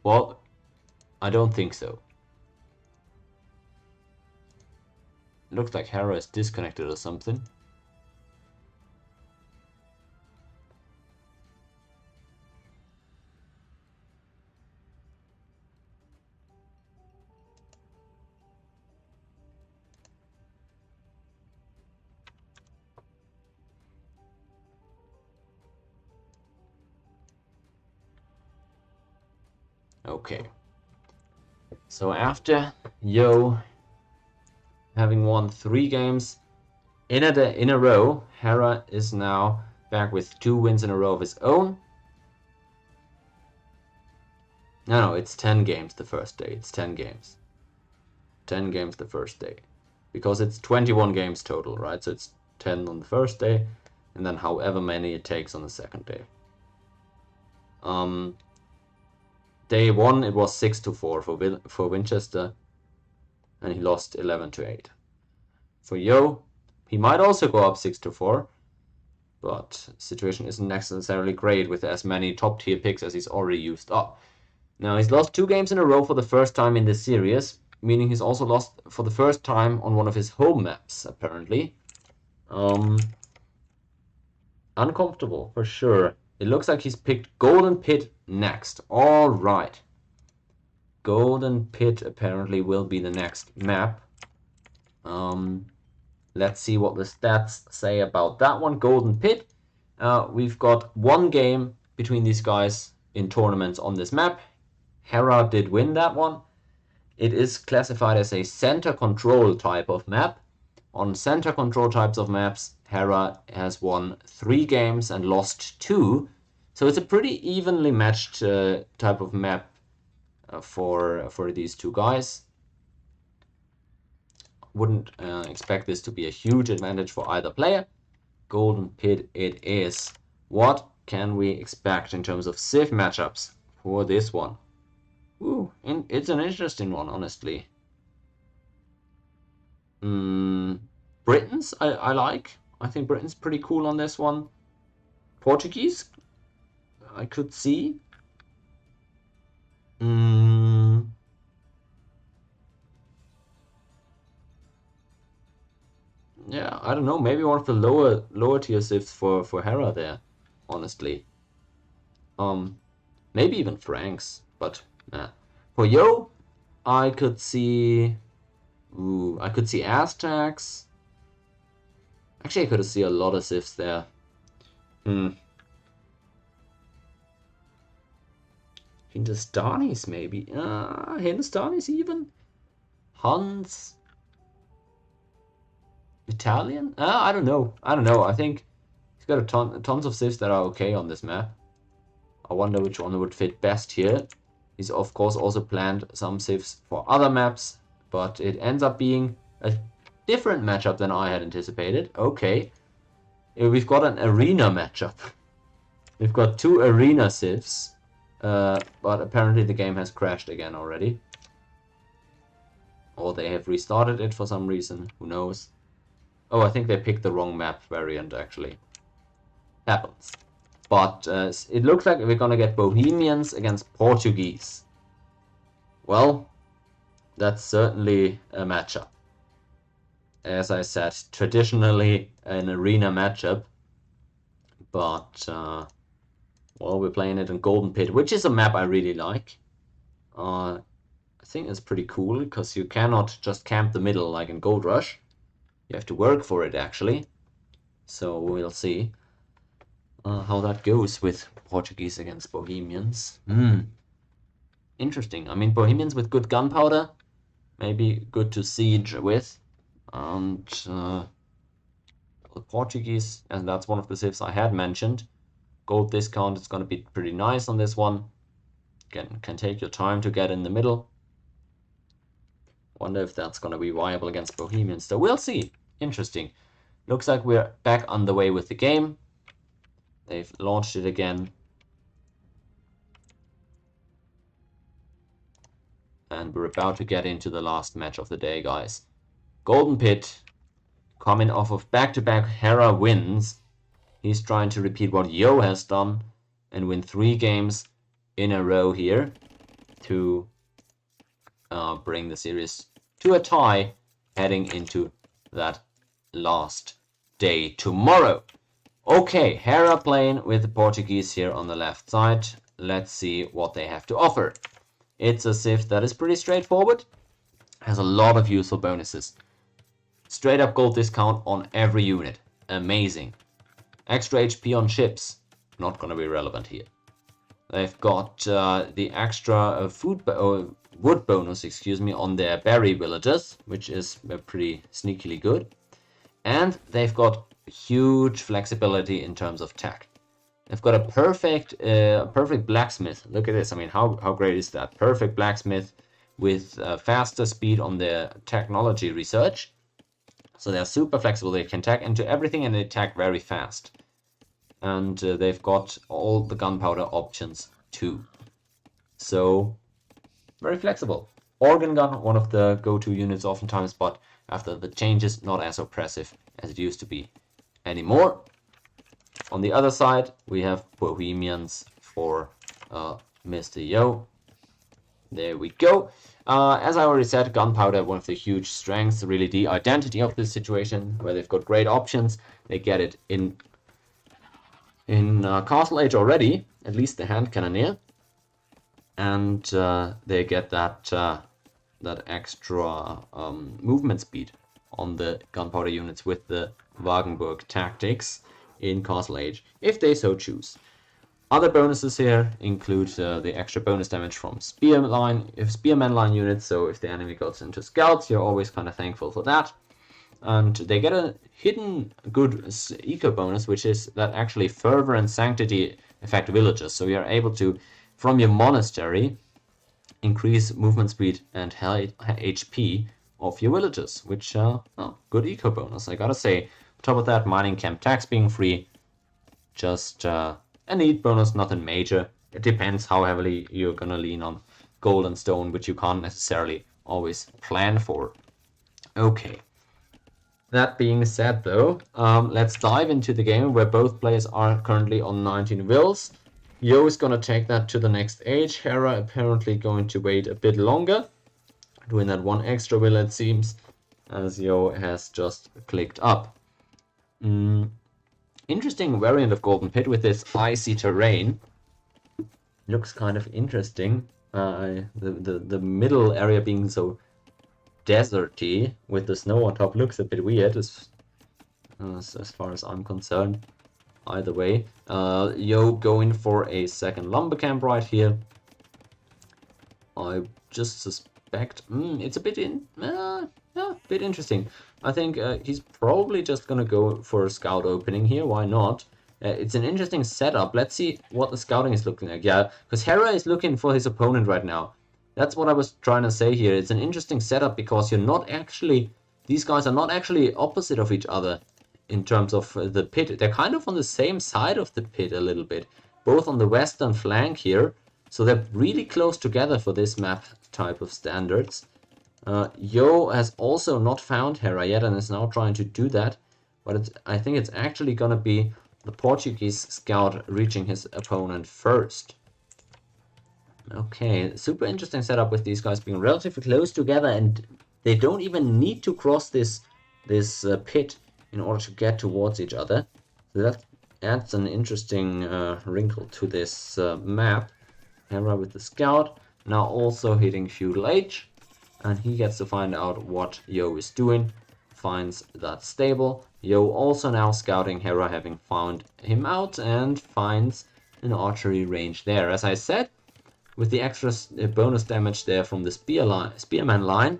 Well, I don't think so. Looks like Hera is disconnected or something. Okay. So after Yo having won 3 games in a row, Hera is now back with 2 wins in a row of his own. No, it's 10 games the first day. It's 10 games. 10 games the first day. Because it's 21 games total, right? So it's 10 on the first day, and then however many it takes on the second day. Day 1 it was 6-4 for Winchester, and he lost 11-8. For Yo, he might also go up 6-4, but situation isn't necessarily great with as many top tier picks as he's already used up. Now he's lost 2 games in a row for the first time in this series, meaning he's also lost for the first time on one of his home maps, apparently. Uncomfortable, for sure. It looks like he's picked Golden Pit next. Alright. Golden Pit apparently will be the next map. Let's see what the stats say about that one. Golden Pit. We've got 1 game between these guys in tournaments on this map. Hera did win that one. It is classified as a center control type of map. On center control types of maps, Hera has won 3 games and lost 2. So it's a pretty evenly matched type of map for these 2 guys. Wouldn't expect this to be a huge advantage for either player. Golden Pit it is. What can we expect in terms of Civ matchups for this one? Ooh, it's an interesting one, honestly. Britons, I like. I think Britain's pretty cool on this one. Portuguese, I could see. Yeah, I don't know. Maybe one of the lower tier civs for Hera there, honestly. Maybe even Franks, but nah. For Yo, I could see. Ooh, I could see Aztecs. Actually, I could see a lot of civs there. Hindustanis, maybe. Hindustanis even. Huns. Italian? I don't know. I think he's got tons of civs that are okay on this map. I wonder which one would fit best here. He's of course also planned some civs for other maps, but it ends up being a different matchup than I had anticipated. Okay. We've got an arena matchup. We've got 2 arena civs, but apparently the game has crashed again already. Or they have restarted it for some reason, who knows. Oh, I think they picked the wrong map variant, actually. Happens. But it looks like we're gonna get Bohemians against Portuguese. Well, that's certainly a matchup. As I said, traditionally an arena matchup. But, well, we're playing it in Golden Pit, which is a map I really like. I think it's pretty cool, because you cannot just camp the middle like in Gold Rush. You have to work for it, actually. So we'll see how that goes with Portuguese against Bohemians. Interesting. I mean, Bohemians with good gunpowder, maybe good to siege with. And the Portuguese, and that's one of the civs I had mentioned. Gold discount is going to be pretty nice on this one. Again, can take your time to get in the middle. Wonder if that's going to be viable against Bohemians. So we'll see. Interesting. Looks like we're back on the way with the game. They've launched it again. And we're about to get into the last match of the day, guys. Golden Pit, coming off of back-to-back Hera wins. He's trying to repeat what Yo has done and win 3 games in a row here. to bring the series to a tie heading into that last day tomorrow. Okay, Hera playing with the Portuguese here on the left side. Let's see what they have to offer. It's a Civ that is pretty straightforward, has a lot of useful bonuses. Straight up gold discount on every unit, amazing. Extra HP on ships, not gonna be relevant here. They've got the extra wood bonus, on their berry villagers, which is pretty sneakily good. And they've got huge flexibility in terms of tech. They've got a perfect blacksmith. Look at this. I mean, how great is that? Perfect blacksmith with faster speed on their technology research. So they're super flexible. They can tech into everything and they tech very fast. And they've got all the gunpowder options too. So very flexible. Organ gun, one of the go-to units oftentimes, but after the changes, not as oppressive as it used to be anymore. On the other side, we have Bohemians for Mr. Yo. There we go. As I already said, gunpowder, one of the huge strengths, really the identity of this situation, where they've got great options. They get it in Castle Age already, at least the hand cannoneer, and they get that extra movement speed on the gunpowder units with the Wagenburg tactics in Castle Age, if they so choose. Other bonuses here include the extra bonus damage from spearman line units, so if the enemy goes into scouts, you're always kind of thankful for that. And they get a hidden good eco bonus, which is that actually fervor and sanctity affect villagers. So you're able to, from your monastery, increase movement speed and HP of your villagers, which good eco bonus, I gotta say. On top of that, mining camp tax being free, just a neat bonus, nothing major. It depends how heavily you're gonna lean on gold and stone, which you can't necessarily always plan for. Okay. That being said, though, let's dive into the game where both players are currently on 19 wills. Yo is gonna take that to the next age. Hera apparently going to wait a bit longer, doing that one extra will, it seems, as Yo has just clicked up. Interesting variant of Golden Pit with this icy terrain. Looks kind of interesting. The middle area being so deserty with the snow on top looks a bit weird as far as I'm concerned. Either way, Yo going for a second lumber camp right here. I just suspect it's a bit bit interesting. I think he's probably just gonna go for a scout opening here. Why not? It's an interesting setup. Let's see what the scouting is looking like. Yeah, because Hera is looking for his opponent right now. That's what I was trying to say here. It's an interesting setup because you're not actually, these guys are not actually opposite of each other in terms of the pit. They're kind of on the same side of the pit a little bit, both on the western flank here. So they're really close together for this map type of standards. Yo has also not found Hera yet and is now trying to do that. But I think it's actually going to be the Portuguese scout reaching his opponent first. Okay, super interesting setup with these guys being relatively close together, and they don't even need to cross this pit in order to get towards each other. So that adds an interesting wrinkle to this map. Hera with the scout, now also hitting Feudal Age, and he gets to find out what Yo is doing, finds that stable. Yo also now scouting Hera, having found him out, and finds an archery range there. As I said, with the extra bonus damage there from the spearman line,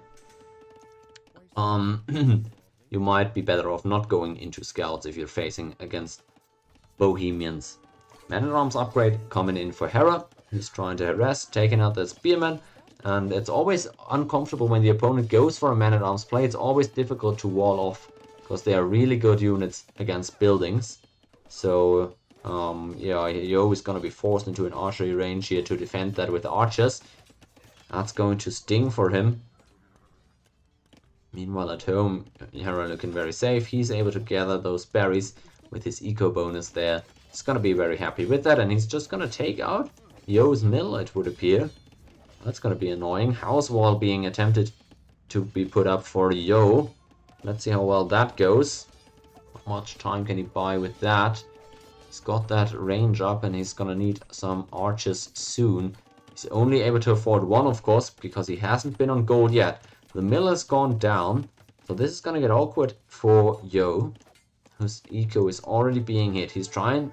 you might be better off not going into scouts if you're facing against Bohemians. Man-at-Arms upgrade coming in for Hera, who's trying to harass, taking out the spearman, and it's always uncomfortable when the opponent goes for a Man-at-Arms play. It's always difficult to wall off, because they are really good units against buildings. So yeah, Yo is going to be forced into an archery range here to defend that with archers. That's going to sting for him. Meanwhile at home, Hera looking very safe. He's able to gather those berries with his eco bonus there. He's going to be very happy with that, and he's just going to take out Yo's mill, it would appear. That's gonna be annoying. House wall being attempted to be put up for Yo. Let's see how well that goes. How much time can he buy with that? He's got that range up and he's gonna need some archers soon. He's only able to afford one, of course, because he hasn't been on gold yet. The mill has gone down, so this is gonna get awkward for Yo, whose eco is already being hit. He's trying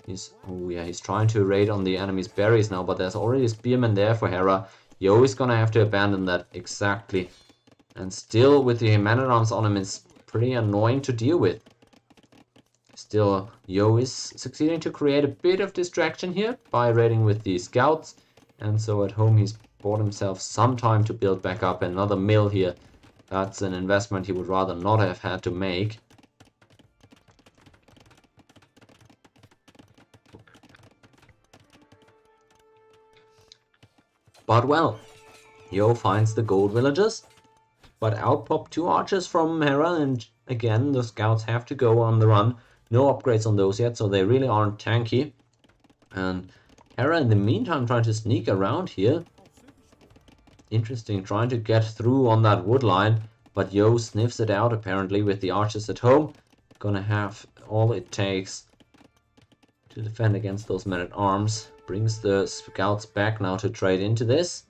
to raid on the enemy's berries now, but there's already a spearman there for Hera. Yo is gonna have to abandon that exactly. And still, with the man-at-arms on him, it's pretty annoying to deal with. Still, Yo is succeeding to create a bit of distraction here by raiding with the scouts. And so at home he's bought himself some time to build back up another mill here. That's an investment he would rather not have had to make. But well, Yo finds the gold villagers. But out pop 2 archers from Hera, and again the scouts have to go on the run. No upgrades on those yet, so they really aren't tanky. And Hera in the meantime trying to sneak around here. Interesting, trying to get through on that wood line. But Yo sniffs it out apparently with the archers at home. Gonna have all it takes to defend against those men-at-arms. Brings the scouts back now to trade into this.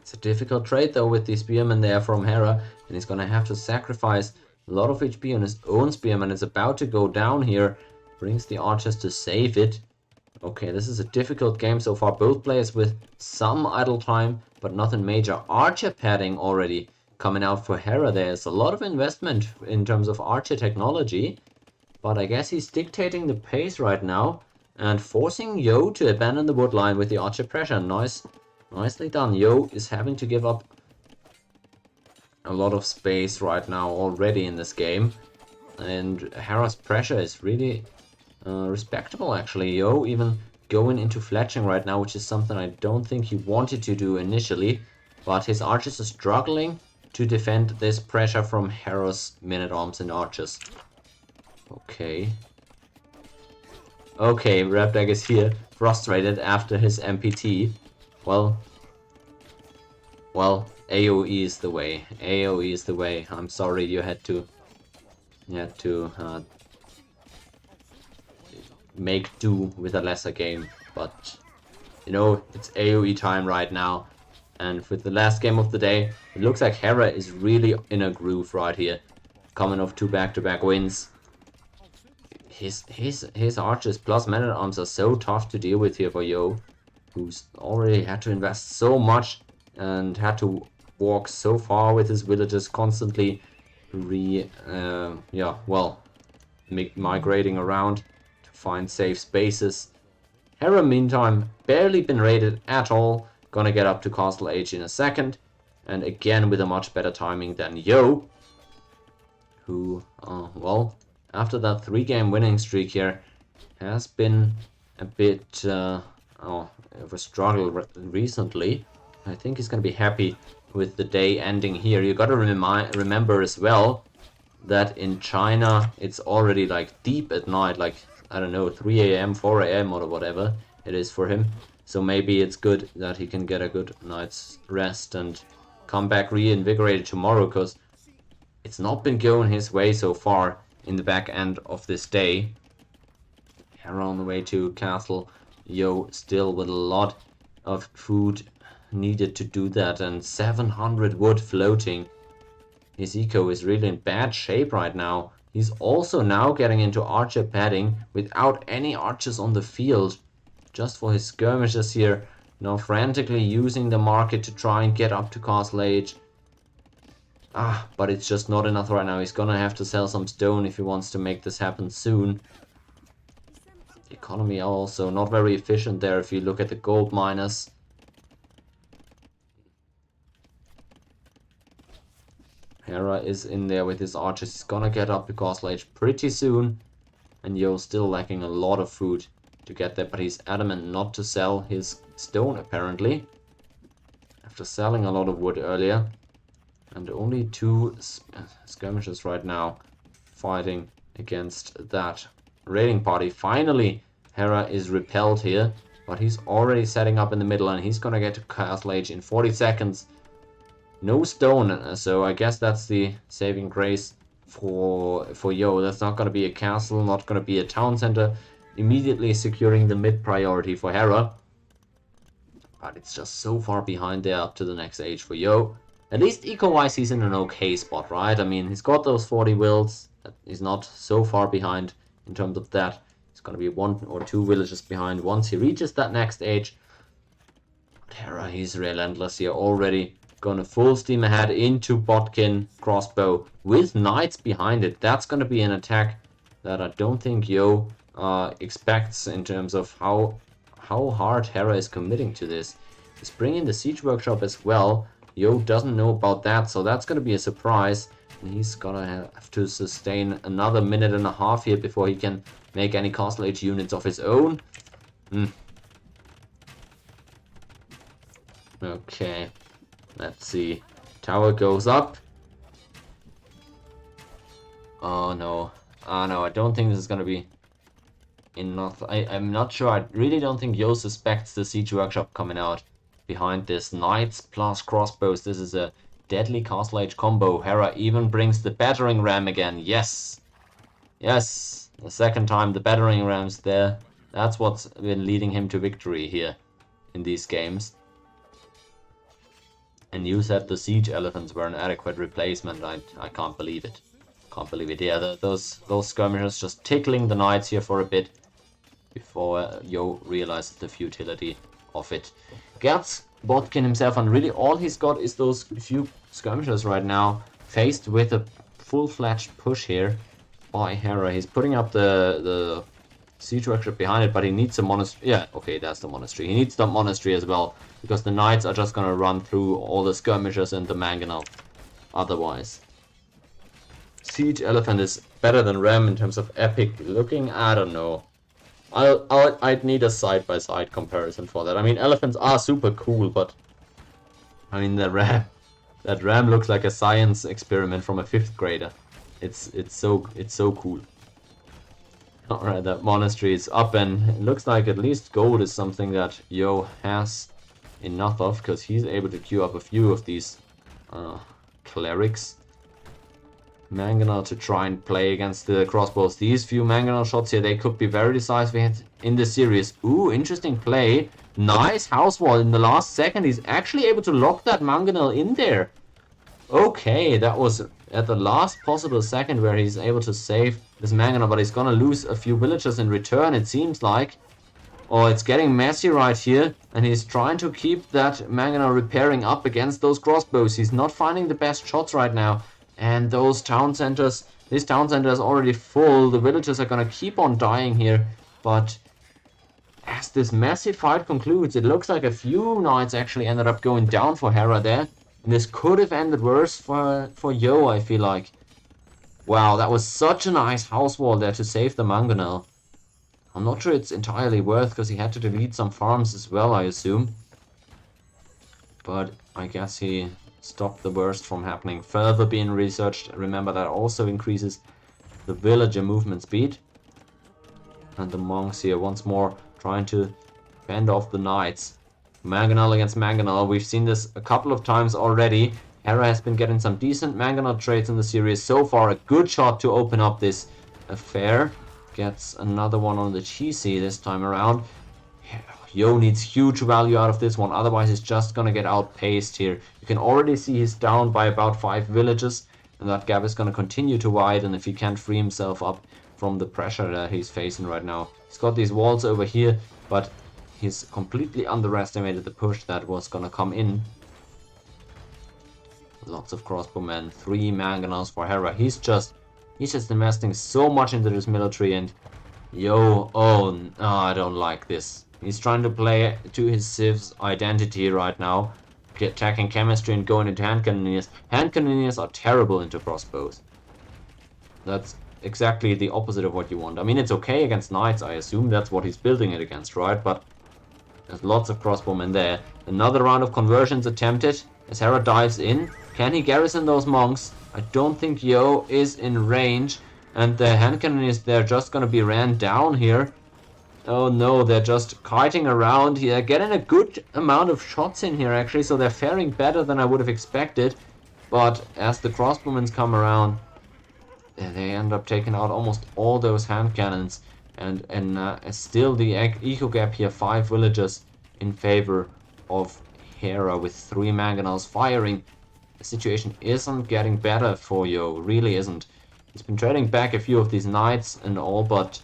It's a difficult trade though with the spearman there from Hera, and he's gonna have to sacrifice a lot of HP on his own spearman. It's about to go down here. Brings the archers to save it. Okay, this is a difficult game so far. Both players with some idle time, but nothing major. Archer padding already coming out for Hera. There's a lot of investment in terms of archer technology, but I guess he's dictating the pace right now and forcing Yo to abandon the wood line with the archer pressure. Nicely done. Yo is having to give up a lot of space right now already in this game, and Hera's pressure is really respectable actually. Yo even going into fletching right now, which is something I don't think he wanted to do initially, but his archers are struggling to defend this pressure from Hera's men-at-arms and archers. Okay, Rapdag is here, frustrated after his MPT. Well, AOE is the way. AOE is the way. I'm sorry you had to make do with a lesser game, but you know, it's AOE time right now. And with the last game of the day, it looks like Hera is really in a groove right here, coming off 2 back-to-back wins. His archers plus men-at-arms are so tough to deal with here for Yo, who's already had to invest so much and had to walk so far with his villagers, constantly migrating around to find safe spaces. Hera, meantime, barely been raided at all. Gonna get up to Castle Age in a second, and again with a much better timing than Yo, who, after that 3-game winning streak here, has been a bit of a struggle recently. I think he's gonna be happy with the day ending here. You gotta remember as well that in China it's already like deep at night, like I don't know, 3 AM, 4 AM or whatever it is for him. So maybe it's good that he can get a good night's rest and come back reinvigorated tomorrow, because it's not been going his way so far in the back end of this day. Hera on the way to Castle. Yo still with a lot of food needed to do that, and 700 wood floating. His eco is really in bad shape right now. He's also now getting into archer padding without any archers on the field, just for his skirmishers here, now frantically using the market to try and get up to Castle Age. But it's just not enough right now. He's gonna have to sell some stone if he wants to make this happen soon. The economy also not very efficient there if you look at the gold miners. Hera is in there with his archers. He's gonna get up to Castle Age pretty soon, and Yo's still lacking a lot of food to get there, but he's adamant not to sell his stone apparently, after selling a lot of wood earlier. And only 2 skirmishers right now fighting against that raiding party. Finally, Hera is repelled here, But he's already setting up in the middle, and he's gonna get to Castle Age in 40 seconds. No stone, so I guess that's the saving grace for Yo. That's not gonna be a castle, not gonna be a town center. Immediately securing the mid priority for Hera. But it's just so far behind there up to the next age for Yo. At least eco-wise he's in an okay spot, right? I mean, he's got those 40 wills. He's not so far behind in terms of that. He's gonna be 1 or 2 villages behind once he reaches that next age. But Hera, he's relentless here already. Gonna full steam ahead into Botkin crossbow with knights behind it. That's gonna be an attack that I don't think Yo expects in terms of how hard Hera is committing to this. He's bringing the siege workshop as well. Yo doesn't know about that, so that's gonna be a surprise. And he's gonna have to sustain another minute and a half here before he can make any Castle Age units of his own. Okay, let's see. Tower goes up. Oh no. Oh no, I don't think this is gonna be enough. I'm not sure. I really don't think Yo suspects the siege workshop coming out behind this. Knights plus crossbows. This is a deadly Castle Age combo. Hera even brings the battering ram again. Yes. Yes. The second time the battering ram's there. That's what's been leading him to victory here in these games. And you said the siege elephants were an adequate replacement. I can't believe it. Can't believe it. Yeah, those skirmishers just tickling the knights here for a bit before Yo realizes the futility of it. Gets Botkin himself, and really all he's got is those few skirmishers right now, faced with a full-fledged push here by Hera. He's putting up the siege workshop behind it, but he needs a monastery. Yeah, okay, that's the monastery. He needs the monastery as well, because the knights are just gonna run through all the skirmishers and the mangonel otherwise. Siege elephant is better than ram in terms of epic looking. I don't know. I'd need a side-by-side comparison for that. I mean, elephants are super cool, but I mean that ram looks like a science experiment from a 5th grader. It's so cool. Alright, that monastery is up, and it looks like at least gold is something that Yo has enough of, because he's able to queue up a few of these clerics. Mangonel to try and play against the crossbows. These few mangonel shots here, they could be very decisive in this series. Ooh, interesting play. Nice house wall in the last second. He's actually able to lock that mangonel in there. Okay, that was at the last possible second where he's able to save this mangonel, but he's gonna lose a few villagers in return, it seems like. Oh, it's getting messy right here, and he's trying to keep that mangonel repairing up against those crossbows. He's not finding the best shots right now. And those town centers, this town center is already full. The villagers are gonna keep on dying here. But as this massive fight concludes, it looks like a few knights actually ended up going down for Hera there. And this could have ended worse for Yo, I feel like. Wow, that was such a nice house wall there to save the mangonel. I'm not sure it's entirely worth, because he had to delete some farms as well, I assume. But I guess he stop the worst from happening. Further being researched. Remember, that also increases the villager movement speed. And the monks here once more trying to fend off the knights. Mangonel against mangonel. We've seen this a couple of times already. Hera has been getting some decent mangonel trades in the series so far. A good shot to open up this affair. Gets another one on the cheesy this time around. Yo needs huge value out of this one, otherwise he's just gonna get outpaced here. You can already see he's down by about 5 villages, and that gap is gonna continue to widen if he can't free himself up from the pressure that he's facing right now. He's got these walls over here, but he's completely underestimated the push that was gonna come in. Lots of crossbowmen, 3 mangonels for Hera. He's just investing so much into this military, and Yo, I don't like this. He's trying to play to his civ's identity right now, attacking chemistry and going into hand cannoneers. Hand cannoneers are terrible into crossbows. That's exactly the opposite of what you want. I mean, it's okay against knights, I assume. That's what he's building it against, right? But there's lots of crossbowmen there. Another round of conversions attempted as Hera dives in. Can he garrison those monks? I don't think Yo is in range. And the hand cannoneers, they're just gonna be ran down here. Oh no, they're just kiting around here, getting a good amount of shots in here actually, so they're faring better than I would have expected. But as the crossbowmen come around, they end up taking out almost all those hand cannons, and still the eco gap here, 5 villagers in favor of Hera with 3 mangonels firing. The situation isn't getting better for Yo, really isn't. He's been trading back a few of these knights and all, but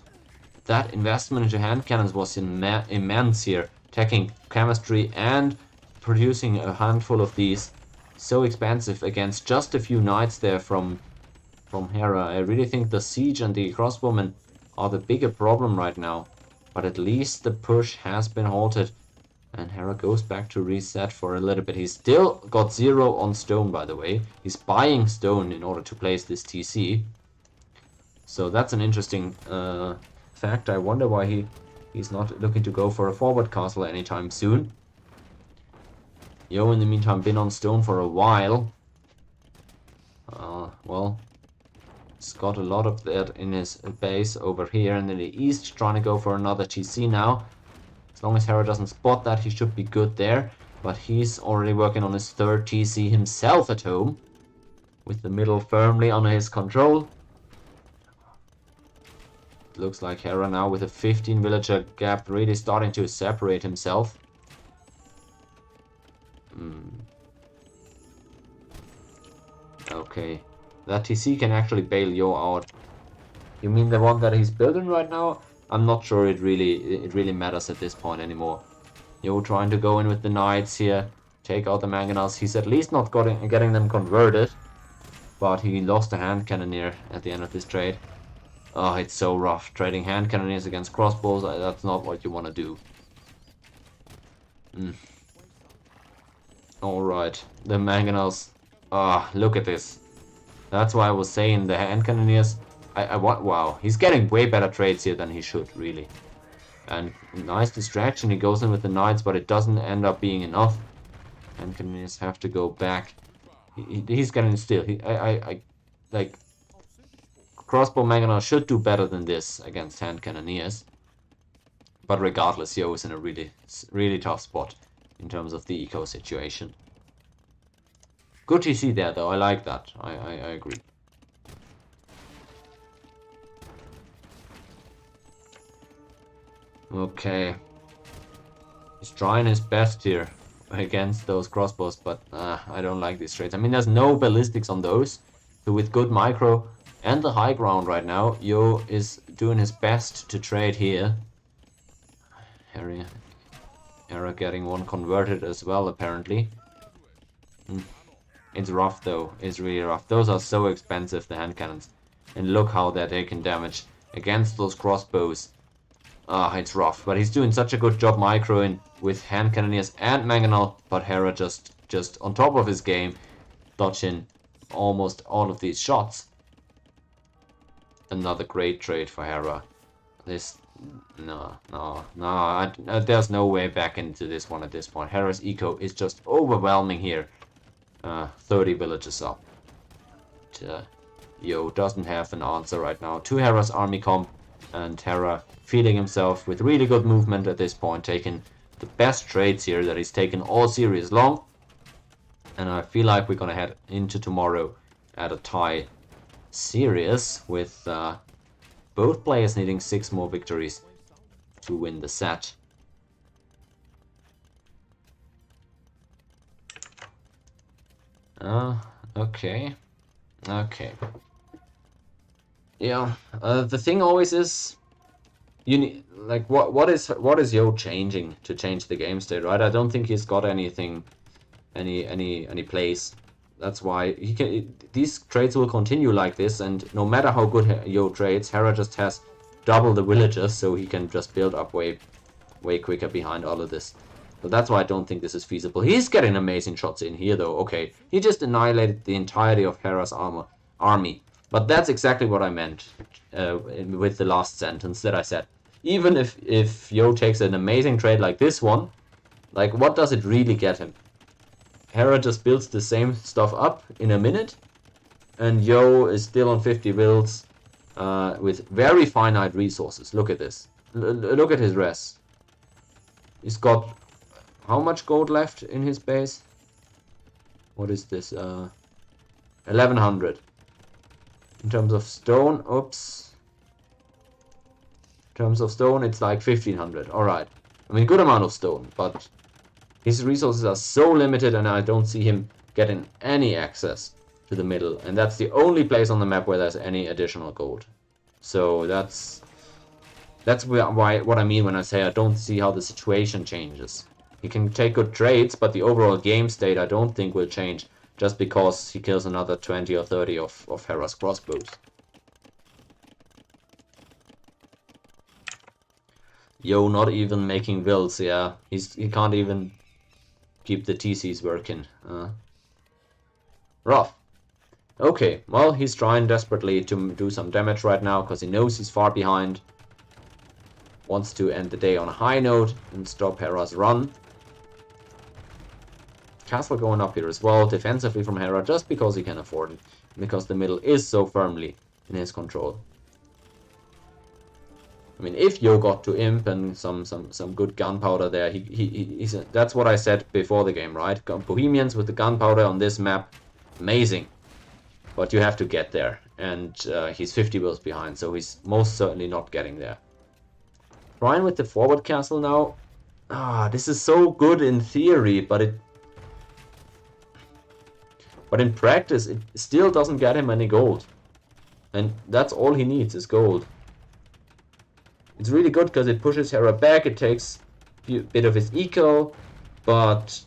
that investment into hand cannons was immense here, taking chemistry and producing a handful of these. So expensive against just a few knights there from Hera. I really think the siege and the crossbowmen are the bigger problem right now. But at least the push has been halted. And Hera goes back to reset for a little bit. He's still got 0 on stone, by the way. He's buying stone in order to place this TC. So that's an interesting fact. I wonder why he's not looking to go for a forward castle anytime soon. Yo, in the meantime, been on stone for a while. Well, he's got a lot of that in his base over here, and in the east, trying to go for another TC now. As long as Hera doesn't spot that, he should be good there. But he's already working on his 3rd TC himself at home, with the middle firmly under his control. It looks like Hera now with a 15 villager gap really starting to separate himself. Okay, that TC can actually bail Yo out. You mean the one that he's building right now? I'm not sure it really matters at this point anymore. Yo trying to go in with the knights here, take out the mangonels. He's at least not getting them converted, but he lost a hand cannoneer at the end of this trade. Oh, it's so rough. Trading hand cannoneers against crossbows, that's not what you want to do. Alright, the mangonels. Ah, look at this. That's why I was saying the hand cannoneers. Wow, he's getting way better trades here than he should, really. And nice distraction, he goes in with the knights, but it doesn't end up being enough. Hand cannoneers have to go back. He's getting still. Like, crossbow mangonel should do better than this against hand cannoneers. But regardless, Yo is in a really tough spot in terms of the eco situation. Good TC there, though. I like that. I agree. Okay. He's trying his best here against those crossbows, but I don't like these trades. I mean, there's no ballistics on those. So with good micro and the high ground right now, Yo is doing his best to trade here. Hera getting one converted as well, apparently. It's rough, though. It's really rough. Those are so expensive, the hand cannons. And look how they're taking damage against those crossbows. It's rough. But he's doing such a good job microing with hand cannoneers and mangonel. But Hera just on top of his game, dodging almost all of these shots. Another great trade for Hera. No, there's no way back into this one at this point. Hera's eco is just overwhelming here. 30 villages up. Yo doesn't have an answer right now to Hera's army comp, and Hera feeding himself with really good movement at this point, taking the best trades here that he's taken all series long. And I feel like we're gonna head into tomorrow at a tie series with both players needing 6 more victories to win the set. Okay. Yeah, the thing always is, you need, like, what is Yo changing to change the game state, right? I don't think he's got anything, any plays. That's why these trades will continue like this, and no matter how good Yo trades, Hera just has double the villagers, so he can just build up way quicker behind all of this. So that's why I don't think this is feasible. He's getting amazing shots in here, though. Okay, he just annihilated the entirety of Hera's army. But that's exactly what I meant with the last sentence that I said. Even if Yo takes an amazing trade like this one, like, what does it really get him? Hera just builds the same stuff up in a minute, and Yo is still on 50 builds with very finite resources. Look at this. Look at his res. He's got how much gold left in his base? What is this? 1100. In terms of stone, oops. In terms of stone, it's like 1500. Alright. I mean, good amount of stone, but his resources are so limited and I don't see him getting any access to the middle. And that's the only place on the map where there's any additional gold. So that's what I mean when I say I don't see how the situation changes. He can take good trades, but the overall game state I don't think will change just because he kills another 20 or 30 of Hera's crossbows. Yo, not even making builds, yeah. He can't even keep the TCs working. Rough. Okay, well, he's trying desperately to do some damage right now because he knows he's far behind. Wants to end the day on a high note and stop Hera's run. Castle going up here as well, defensively from Hera, just because he can afford it. Because the middle is so firmly in his control. I mean, if Yo got to Imp and some good gunpowder there, that's what I said before the game, right? Bohemians with the gunpowder on this map, amazing. But you have to get there, and he's 50 wills behind, so he's most certainly not getting there. Brian with the forward castle now. This is so good in theory, but in practice it still doesn't get him any gold. And that's all he needs is gold. It's really good because it pushes Hera back, it takes a bit of his eco, but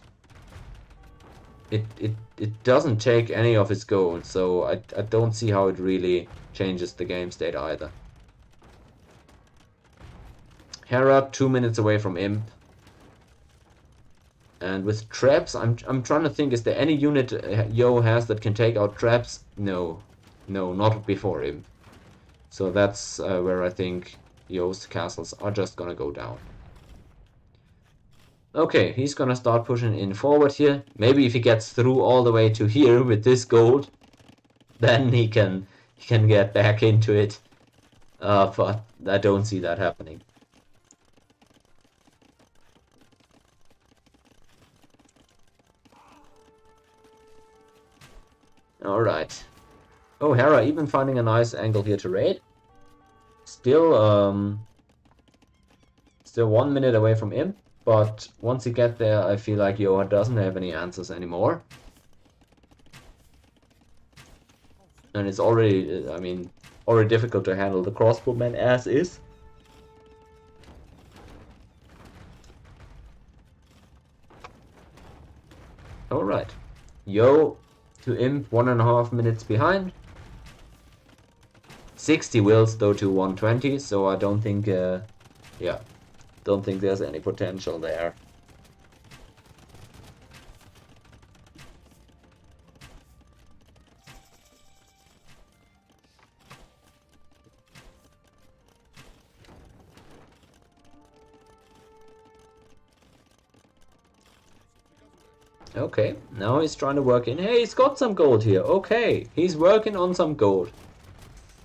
it doesn't take any of his gold, so I don't see how it really changes the game state either. Hera 2 minutes away from Imp. And with traps, I'm trying to think, is there any unit Yo has that can take out traps? No, not before Imp. So that's where I think Yo's castles are just gonna go down. Okay, he's gonna start pushing in forward here. Maybe if he gets through all the way to here with this gold, then he can get back into it. But I don't see that happening. Alright. Oh, Hera even finding a nice angle here to raid. Still 1 minute away from Imp, but once he get there, I feel like Yo doesn't have any answers anymore. And it's already, I mean, already difficult to handle the crossbowman as is. Alright. Yo to Imp 1.5 minutes behind. 60 wills though to 120, so I don't think, don't think there's any potential there. Okay, now he's trying to work in. Hey, he's got some gold here. Okay, he's working on some gold.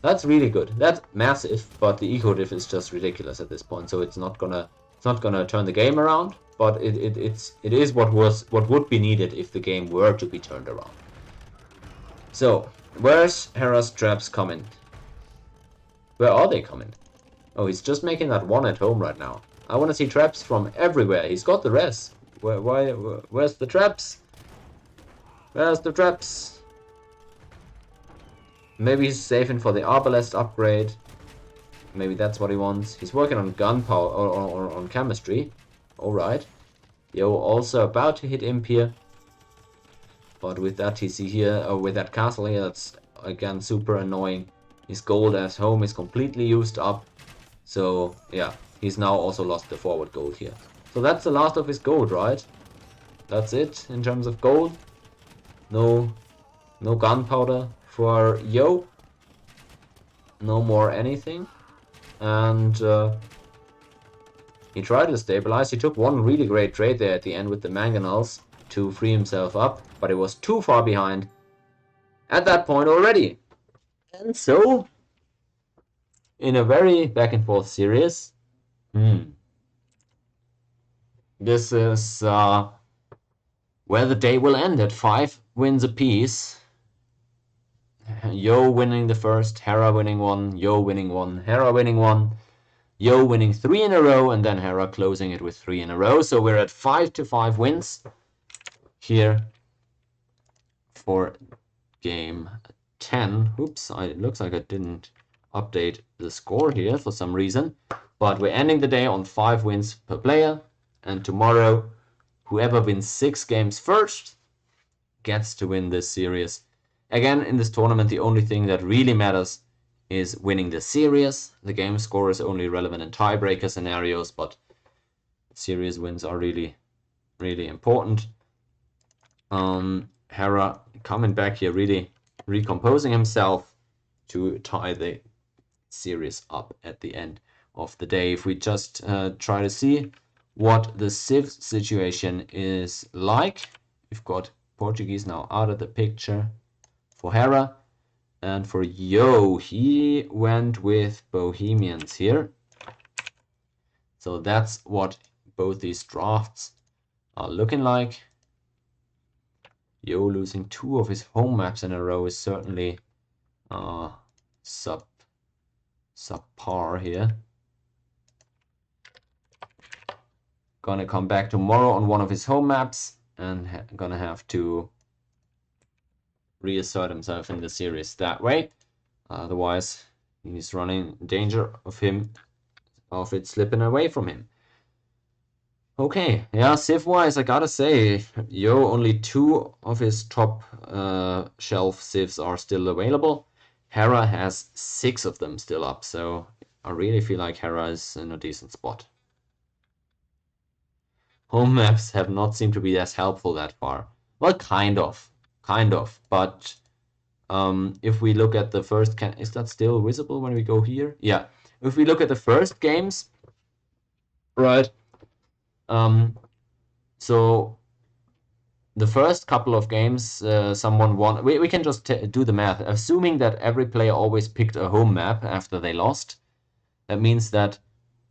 That's really good. That's massive, but the eco diff is just ridiculous at this point. So it's not gonna turn the game around. But it is what would be needed if the game were to be turned around. So where's Hera's traps coming? Where are they coming? Oh, he's just making that one at home right now. I want to see traps from everywhere. He's got the res. Where's the traps? Where's the traps? Maybe he's saving for the Arbalest upgrade. Maybe that's what he wants. He's working on gunpowder or on chemistry. Alright. Yo, also about to hit Imp here. But with that TC here, or with that castle here, that's again super annoying. His gold at home is completely used up. So yeah, he's now also lost the forward gold here. So that's the last of his gold, right? That's it in terms of gold. No gunpowder for Yo. No more anything. And he tried to stabilize. He took one really great trade there at the end with the mangonels to free himself up, but it was too far behind at that point already. And so, in a very back and forth series, This is where the day will end at 5 wins apiece. Yo winning the first, Hera winning one, Yo winning one, Hera winning one, Yo winning 3 in a row, and then Hera closing it with 3 in a row. So we're at 5-5 wins here for game 10. Oops, it looks like I didn't update the score here for some reason. But we're ending the day on 5 wins per player. And tomorrow, whoever wins 6 games first gets to win this series. Again, in this tournament, the only thing that really matters is winning the series. The game score is only relevant in tiebreaker scenarios, but series wins are really, really important. Hera coming back here, really recomposing himself to tie the series up at the end of the day. If we just try to see what the Civ situation is like, we've got Portuguese now out of the picture for Hera, and for Yo, he went with Bohemians here. So that's what both these drafts are looking like. Yo losing 2 of his home maps in a row is certainly subpar here. Gonna come back tomorrow on one of his home maps and gonna have to reassert himself in the series that way. Otherwise, he's running danger of it slipping away from him. Okay, yeah, Civ-wise, I gotta say, Yo, only 2 of his top shelf Civs are still available. Hera has 6 of them still up, so I really feel like Hera is in a decent spot. Home maps have not seemed to be as helpful that far. Well, kind of, but if we look at the first, is that still visible when we go here? Yeah, if we look at the first games, right, so the first couple of games, someone won. We can just do the math. Assuming that every player always picked a home map after they lost, that means that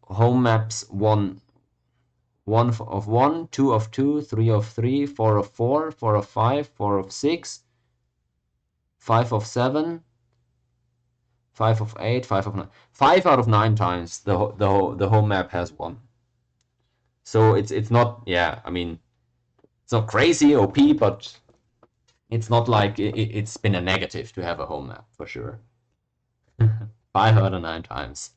home maps won 1 of 1, 2 of 2, 3 of 3, 4 of 4, 4 of 5, 4 of 6, 5 of 7, 5 of 8, 5 of 9. 5 out of 9 times the home map has won. So it's not, yeah, I mean, it's not crazy OP, but it's not like it's been a negative to have a home map for sure. 5 out of 9 times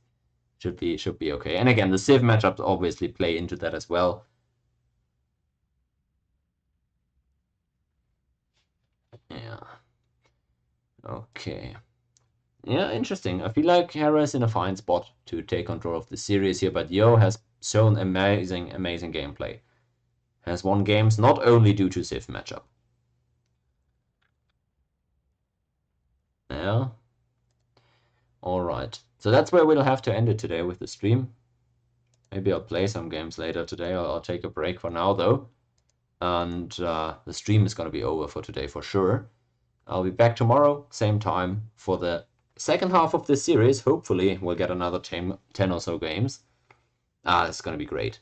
should be okay. And again, the Civ matchups obviously play into that as well. Yeah. Okay. Yeah, interesting. I feel like Hera is in a fine spot to take control of the series here, but Yo has shown amazing gameplay. Has won games not only due to Civ matchup. Yeah. Alright. So that's where we'll have to end it today with the stream. Maybe I'll play some games later today. I'll take a break for now, though. And the stream is going to be over for today for sure. I'll be back tomorrow, same time, for the second half of this series. Hopefully, we'll get another 10 or so games. It's going to be great.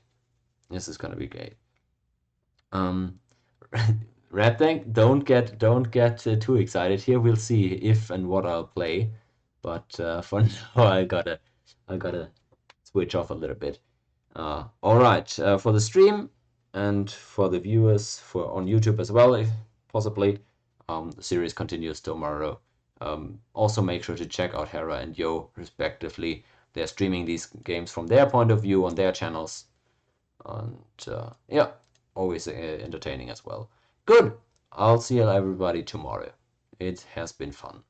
This is going to be great. Red Tank, don't get too excited here. We'll see if and what I'll play. But for now, I gotta switch off a little bit. All right, for the stream and for the viewers on YouTube as well, if possibly, the series continues tomorrow. Also, make sure to check out Hera and Yo respectively. They're streaming these games from their point of view on their channels, and yeah, always entertaining as well. Good. I'll see you everybody tomorrow. It has been fun.